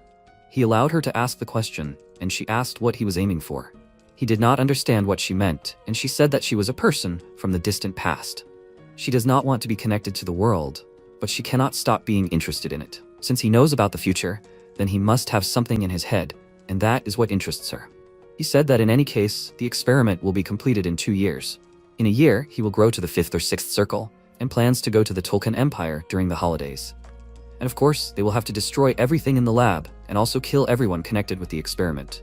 He allowed her to ask the question, and she asked what he was aiming for. He did not understand what she meant, and she said that she was a person from the distant past. She does not want to be connected to the world, but she cannot stop being interested in it. Since he knows about the future, then he must have something in his head, and that is what interests her. He said that in any case, the experiment will be completed in 2 years. In a year, he will grow to the 5th or 6th circle, and plans to go to the Tolkien Empire during the holidays. And of course, they will have to destroy everything in the lab, and also kill everyone connected with the experiment.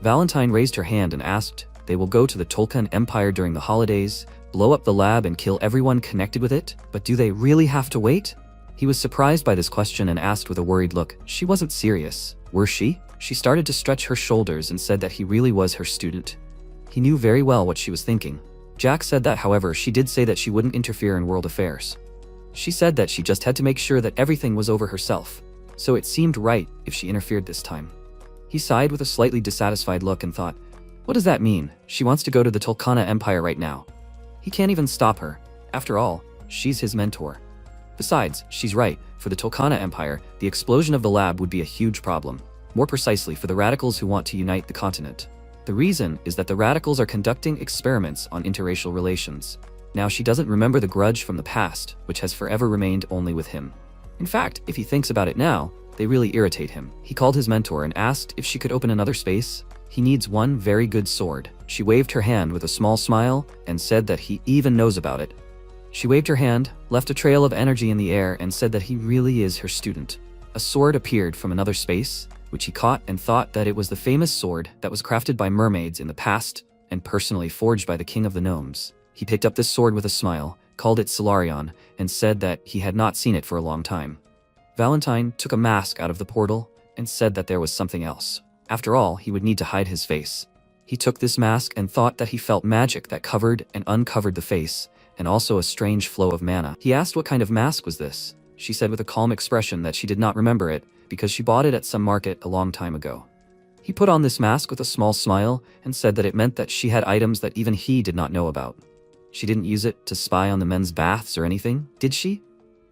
Valentine raised her hand and asked, they will go to the Tolkien Empire during the holidays, blow up the lab and kill everyone connected with it, but do they really have to wait? He was surprised by this question and asked with a worried look. She wasn't serious, were she? She started to stretch her shoulders and said that he really was her student. He knew very well what she was thinking. Jack said that, however, she did say that she wouldn't interfere in world affairs. She said that she just had to make sure that everything was over herself, so it seemed right if she interfered this time. He sighed with a slightly dissatisfied look and thought, what does that mean? She wants to go to the Tolkana Empire right now. He can't even stop her. After all, she's his mentor. Besides, she's right, for the Tolkana Empire, the explosion of the lab would be a huge problem. More precisely, for the radicals who want to unite the continent. The reason is that the radicals are conducting experiments on interracial relations. Now she doesn't remember the grudge from the past, which has forever remained only with him. In fact, if he thinks about it now, they really irritate him. He called his mentor and asked if she could open another space. He needs one very good sword. She waved her hand with a small smile and said that he even knows about it. She waved her hand, left a trail of energy in the air, and said that he really is her student. A sword appeared from another space, which he caught and thought that it was the famous sword that was crafted by mermaids in the past and personally forged by the king of the gnomes. He picked up this sword with a smile, called it Solarion, and said that he had not seen it for a long time. Valentine took a mask out of the portal and said that there was something else. After all, he would need to hide his face. He took this mask and thought that he felt magic that covered and uncovered the face, and also a strange flow of mana. He asked what kind of mask was this. She said with a calm expression that she did not remember it because she bought it at some market a long time ago. He put on this mask with a small smile and said that it meant that she had items that even he did not know about. She didn't use it to spy on the men's baths or anything, did she?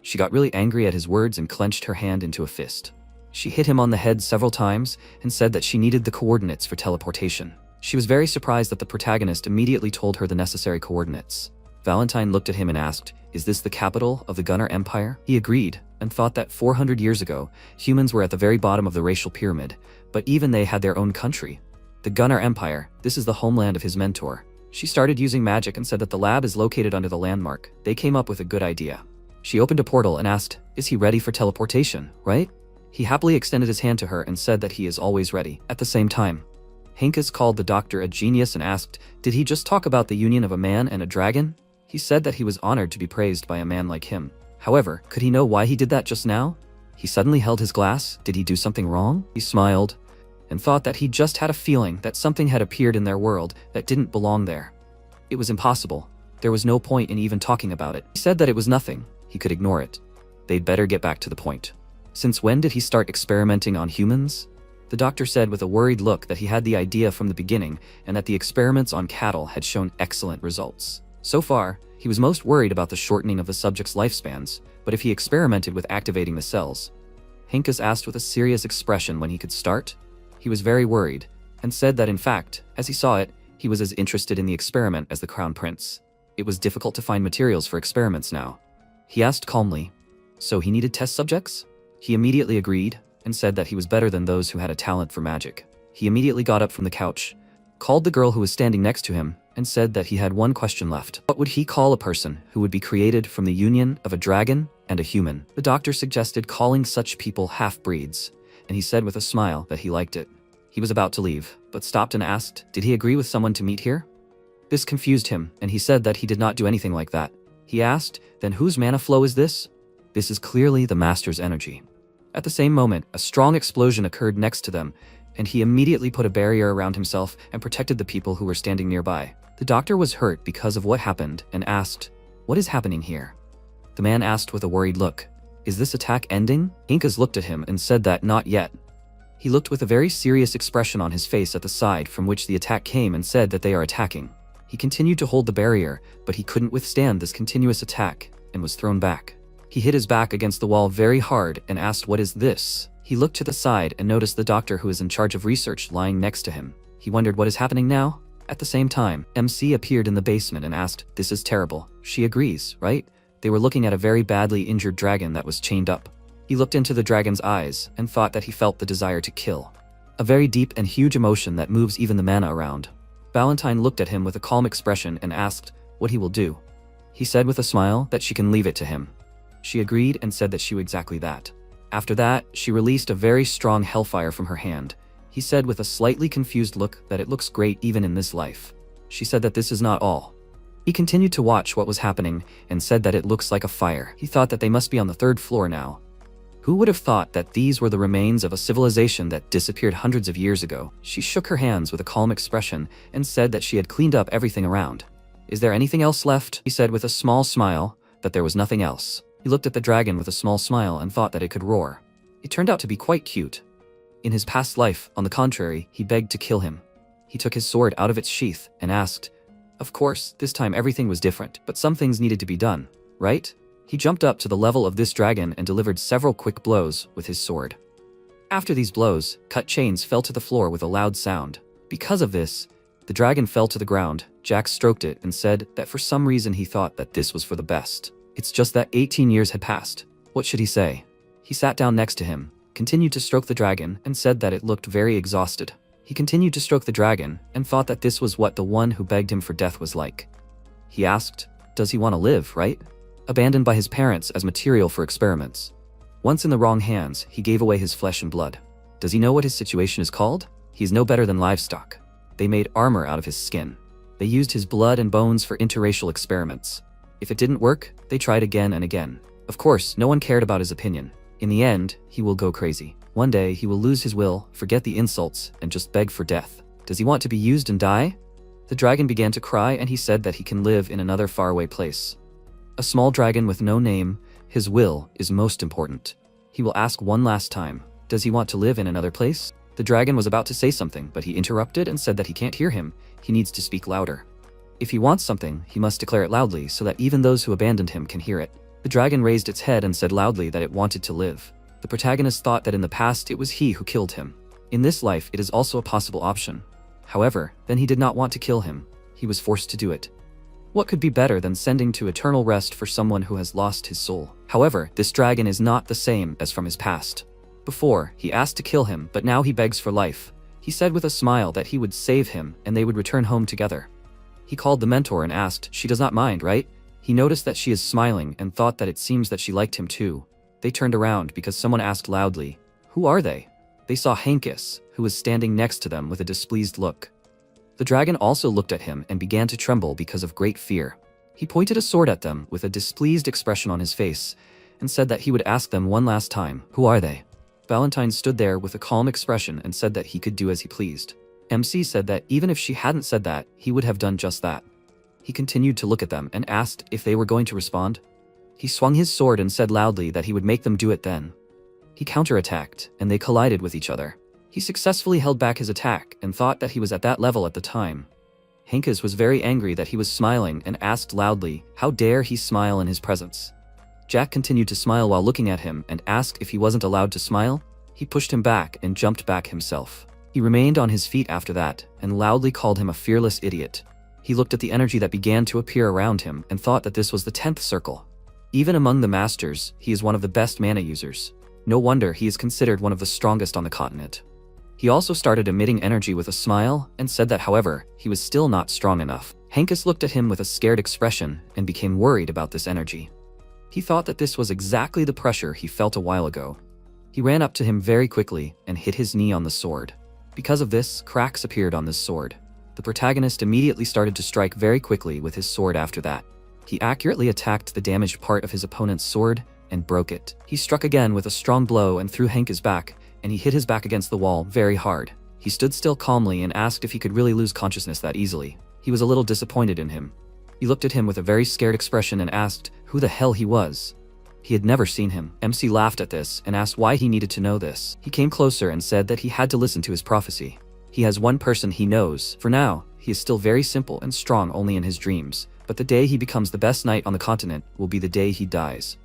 She got really angry at his words and clenched her hand into a fist. She hit him on the head several times and said that she needed the coordinates for teleportation. She was very surprised that the protagonist immediately told her the necessary coordinates. Valentine looked at him and asked, is this the capital of the Gunnar Empire? He agreed, and thought that 400 years ago, humans were at the very bottom of the racial pyramid, but even they had their own country. The Gunnar Empire, this is the homeland of his mentor. She started using magic and said that the lab is located under the landmark. They came up with a good idea. She opened a portal and asked, is he ready for teleportation, right? He happily extended his hand to her and said that he is always ready. At the same time, Henkus called the doctor a genius and asked, did he just talk about the union of a man and a dragon? He said that he was honored to be praised by a man like him. However, could he know why he did that just now? He suddenly held his glass. Did he do something wrong? He smiled and thought that he just had a feeling that something had appeared in their world that didn't belong there. It was impossible. There was no point in even talking about it. He said that it was nothing. He could ignore it. They'd better get back to the point. Since when did he start experimenting on humans? The doctor said with a worried look that he had the idea from the beginning and that the experiments on cattle had shown excellent results. So far, he was most worried about the shortening of the subject's lifespans, but if he experimented with activating the cells. Henkus asked with a serious expression when he could start. He was very worried, and said that in fact, as he saw it, he was as interested in the experiment as the crown prince. It was difficult to find materials for experiments now. He asked calmly, so he needed test subjects? He immediately agreed, and said that he was better than those who had a talent for magic. He immediately got up from the couch, called the girl who was standing next to him, and said that he had one question left. What would he call a person who would be created from the union of a dragon and a human? The doctor suggested calling such people half-breeds, and he said with a smile that he liked it. He was about to leave, but stopped and asked, did he agree with someone to meet here? This confused him, and he said that he did not do anything like that. He asked, then whose mana flow is this? This is clearly the master's energy. At the same moment, a strong explosion occurred next to them, and he immediately put a barrier around himself and protected the people who were standing nearby. The doctor was hurt because of what happened and asked, what is happening here? The man asked with a worried look, is this attack ending? Inkas looked at him and said that not yet. He looked with a very serious expression on his face at the side from which the attack came and said that they are attacking. He continued to hold the barrier, but he couldn't withstand this continuous attack and was thrown back. He hit his back against the wall very hard and asked, what is this? He looked to the side and noticed the doctor who is in charge of research lying next to him. He wondered what is happening now? At the same time, MC appeared in the basement and asked, this is terrible. She agrees, right? They were looking at a very badly injured dragon that was chained up. He looked into the dragon's eyes and thought that he felt the desire to kill. A very deep and huge emotion that moves even the mana around. Valentine looked at him with a calm expression and asked what he will do. He said with a smile that she can leave it to him. She agreed and said that she would exactly that. After that, she released a very strong hellfire from her hand. He said with a slightly confused look that it looks great even in this life. She said that this is not all. He continued to watch what was happening and said that it looks like a fire. He thought that they must be on the 3rd floor now. Who would have thought that these were the remains of a civilization that disappeared hundreds of years ago? She shook her hands with a calm expression and said that she had cleaned up everything around. Is there anything else left? He said with a small smile that there was nothing else. He looked at the dragon with a small smile and thought that it could roar. It turned out to be quite cute. In his past life, on the contrary, he begged to kill him. He took his sword out of its sheath and asked. Of course, this time everything was different, but some things needed to be done, right? He jumped up to the level of this dragon and delivered several quick blows with his sword. After these blows, cut chains fell to the floor with a loud sound. Because of this, the dragon fell to the ground. Jack stroked it and said that for some reason he thought that this was for the best. It's just that 18 years had passed. What should he say? He sat down next to him, continued to stroke the dragon, and said that it looked very exhausted. He continued to stroke the dragon and thought that this was what the one who begged him for death was like. He asked, does he want to live, right? Abandoned by his parents as material for experiments. Once in the wrong hands, he gave away his flesh and blood. Does he know what his situation is called? He is no better than livestock. They made armor out of his skin. They used his blood and bones for interracial experiments. If it didn't work, they tried again and again. Of course, no one cared about his opinion. In the end, he will go crazy. One day, he will lose his will, forget the insults, and just beg for death. Does he want to be used and die? The dragon began to cry and he said that he can live in another faraway place. A small dragon with no name, his will is most important. He will ask one last time, does he want to live in another place? The dragon was about to say something, but he interrupted and said that he can't hear him. He needs to speak louder. If he wants something, he must declare it loudly so that even those who abandoned him can hear it. The dragon raised its head and said loudly that it wanted to live. The protagonist thought that in the past it was he who killed him. In this life, it is also a possible option. However, then he did not want to kill him. He was forced to do it. What could be better than sending to eternal rest for someone who has lost his soul? However, this dragon is not the same as from his past. Before, he asked to kill him, but now he begs for life. He said with a smile that he would save him and they would return home together. He called the mentor and asked, she does not mind, right? He noticed that she is smiling and thought that it seems that she liked him too. They turned around because someone asked loudly, who are they? They saw Hankis, who was standing next to them with a displeased look. The dragon also looked at him and began to tremble because of great fear. He pointed a sword at them with a displeased expression on his face and said that he would ask them one last time, who are they? Valentine stood there with a calm expression and said that he could do as he pleased. MC said that even if she hadn't said that, he would have done just that. He continued to look at them and asked if they were going to respond. He swung his sword and said loudly that he would make them do it then. He counterattacked, and they collided with each other. He successfully held back his attack and thought that he was at that level at the time. Hankis was very angry that he was smiling and asked loudly, how dare he smile in his presence? Jack continued to smile while looking at him and asked if he wasn't allowed to smile. He pushed him back and jumped back himself. He remained on his feet after that and loudly called him a fearless idiot. He looked at the energy that began to appear around him and thought that this was the 10th circle. Even among the masters, he is one of the best mana users. No wonder he is considered one of the strongest on the continent. He also started emitting energy with a smile and said that however, he was still not strong enough. Hankis looked at him with a scared expression and became worried about this energy. He thought that this was exactly the pressure he felt a while ago. He ran up to him very quickly and hit his knee on the sword. Because of this, cracks appeared on this sword. The protagonist immediately started to strike very quickly with his sword after that. He accurately attacked the damaged part of his opponent's sword and broke it. He struck again with a strong blow and threw Hankis back, and he hit his back against the wall very hard. He stood still calmly and asked if he could really lose consciousness that easily. He was a little disappointed in him. He looked at him with a very scared expression and asked who the hell he was. He had never seen him. MC laughed at this and asked why he needed to know this. He came closer and said that he had to listen to his prophecy. He has one person he knows. For now, he is still very simple and strong only in his dreams, but the day he becomes the best knight on the continent will be the day he dies.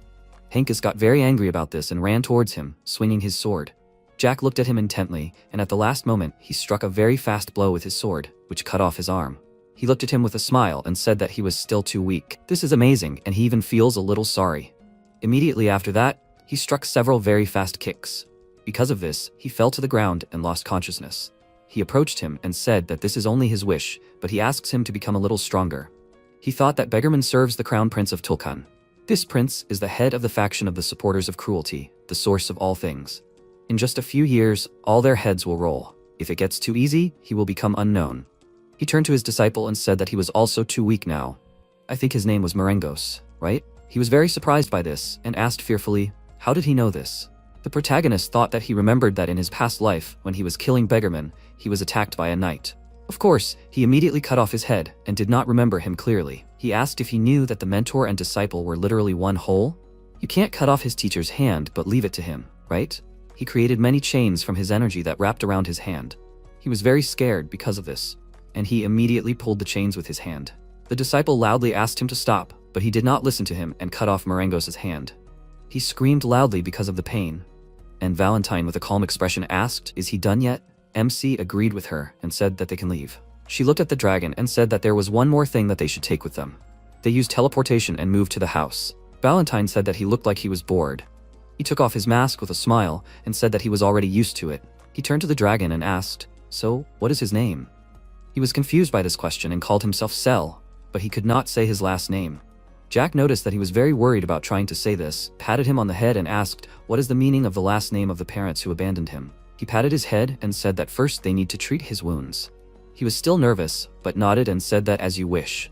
Hankis got very angry about this and ran towards him, swinging his sword. Jack looked at him intently, and at the last moment, he struck a very fast blow with his sword, which cut off his arm. He looked at him with a smile and said that he was still too weak. This is amazing, and he even feels a little sorry. Immediately after that, He struck several very fast kicks. Because of this, he fell to the ground and lost consciousness. He approached him and said that this is only his wish, but he asks him to become a little stronger. He thought that Beggarman serves the crown prince of Tulkan. This prince is the head of the faction of the supporters of cruelty, the source of all things. In just a few years, all their heads will roll. If it gets too easy, he will become unknown. He turned to his disciple and said that he was also too weak now. I think his name was Marengos, right? He was very surprised by this and asked fearfully, how did he know this? The protagonist thought that he remembered that in his past life, when he was killing Beggarman, he was attacked by a knight. Of course, he immediately cut off his head and did not remember him clearly. He asked if he knew that the mentor and disciple were literally one whole. You can't cut off his teacher's hand but leave it to him, right? He created many chains from his energy that wrapped around his hand. He was very scared because of this, and he immediately pulled the chains with his hand. The disciple loudly asked him to stop, but he did not listen to him and cut off Marengos' hand. He screamed loudly because of the pain, and Valentine with a calm expression asked, is he done yet? MC agreed with her and said that they can leave. She looked at the dragon and said that there was one more thing that they should take with them. They used teleportation and moved to the house. Valentine said that he looked like he was bored. He took off his mask with a smile and said that he was already used to it. He turned to the dragon and asked, so, what is his name? He was confused by this question and called himself Cell, but he could not say his last name. Jack noticed that he was very worried about trying to say this, patted him on the head and asked, what is the meaning of the last name of the parents who abandoned him? He patted his head and said that first they need to treat his wounds. He was still nervous, but nodded and said that as you wish.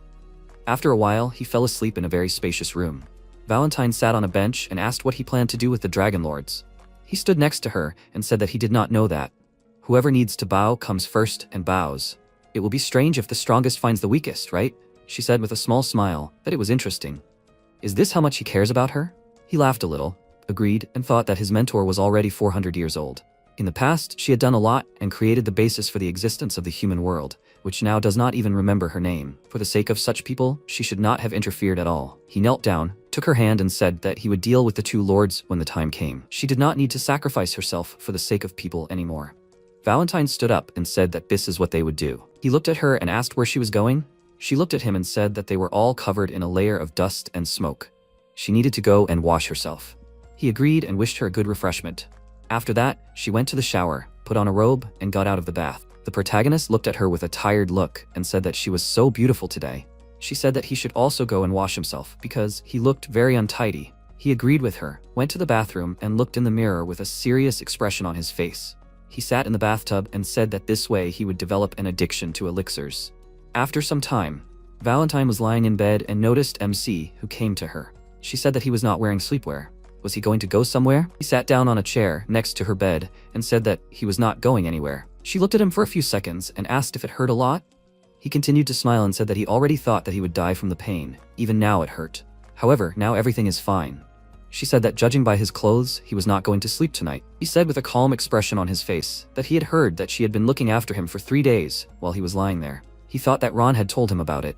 After a while, he fell asleep in a very spacious room. Valentine sat on a bench and asked what he planned to do with the Dragon Lords. He stood next to her and said that he did not know that. Whoever needs to bow comes first and bows. It will be strange if the strongest finds the weakest, right? She said with a small smile that it was interesting. Is this how much he cares about her? He laughed a little, agreed, and thought that his mentor was already 400 years old. In the past, she had done a lot and created the basis for the existence of the human world, which now does not even remember her name. For the sake of such people, she should not have interfered at all. He knelt down, took her hand and said that he would deal with the two lords when the time came. She did not need to sacrifice herself for the sake of people anymore. Valentine stood up and said that this is what they would do. He looked at her and asked where she was going. She looked at him and said that they were all covered in a layer of dust and smoke. She needed to go and wash herself. He agreed and wished her a good refreshment. After that, she went to the shower, put on a robe, and got out of the bath. The protagonist looked at her with a tired look and said that she was so beautiful today. She said that he should also go and wash himself because he looked very untidy. He agreed with her, went to the bathroom, and looked in the mirror with a serious expression on his face. He sat in the bathtub and said that this way he would develop an addiction to elixirs. After some time, Valentine was lying in bed and noticed MC, who came to her. She said that he was not wearing sleepwear. Was he going to go somewhere? He sat down on a chair next to her bed and said that he was not going anywhere. She looked at him for a few seconds and asked if it hurt a lot. He continued to smile and said that he already thought that he would die from the pain. Even now it hurt. However, now everything is fine. She said that judging by his clothes, he was not going to sleep tonight. He said with a calm expression on his face that he had heard that she had been looking after him for 3 days while he was lying there. He thought that Ron had told him about it.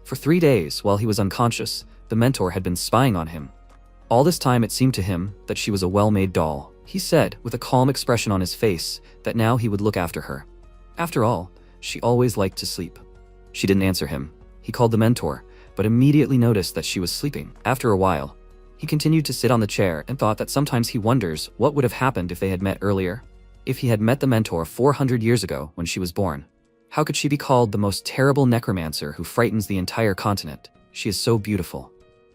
For 3 days, while he was unconscious, the mentor had been spying on him. All this time it seemed to him that she was a well-made doll. He said, with a calm expression on his face, that now he would look after her. After all, she always liked to sleep. She didn't answer him. He called the mentor, but immediately noticed that she was sleeping. After a while, he continued to sit on the chair and thought that sometimes he wonders what would have happened if they had met earlier. If he had met the mentor 400 years ago when she was born. How could she be called the most terrible necromancer who frightens the entire continent? She is so beautiful.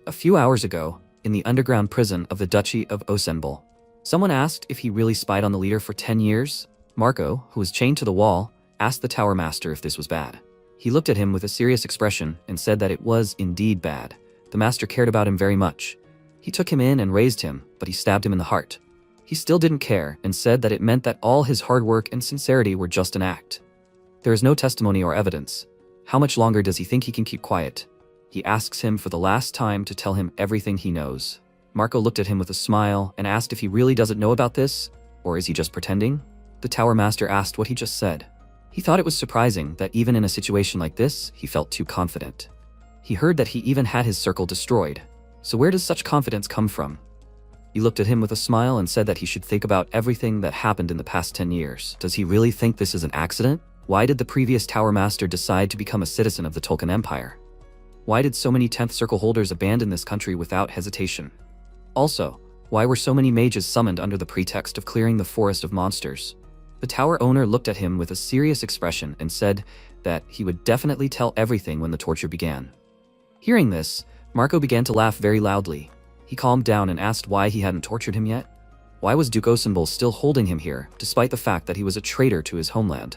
A few hours ago, in the underground prison of the Duchy of Osenbol, someone asked if he really spied on the leader for 10 years. Marco, who was chained to the wall, asked the tower master if this was bad. He looked at him with a serious expression and said that it was indeed bad. The master cared about him very much. He took him in and raised him, but he stabbed him in the heart. He still didn't care and said that it meant that all his hard work and sincerity were just an act. There is no testimony or evidence. How much longer does he think he can keep quiet? He asks him for the last time to tell him everything he knows. Marco looked at him with a smile and asked if he really doesn't know about this, or is he just pretending? The tower master asked what he just said. He thought it was surprising that even in a situation like this, he felt too confident. He heard that he even had his circle destroyed. So where does such confidence come from? He looked at him with a smile and said that he should think about everything that happened in the past 10 years. Does he really think this is an accident? Why did the previous tower master decide to become a citizen of the Tolkien Empire? Why did so many 10th circle holders abandon this country without hesitation? Also, Why were so many mages summoned under the pretext of clearing the forest of monsters? The tower owner looked at him with a serious expression and said that he would definitely tell everything when the torture began. Hearing this, Marco began to laugh very loudly. He calmed down and asked why he hadn't tortured him yet. Why was Duke Osenbul still holding him here, despite the fact that he was a traitor to his homeland?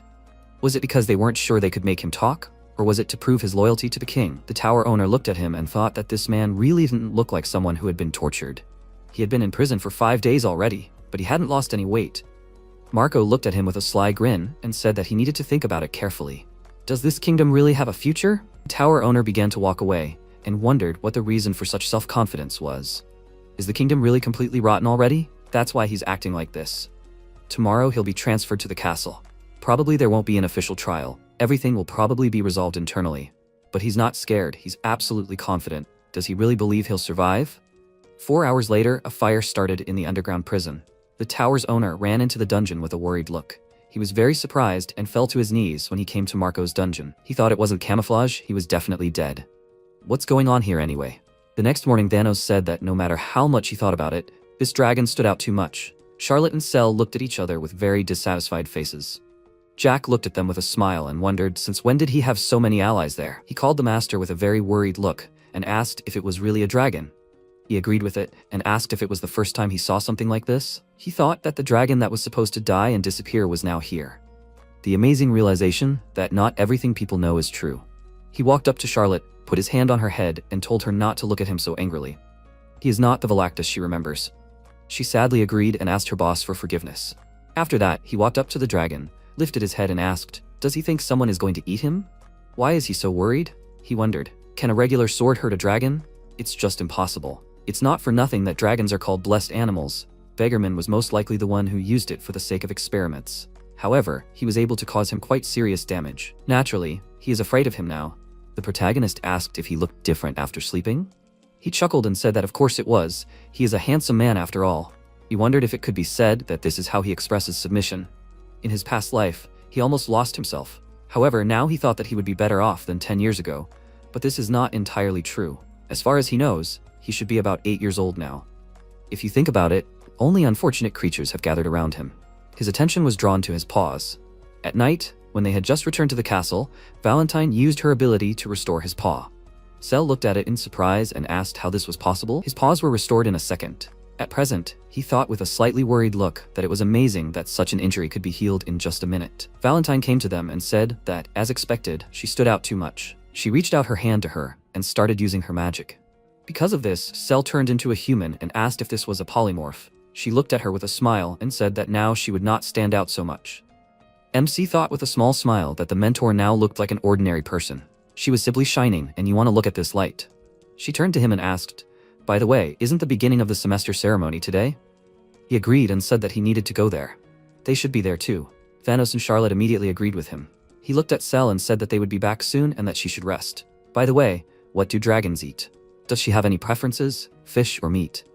Was it because they weren't sure they could make him talk? Or was it to prove his loyalty to the king? The tower owner looked at him and thought that this man really didn't look like someone who had been tortured. He had been in prison for 5 days already, but he hadn't lost any weight. Marco looked at him with a sly grin and said that he needed to think about it carefully. Does this kingdom really have a future? The tower owner began to walk away and wondered what the reason for such self-confidence was. Is the kingdom really completely rotten already? That's why he's acting like this. Tomorrow he'll be transferred to the castle. Probably there won't be an official trial. Everything will probably be resolved internally. But he's not scared, he's absolutely confident. Does he really believe he'll survive? 4 hours later, a fire started in the underground prison. The tower's owner ran into the dungeon with a worried look. He was very surprised and fell to his knees when he came to Marco's dungeon. He thought it wasn't camouflage, he was definitely dead. What's going on here anyway? The next morning, Thanos said that no matter how much he thought about it, this dragon stood out too much. Charlotte and Cell looked at each other with very dissatisfied faces. Jack looked at them with a smile and wondered since when did he have so many allies there. He called the master with a very worried look and asked if it was really a dragon. He agreed with it and asked if it was the first time he saw something like this. He thought that the dragon that was supposed to die and disappear was now here. The amazing realization that not everything people know is true. He walked up to Charlotte, put his hand on her head, and told her not to look at him so angrily. He is not the Galactus she remembers. She sadly agreed and asked her boss for forgiveness. After that, he walked up to the dragon, lifted his head and asked, does he think someone is going to eat him? Why is he so worried? He wondered, can a regular sword hurt a dragon? It's just impossible. It's not for nothing that dragons are called blessed animals. Beggarman was most likely the one who used it for the sake of experiments. However, he was able to cause him quite serious damage. Naturally, he is afraid of him now. The protagonist asked if he looked different after sleeping. He chuckled and said that of course it was. He is a handsome man after all. He wondered if it could be said that this is how he expresses submission. In his past life, he almost lost himself. However, now he thought that he would be better off than 10 years ago. But this is not entirely true. As far as he knows, he should be about 8 years old now. If you think about it, only unfortunate creatures have gathered around him. His attention was drawn to his paws. At night, when they had just returned to the castle, Valentine used her ability to restore his paw. Cell looked at it in surprise and asked how this was possible. His paws were restored in a second. At present, he thought with a slightly worried look that it was amazing that such an injury could be healed in just a minute. Valentine came to them and said that, as expected, she stood out too much. She reached out her hand to her and started using her magic. Because of this, Cell turned into a human and asked if this was a polymorph. She looked at her with a smile and said that now she would not stand out so much. MC thought with a small smile that the mentor now looked like an ordinary person. She was simply shining, and you want to look at this light. She turned to him and asked, by the way, isn't the beginning of the semester ceremony today? He agreed and said that he needed to go there. They should be there too. Thanos and Charlotte immediately agreed with him. He looked at Cell and said that they would be back soon and that she should rest. By the way, what do dragons eat? Does she have any preferences, fish or meat?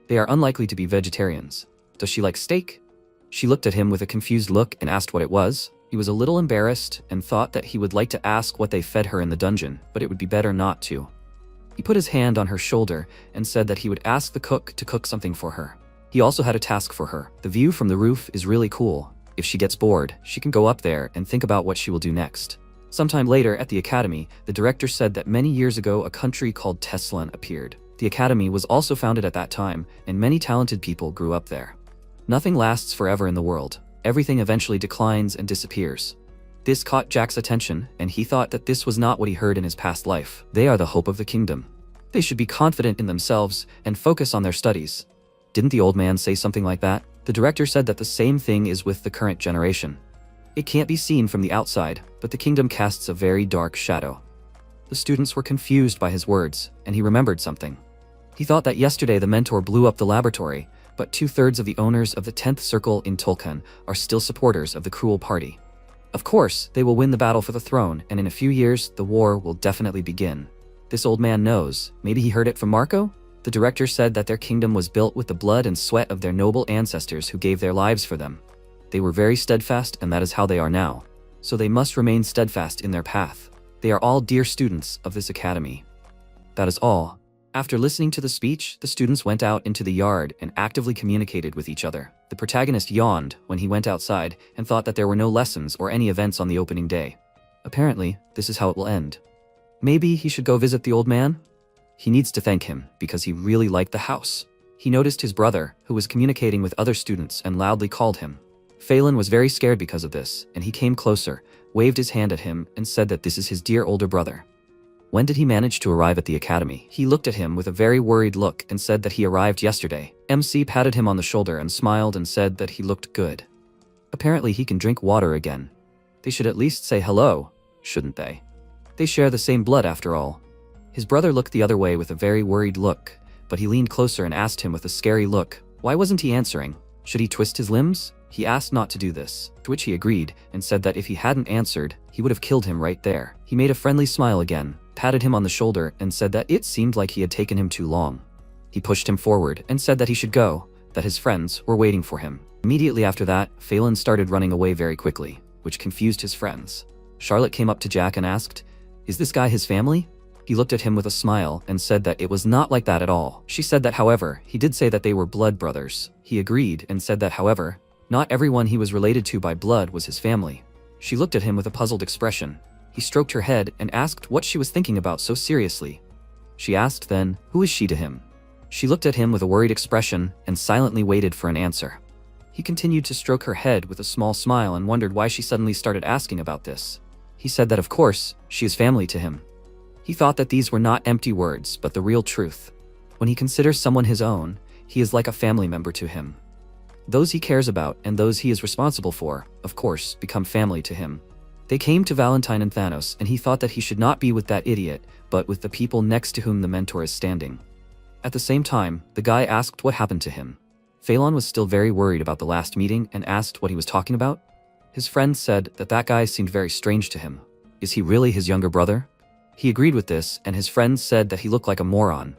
They are unlikely to be vegetarians. Does she like steak? She looked at him with a confused look and asked what it was. He was a little embarrassed and thought that he would like to ask what they fed her in the dungeon, but it would be better not to. He put his hand on her shoulder and said that he would ask the cook to cook something for her. He also had a task for her. The view from the roof is really cool. If she gets bored, she can go up there and think about what she will do next. Sometime later at the academy, the director said that many years ago a country called Teslan appeared. The academy was also founded at that time, and many talented people grew up there. Nothing lasts forever in the world. Everything eventually declines and disappears. This caught Jack's attention, and he thought that this was not what he heard in his past life. They are the hope of the kingdom. They should be confident in themselves and focus on their studies. Didn't the old man say something like that? The director said that the same thing is with the current generation. It can't be seen from the outside, but the kingdom casts a very dark shadow. The students were confused by his words, and he remembered something. He thought that yesterday the mentor blew up the laboratory, but 2/3 of the owners of the 10th Circle in Tolkien are still supporters of the cruel party. Of course, they will win the battle for the throne, and in a few years, the war will definitely begin. This old man knows. Maybe he heard it from Marco? The director said that their kingdom was built with the blood and sweat of their noble ancestors who gave their lives for them. They were very steadfast, and that is how they are now. So they must remain steadfast in their path. They are all dear students of this academy. That is all. After listening to the speech, the students went out into the yard and actively communicated with each other. The protagonist yawned when he went outside and thought that there were no lessons or any events on the opening day. Apparently, this is how it will end. Maybe he should go visit the old man? He needs to thank him because he really liked the house. He noticed his brother, who was communicating with other students, and loudly called him. Phelan was very scared because of this, and he came closer, waved his hand at him, and said that this is his dear older brother. When did he manage to arrive at the academy? He looked at him with a very worried look and said that he arrived yesterday. MC patted him on the shoulder and smiled and said that he looked good. Apparently he can drink water again. They should at least say hello, shouldn't they? They share the same blood after all. His brother looked the other way with a very worried look, but he leaned closer and asked him with a scary look, why wasn't he answering? Should he twist his limbs? He asked not to do this, to which he agreed and said that if he hadn't answered, he would have killed him right there. He made a friendly smile again, patted him on the shoulder, and said that it seemed like he had taken him too long. He pushed him forward and said that he should go, that his friends were waiting for him. Immediately after that, Phelan started running away very quickly, which confused his friends. Charlotte came up to Jack and asked, "Is this guy his family?" He looked at him with a smile and said that it was not like that at all. She said that, however, he did say that they were blood brothers. He agreed and said that, however, not everyone he was related to by blood was his family. She looked at him with a puzzled expression. He stroked her head and asked what she was thinking about so seriously. She asked then, who is she to him? She looked at him with a worried expression and silently waited for an answer. He continued to stroke her head with a small smile and wondered why she suddenly started asking about this. He said that of course, she is family to him. He thought that these were not empty words, but the real truth. When he considers someone his own, he is like a family member to him. Those he cares about and those he is responsible for, of course, become family to him. They came to Valentine and Thanos, and he thought that he should not be with that idiot, but with the people next to whom the mentor is standing. At the same time, the guy asked what happened to him. Phelan was still very worried about the last meeting and asked what he was talking about. His friend said that that guy seemed very strange to him. Is he really his younger brother? He agreed with this, and his friends said that he looked like a moron.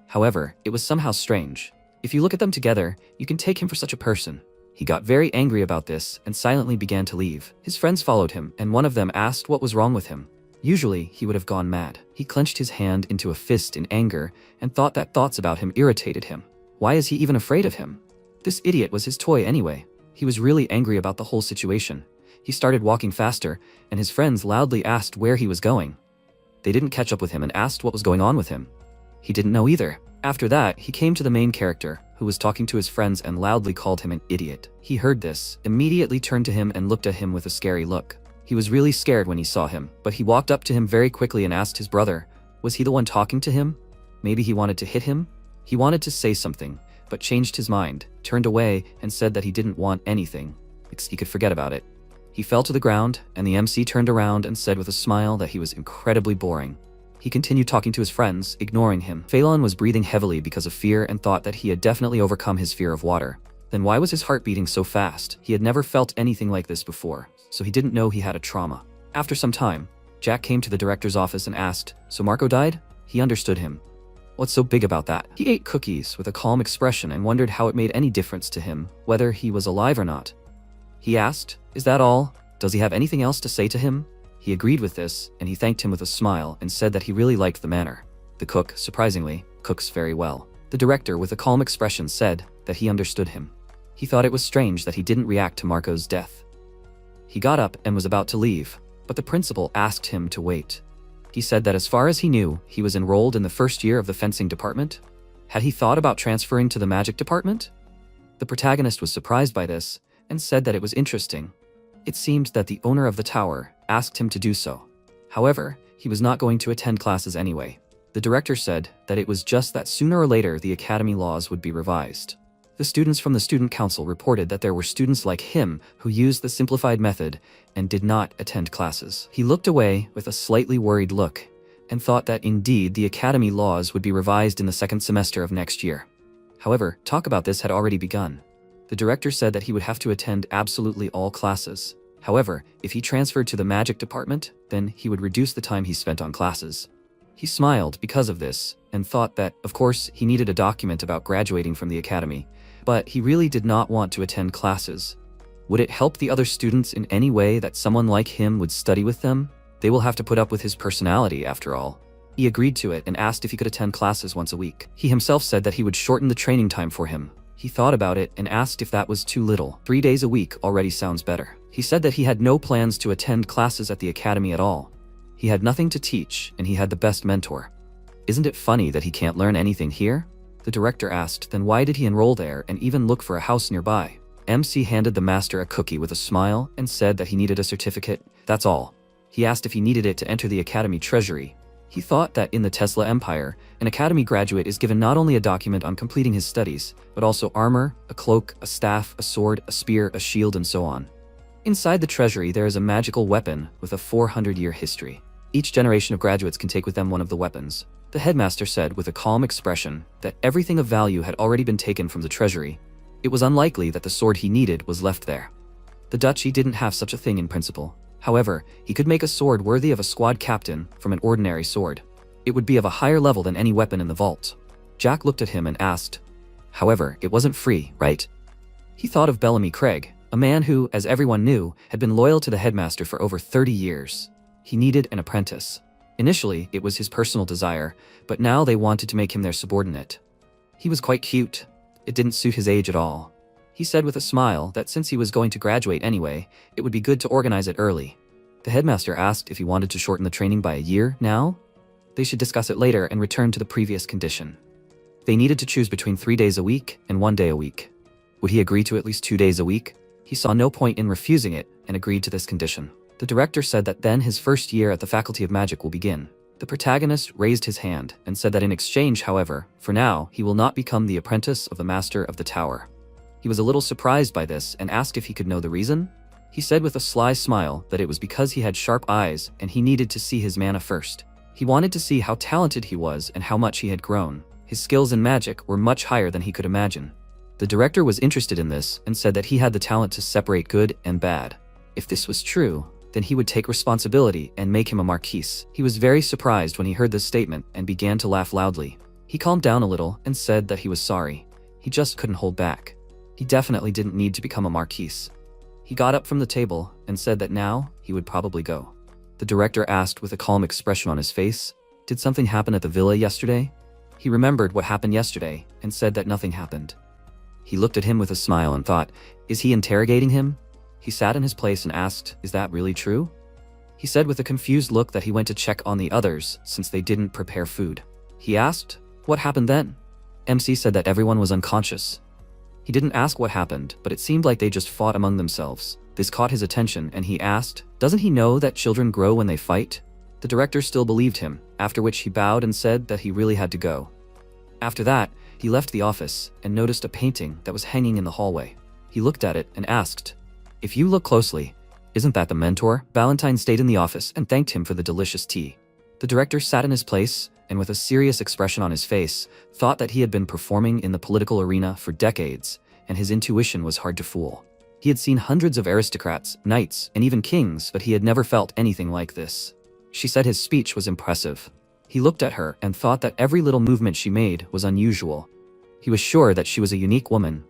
However, it was somehow strange. If you look at them together, you can take him for such a person. He got very angry about this and silently began to leave. His friends followed him, and one of them asked what was wrong with him. Usually, he would have gone mad. He clenched his hand into a fist in anger and thought that thoughts about him irritated him. Why is he even afraid of him? This idiot was his toy anyway. He was really angry about the whole situation. He started walking faster, and his friends loudly asked where he was going. They didn't catch up with him and asked what was going on with him. He didn't know either. After that, he came to the main character, who was talking to his friends and loudly called him an idiot. He heard this, immediately turned to him and looked at him with a scary look. He was really scared when he saw him, but he walked up to him very quickly and asked his brother, was he the one talking to him? Maybe he wanted to hit him? He wanted to say something, but changed his mind, turned away, and said that he didn't want anything. He could forget about it. He fell to the ground, and the MC turned around and said with a smile that he was incredibly boring. He continued talking to his friends, ignoring him. Phelan was breathing heavily because of fear and thought that he had definitely overcome his fear of water. Then why was his heart beating so fast? He had never felt anything like this before, so he didn't know he had a trauma. After some time, Jack came to the director's office and asked, "So Marco died?" He understood him. What's so big about that? He ate cookies with a calm expression and wondered how it made any difference to him, whether he was alive or not. He asked, "Is that all? Does he have anything else to say to him?" He agreed with this, and he thanked him with a smile and said that he really liked the manner. The cook, surprisingly, cooks very well. The director, with a calm expression, said that he understood him. He thought it was strange that he didn't react to Marco's death. He got up and was about to leave, but the principal asked him to wait. He said that as far as he knew, he was enrolled in the first year of the fencing department. Had he thought about transferring to the magic department? The protagonist was surprised by this and said that it was interesting. It seemed that the owner of the tower asked him to do so. However, he was not going to attend classes anyway. The director said that it was just that sooner or later the academy laws would be revised. The students from the student council reported that there were students like him who used the simplified method and did not attend classes. He looked away with a slightly worried look and thought that indeed the academy laws would be revised in the second semester of next year. However, talk about this had already begun. The director said that he would have to attend absolutely all classes. However, if he transferred to the magic department, then he would reduce the time he spent on classes. He smiled because of this and thought that, of course, he needed a document about graduating from the academy, but he really did not want to attend classes. Would it help the other students in any way that someone like him would study with them? They will have to put up with his personality after all. He agreed to it and asked if he could attend classes once a week. He himself said that he would shorten the training time for him. He thought about it and asked if that was too little. 3 days a week already sounds better. He said that he had no plans to attend classes at the academy at all. He had nothing to teach and he had the best mentor. Isn't it funny that he can't learn anything here? The director asked, then why did he enroll there and even look for a house nearby? MC handed the master a cookie with a smile and said that he needed a certificate. That's all. He asked if he needed it to enter the academy treasury. He thought that in the Tesla Empire, an academy graduate is given not only a document on completing his studies, but also armor, a cloak, a staff, a sword, a spear, a shield, and so on. Inside the treasury, there is a magical weapon with a 400-year history. Each generation of graduates can take with them one of the weapons. The headmaster said with a calm expression that everything of value had already been taken from the treasury. It was unlikely that the sword he needed was left there. The duchy didn't have such a thing in principle. However, he could make a sword worthy of a squad captain from an ordinary sword. It would be of a higher level than any weapon in the vault. Jack looked at him and asked, however, it wasn't free, right? He thought of Bellamy Craig, a man who, as everyone knew, had been loyal to the headmaster for over 30 years. He needed an apprentice. Initially, it was his personal desire, but now they wanted to make him their subordinate. He was quite cute. It didn't suit his age at all. He said with a smile that since he was going to graduate anyway, it would be good to organize it early. The headmaster asked if he wanted to shorten the training by a year now. They should discuss it later and return to the previous condition. They needed to choose between 3 days a week and 1 day a week. Would he agree to at least 2 days a week? He saw no point in refusing it and agreed to this condition. The director said that then his first year at the Faculty of Magic will begin. The protagonist raised his hand and said that in exchange, however, for now, he will not become the apprentice of the Master of the Tower. He was a little surprised by this and asked if he could know the reason. He said with a sly smile that it was because he had sharp eyes and he needed to see his mana first. He wanted to see how talented he was and how much he had grown. His skills in magic were much higher than he could imagine. The director was interested in this and said that he had the talent to separate good and bad. If this was true, then he would take responsibility and make him a Marquis. He was very surprised when he heard this statement and began to laugh loudly. He calmed down a little and said that he was sorry. He just couldn't hold back. He definitely didn't need to become a Marquis. He got up from the table and said that now he would probably go. The director asked with a calm expression on his face, "Did something happen at the villa yesterday?" He remembered what happened yesterday and said that nothing happened. He looked at him with a smile and thought, is he interrogating him? He sat in his place and asked, is that really true? He said with a confused look that he went to check on the others since they didn't prepare food. He asked, what happened then? MC said that everyone was unconscious. He didn't ask what happened, but it seemed like they just fought among themselves. This caught his attention and he asked, doesn't he know that children grow when they fight? The director still believed him, after which he bowed and said that he really had to go. After that, he left the office and noticed a painting that was hanging in the hallway. He looked at it and asked, if you look closely, isn't that the mentor? Valentine stayed in the office and thanked him for the delicious tea. The director sat in his place and with a serious expression on his face, thought that he had been performing in the political arena for decades, and his intuition was hard to fool. He had seen hundreds of aristocrats, knights, and even kings, but he had never felt anything like this. She said his speech was impressive. He looked at her and thought that every little movement she made was unusual. He was sure that she was a unique woman.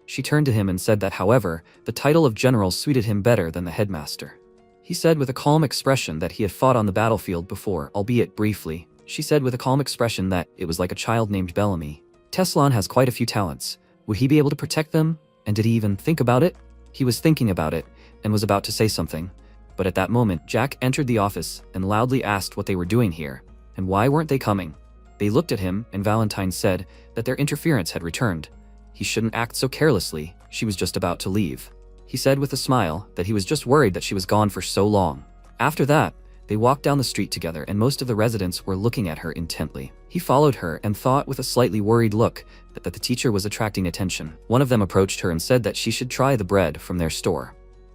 She turned to him and said that, however, the title of general suited him better than the headmaster. He said with a calm expression that he had fought on the battlefield before, albeit briefly. She said with a calm expression that it was like a child named Bellamy. Teslan has quite a few talents. Would he be able to protect them? And did he even think about it? He was thinking about it and was about to say something. But at that moment, Jack entered the office and loudly asked what they were doing here and why weren't they coming. They looked at him and Valentine said that their interference had returned. He shouldn't act so carelessly. She was just about to leave. He said with a smile that he was just worried that she was gone for so long. After that, they walked down the street together and most of the residents were looking at her intently. He followed her and thought with a slightly worried look that the teacher was attracting attention. One of them approached her and said that she should try the bread from their store.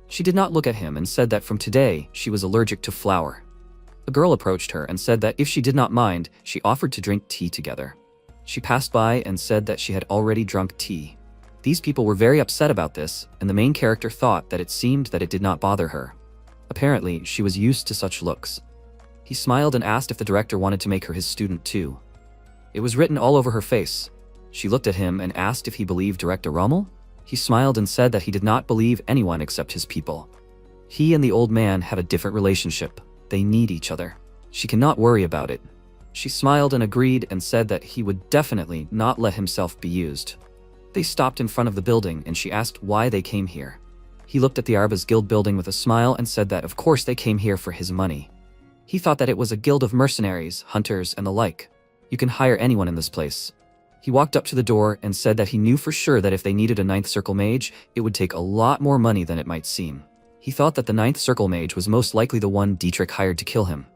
She did not look at him and said that from today she was allergic to flour. A girl approached her and said that if she did not mind, she offered to drink tea together. She passed by and said that she had already drunk tea. These people were very upset about this, and the main character thought that it seemed that it did not bother her. Apparently, she was used to such looks. He smiled and asked if the director wanted to make her his student too. It was written all over her face. She looked at him and asked if he believed Director Rommel. He smiled and said that he did not believe anyone except his people. He and the old man have a different relationship. They need each other. She cannot worry about it. She smiled and agreed and said that he would definitely not let himself be used. They stopped in front of the building and she asked why they came here. He looked at the Araba's guild building with a smile and said that of course they came here for his money. He thought that it was a guild of mercenaries, hunters, and the like. You can hire anyone in this place. He walked up to the door and said that he knew for sure that if they needed a 9th Circle Mage, it would take a lot more money than it might seem. He thought that the 9th Circle Mage was most likely the one Dietrich hired to kill him.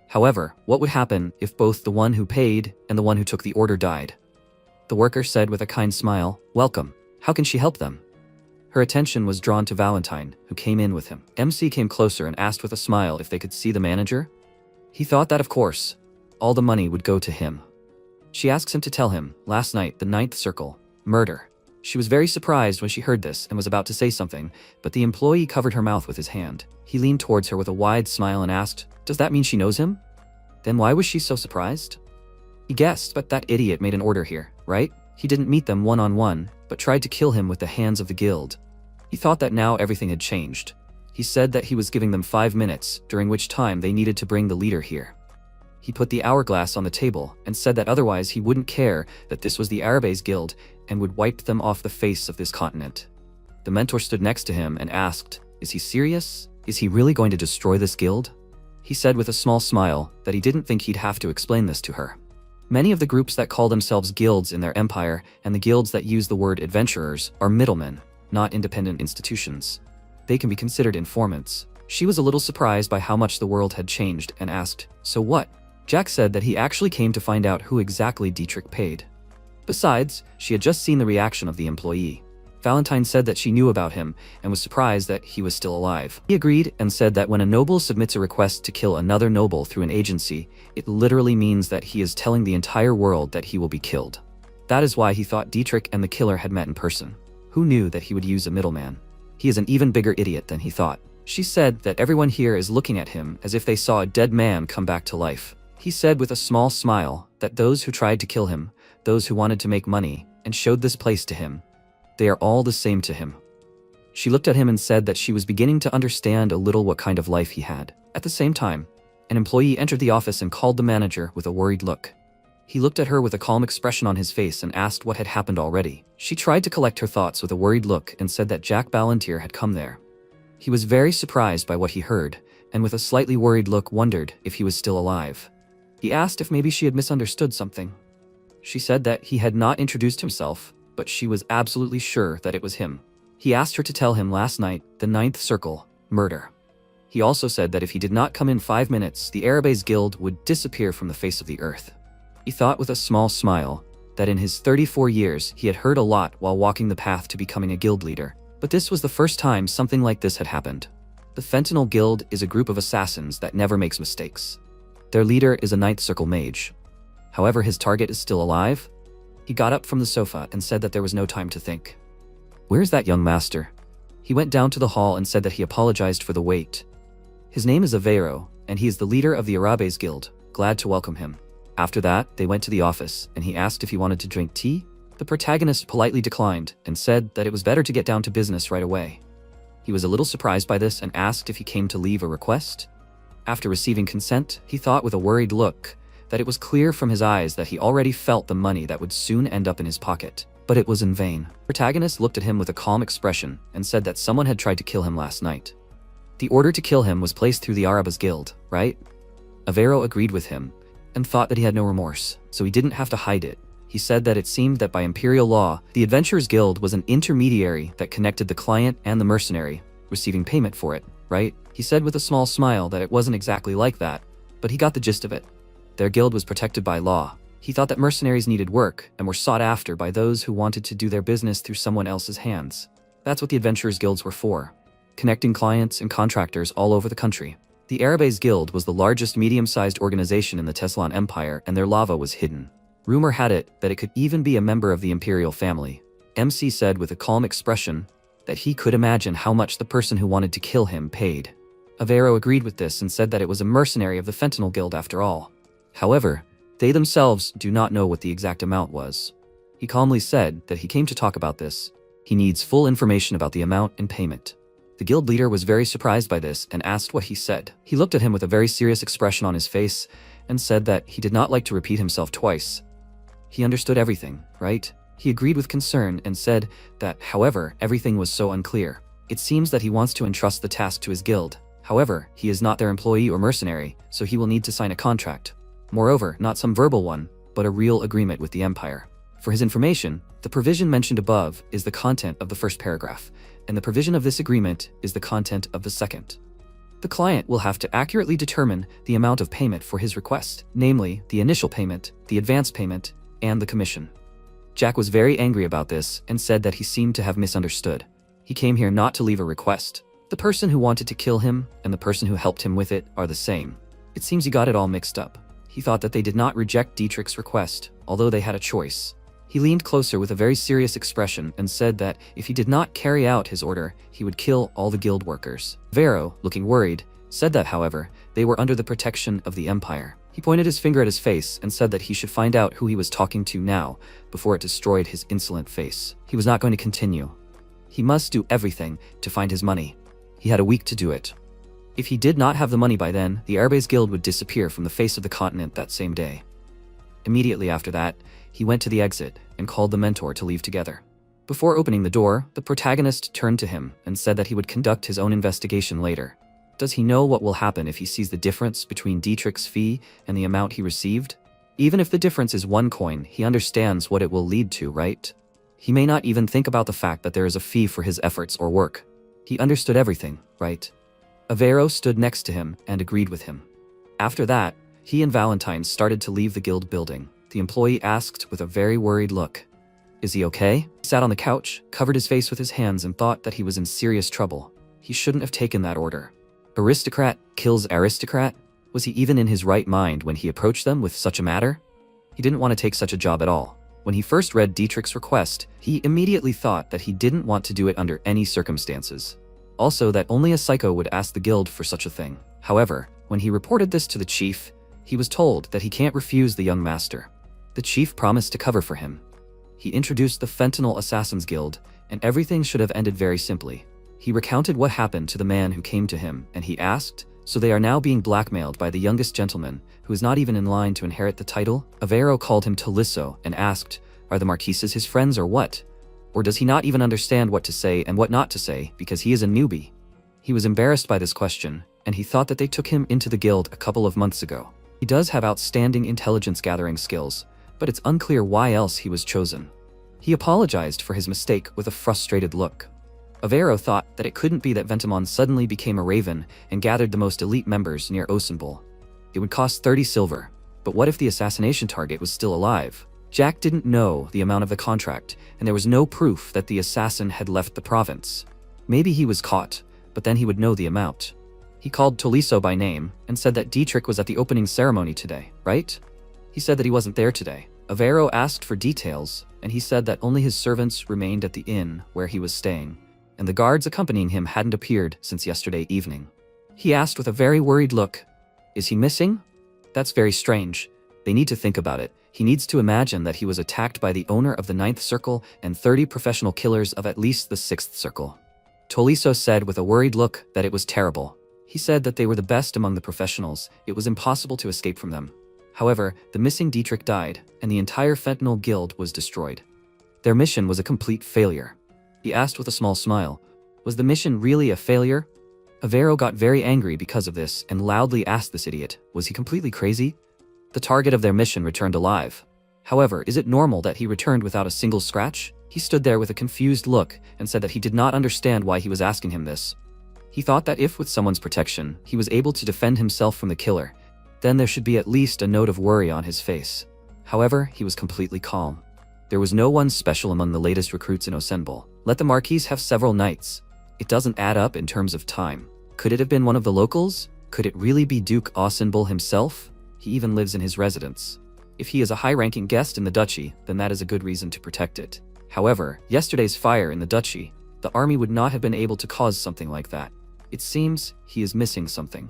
However, what would happen if both the one who paid and the one who took the order died? The worker said with a kind smile, "Welcome. How can she help them?" Her attention was drawn to Valentine, who came in with him. MC came closer and asked with a smile if they could see the manager. He thought that of course, all the money would go to him. She asks him to tell him, last night, the 9th Circle, murder. She was very surprised when she heard this and was about to say something, but the employee covered her mouth with his hand. He leaned towards her with a wide smile and asked, "Does that mean she knows him?" Then why was she so surprised? He guessed, but that idiot made an order here, right? He didn't meet them one-on-one, but tried to kill him with the hands of the guild. He thought that now everything had changed. He said that he was giving them 5 minutes, during which time they needed to bring the leader here. He put the hourglass on the table and said that otherwise he wouldn't care that this was the Arabes Guild and would wipe them off the face of this continent. The mentor stood next to him and asked, "Is he serious? Is he really going to destroy this guild?" He said with a small smile that he didn't think he'd have to explain this to her. Many of the groups that call themselves guilds in their empire and the guilds that use the word adventurers are middlemen, not independent institutions. They can be considered informants. She was a little surprised by how much the world had changed and asked, "So what?" Jack said that he actually came to find out who exactly Dietrich paid. Besides, she had just seen the reaction of the employee. Valentine said that she knew about him and was surprised that he was still alive. He agreed and said that when a noble submits a request to kill another noble through an agency, it literally means that he is telling the entire world that he will be killed. That is why he thought Dietrich and the killer had met in person. Who knew that he would use a middleman? He is an even bigger idiot than he thought. She said that everyone here is looking at him as if they saw a dead man come back to life. He said with a small smile that those who tried to kill him, those who wanted to make money, and showed this place to him, they are all the same to him. She looked at him and said that she was beginning to understand a little what kind of life he had. At the same time, an employee entered the office and called the manager with a worried look. He looked at her with a calm expression on his face and asked what had happened already. She tried to collect her thoughts with a worried look and said that Jack Ballantyre had come there. He was very surprised by what he heard, and with a slightly worried look wondered if he was still alive. He asked if maybe she had misunderstood something. She said that he had not introduced himself, but she was absolutely sure that it was him. He asked her to tell him last night, the 9th Circle, murder. He also said that if he did not come in 5 minutes, the Arabes Guild would disappear from the face of the earth. He thought with a small smile that in his 34 years he had heard a lot while walking the path to becoming a guild leader, but this was the first time something like this had happened. The Fentanyl Guild is a group of assassins that never makes mistakes. Their leader is a 9th Circle Mage. However, his target is still alive. He got up from the sofa and said that there was no time to think. "Where's that young master?" He went down to the hall and said that he apologized for the wait. His name is Yahello, and he is the leader of the Arabes Guild. Glad to welcome him. After that, they went to the office, and he asked if he wanted to drink tea. The protagonist politely declined and said that it was better to get down to business right away. He was a little surprised by this and asked if he came to leave a request. After receiving consent, he thought with a worried look that it was clear from his eyes that he already felt the money that would soon end up in his pocket. But it was in vain. Protagonist looked at him with a calm expression and said that someone had tried to kill him last night. The order to kill him was placed through the Arabes Guild, right? Yahello agreed with him and thought that he had no remorse, so he didn't have to hide it. He said that it seemed that by imperial law, the Adventurers Guild was an intermediary that connected the client and the mercenary, receiving payment for it, right? He said with a small smile that it wasn't exactly like that, but he got the gist of it. Their guild was protected by law. He thought that mercenaries needed work and were sought after by those who wanted to do their business through someone else's hands. That's what the Adventurers Guilds were for, connecting clients and contractors all over the country. The Arabes Guild was the largest medium-sized organization in the Teslan Empire, and their lava was hidden. Rumor had it that it could even be a member of the imperial family. MC said with a calm expression that he could imagine how much the person who wanted to kill him paid. Yahello agreed with this and said that it was a mercenary of the Fentanyl Guild after all. However, they themselves do not know what the exact amount was. He calmly said that he came to talk about this. He needs full information about the amount and payment. The guild leader was very surprised by this and asked what he said. He looked at him with a very serious expression on his face and said that he did not like to repeat himself twice. He understood everything, right? He agreed with concern and said that, however, everything was so unclear. It seems that he wants to entrust the task to his guild. However, he is not their employee or mercenary, so he will need to sign a contract. Moreover, not some verbal one, but a real agreement with the Empire. For his information, the provision mentioned above is the content of the first paragraph, and the provision of this agreement is the content of the second. The client will have to accurately determine the amount of payment for his request, namely the initial payment, the advance payment, and the commission. Jack was very angry about this and said that he seemed to have misunderstood. He came here not to leave a request. The person who wanted to kill him and the person who helped him with it are the same. It seems he got it all mixed up. He thought that they did not reject Dietrich's request, although they had a choice. He leaned closer with a very serious expression and said that if he did not carry out his order, he would kill all the guild workers. Vero, looking worried, said that, however, they were under the protection of the Empire. He pointed his finger at his face and said that he should find out who he was talking to now before it destroyed his insolent face. He was not going to continue. He must do everything to find his money. He had a week to do it. If he did not have the money by then, the Airbase Guild would disappear from the face of the continent that same day. Immediately after that, he went to the exit and called the mentor to leave together. Before opening the door, the protagonist turned to him and said that he would conduct his own investigation later. Does he know what will happen if he sees the difference between Dietrich's fee and the amount he received? Even if the difference is 1 coin, he understands what it will lead to, right? He may not even think about the fact that there is a fee for his efforts or work. He understood everything, right? Avero stood next to him and agreed with him. After that, he and Valentine started to leave the guild building. The employee asked with a very worried look, "Is he okay?" He sat on the couch, covered his face with his hands and thought that he was in serious trouble. He shouldn't have taken that order. Aristocrat kills aristocrat? Was he even in his right mind when he approached them with such a matter? He didn't want to take such a job at all. When he first read Dietrich's request, he immediately thought that he didn't want to do it under any circumstances. Also, that only a psycho would ask the guild for such a thing. However, when he reported this to the chief, he was told that he can't refuse the young master. The chief promised to cover for him. He introduced the Fentanyl Assassins Guild, and everything should have ended very simply. He recounted what happened to the man who came to him, and he asked, "So they are now being blackmailed by the youngest gentleman, who is not even in line to inherit the title?" Avero called him Tolisso and asked, "Are the Marquises his friends or what? Or does he not even understand what to say and what not to say because he is a newbie?" He was embarrassed by this question, and he thought that they took him into the guild a couple of months ago. He does have outstanding intelligence gathering skills, but it's unclear why else he was chosen. He apologized for his mistake with a frustrated look. Avero thought that it couldn't be that Ventimon suddenly became a raven and gathered the most elite members near Osenbol. It would cost 30 silver, but what if the assassination target was still alive? Jack didn't know the amount of the contract, and there was no proof that the assassin had left the province. Maybe he was caught, but then he would know the amount. He called Tolisso by name and said that Dietrich was at the opening ceremony today, right? He said that he wasn't there today. Avero asked for details, and he said that only his servants remained at the inn where he was staying, and the guards accompanying him hadn't appeared since yesterday evening. He asked with a very worried look, "Is he missing? That's very strange. They need to think about it. He needs to imagine that he was attacked by the owner of the 9th Circle and 30 professional killers of at least the 6th Circle." Tolisso said with a worried look that it was terrible. He said that they were the best among the professionals. It was impossible to escape from them. However, the missing Dietrich died, and the entire Fentanyl Guild was destroyed. Their mission was a complete failure. He asked with a small smile, "Was the mission really a failure?" Avero got very angry because of this and loudly asked this idiot, was he completely crazy? The target of their mission returned alive. However, is it normal that he returned without a single scratch? He stood there with a confused look and said that he did not understand why he was asking him this. He thought that if with someone's protection, he was able to defend himself from the killer, then there should be at least a note of worry on his face. However, he was completely calm. There was no one special among the latest recruits in Osenbol. Let the Marquis have several knights. It doesn't add up in terms of time. Could it have been one of the locals? Could it really be Duke Osenbol himself? He even lives in his residence. If he is a high-ranking guest in the duchy, then that is a good reason to protect it. However, yesterday's fire in the duchy, the army would not have been able to cause something like that. It seems he is missing something.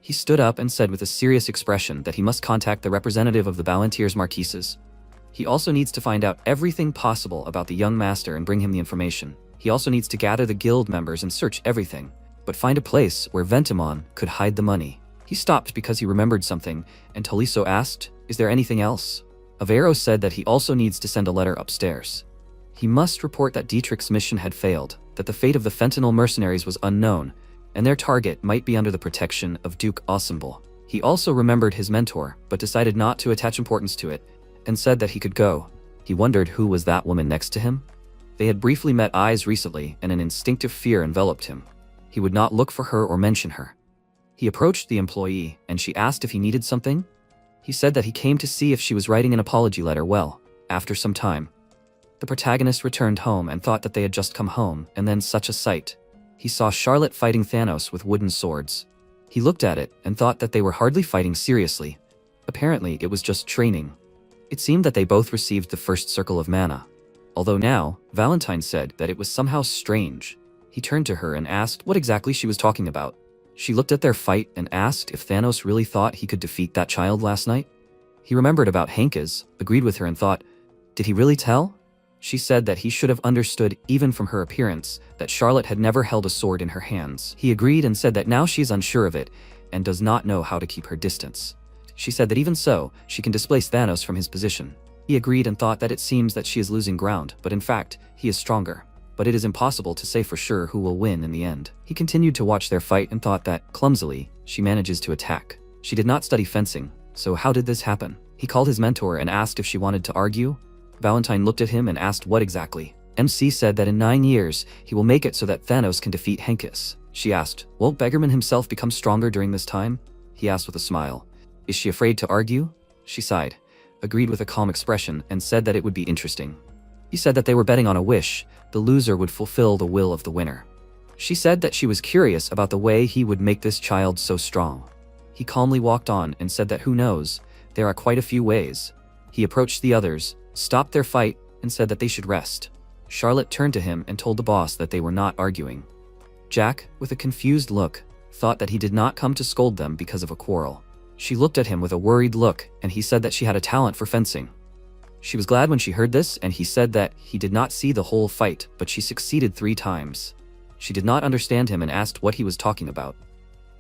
He stood up and said with a serious expression that he must contact the representative of the Ballantiers Marquises. He also needs to find out everything possible about the young master and bring him the information. He also needs to gather the guild members and search everything, but find a place where Ventimon could hide the money. He He stopped because he remembered something, and Taliso asked, "Is there anything else?" Avero said that he also needs to send a letter upstairs. He must report that Dietrich's mission had failed, that the fate of the fentanyl mercenaries was unknown, and their target might be under the protection of Duke Ensemble. He also remembered his mentor, but decided not to attach importance to it, and said that he could go. He wondered who was that woman next to him. They had briefly met eyes recently, and an instinctive fear enveloped him. He would not look for her or mention her. He approached the employee, and she asked if he needed something. He said that he came to see if she was writing an apology letter. Well, after some time, the protagonist returned home and thought that they had just come home, and then such a sight. He saw Charlotte fighting Thanos with wooden swords. He looked at it and thought that they were hardly fighting seriously. Apparently, it was just training. It seemed that they both received the first circle of mana. Although now, Valentine said that it was somehow strange. He turned to her and asked what exactly she was talking about. She looked at their fight and asked if Thanos really thought he could defeat that child last night. He remembered about Hanka's, agreed with her and thought, did he really tell? She said that he should have understood, even from her appearance, that Charlotte had never held a sword in her hands. He agreed and said that now she is unsure of it and does not know how to keep her distance. She said that even so, she can displace Thanos from his position. He agreed and thought that it seems that she is losing ground, but in fact, he is stronger. But it is impossible to say for sure who will win in the end. He continued to watch their fight and thought that, clumsily, she manages to attack. She did not study fencing, so how did this happen? He called his mentor and asked if she wanted to argue. Valentine looked at him and asked what exactly. MC said that in 9 years, he will make it so that Thanos can defeat Hankus. She asked, won't Beggarman himself become stronger during this time? He asked with a smile. Is she afraid to argue? She sighed, agreed with a calm expression, and said that it would be interesting. He said that they were betting on a wish. The loser would fulfill the will of the winner. She said that she was curious about the way he would make this child so strong. He calmly walked on and said that who knows, there are quite a few ways. He approached the others, stopped their fight, and said that they should rest. Charlotte turned to him and told the boss that they were not arguing. Jack, with a confused look, thought that he did not come to scold them because of a quarrel. She looked at him with a worried look, and he said that she had a talent for fencing. She was glad when she heard this, and he said that he did not see the whole fight, but she succeeded 3 times. She did not understand him and asked what he was talking about.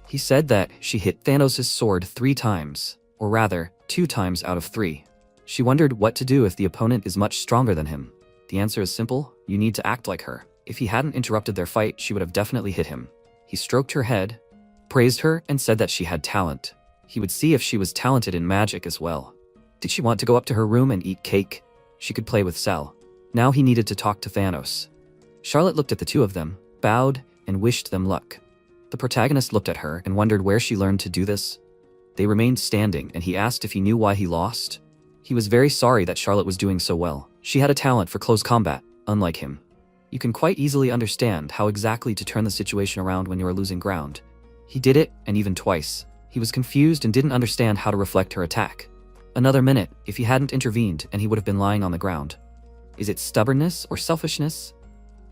He said that she hit Thanos' sword 3 times, or rather, 2 times out of 3. She wondered what to do if the opponent is much stronger than him. The answer is simple, you need to act like her. If he hadn't interrupted their fight, she would have definitely hit him. He stroked her head, praised her, and said that she had talent. He would see if she was talented in magic as well. Did she want to go up to her room and eat cake? She could play with Sal. Now he needed to talk to Thanos. Charlotte looked at the 2 of them, bowed, and wished them luck. The protagonist looked at her and wondered where she learned to do this. They remained standing, and he asked if he knew why he lost. He was very sorry that Charlotte was doing so well. She had a talent for close combat, unlike him. You can quite easily understand how exactly to turn the situation around when you are losing ground. He did it, and even twice. He was confused and didn't understand how to reflect her attack. Another minute, if he hadn't intervened, and he would have been lying on the ground. Is it stubbornness or selfishness?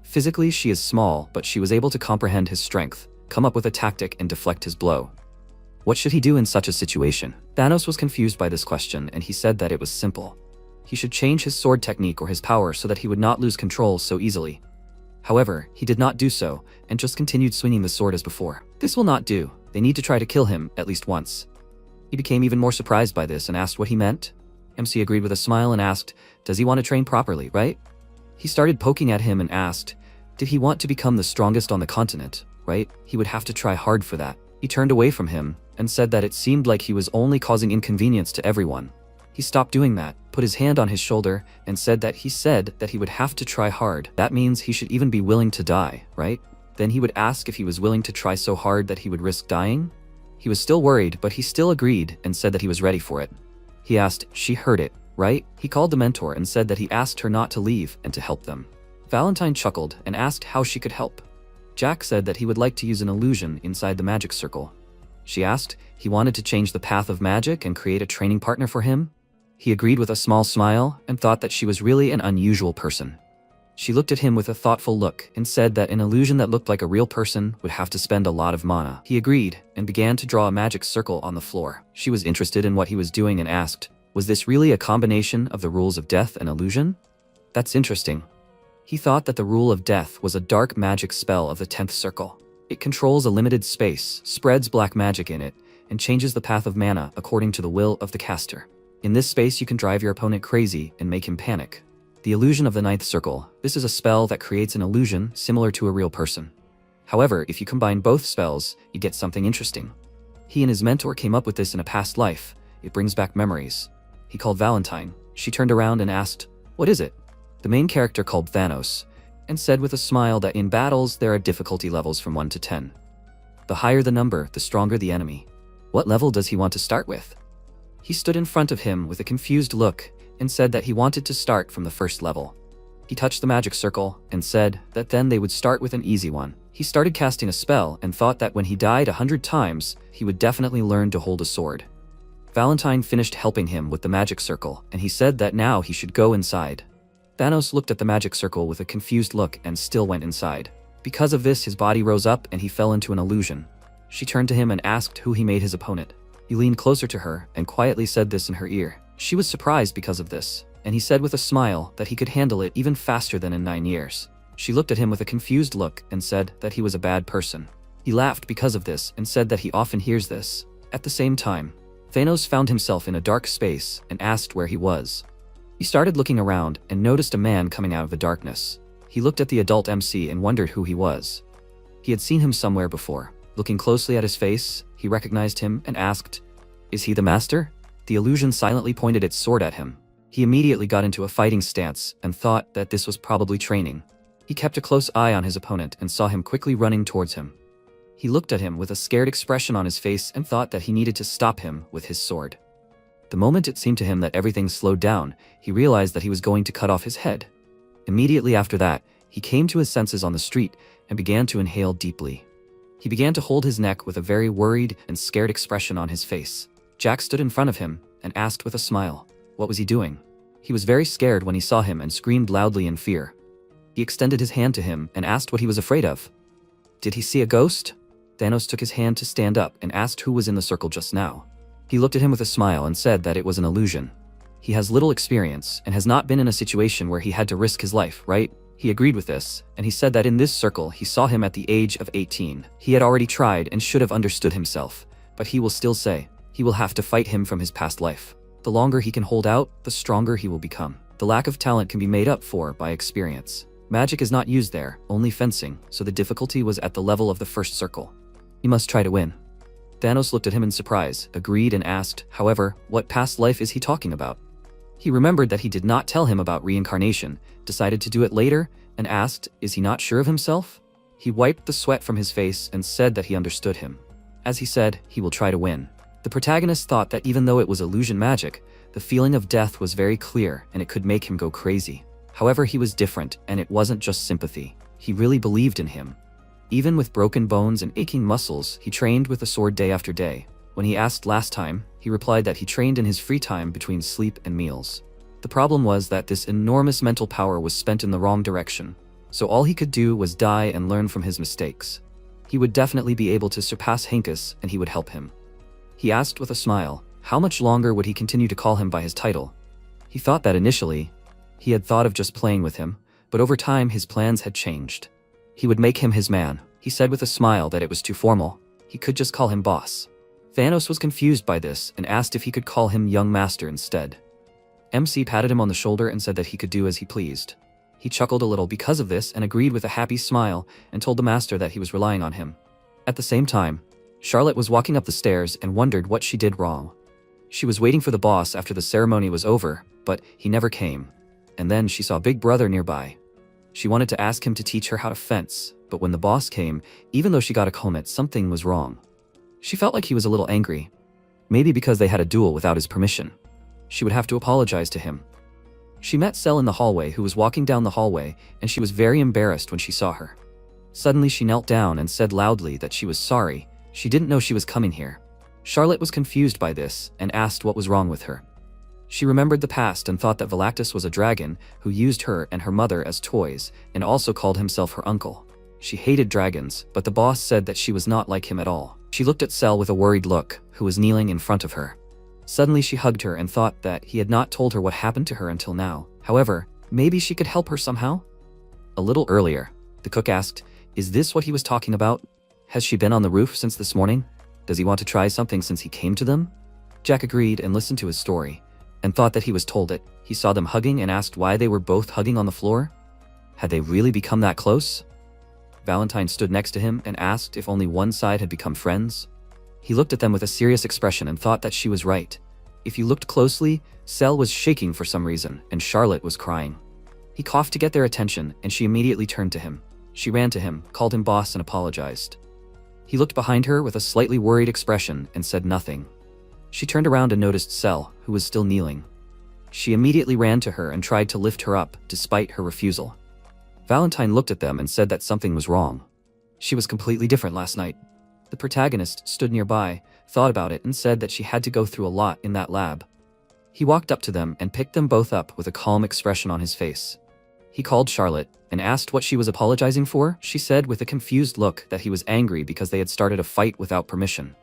Physically, she is small, but she was able to comprehend his strength, come up with a tactic, and deflect his blow. What should he do in such a situation? Thanos was confused by this question, and he said that it was simple. He should change his sword technique or his power so that he would not lose control so easily. However, he did not do so, and just continued swinging the sword as before. This will not do. They need to try to kill him at least once. He became even more surprised by this and asked what he meant. MC agreed with a smile and asked, does he want to train properly, right? He started poking at him and asked, did he want to become the strongest on the continent, right? He would have to try hard for that. He turned away from him and said that it seemed like he was only causing inconvenience to everyone. He stopped doing that, put his hand on his shoulder, and said that he would have to try hard. That means he should even be willing to die, right? Then he would ask if he was willing to try so hard that he would risk dying. He was still worried, but he still agreed and said that he was ready for it. He asked, she heard it, right? He called the mentor and said that he asked her not to leave and to help them. Valentine chuckled and asked how she could help. Jack said that he would like to use an illusion inside the magic circle. She asked, he wanted to change the path of magic and create a training partner for him. He agreed with a small smile and thought that she was really an unusual person. She looked at him with a thoughtful look and said that an illusion that looked like a real person would have to spend a lot of mana. He agreed and began to draw a magic circle on the floor. She was interested in what he was doing and asked, was this really a combination of the rules of death and illusion? That's interesting. He thought that the rule of death was a dark magic spell of the 10th circle. It controls a limited space, spreads black magic in it, and changes the path of mana according to the will of the caster. In this space you can drive your opponent crazy and make him panic. The illusion of the ninth circle. This is a spell that creates an illusion similar to a real person. However, if you combine both spells, you get something interesting. He and his mentor came up with this in a past life. It brings back memories. He called Valentine. She turned around and asked, "What is it?" The main character called Thanos, and said with a smile that in battles there are difficulty levels from 1 to 10. The higher the number, the stronger the enemy. What level does he want to start with? He stood in front of him with a confused look and said that he wanted to start from the first level. He touched the magic circle and said that then they would start with an easy one. He started casting a spell and thought that when he died 100 times, he would definitely learn to hold a sword. Valentine finished helping him with the magic circle, and he said that now he should go inside. Thanos looked at the magic circle with a confused look and still went inside. Because of this, his body rose up and he fell into an illusion. She turned to him and asked who he made his opponent. He leaned closer to her and quietly said this in her ear. She was surprised because of this, and he said with a smile that he could handle it even faster than in 9 years. She looked at him with a confused look and said that he was a bad person. He laughed because of this and said that he often hears this. At the same time, Thanos found himself in a dark space and asked where he was. He started looking around and noticed a man coming out of the darkness. He looked at the adult MC and wondered who he was. He had seen him somewhere before. Looking closely at his face, he recognized him and asked, "Is he the master?" The illusion silently pointed its sword at him. He immediately got into a fighting stance and thought that this was probably training. He kept a close eye on his opponent and saw him quickly running towards him. He looked at him with a scared expression on his face and thought that he needed to stop him with his sword. The moment it seemed to him that everything slowed down, he realized that he was going to cut off his head. Immediately after that, he came to his senses on the street and began to inhale deeply. He began to hold his neck with a very worried and scared expression on his face. Jack stood in front of him and asked with a smile, what was he doing? He was very scared when he saw him and screamed loudly in fear. He extended his hand to him and asked what he was afraid of. Did he see a ghost? Thanos took his hand to stand up and asked who was in the circle just now. He looked at him with a smile and said that it was an illusion. He has little experience and has not been in a situation where he had to risk his life, right? He agreed with this, and he said that in this circle he saw him at the age of 18. He had already tried and should have understood himself, but he will still say, he will have to fight him from his past life. The longer he can hold out, the stronger he will become. The lack of talent can be made up for by experience. Magic is not used there, only fencing, so the difficulty was at the level of the first circle. He must try to win. Thanos looked at him in surprise, agreed and asked, however, what past life is he talking about? He remembered that he did not tell him about reincarnation, decided to do it later, and asked, is he not sure of himself? He wiped the sweat from his face and said that he understood him. As he said, he will try to win. The protagonist thought that even though it was illusion magic, the feeling of death was very clear and it could make him go crazy. However, he was different and it wasn't just sympathy. He really believed in him. Even with broken bones and aching muscles, he trained with the sword day after day. When he asked last time, he replied that he trained in his free time between sleep and meals. The problem was that this enormous mental power was spent in the wrong direction, so all he could do was die and learn from his mistakes. He would definitely be able to surpass Hinkus and he would help him. He asked with a smile, how much longer would he continue to call him by his title? He thought that initially, he had thought of just playing with him, but over time his plans had changed. He would make him his man. He said with a smile that it was too formal. He could just call him boss. Thanos was confused by this and asked if he could call him young master instead. MC patted him on the shoulder and said that he could do as he pleased. He chuckled a little because of this and agreed with a happy smile and told the master that he was relying on him. At the same time, Charlotte was walking up the stairs and wondered what she did wrong. She was waiting for the boss after the ceremony was over, but he never came. And then she saw Big Brother nearby. She wanted to ask him to teach her how to fence, but when the boss came, even though she got a comment, something was wrong. She felt like he was a little angry. Maybe because they had a duel without his permission. She would have to apologize to him. She met Cell in the hallway, who was walking down the hallway, and she was very embarrassed when she saw her. Suddenly she knelt down and said loudly that she was sorry. She didn't know she was coming here. Charlotte was confused by this and asked what was wrong with her. She remembered the past and thought that Galactus was a dragon who used her and her mother as toys and also called himself her uncle. She hated dragons, but the boss said that she was not like him at all. She looked at Cell with a worried look, who was kneeling in front of her. Suddenly she hugged her and thought that he had not told her what happened to her until now. However, maybe she could help her somehow? A little earlier, the cook asked, is this what he was talking about? Has she been on the roof since this morning? Does he want to try something since he came to them? Jack agreed and listened to his story, and thought that he was told it. He saw them hugging and asked why they were both hugging on the floor. Had they really become that close? Valentine stood next to him and asked if only one side had become friends. He looked at them with a serious expression and thought that she was right. If you looked closely, Cell was shaking for some reason, and Charlotte was crying. He coughed to get their attention, and she immediately turned to him. She ran to him, called him boss, and apologized. He looked behind her with a slightly worried expression and said nothing. She turned around and noticed Cell, who was still kneeling. She immediately ran to her and tried to lift her up, despite her refusal. Valentine looked at them and said that something was wrong. She was completely different last night. The protagonist stood nearby, thought about it, and said that she had to go through a lot in that lab. He walked up to them and picked them both up with a calm expression on his face. He called Charlotte and asked what she was apologizing for. She said with a confused look that he was angry because they had started a fight without permission.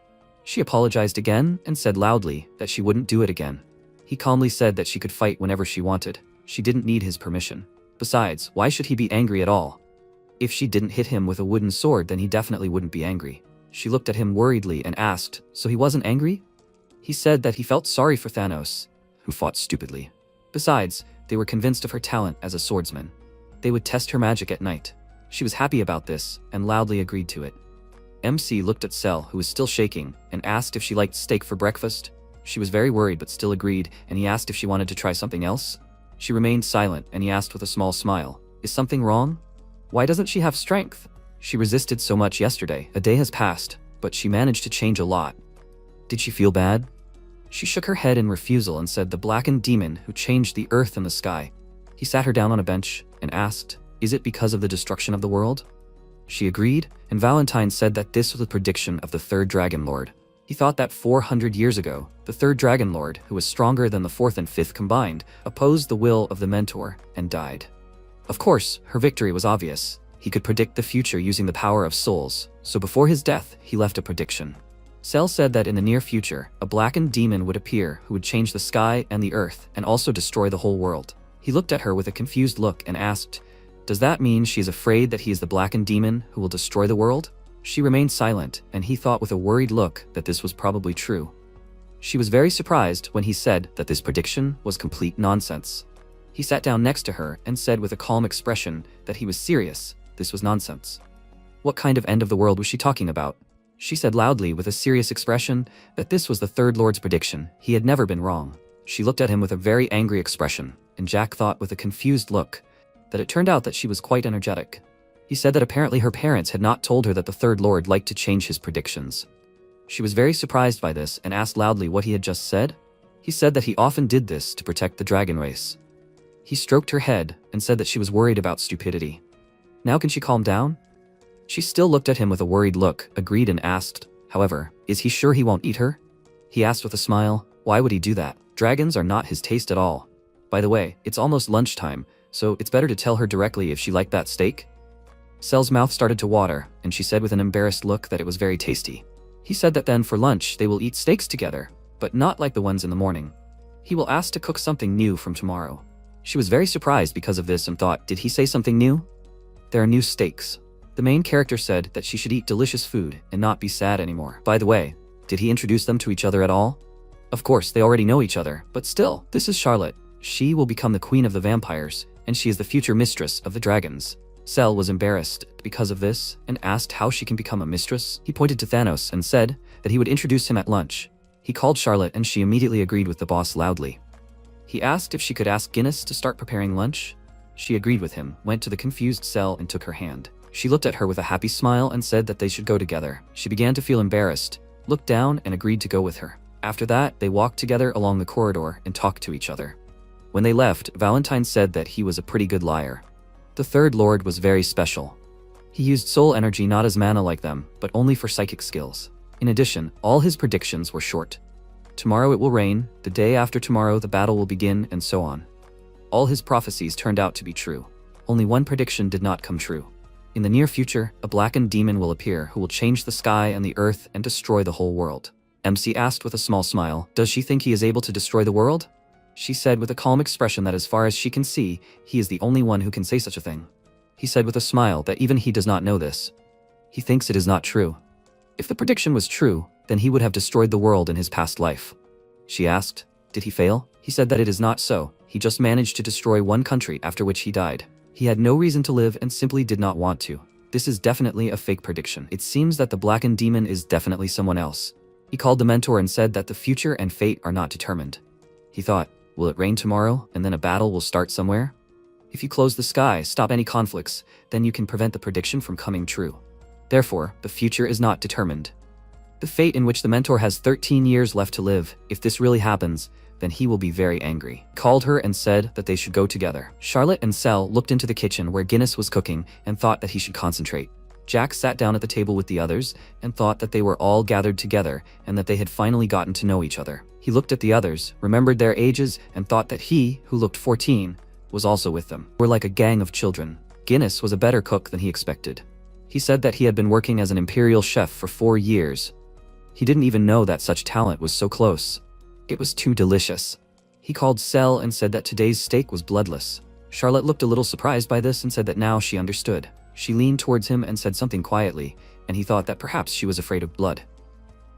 She apologized again and said loudly that she wouldn't do it again. He calmly said that she could fight whenever she wanted. She didn't need his permission. Besides, why should he be angry at all? If she didn't hit him with a wooden sword, then he definitely wouldn't be angry. She looked at him worriedly and asked, so he wasn't angry? He said that he felt sorry for Thanos, who fought stupidly. Besides, they were convinced of her talent as a swordsman. They would test her magic at night. She was happy about this and loudly agreed to it. MC looked at Cell, who was still shaking, and asked if she liked steak for breakfast. She was very worried but still agreed, and he asked if she wanted to try something else. She remained silent, and he asked with a small smile, "Is something wrong? Why doesn't she have strength? She resisted so much yesterday. A day has passed, but she managed to change a lot. Did she feel bad?" She shook her head in refusal and said the blackened demon who changed the earth and the sky. He sat her down on a bench and asked, "Is it because of the destruction of the world?" She agreed, and Valentine said that this was a prediction of the third Dragon Lord. He thought that 400 years ago, the third Dragon Lord, who was stronger than the fourth and fifth combined, opposed the will of the Mentor and died. Of course, her victory was obvious. He could predict the future using the power of souls, so before his death, he left a prediction. Cell said that in the near future, a blackened demon would appear who would change the sky and the earth and also destroy the whole world. He looked at her with a confused look and asked, "Does that mean she is afraid that he is the blackened demon who will destroy the world?" She remained silent, and he thought with a worried look that this was probably true. She was very surprised when he said that this prediction was complete nonsense. He sat down next to her and said with a calm expression that he was serious. This was nonsense. What kind of end of the world was she talking about? She said loudly with a serious expression that this was the Third Lord's prediction. He had never been wrong. She looked at him with a very angry expression, and Jack thought with a confused look that it turned out that she was quite energetic. He said that apparently her parents had not told her that the Third Lord liked to change his predictions. She was very surprised by this and asked loudly what he had just said. He said that he often did this to protect the dragon race. He stroked her head and said that she was worried about stupidity. Now can she calm down? She still looked at him with a worried look, agreed and asked, however, is he sure he won't eat her? He asked with a smile, why would he do that? Dragons are not his taste at all. By the way, it's almost lunchtime, so it's better to tell her directly if she liked that steak. Cell's mouth started to water, and she said with an embarrassed look that it was very tasty. He said that then for lunch they will eat steaks together, but not like the ones in the morning. He will ask to cook something new from tomorrow. She was very surprised because of this and thought, did he say something new? There are new steaks. The main character said that she should eat delicious food and not be sad anymore. By the way, did he introduce them to each other at all? Of course, they already know each other, but still, this is Charlotte. She will become the queen of the vampires, and she is the future mistress of the dragons. Cell was embarrassed because of this and asked how she can become a mistress. He pointed to Thanos and said that he would introduce him at lunch. He called Charlotte and she immediately agreed with the boss loudly. He asked if she could ask Guinness to start preparing lunch. She agreed with him, went to the confused Cell and took her hand. She looked at her with a happy smile and said that they should go together. She began to feel embarrassed, looked down and agreed to go with her. After that, they walked together along the corridor and talked to each other. When they left, Valentine said that he was a pretty good liar. The Third Lord was very special. He used soul energy not as mana like them, but only for psychic skills. In addition, all his predictions were short. Tomorrow it will rain, the day after tomorrow the battle will begin, and so on. All his prophecies turned out to be true. Only one prediction did not come true. In the near future, a blackened demon will appear who will change the sky and the earth and destroy the whole world. MC asked with a small smile, does she think he is able to destroy the world? She said with a calm expression that as far as she can see, he is the only one who can say such a thing. He said with a smile that even he does not know this. He thinks it is not true. If the prediction was true, then he would have destroyed the world in his past life. She asked, "Did he fail?" He said that it is not so, he just managed to destroy one country after which he died. He had no reason to live and simply did not want to. This is definitely a fake prediction. It seems that the blackened demon is definitely someone else. He called the mentor and said that the future and fate are not determined. He thought, will it rain tomorrow and then a battle will start somewhere? If you close the sky, stop any conflicts, then you can prevent the prediction from coming true. Therefore, the future is not determined. The fate in which the mentor has 13 years left to live, if this really happens, then he will be very angry. Called her and said that they should go together. Charlotte and Sel looked into the kitchen where Guinness was cooking and thought that he should concentrate. Jack sat down at the table with the others and thought that they were all gathered together and that they had finally gotten to know each other. He looked at the others, remembered their ages, and thought that he, who looked 14, was also with them. They were like a gang of children. Guinness was a better cook than he expected. He said that he had been working as an imperial chef for 4 years. He didn't even know that such talent was so close. It was too delicious. He called Sel and said that today's steak was bloodless. Charlotte looked a little surprised by this and said that now she understood. She leaned towards him and said something quietly, and he thought that perhaps she was afraid of blood.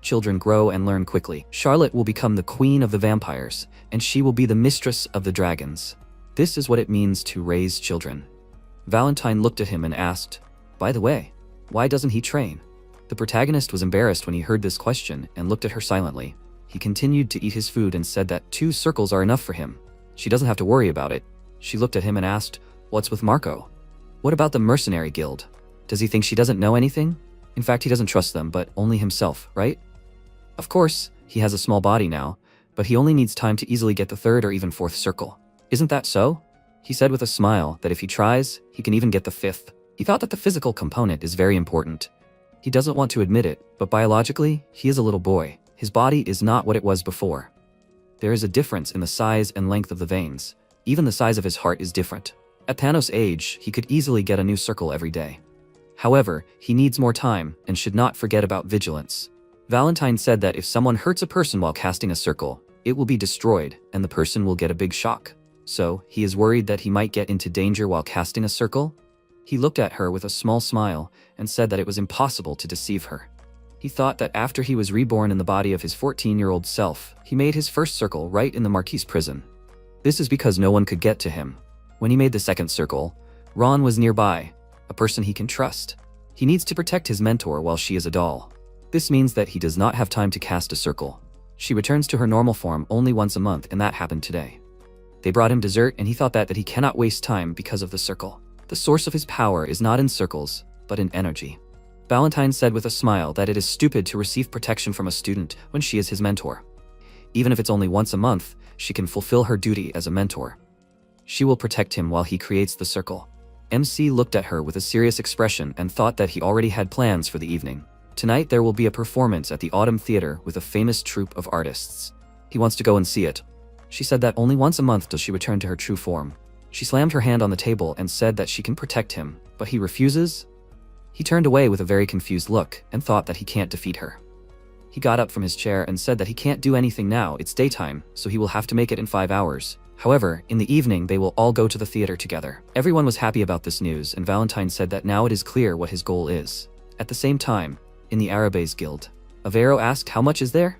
Children grow and learn quickly. Charlotte will become the queen of the vampires, and she will be the mistress of the dragons. This is what it means to raise children. Valentine looked at him and asked, "By the way, why doesn't he train?" The protagonist was embarrassed when he heard this question and looked at her silently. He continued to eat his food and said that 2 circles are enough for him. She doesn't have to worry about it. She looked at him and asked, "What's with Marco? What about the mercenary guild? Does he think she doesn't know anything? In fact, he doesn't trust them, but only himself, right? Of course, he has a small body now, but he only needs time to easily get the 3rd or even 4th circle. Isn't that so?" He said with a smile that if he tries, he can even get the 5th. He thought that the physical component is very important. He doesn't want to admit it, but biologically, he is a little boy. His body is not what it was before. There is a difference in the size and length of the veins. Even the size of his heart is different. At Thanos' age, he could easily get a new circle every day. However, he needs more time and should not forget about vigilance. Valentine said that if someone hurts a person while casting a circle, it will be destroyed and the person will get a big shock. So, he is worried that he might get into danger while casting a circle. He looked at her with a small smile and said that it was impossible to deceive her. He thought that after he was reborn in the body of his 14-year-old self, he made his first circle right in the Marquis prison. This is because no one could get to him. When he made the 2nd circle, Ron was nearby, a person he can trust. He needs to protect his mentor while she is a doll. This means that he does not have time to cast a circle. She returns to her normal form only once a month, and that happened today. They brought him dessert and he thought that he cannot waste time because of the circle. The source of his power is not in circles, but in energy. Valentine said with a smile that it is stupid to receive protection from a student when she is his mentor. Even if it's only once a month, she can fulfill her duty as a mentor. She will protect him while he creates the circle. MC looked at her with a serious expression and thought that he already had plans for the evening. Tonight there will be a performance at the Autumn Theater with a famous troupe of artists. He wants to go and see it. She said that only once a month does she return to her true form. She slammed her hand on the table and said that she can protect him, but he refuses. He turned away with a very confused look and thought that he can't defeat her. He got up from his chair and said that he can't do anything now, it's daytime, so he will have to make it in 5 hours. However, in the evening they will all go to the theater together. Everyone was happy about this news, and Valentine said that now it is clear what his goal is. At the same time, in the Arabes Guild, Avero asked how much is there?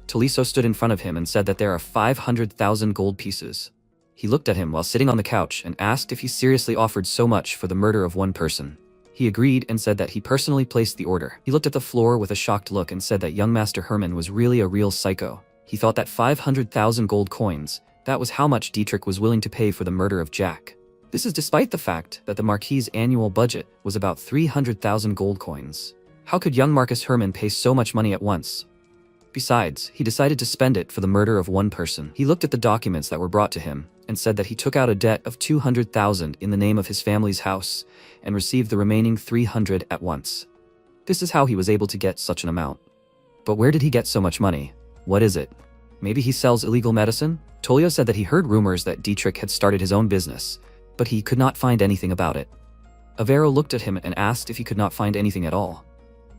Tolisso stood in front of him and said that there are 500,000 gold pieces. He looked at him while sitting on the couch and asked if he seriously offered so much for the murder of one person. He agreed and said that he personally placed the order. He looked at the floor with a shocked look and said that young Master Herman was really a real psycho. He thought that 500,000 gold coins, that was how much Dietrich was willing to pay for the murder of Jack. This is despite the fact that the Marquis' annual budget was about 300,000 gold coins. How could young Marcus Herman pay so much money at once? Besides, he decided to spend it for the murder of one person. He looked at the documents that were brought to him and said that he took out a debt of 200,000 in the name of his family's house and received the remaining 300 at once. This is how he was able to get such an amount. But where did he get so much money? What is it? Maybe he sells illegal medicine? Tolio said that he heard rumors that Dietrich had started his own business, but he could not find anything about it. Avero looked at him and asked if he could not find anything at all.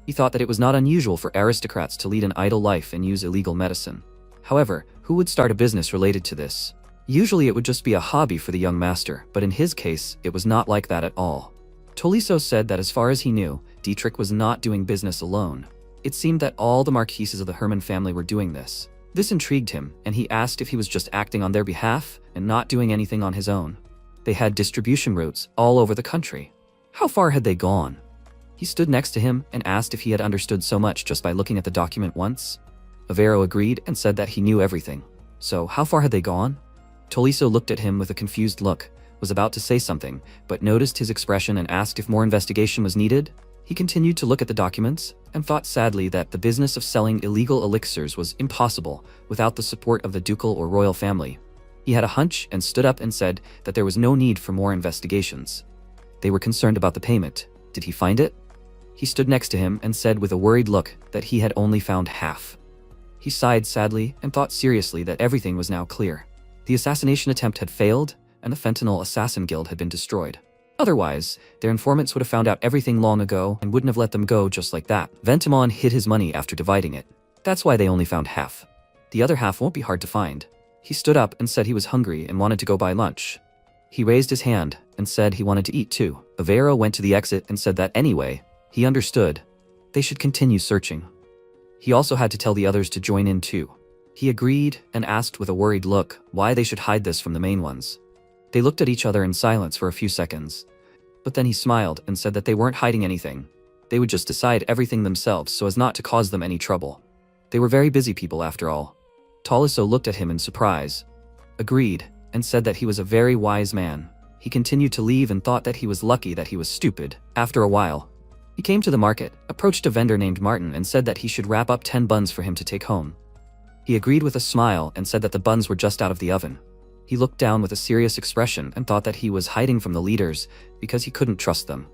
He thought that it was not unusual for aristocrats to lead an idle life and use illegal medicine. However, who would start a business related to this? Usually it would just be a hobby for the young master, but in his case, it was not like that at all. Tolisso said that as far as he knew, Dietrich was not doing business alone. It seemed that all the Marquises of the Herman family were doing this. This intrigued him, and he asked if he was just acting on their behalf and not doing anything on his own. They had distribution routes all over the country. How far had they gone? He stood next to him and asked if he had understood so much just by looking at the document once. Avero agreed and said that he knew everything. So, how far had they gone? Tolisso looked at him with a confused look, was about to say something, but noticed his expression and asked if more investigation was needed. He continued to look at the documents and thought sadly that the business of selling illegal elixirs was impossible without the support of the ducal or royal family. He had a hunch and stood up and said that there was no need for more investigations. They were concerned about the payment. Did he find it? He stood next to him and said with a worried look that he had only found half. He sighed sadly and thought seriously that everything was now clear. The assassination attempt had failed, and the Fentanyl Assassin Guild had been destroyed. Otherwise, their informants would have found out everything long ago and wouldn't have let them go just like that. Ventimon hid his money after dividing it. That's why they only found half. The other half won't be hard to find. He stood up and said he was hungry and wanted to go buy lunch. He raised his hand and said he wanted to eat too. Avero went to the exit and said that anyway, he understood. They should continue searching. He also had to tell the others to join in too. He agreed and asked with a worried look why they should hide this from the main ones. They looked at each other in silence for a few seconds. But then he smiled and said that they weren't hiding anything. They would just decide everything themselves so as not to cause them any trouble. They were very busy people after all. Tolisso looked at him in surprise, agreed, and said that he was a very wise man. He continued to leave and thought that he was lucky that he was stupid. After a while, he came to the market, approached a vendor named Martin and said that he should wrap up 10 buns for him to take home. He agreed with a smile and said that the buns were just out of the oven. He looked down with a serious expression and thought that he was hiding from the leaders because he couldn't trust them.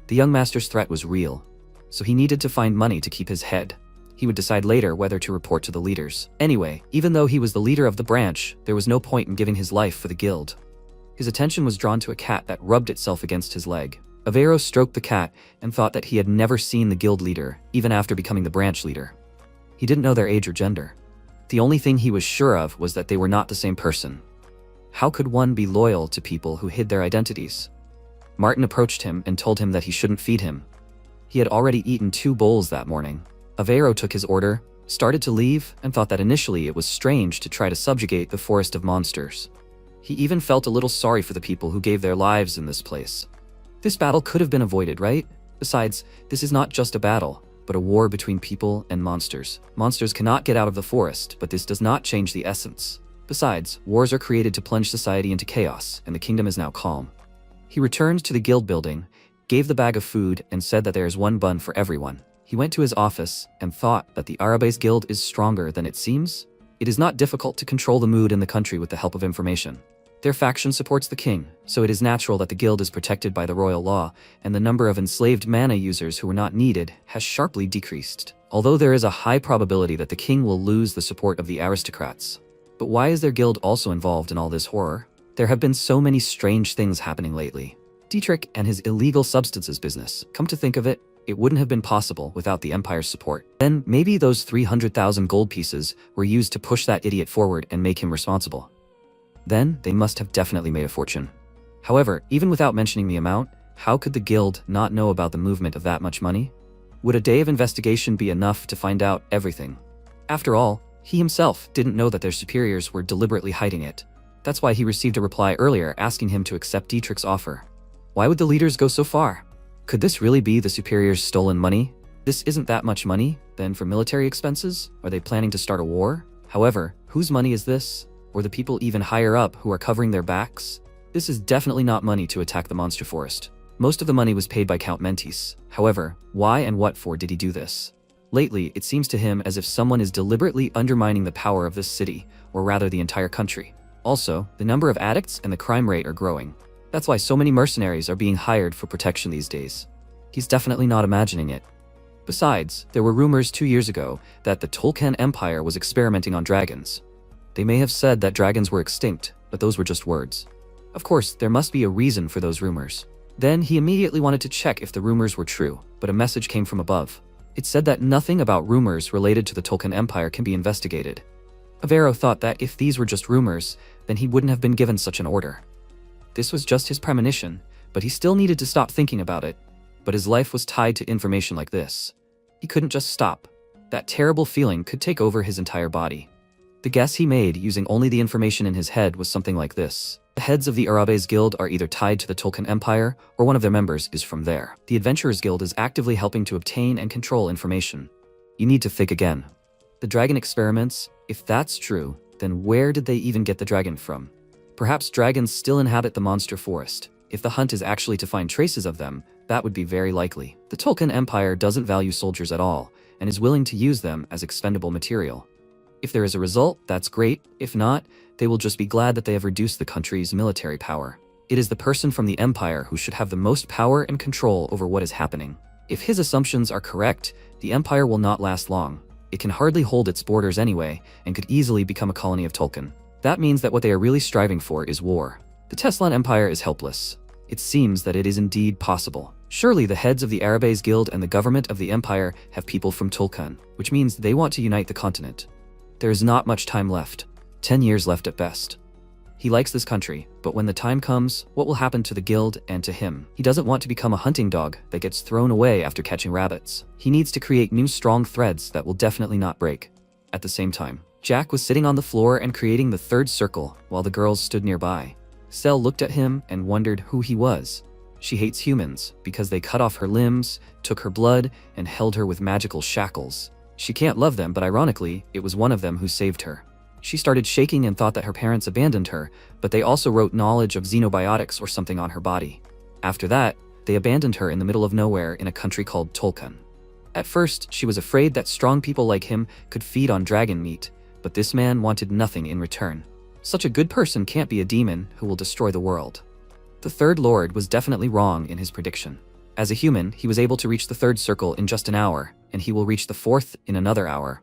The young master's threat was real, so he needed to find money to keep his head. He would decide later whether to report to the leaders. Anyway, even though he was the leader of the branch, there was no point in giving his life for the guild. His attention was drawn to a cat that rubbed itself against his leg. Avero stroked the cat and thought that he had never seen the guild leader, even after becoming the branch leader. He didn't know their age or gender. The only thing he was sure of was that they were not the same person. How could one be loyal to people who hid their identities? Martin approached him and told him that he shouldn't feed him. He had already eaten 2 bowls that morning. Avero took his order, started to leave, and thought that initially it was strange to try to subjugate the forest of monsters. He even felt a little sorry for the people who gave their lives in this place. This battle could have been avoided, right? Besides, this is not just a battle, but a war between people and monsters. Monsters cannot get out of the forest, but this does not change the essence. Besides, wars are created to plunge society into chaos, and the kingdom is now calm. He returned to the guild building, gave the bag of food, and said that there is 1 bun for everyone. He went to his office and thought that the Arabes Guild is stronger than it seems. It is not difficult to control the mood in the country with the help of information. Their faction supports the king, so it is natural that the guild is protected by the royal law, and the number of enslaved mana users who were not needed has sharply decreased. Although there is a high probability that the king will lose the support of the aristocrats. But why is their guild also involved in all this horror? There have been so many strange things happening lately. Dietrich and his illegal substances business. Come to think of it, it wouldn't have been possible without the Empire's support. Then maybe those 300,000 gold pieces were used to push that idiot forward and make him responsible. Then they must have definitely made a fortune. However, even without mentioning the amount, how could the guild not know about the movement of that much money? Would a day of investigation be enough to find out everything? After all, he himself didn't know that their superiors were deliberately hiding it. That's why he received a reply earlier asking him to accept Dietrich's offer. Why would the leaders go so far? Could this really be the superiors' stolen money? This isn't that much money, then for military expenses? Are they planning to start a war? However, whose money is this? Or the people even higher up who are covering their backs? This is definitely not money to attack the monster forest. Most of the money was paid by Count Mentis. However, why and what for did he do this? Lately, it seems to him as if someone is deliberately undermining the power of this city, or rather the entire country. Also, the number of addicts and the crime rate are growing. That's why so many mercenaries are being hired for protection these days. He's definitely not imagining it. Besides, there were rumors 2 years ago that the Tolkien Empire was experimenting on dragons. They may have said that dragons were extinct, but those were just words. Of course, there must be a reason for those rumors. Then he immediately wanted to check if the rumors were true, but a message came from above. It said that nothing about rumors related to the Tolkien Empire can be investigated. Avero thought that if these were just rumors, then he wouldn't have been given such an order. This was just his premonition, but he still needed to stop thinking about it. But his life was tied to information like this. He couldn't just stop. That terrible feeling could take over his entire body. The guess he made using only the information in his head was something like this. The heads of the Arabes Guild are either tied to the Tolkien Empire, or one of their members is from there. The Adventurers Guild is actively helping to obtain and control information. You need to think again. The dragon experiments, if that's true, then where did they even get the dragon from? Perhaps dragons still inhabit the monster forest. If the hunt is actually to find traces of them, that would be very likely. The Tolkien Empire doesn't value soldiers at all, and is willing to use them as expendable material. If there is a result, that's great. If not, they will just be glad that they have reduced the country's military power. It is the person from the Empire who should have the most power and control over what is happening. If his assumptions are correct, the Empire will not last long. It can hardly hold its borders anyway, and could easily become a colony of Tolkien. That means that what they are really striving for is war. The Teslan Empire is helpless. It seems that it is indeed possible. Surely the heads of the Arabes Guild and the government of the Empire have people from Tolkien, which means they want to unite the continent. There is not much time left. 10 years left at best. He likes this country, but when the time comes, what will happen to the guild and to him? He doesn't want to become a hunting dog that gets thrown away after catching rabbits. He needs to create new strong threads that will definitely not break. At the same time, Jack was sitting on the floor and creating the third circle while the girls stood nearby. Sel looked at him and wondered who he was. She hates humans because they cut off her limbs, took her blood, and held her with magical shackles. She can't love them, but ironically, it was one of them who saved her. She started shaking and thought that her parents abandoned her, but they also wrote knowledge of xenobiotics or something on her body. After that, they abandoned her in the middle of nowhere in a country called Tolkien. At first, she was afraid that strong people like him could feed on dragon meat, but this man wanted nothing in return. Such a good person can't be a demon who will destroy the world. The Third Lord was definitely wrong in his prediction. As a human, he was able to reach the third circle in just an hour, and he will reach the fourth in another hour.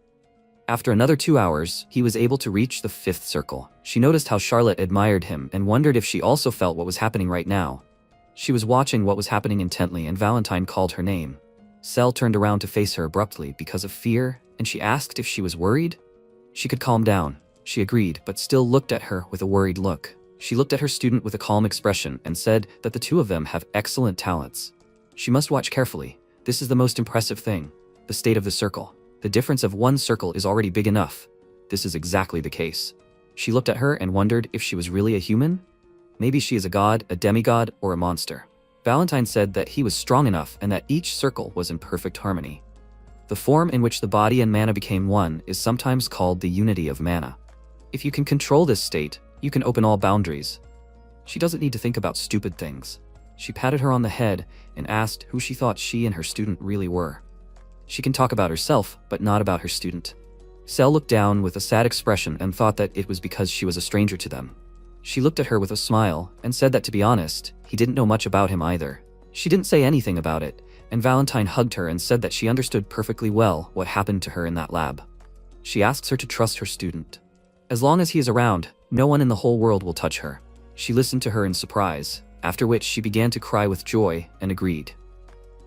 After another 2 hours, he was able to reach the fifth circle. She noticed how Charlotte admired him and wondered if she also felt what was happening right now. She was watching what was happening intently, and Valentine called her name. Sel turned around to face her abruptly because of fear, and she asked if she was worried. She could calm down. She agreed, but still looked at her with a worried look. She looked at her student with a calm expression and said that the two of them have excellent talents. She must watch carefully. This is the most impressive thing. The state of the circle. The difference of one circle is already big enough. This is exactly the case. She looked at her and wondered if she was really a human? Maybe she is a god, a demigod, or a monster. Valentine said that he was strong enough and that each circle was in perfect harmony. The form in which the body and mana became one is sometimes called the unity of mana. If you can control this state, you can open all boundaries. She doesn't need to think about stupid things. She patted her on the head and asked who she thought she and her student really were. She can talk about herself, but not about her student. Sel looked down with a sad expression and thought that it was because she was a stranger to them. She looked at her with a smile and said that, to be honest, he didn't know much about him either. She didn't say anything about it, and Valentine hugged her and said that she understood perfectly well what happened to her in that lab. She asks her to trust her student. As long as he is around, no one in the whole world will touch her. She listened to her in surprise, after which she began to cry with joy and agreed.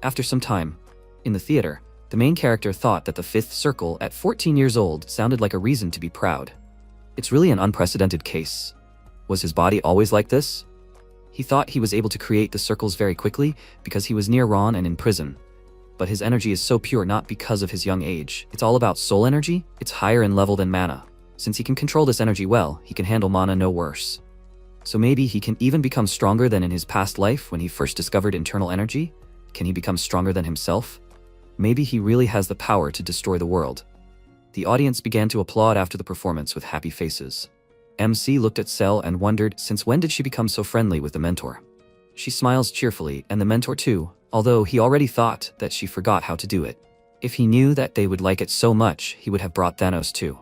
After some time, in the theater, the main character thought that the fifth circle at 14 years old sounded like a reason to be proud. It's really an unprecedented case. Was his body always like this? He thought he was able to create the circles very quickly because he was near Ron and in prison. But his energy is so pure not because of his young age. It's all about soul energy. It's higher in level than mana. Since he can control this energy well, he can handle mana no worse. So maybe he can even become stronger than in his past life when he first discovered internal energy? Can he become stronger than himself? Maybe he really has the power to destroy the world. The audience began to applaud after the performance with happy faces. MC looked at Sel and wondered since when did she become so friendly with the mentor. She smiles cheerfully, and the mentor too, although he already thought that she forgot how to do it. If he knew that they would like it so much, he would have brought Thanos too.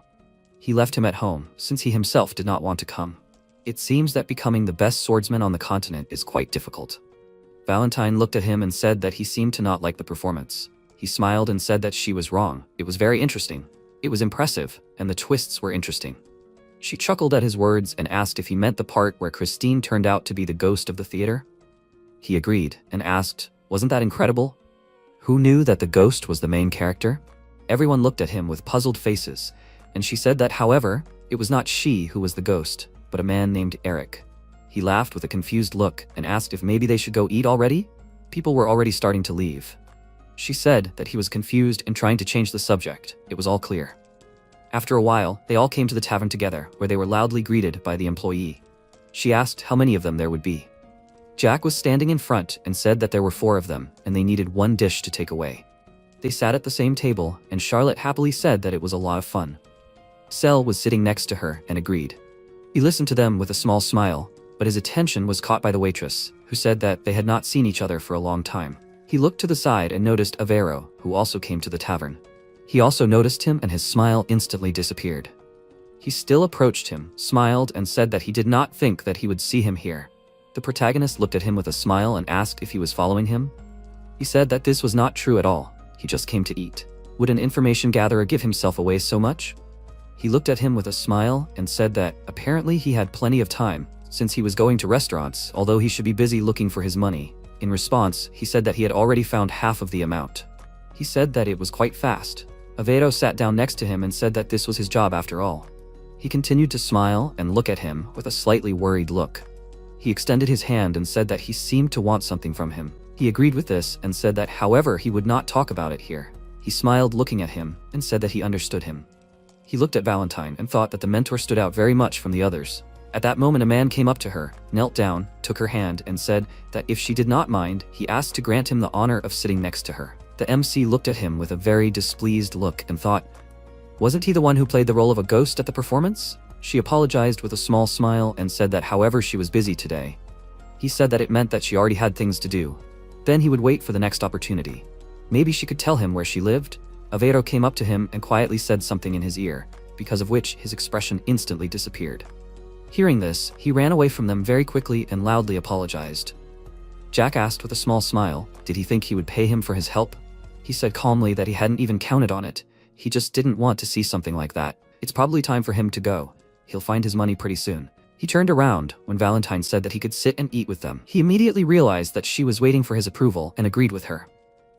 He left him at home, since he himself did not want to come. It seems that becoming the best swordsman on the continent is quite difficult. Valentine looked at him and said that he seemed to not like the performance. He smiled and said that she was wrong. It was very interesting. It was impressive, and the twists were interesting. She chuckled at his words and asked if he meant the part where Christine turned out to be the ghost of the theater. He agreed and asked, "Wasn't that incredible? Who knew that the ghost was the main character?" Everyone looked at him with puzzled faces, and she said that, however, it was not she who was the ghost, but a man named Eric. He laughed with a confused look and asked if maybe they should go eat already? People were already starting to leave. She said that he was confused and trying to change the subject. It was all clear. After a while, they all came to the tavern together, where they were loudly greeted by the employee. She asked how many of them there would be. Jack was standing in front and said that there were 4 of them, and they needed 1 dish to take away. They sat at the same table, and Charlotte happily said that it was a lot of fun. Sel was sitting next to her and agreed. He listened to them with a small smile, but his attention was caught by the waitress, who said that they had not seen each other for a long time. He looked to the side and noticed Avero, who also came to the tavern. He also noticed him and his smile instantly disappeared. He still approached him, smiled, and said that he did not think that he would see him here. The protagonist looked at him with a smile and asked if he was following him. He said that this was not true at all. He just came to eat. Would an information gatherer give himself away so much? He looked at him with a smile and said that apparently he had plenty of time, since he was going to restaurants, although he should be busy looking for his money. In response, he said that he had already found half of the amount. He said that it was quite fast. Avero sat down next to him and said that this was his job after all. He continued to smile and look at him with a slightly worried look. He extended his hand and said that he seemed to want something from him. He agreed with this and said that however he would not talk about it here. He smiled looking at him and said that he understood him. He looked at Valentine and thought that the mentor stood out very much from the others. At that moment a man came up to her, knelt down, took her hand and said that if she did not mind, he asked to grant him the honor of sitting next to her. The MC looked at him with a very displeased look and thought, wasn't he the one who played the role of a ghost at the performance? She apologized with a small smile and said that however she was busy today. He said that it meant that she already had things to do. Then he would wait for the next opportunity. Maybe she could tell him where she lived? Avero came up to him and quietly said something in his ear, because of which his expression instantly disappeared. Hearing this, he ran away from them very quickly and loudly apologized. Jack asked with a small smile, did he think he would pay him for his help? He said calmly that he hadn't even counted on it. He just didn't want to see something like that. It's probably time for him to go. He'll find his money pretty soon. He turned around when Valentine said that he could sit and eat with them. He immediately realized that she was waiting for his approval and agreed with her.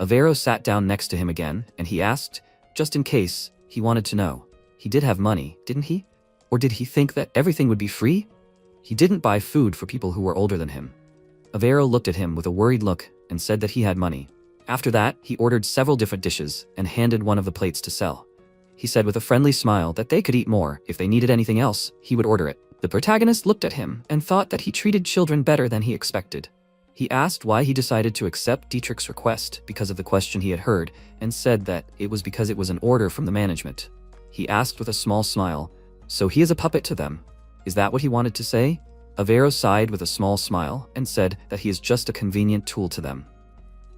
Avero sat down next to him again, and he asked, just in case, he wanted to know. He did have money, didn't he? Or did he think that everything would be free? He didn't buy food for people who were older than him. Avero looked at him with a worried look and said that he had money. After that, he ordered several different dishes and handed one of the plates to Sel. He said with a friendly smile that they could eat more. If they needed anything else, he would order it. The protagonist looked at him and thought that he treated children better than he expected. He asked why he decided to accept Dietrich's request because of the question he had heard and said that it was because it was an order from the management. He asked with a small smile, so he is a puppet to them. Is that what he wanted to say? Avero sighed with a small smile and said that he is just a convenient tool to them.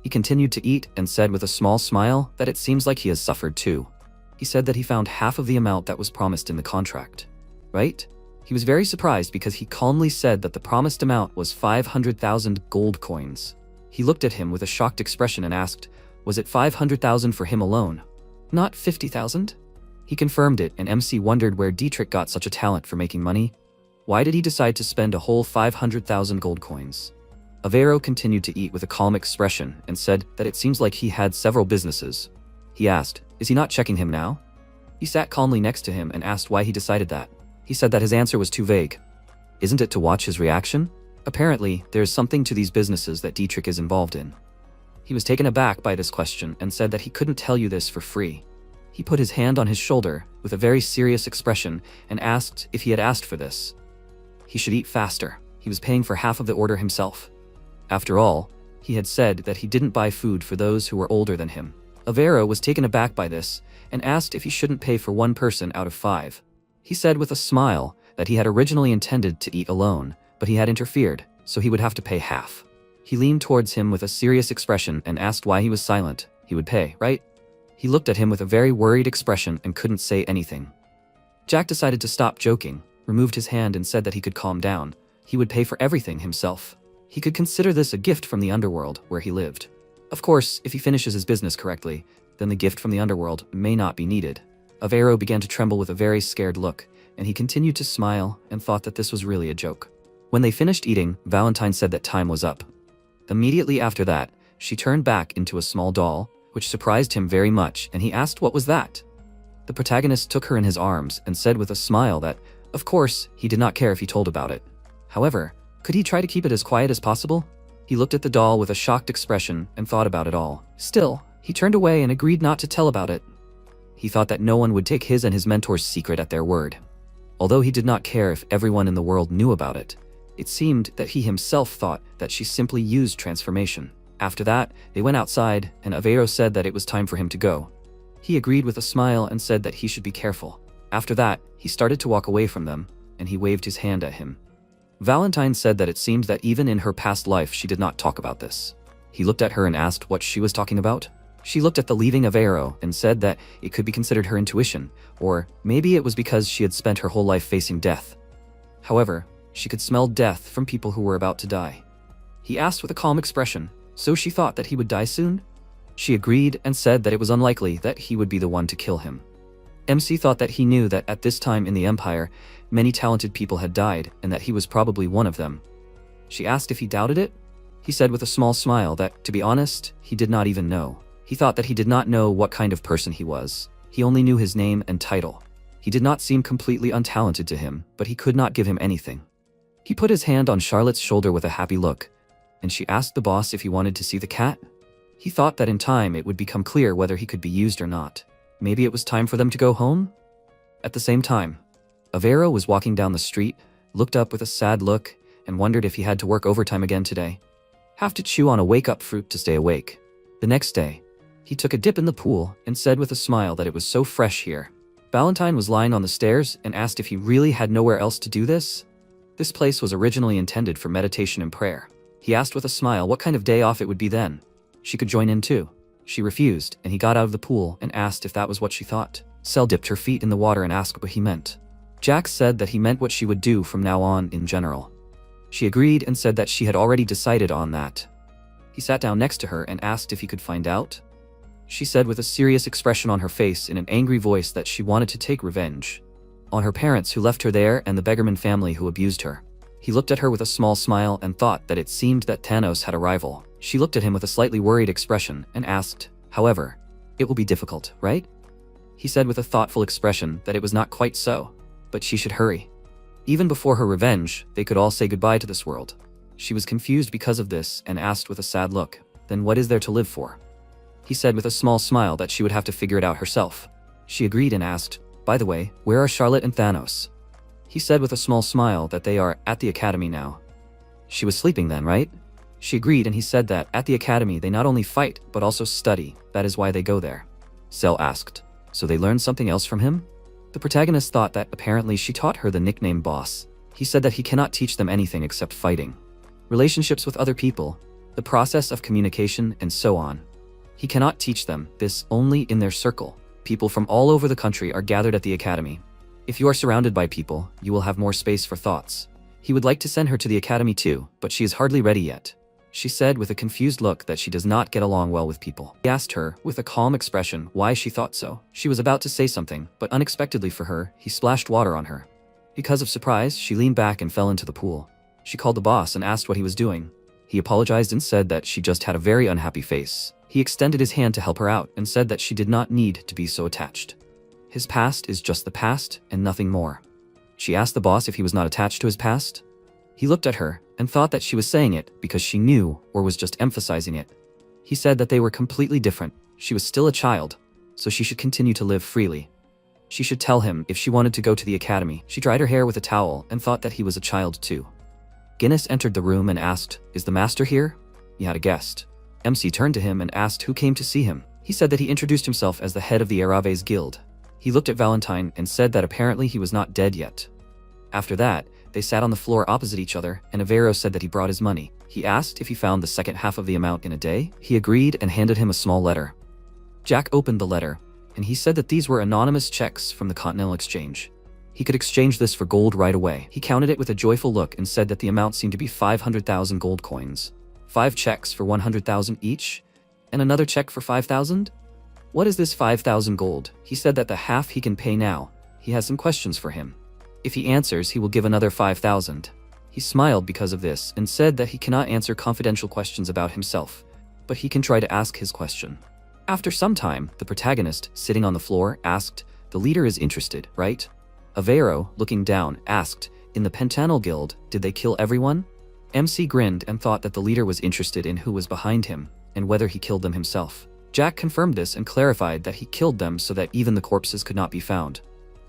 He continued to eat and said with a small smile that it seems like he has suffered too. He said that he found half of the amount that was promised in the contract. Right? He was very surprised because he calmly said that the promised amount was 500,000 gold coins. He looked at him with a shocked expression and asked, was it 500,000 for him alone? Not 50,000? He confirmed it, and MC wondered where Dietrich got such a talent for making money. Why did he decide to spend a whole 500,000 gold coins? Avero continued to eat with a calm expression and said that it seems like he had several businesses. He asked, is he not checking him now? He sat calmly next to him and asked why he decided that. He said that his answer was too vague. Isn't it to watch his reaction? Apparently, there is something to these businesses that Dietrich is involved in. He was taken aback by this question and said that he couldn't tell you this for free. He put his hand on his shoulder with a very serious expression and asked if he had asked for this. He should eat faster. He was paying for half of the order himself. After all, he had said that he didn't buy food for those who were older than him. Avero was taken aback by this and asked if he shouldn't pay for one person out of 5. He said with a smile that he had originally intended to eat alone, but he had interfered, so he would have to pay half. He leaned towards him with a serious expression and asked why he was silent. He would pay, right? He looked at him with a very worried expression and couldn't say anything. Jack decided to stop joking, removed his hand and said that he could calm down. He would pay for everything himself. He could consider this a gift from the underworld where he lived. Of course, if he finishes his business correctly, then the gift from the underworld may not be needed. Avero began to tremble with a very scared look, and he continued to smile and thought that this was really a joke. When they finished eating, Valentine said that time was up. Immediately after that, she turned back into a small doll, which surprised him very much, and he asked what was that. The protagonist took her in his arms and said with a smile that, of course, he did not care if he told about it. However, could he try to keep it as quiet as possible? He looked at the doll with a shocked expression and thought about it all. Still, He turned away and agreed not to tell about it. He thought that no one would take his and his mentor's secret at their word. Although he did not care if everyone in the world knew about it, it seemed that he himself thought that she simply used transformation. After that, they went outside, and Aveiro said that it was time for him to go. He agreed with a smile and said that he should be careful. After that, he started to walk away from them, and he waved his hand at him. Valentine said that it seemed that even in her past life she did not talk about this. He looked at her and asked what she was talking about. She looked at the leaving Aveiro and said that it could be considered her intuition, or maybe it was because she had spent her whole life facing death. However, she could smell death from people who were about to die. He asked with a calm expression, so she thought that he would die soon? She agreed and said that it was unlikely that he would be the one to kill him. MC thought that he knew that at this time in the Empire, many talented people had died and that he was probably one of them. She asked if he doubted it. He said with a small smile that, to be honest, he did not even know. He thought that he did not know what kind of person he was. He only knew his name and title. He did not seem completely untalented to him, but he could not give him anything. He put his hand on Charlotte's shoulder with a happy look, and she asked the boss if he wanted to see the cat. He thought that in time it would become clear whether he could be used or not. Maybe it was time for them to go home? At the same time, Aveiro was walking down the street, looked up with a sad look, and wondered if he had to work overtime again today. Have to chew on a wake-up fruit to stay awake. The next day, he took a dip in the pool and said with a smile that it was so fresh here. Valentine was lying on the stairs and asked if he really had nowhere else to do this. This place was originally intended for meditation and prayer. He asked with a smile what kind of day off it would be then. She could join in too. She refused, and he got out of the pool and asked if that was what she thought. Cell dipped her feet in the water and asked what he meant. Jack said that he meant what she would do from now on in general. She agreed and said that she had already decided on that. He sat down next to her and asked if he could find out. She said with a serious expression on her face in an angry voice that she wanted to take revenge on her parents who left her there and the Beggarman family who abused her. He looked at her with a small smile and thought that it seemed that Thanos had a rival. She looked at him with a slightly worried expression and asked, however, "It will be difficult, right?" He said with a thoughtful expression that it was not quite so, but she should hurry. Even before her revenge, they could all say goodbye to this world. She was confused because of this and asked with a sad look, "Then what is there to live for?" He said with a small smile that she would have to figure it out herself. She agreed and asked, "By the way, where are Charlotte and Thanos?" He said with a small smile that they are at the academy now. She was sleeping then, right? She agreed and he said that at the academy they not only fight, but also study. That is why they go there. Cell asked, "So they learned something else from him?" The protagonist thought that apparently she taught her the nickname boss. He said that he cannot teach them anything except fighting, relationships with other people, the process of communication, and so on. He cannot teach them this only in their circle. People from all over the country are gathered at the academy. If you are surrounded by people, you will have more space for thoughts. He would like to send her to the academy too, but she is hardly ready yet. She said with a confused look that she does not get along well with people. He asked her, with a calm expression, why she thought so. She was about to say something, but unexpectedly for her, he splashed water on her. Because of surprise, she leaned back and fell into the pool. She called the boss and asked what he was doing. He apologized and said that she just had a very unhappy face. He extended his hand to help her out and said that she did not need to be so attached. His past is just the past and nothing more. She asked the boss if he was not attached to his past. He looked at her and thought that she was saying it because she knew or was just emphasizing it. He said that they were completely different. She was still a child, so she should continue to live freely. She should tell him if she wanted to go to the academy. She dried her hair with a towel and thought that he was a child too. Guinness entered the room and asked, "Is the master here?" He had a guest. MC turned to him and asked who came to see him. He said that he introduced himself as the head of the Araves Guild. He looked at Valentine and said that apparently he was not dead yet. After that, they sat on the floor opposite each other, and Aveiro said that he brought his money. He asked if he found the second half of the amount in a day. He agreed and handed him a small letter. Jack opened the letter, and he said that these were anonymous checks from the Continental Exchange. He could exchange this for gold right away. He counted it with a joyful look and said that the amount seemed to be 500,000 gold coins. 5 checks for 100,000 each, and another check for 5,000? What is this 5,000 gold? He said that the half he can pay now. He has some questions for him. If he answers, he will give another 5,000. He smiled because of this and said that he cannot answer confidential questions about himself, but he can try to ask his question. After some time, the protagonist, sitting on the floor, asked, "The leader is interested, right?" Aveiro, looking down, asked, "In the Pentanal Guild, did they kill everyone?" MC grinned and thought that the leader was interested in who was behind him and whether he killed them himself. Jack confirmed this and clarified that he killed them so that even the corpses could not be found.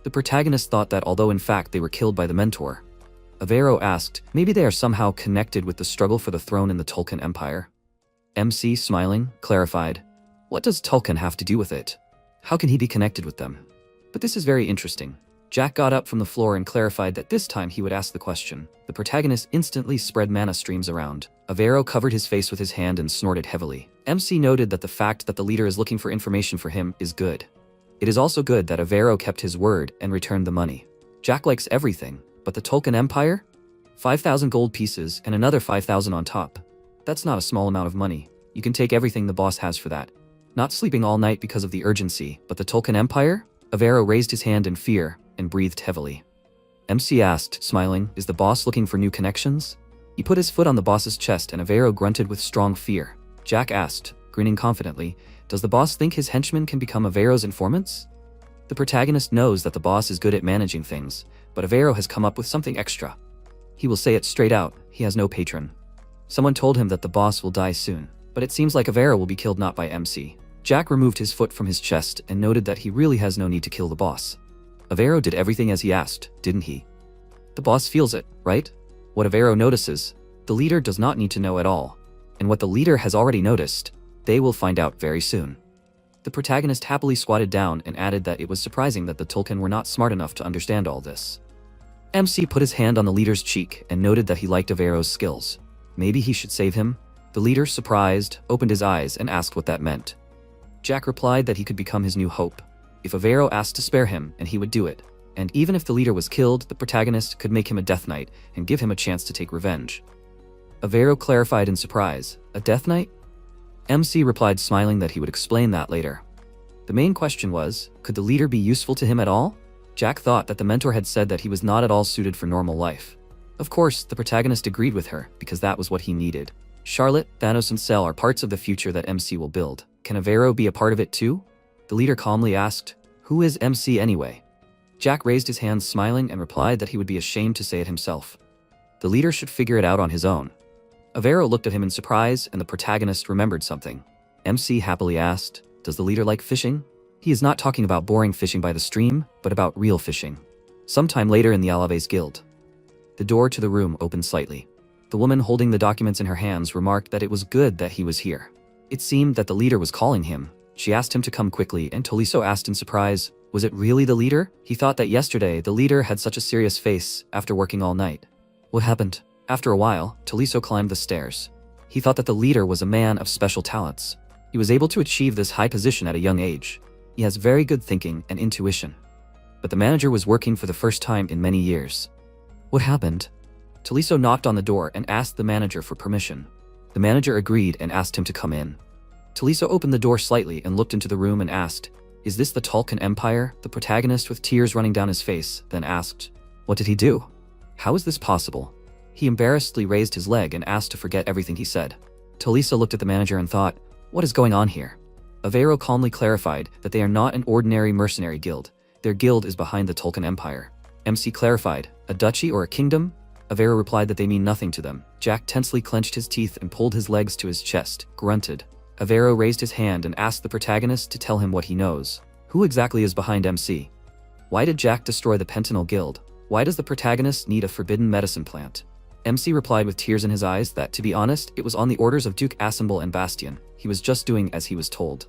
The protagonist thought that although in fact they were killed by the mentor. Avero asked, maybe they are somehow connected with the struggle for the throne in the Tulkun Empire. MC, smiling, clarified, what does Tulkun have to do with it? How can he be connected with them? But this is very interesting. Jack got up from the floor and clarified that this time he would ask the question. The protagonist instantly spread mana streams around. Avero covered his face with his hand and snorted heavily. MC noted that the fact that the leader is looking for information for him is good. It is also good that Avero kept his word and returned the money. Jack likes everything, but the Tulkun Empire? 5,000 gold pieces and another 5,000 on top. That's not a small amount of money. You can take everything the boss has for that. Not sleeping all night because of the urgency, but the Tulkun Empire? Avero raised his hand in fear and breathed heavily. MC asked, smiling, is the boss looking for new connections? He put his foot on the boss's chest and Avero grunted with strong fear. Jack asked, grinning confidently, does the boss think his henchmen can become Avero's informants? The protagonist knows that the boss is good at managing things, but Avero has come up with something extra. He will say it straight out, he has no patron. Someone told him that the boss will die soon, but it seems like Avero will be killed not by MC. Jack removed his foot from his chest and noted that he really has no need to kill the boss. Avero did everything as he asked, didn't he? The boss feels it, right? What Avero notices, the leader does not need to know at all. And what the leader has already noticed, they will find out very soon. The protagonist happily squatted down and added that it was surprising that the Tulkun were not smart enough to understand all this. MC put his hand on the leader's cheek and noted that he liked Avero's skills. Maybe he should save him? The leader, surprised, opened his eyes and asked what that meant. Jack replied that he could become his new hope. If Avero asked to spare him, and he would do it. And even if the leader was killed, the protagonist could make him a Death Knight and give him a chance to take revenge. Avero clarified in surprise, a Death Knight? MC replied smiling that he would explain that later. The main question was, could the leader be useful to him at all? Jack thought that the mentor had said that he was not at all suited for normal life. Of course, the protagonist agreed with her, because that was what he needed. Charlotte, Thanos and Cell are parts of the future that MC will build. Can Avero be a part of it too? The leader calmly asked, who is MC anyway? Jack raised his hands smiling and replied that he would be ashamed to say it himself. The leader should figure it out on his own. Avero looked at him in surprise and the protagonist remembered something. MC happily asked, does the leader like fishing? He is not talking about boring fishing by the stream, but about real fishing. Sometime later in the Alaves Guild. The door to the room opened slightly. The woman holding the documents in her hands remarked that it was good that he was here. It seemed that the leader was calling him. She asked him to come quickly and Tolisso asked in surprise, was it really the leader? He thought that yesterday the leader had such a serious face after working all night. What happened? After a while, Tolisso climbed the stairs. He thought that the leader was a man of special talents. He was able to achieve this high position at a young age. He has very good thinking and intuition. But the manager was working for the first time in many years. What happened? Tolisso knocked on the door and asked the manager for permission. The manager agreed and asked him to come in. Tolisso opened the door slightly and looked into the room and asked, is this the Tulkun Empire? The protagonist with tears running down his face, then asked, what did he do? How is this possible? He embarrassedly raised his leg and asked to forget everything he said. Tolisso looked at the manager and thought, what is going on here? Avero calmly clarified that they are not an ordinary mercenary guild. Their guild is behind the Tulkun Empire. MC clarified, a duchy or a kingdom? Avero replied that they mean nothing to them. Jack tensely clenched his teeth and pulled his legs to his chest, grunted. Avero raised his hand and asked the protagonist to tell him what he knows. Who exactly is behind MC? Why did Jack destroy the Pentanal Guild? Why does the protagonist need a forbidden medicine plant? MC replied with tears in his eyes that, to be honest, it was on the orders of Duke Assemble and Bastion. He was just doing as he was told.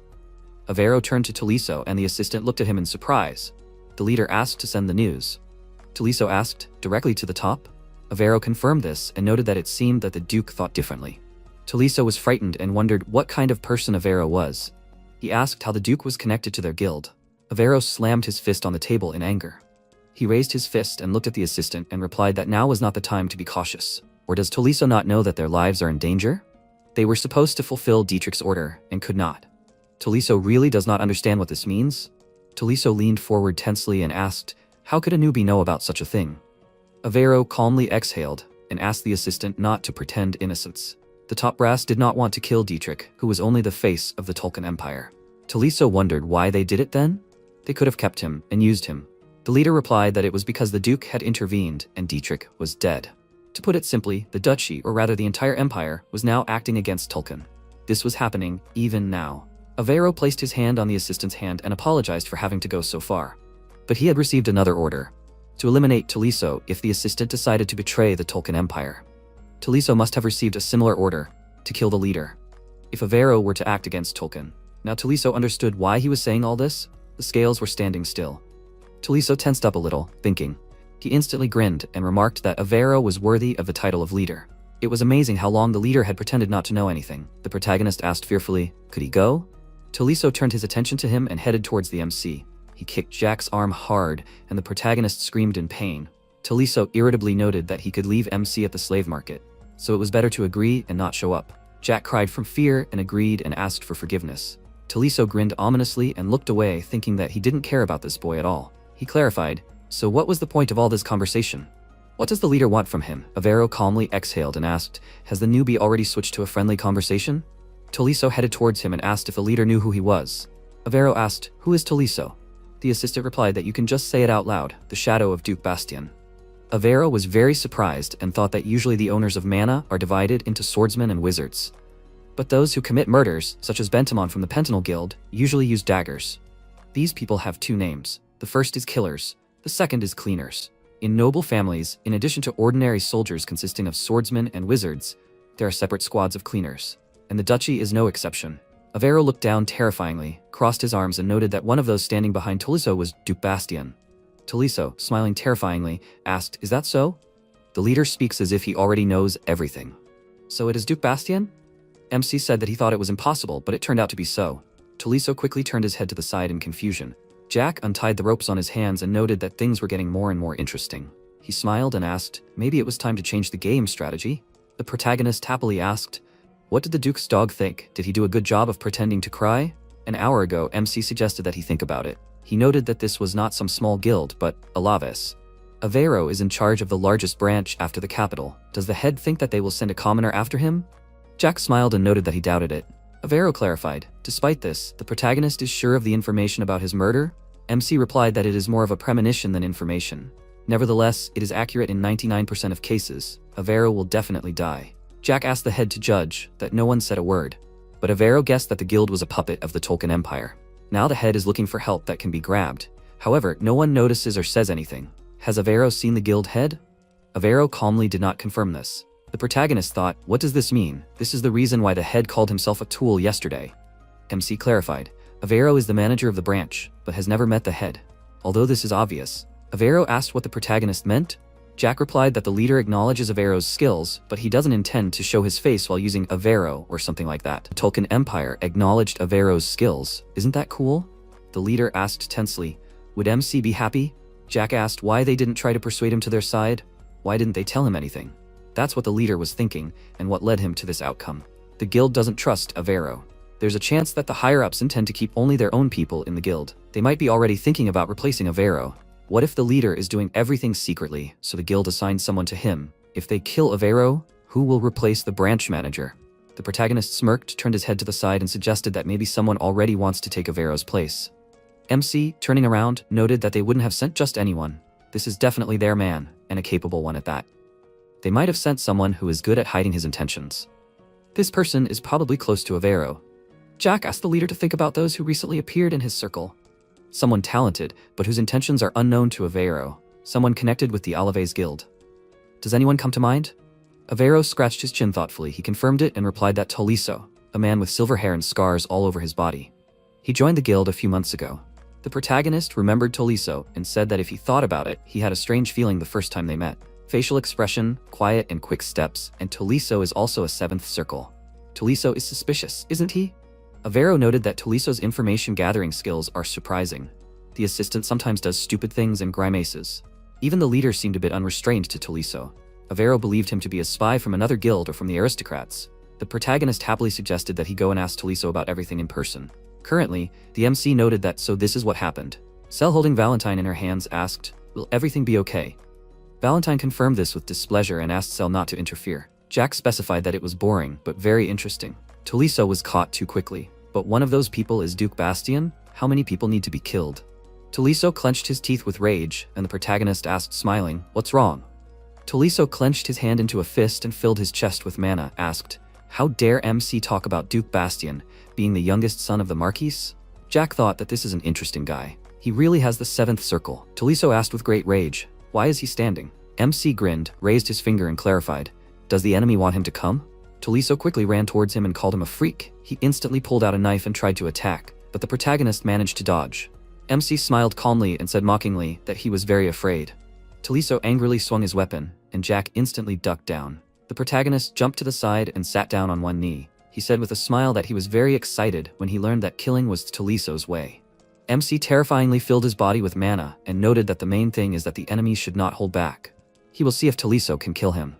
Avero turned to Tolisso and the assistant looked at him in surprise. The leader asked to send the news. Tolisso asked, directly to the top? Avero confirmed this and noted that it seemed that the Duke thought differently. Tolisso was frightened and wondered what kind of person Avero was. He asked how the Duke was connected to their guild. Avero slammed his fist on the table in anger. He raised his fist and looked at the assistant and replied that now was not the time to be cautious. Or does Tolisso not know that their lives are in danger? They were supposed to fulfill Dietrich's order and could not. Tolisso really does not understand what this means? Tolisso leaned forward tensely and asked, how could a newbie know about such a thing? Avero calmly exhaled and asked the assistant not to pretend innocence. The top brass did not want to kill Dietrich, who was only the face of the Tulkun Empire. Tolisso wondered why they did it then? They could have kept him and used him. The leader replied that it was because the Duke had intervened and Dietrich was dead. To put it simply, the duchy, or rather the entire empire, was now acting against Tulkun. This was happening even now. Avero placed his hand on the assistant's hand and apologized for having to go so far. But he had received another order: to eliminate Taliso if the assistant decided to betray the Tolkien Empire. Taliso must have received a similar order: to kill the leader. If Avero were to act against Tolkien. Now Taliso understood why he was saying all this. The scales were standing still. Taliso tensed up a little, thinking. He instantly grinned and remarked that Avero was worthy of the title of leader. It was amazing how long the leader had pretended not to know anything. The protagonist asked fearfully, could he go? Taliso turned his attention to him and headed towards the MC. He kicked Jack's arm hard, and the protagonist screamed in pain. Taliso irritably noted that he could leave MC at the slave market, so it was better to agree and not show up. Jack cried from fear and agreed and asked for forgiveness. Taliso grinned ominously and looked away, thinking that he didn't care about this boy at all. He clarified, so what was the point of all this conversation? What does the leader want from him? Avero calmly exhaled and asked, has the newbie already switched to a friendly conversation? Taliso headed towards him and asked if the leader knew who he was. Avero asked, who is Taliso? The assistant replied that you can just say it out loud, the shadow of Duke Bastian. Avero was very surprised and thought that usually the owners of mana are divided into swordsmen and wizards. But those who commit murders, such as Bentamon from the Pentanal Guild, usually use daggers. These people have two names. The first is killers, the second is cleaners. In noble families, in addition to ordinary soldiers consisting of swordsmen and wizards, there are separate squads of cleaners, and the duchy is no exception. Avero looked down terrifyingly, crossed his arms and noted that one of those standing behind Taliso was Duke Bastian. Taliso, smiling terrifyingly, asked, is that so? The leader speaks as if he already knows everything. So it is Duke Bastian? MC said that he thought it was impossible, but it turned out to be so. Taliso quickly turned his head to the side in confusion. Jack untied the ropes on his hands and noted that things were getting more and more interesting. He smiled and asked, maybe it was time to change the game strategy? The protagonist happily asked, what did the Duke's dog think? Did he do a good job of pretending to cry? An hour ago, MC suggested that he think about it. He noted that this was not some small guild, but Alaves. Avero is in charge of the largest branch after the capital. Does the head think that they will send a commoner after him? Jack smiled and noted that he doubted it. Avero clarified, despite this, the protagonist is sure of the information about his murder? MC replied that it is more of a premonition than information. Nevertheless, it is accurate in 99% of cases. Avero will definitely die. Jack asked the head to judge, that no one said a word. But Avero guessed that the guild was a puppet of the Tolkien Empire. Now the head is looking for help that can be grabbed. However, no one notices or says anything. Has Avero seen the guild head? Avero calmly did not confirm this. The protagonist thought, what does this mean? This is the reason why the head called himself a tool yesterday. MC clarified, Avero is the manager of the branch, but has never met the head. Although this is obvious. Avero asked what the protagonist meant. Jack replied that the leader acknowledges Avero's skills, but he doesn't intend to show his face while using Avero or something like that. The Tolkien Empire acknowledged Avero's skills. Isn't that cool? The leader asked tensely, would MC be happy? Jack asked why they didn't try to persuade him to their side. Why didn't they tell him anything? That's what the leader was thinking, and what led him to this outcome. The guild doesn't trust Avero. There's a chance that the higher-ups intend to keep only their own people in the guild. They might be already thinking about replacing Avero. What if the leader is doing everything secretly, so the guild assigns someone to him? If they kill Avero, who will replace the branch manager? The protagonist smirked, turned his head to the side, and suggested that maybe someone already wants to take Avero's place. MC, turning around, noted that they wouldn't have sent just anyone. This is definitely their man, and a capable one at that. They might have sent someone who is good at hiding his intentions. This person is probably close to Avero. Jack asked the leader to think about those who recently appeared in his circle. Someone talented, but whose intentions are unknown to Avero. Someone connected with the Alaves Guild. Does anyone come to mind? Avero scratched his chin thoughtfully. He confirmed it and replied that Taliso, a man with silver hair and scars all over his body. He joined the guild a few months ago. The protagonist remembered Taliso and said that if he thought about it, he had a strange feeling the first time they met. Facial expression, quiet and quick steps, and Taliso is also a seventh circle. Taliso is suspicious, isn't he? Avero noted that Taliso's information-gathering skills are surprising. The assistant sometimes does stupid things and grimaces. Even the leader seemed a bit unrestrained to Taliso. Avero believed him to be a spy from another guild or from the aristocrats. The protagonist happily suggested that he go and ask Taliso about everything in person. Currently, the MC noted that so this is what happened. Cell holding Valentine in her hands asked, will everything be okay? Valentine confirmed this with displeasure and asked Cell not to interfere. Jack specified that it was boring, but very interesting. Taliso was caught too quickly. But one of those people is Duke Bastian? How many people need to be killed? Taliso clenched his teeth with rage, and the protagonist asked, smiling, what's wrong? Taliso clenched his hand into a fist and filled his chest with mana, asked, How dare MC talk about Duke Bastien being the youngest son of the Marquis? Jack thought that this is an interesting guy. He really has the 7th circle. Taliso asked with great rage, why is he standing? MC grinned, raised his finger and clarified, does the enemy want him to come? Taliso quickly ran towards him and called him a freak. He instantly pulled out a knife and tried to attack, but the protagonist managed to dodge. MC smiled calmly and said mockingly that he was very afraid. Taliso angrily swung his weapon, and Jack instantly ducked down. The protagonist jumped to the side and sat down on one knee. He said with a smile that he was very excited when he learned that killing was Taliso's way. MC terrifyingly filled his body with mana and noted that the main thing is that the enemy should not hold back. He will see if Taliso can kill him.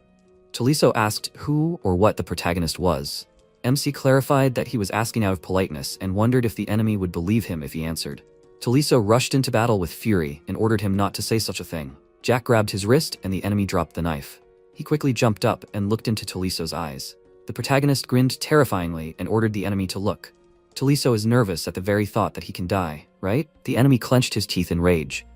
Taliso asked who or what the protagonist was. MC clarified that he was asking out of politeness and wondered if the enemy would believe him if he answered. Taliso rushed into battle with fury and ordered him not to say such a thing. Jack grabbed his wrist and the enemy dropped the knife. He quickly jumped up and looked into Taliso's eyes. The protagonist grinned terrifyingly and ordered the enemy to look. Taliso is nervous at the very thought that he can die, right? The enemy clenched his teeth in rage.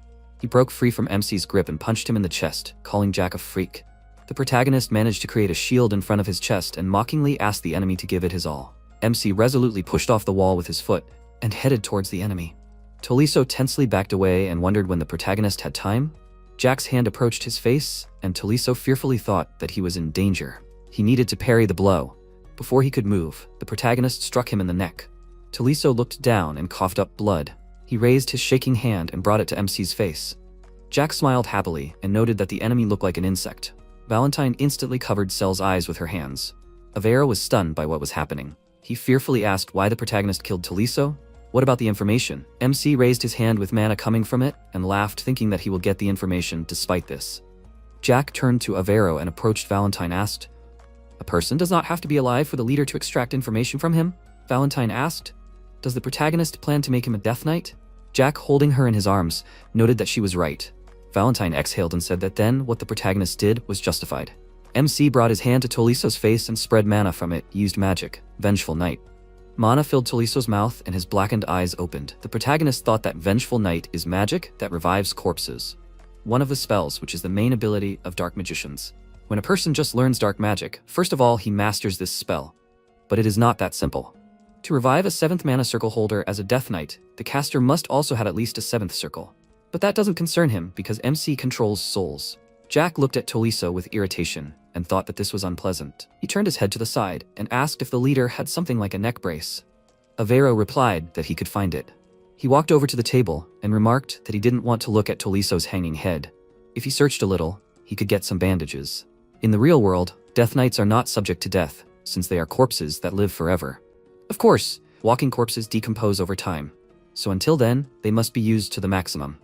He broke free from MC's grip and punched him in the chest, calling Jack a freak. The protagonist managed to create a shield in front of his chest and mockingly asked the enemy to give it his all. MC resolutely pushed off the wall with his foot and headed towards the enemy. Taliso tensely backed away and wondered when the protagonist had time. Jack's hand approached his face, and Taliso fearfully thought that he was in danger. He needed to parry the blow. Before he could move, the protagonist struck him in the neck. Taliso looked down and coughed up blood. He raised his shaking hand and brought it to MC's face. Jack smiled happily and noted that the enemy looked like an insect. Valentine instantly covered Cell's eyes with her hands. Avera was stunned by what was happening. He fearfully asked why the protagonist killed Taliso. What about the information? MC raised his hand with mana coming from it and laughed, thinking that he will get the information despite this. Jack turned to Avero and approached Valentine asked, a person does not have to be alive for the leader to extract information from him? Valentine asked, does the protagonist plan to make him a Death Knight? Jack, holding her in his arms, noted that she was right. Valentine exhaled and said that then what the protagonist did was justified. MC brought his hand to Taliso's face and spread mana from it, used magic, Vengeful Night. Mana filled Taliso's mouth and his blackened eyes opened. The protagonist thought that Vengeful Night is magic that revives corpses. One of the spells, which is the main ability of dark magicians. When a person just learns dark magic, first of all he masters this spell. But it is not that simple. To revive a 7th mana circle holder as a Death Knight, the caster must also have at least a 7th circle. But that doesn't concern him because MC controls souls. Jack looked at Taliso with irritation and thought that this was unpleasant. He turned his head to the side and asked if the leader had something like a neck brace. Avero replied that he could find it. He walked over to the table and remarked that he didn't want to look at Taliso's hanging head. If he searched a little, he could get some bandages. In the real world, Death Knights are not subject to death, since they are corpses that live forever. Of course, walking corpses decompose over time, so until then, they must be used to the maximum.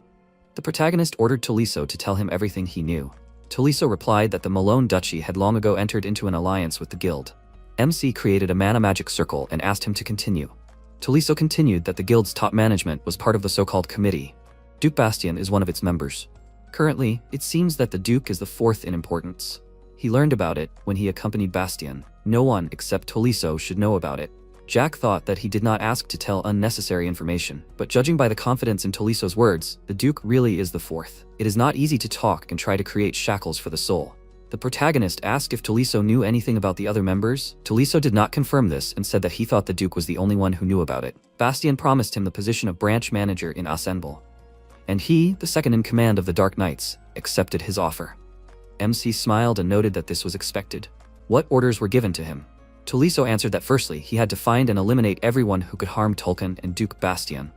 The protagonist ordered Taliso to tell him everything he knew. Taliso replied that the Malone Duchy had long ago entered into an alliance with the guild. MC created a mana magic circle and asked him to continue. Taliso continued that the guild's top management was part of the so-called committee. Duke Bastien is one of its members. Currently, it seems that the Duke is the 4th in importance. He learned about it when he accompanied Bastien. No one except Taliso should know about it. Jack thought that he did not ask to tell unnecessary information, but judging by the confidence in Taliso's words, the Duke really is the 4th. It is not easy to talk and try to create shackles for the soul. The protagonist asked if Taliso knew anything about the other members. Taliso did not confirm this and said that he thought the Duke was the only one who knew about it. Bastien promised him the position of branch manager in Assemble. And he, the 2nd in command of the Dark Knights, accepted his offer. MC smiled and noted that this was expected. What orders were given to him? Taliso answered that firstly, he had to find and eliminate everyone who could harm Tolkien and Duke Bastien.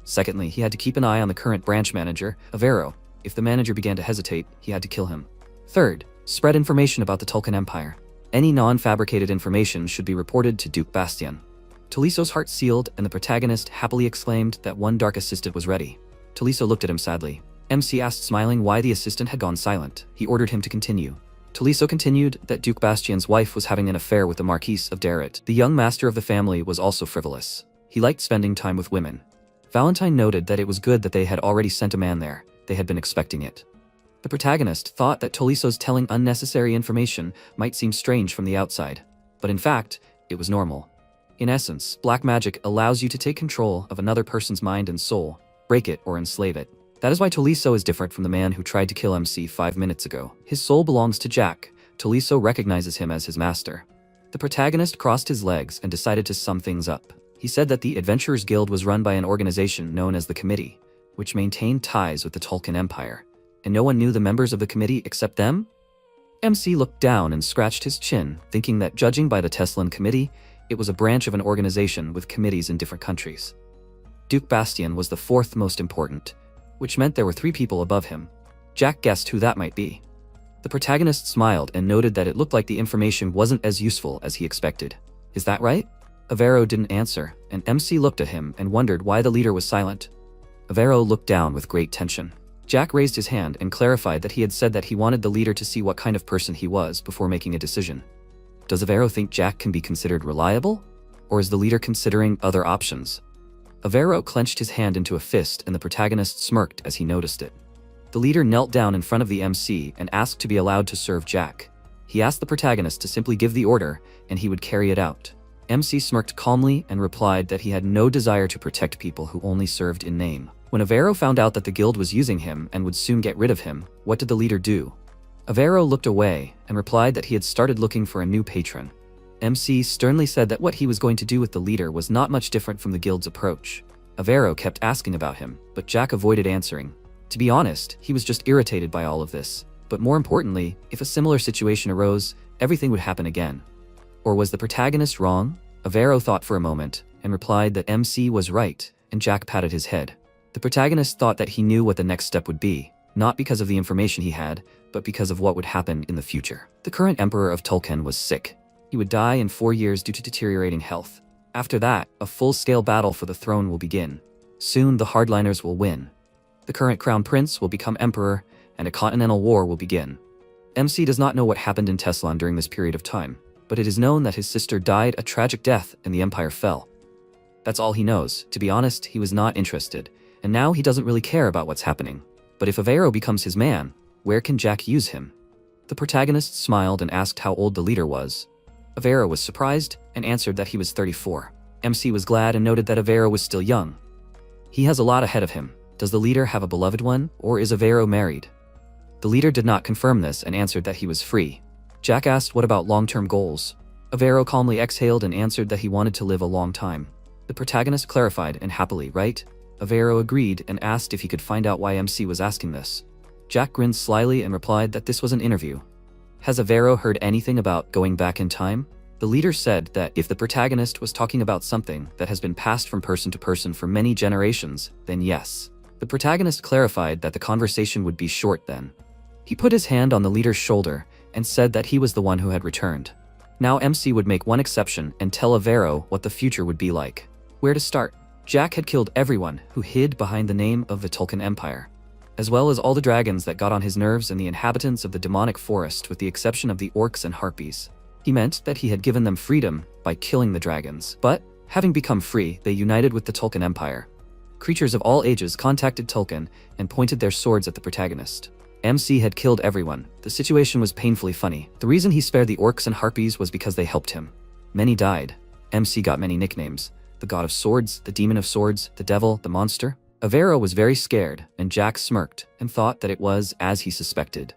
Secondly, he had to keep an eye on the current branch manager, Avero. If the manager began to hesitate, he had to kill him. Third, spread information about the Tolkien Empire. Any non-fabricated information should be reported to Duke Bastien. Taliso's heart sealed and the protagonist happily exclaimed that one dark assistant was ready. Taliso looked at him sadly. MC asked smiling why the assistant had gone silent. He ordered him to continue. Taliso continued that Duke Bastien's wife was having an affair with the Marquis of Darrett. The young master of the family was also frivolous. He liked spending time with women. Valentine noted that it was good that they had already sent a man there. They had been expecting it. The protagonist thought that Taliso's telling unnecessary information might seem strange from the outside, but in fact, it was normal. In essence, black magic allows you to take control of another person's mind and soul, break it or enslave it. That is why Taliso is different from the man who tried to kill MC 5 minutes ago. His soul belongs to Jack. Taliso recognizes him as his master. The protagonist crossed his legs and decided to sum things up. He said that the Adventurers Guild was run by an organization known as the Committee, which maintained ties with the Tolkien Empire, and no one knew the members of the committee except them? MC looked down and scratched his chin, thinking that judging by the Teslan Committee, it was a branch of an organization with committees in different countries. Duke Bastian was the fourth most important, which meant there were 3 people above him. Jack guessed who that might be. The protagonist smiled and noted that it looked like the information wasn't as useful as he expected. Is that right? Avero didn't answer, and MC looked at him and wondered why the leader was silent. Avero looked down with great tension. Jack raised his hand and clarified that he had said that he wanted the leader to see what kind of person he was before making a decision. Does Avero think Jack can be considered reliable? Or is the leader considering other options? Avero clenched his hand into a fist and the protagonist smirked as he noticed it. The leader knelt down in front of the MC and asked to be allowed to serve Jack. He asked the protagonist to simply give the order and he would carry it out. MC smirked calmly and replied that he had no desire to protect people who only served in name. When Avero found out that the guild was using him and would soon get rid of him, what did the leader do? Avero looked away and replied that he had started looking for a new patron. MC sternly said that what he was going to do with the leader was not much different from the guild's approach. Avero kept asking about him, but Jack avoided answering. To be honest, he was just irritated by all of this. But more importantly, if a similar situation arose, everything would happen again. Or was the protagonist wrong? Avero thought for a moment and replied that MC was right, and Jack patted his head. The protagonist thought that he knew what the next step would be, not because of the information he had, but because of what would happen in the future. The current emperor of Tolkien was sick. He would die in 4 years due to deteriorating health. After that, a full-scale battle for the throne will begin. Soon, the hardliners will win. The current crown prince will become emperor, and a continental war will begin. MC does not know what happened in Teslan during this period of time, but it is known that his sister died a tragic death and the empire fell. That's all he knows. To be honest, he was not interested, and now he doesn't really care about what's happening. But if Avero becomes his man, where can Jack use him? The protagonist smiled and asked how old the leader was. Avero was surprised and answered that he was 34. MC was glad and noted that Avero was still young. He has a lot ahead of him. Does the leader have a beloved one, or is Avero married? The leader did not confirm this and answered that he was free. Jack asked what about long-term goals. Avero calmly exhaled and answered that he wanted to live a long time. The protagonist clarified and happily, right? Avero agreed and asked if he could find out why MC was asking this. Jack grinned slyly and replied that this was an interview. Has Avero heard anything about going back in time? The leader said that if the protagonist was talking about something that has been passed from person to person for many generations, then yes. The protagonist clarified that the conversation would be short then. He put his hand on the leader's shoulder and said that he was the one who had returned. Now MC would make one exception and tell Avero what the future would be like. Where to start? Jack had killed everyone who hid behind the name of the Tolkien Empire, as well as all the dragons that got on his nerves and the inhabitants of the demonic forest with the exception of the orcs and harpies. He meant that he had given them freedom by killing the dragons, but, having become free, they united with the Tolkien Empire. Creatures of all ages contacted Tolkien and pointed their swords at the protagonist. MC had killed everyone. The situation was painfully funny. The reason he spared the orcs and harpies was because they helped him. Many died. MC got many nicknames. The God of Swords, the Demon of Swords, the Devil, the Monster. Avero was very scared, and Jack smirked and thought that it was as he suspected.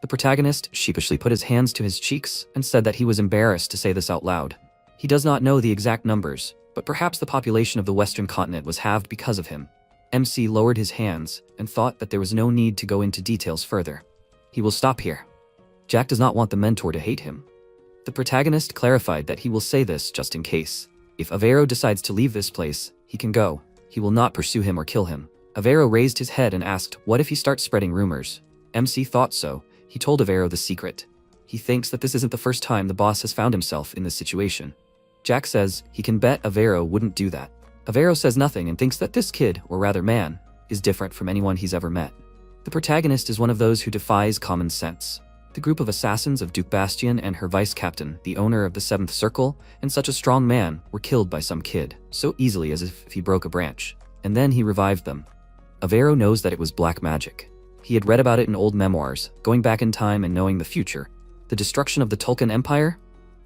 The protagonist sheepishly put his hands to his cheeks and said that he was embarrassed to say this out loud. He does not know the exact numbers, but perhaps the population of the Western continent was halved because of him. MC lowered his hands and thought that there was no need to go into details further. He will stop here. Jack does not want the mentor to hate him. The protagonist clarified that he will say this just in case. If Avero decides to leave this place, he can go. He will not pursue him or kill him. Avero raised his head and asked, what if he starts spreading rumors? MC thought so. He told Avero the secret. He thinks that this isn't the first time the boss has found himself in this situation. Jack says he can bet Avero wouldn't do that. Avero says nothing and thinks that this kid, or rather man, is different from anyone he's ever met. The protagonist is one of those who defies common sense. The group of assassins of Duke Bastian and her vice-captain, the owner of the Seventh Circle, and such a strong man, were killed by some kid, so easily as if he broke a branch. And then he revived them. Avero knows that it was black magic. He had read about it in old memoirs, going back in time and knowing the future. The destruction of the Tolkien Empire?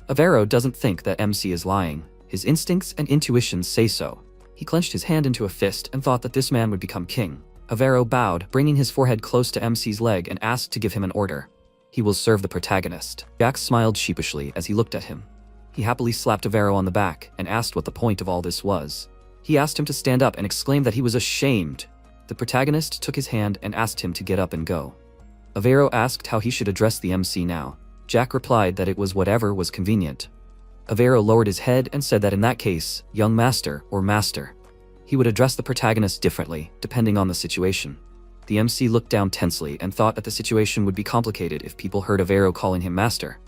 Avero doesn't think that MC is lying. His instincts and intuitions say so. He clenched his hand into a fist and thought that this man would become king. Avero bowed, bringing his forehead close to MC's leg and asked to give him an order. He will serve the protagonist. Jack smiled sheepishly as he looked at him. He happily slapped Avero on the back and asked what the point of all this was. He asked him to stand up and exclaimed that he was ashamed. The protagonist took his hand and asked him to get up and go. Avero asked how he should address the MC now. Jack replied that it was whatever was convenient. Avero lowered his head and said that in that case, young master or master. He would address the protagonist differently, depending on the situation. The MC looked down tensely and thought that the situation would be complicated if people heard Avero calling him master.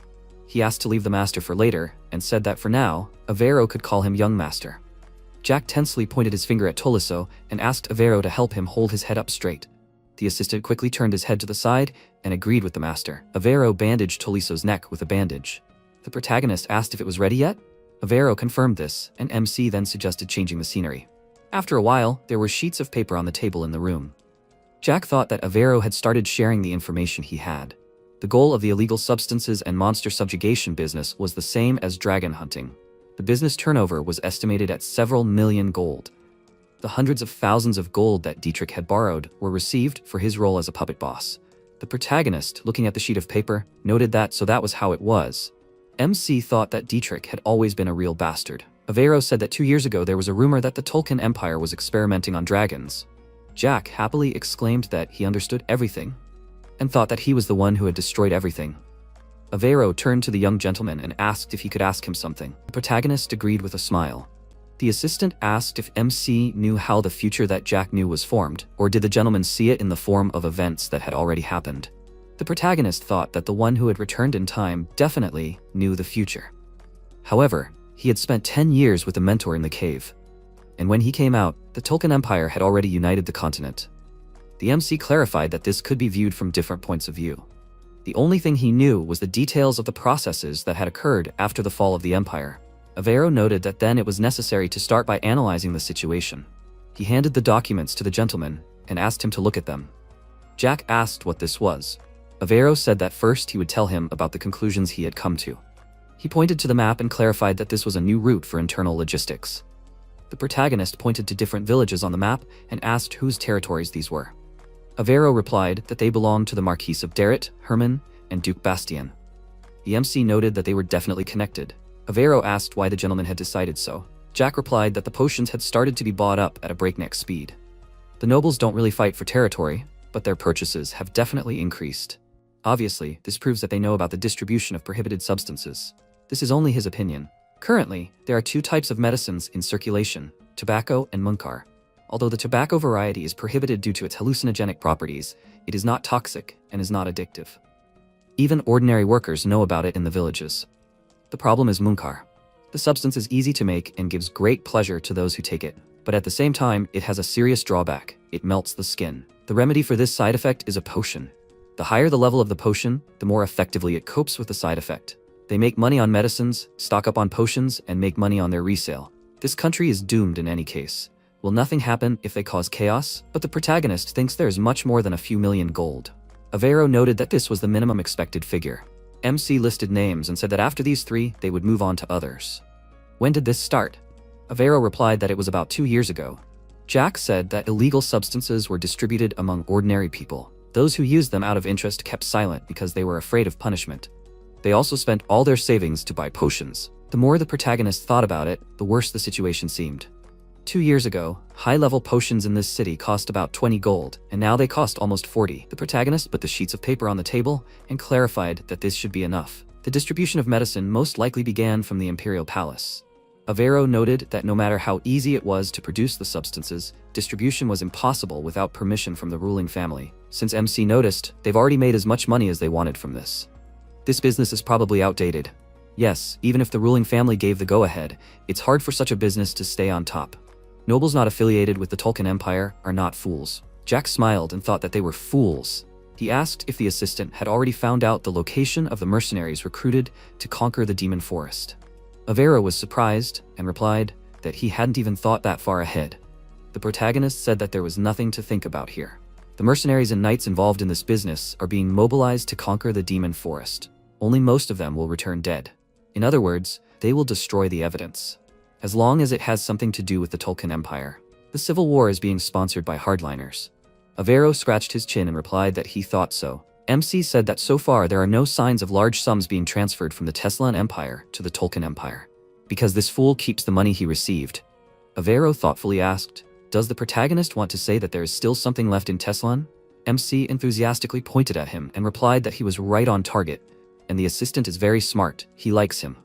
He asked to leave the master for later, and said that for now, Avero could call him young master. Jack tensely pointed his finger at Tolisso and asked Avero to help him hold his head up straight. The assistant quickly turned his head to the side and agreed with the master. Avero bandaged Tolisso's neck with a bandage. The protagonist asked if it was ready yet. Avero confirmed this, and MC then suggested changing the scenery. After a while, there were sheets of paper on the table in the room. Jack thought that Avero had started sharing the information he had. The goal of the illegal substances and monster subjugation business was the same as dragon hunting. The business turnover was estimated at several million gold. The hundreds of thousands of gold that Dietrich had borrowed were received for his role as a puppet boss. The protagonist, looking at the sheet of paper, noted that so that was how it was. MC thought that Dietrich had always been a real bastard. Avero said that 2 years ago there was a rumor that the Tolkien Empire was experimenting on dragons. Jack happily exclaimed that he understood everything, and thought that he was the one who had destroyed everything. Avero turned to the young gentleman and asked if he could ask him something. The protagonist agreed with a smile. The assistant asked if MC knew how the future that Jack knew was formed, or did the gentleman see it in the form of events that had already happened. The protagonist thought that the one who had returned in time definitely knew the future. However, he had spent 10 years with a mentor in the cave, and when he came out, the Tolkien Empire had already united the continent. The MC clarified that this could be viewed from different points of view. The only thing he knew was the details of the processes that had occurred after the fall of the Empire. Avero noted that then it was necessary to start by analyzing the situation. He handed the documents to the gentleman and asked him to look at them. Jack asked what this was. Avero said that first he would tell him about the conclusions he had come to. He pointed to the map and clarified that this was a new route for internal logistics. The protagonist pointed to different villages on the map and asked whose territories these were. Avero replied that they belonged to the Marquis of Darret, Herman, and Duke Bastien. The MC noted that they were definitely connected. Avero asked why the gentleman had decided so. Jack replied that the potions had started to be bought up at a breakneck speed. The nobles don't really fight for territory, but their purchases have definitely increased. Obviously, this proves that they know about the distribution of prohibited substances. This is only his opinion. Currently, there are 2 types of medicines in circulation, tobacco and munkar. Although the tobacco variety is prohibited due to its hallucinogenic properties, it is not toxic and is not addictive. Even ordinary workers know about it in the villages. The problem is munkar. The substance is easy to make and gives great pleasure to those who take it, but at the same time, it has a serious drawback. It melts the skin. The remedy for this side effect is a potion. The higher the level of the potion, the more effectively it copes with the side effect. They make money on medicines, stock up on potions, and make money on their resale. This country is doomed in any case. Will nothing happen if they cause chaos? But the protagonist thinks there is much more than a few million gold. Avero noted that this was the minimum expected figure. MC listed names and said that after these 3, they would move on to others. When did this start? Avero replied that it was about 2 years ago. Jack said that illegal substances were distributed among ordinary people. Those who used them out of interest kept silent because they were afraid of punishment. They also spent all their savings to buy potions. The more the protagonist thought about it, the worse the situation seemed. 2 years ago, high-level potions in this city cost about 20 gold, and now they cost almost 40. The protagonist put the sheets of paper on the table and clarified that this should be enough. The distribution of medicine most likely began from the Imperial Palace. Avero noted that no matter how easy it was to produce the substances, distribution was impossible without permission from the ruling family. Since MC noticed, they've already made as much money as they wanted from this. This business is probably outdated. Yes, even if the ruling family gave the go-ahead, it's hard for such a business to stay on top. Nobles not affiliated with the Tolkien Empire are not fools. Jack smiled and thought that they were fools. He asked if the assistant had already found out the location of the mercenaries recruited to conquer the Demon Forest. Avero was surprised and replied that he hadn't even thought that far ahead. The protagonist said that there was nothing to think about here. The mercenaries and knights involved in this business are being mobilized to conquer the Demon Forest. Only most of them will return dead. In other words, they will destroy the evidence. As long as it has something to do with the Tolkien Empire. The civil war is being sponsored by hardliners. Avero scratched his chin and replied that he thought so. MC said that so far there are no signs of large sums being transferred from the Teslan Empire to the Tolkien Empire. Because this fool keeps the money he received. Avero thoughtfully asked, "Does the protagonist want to say that there is still something left in Teslan?" MC enthusiastically pointed at him and replied that he was right on target, and the assistant is very smart, he likes him.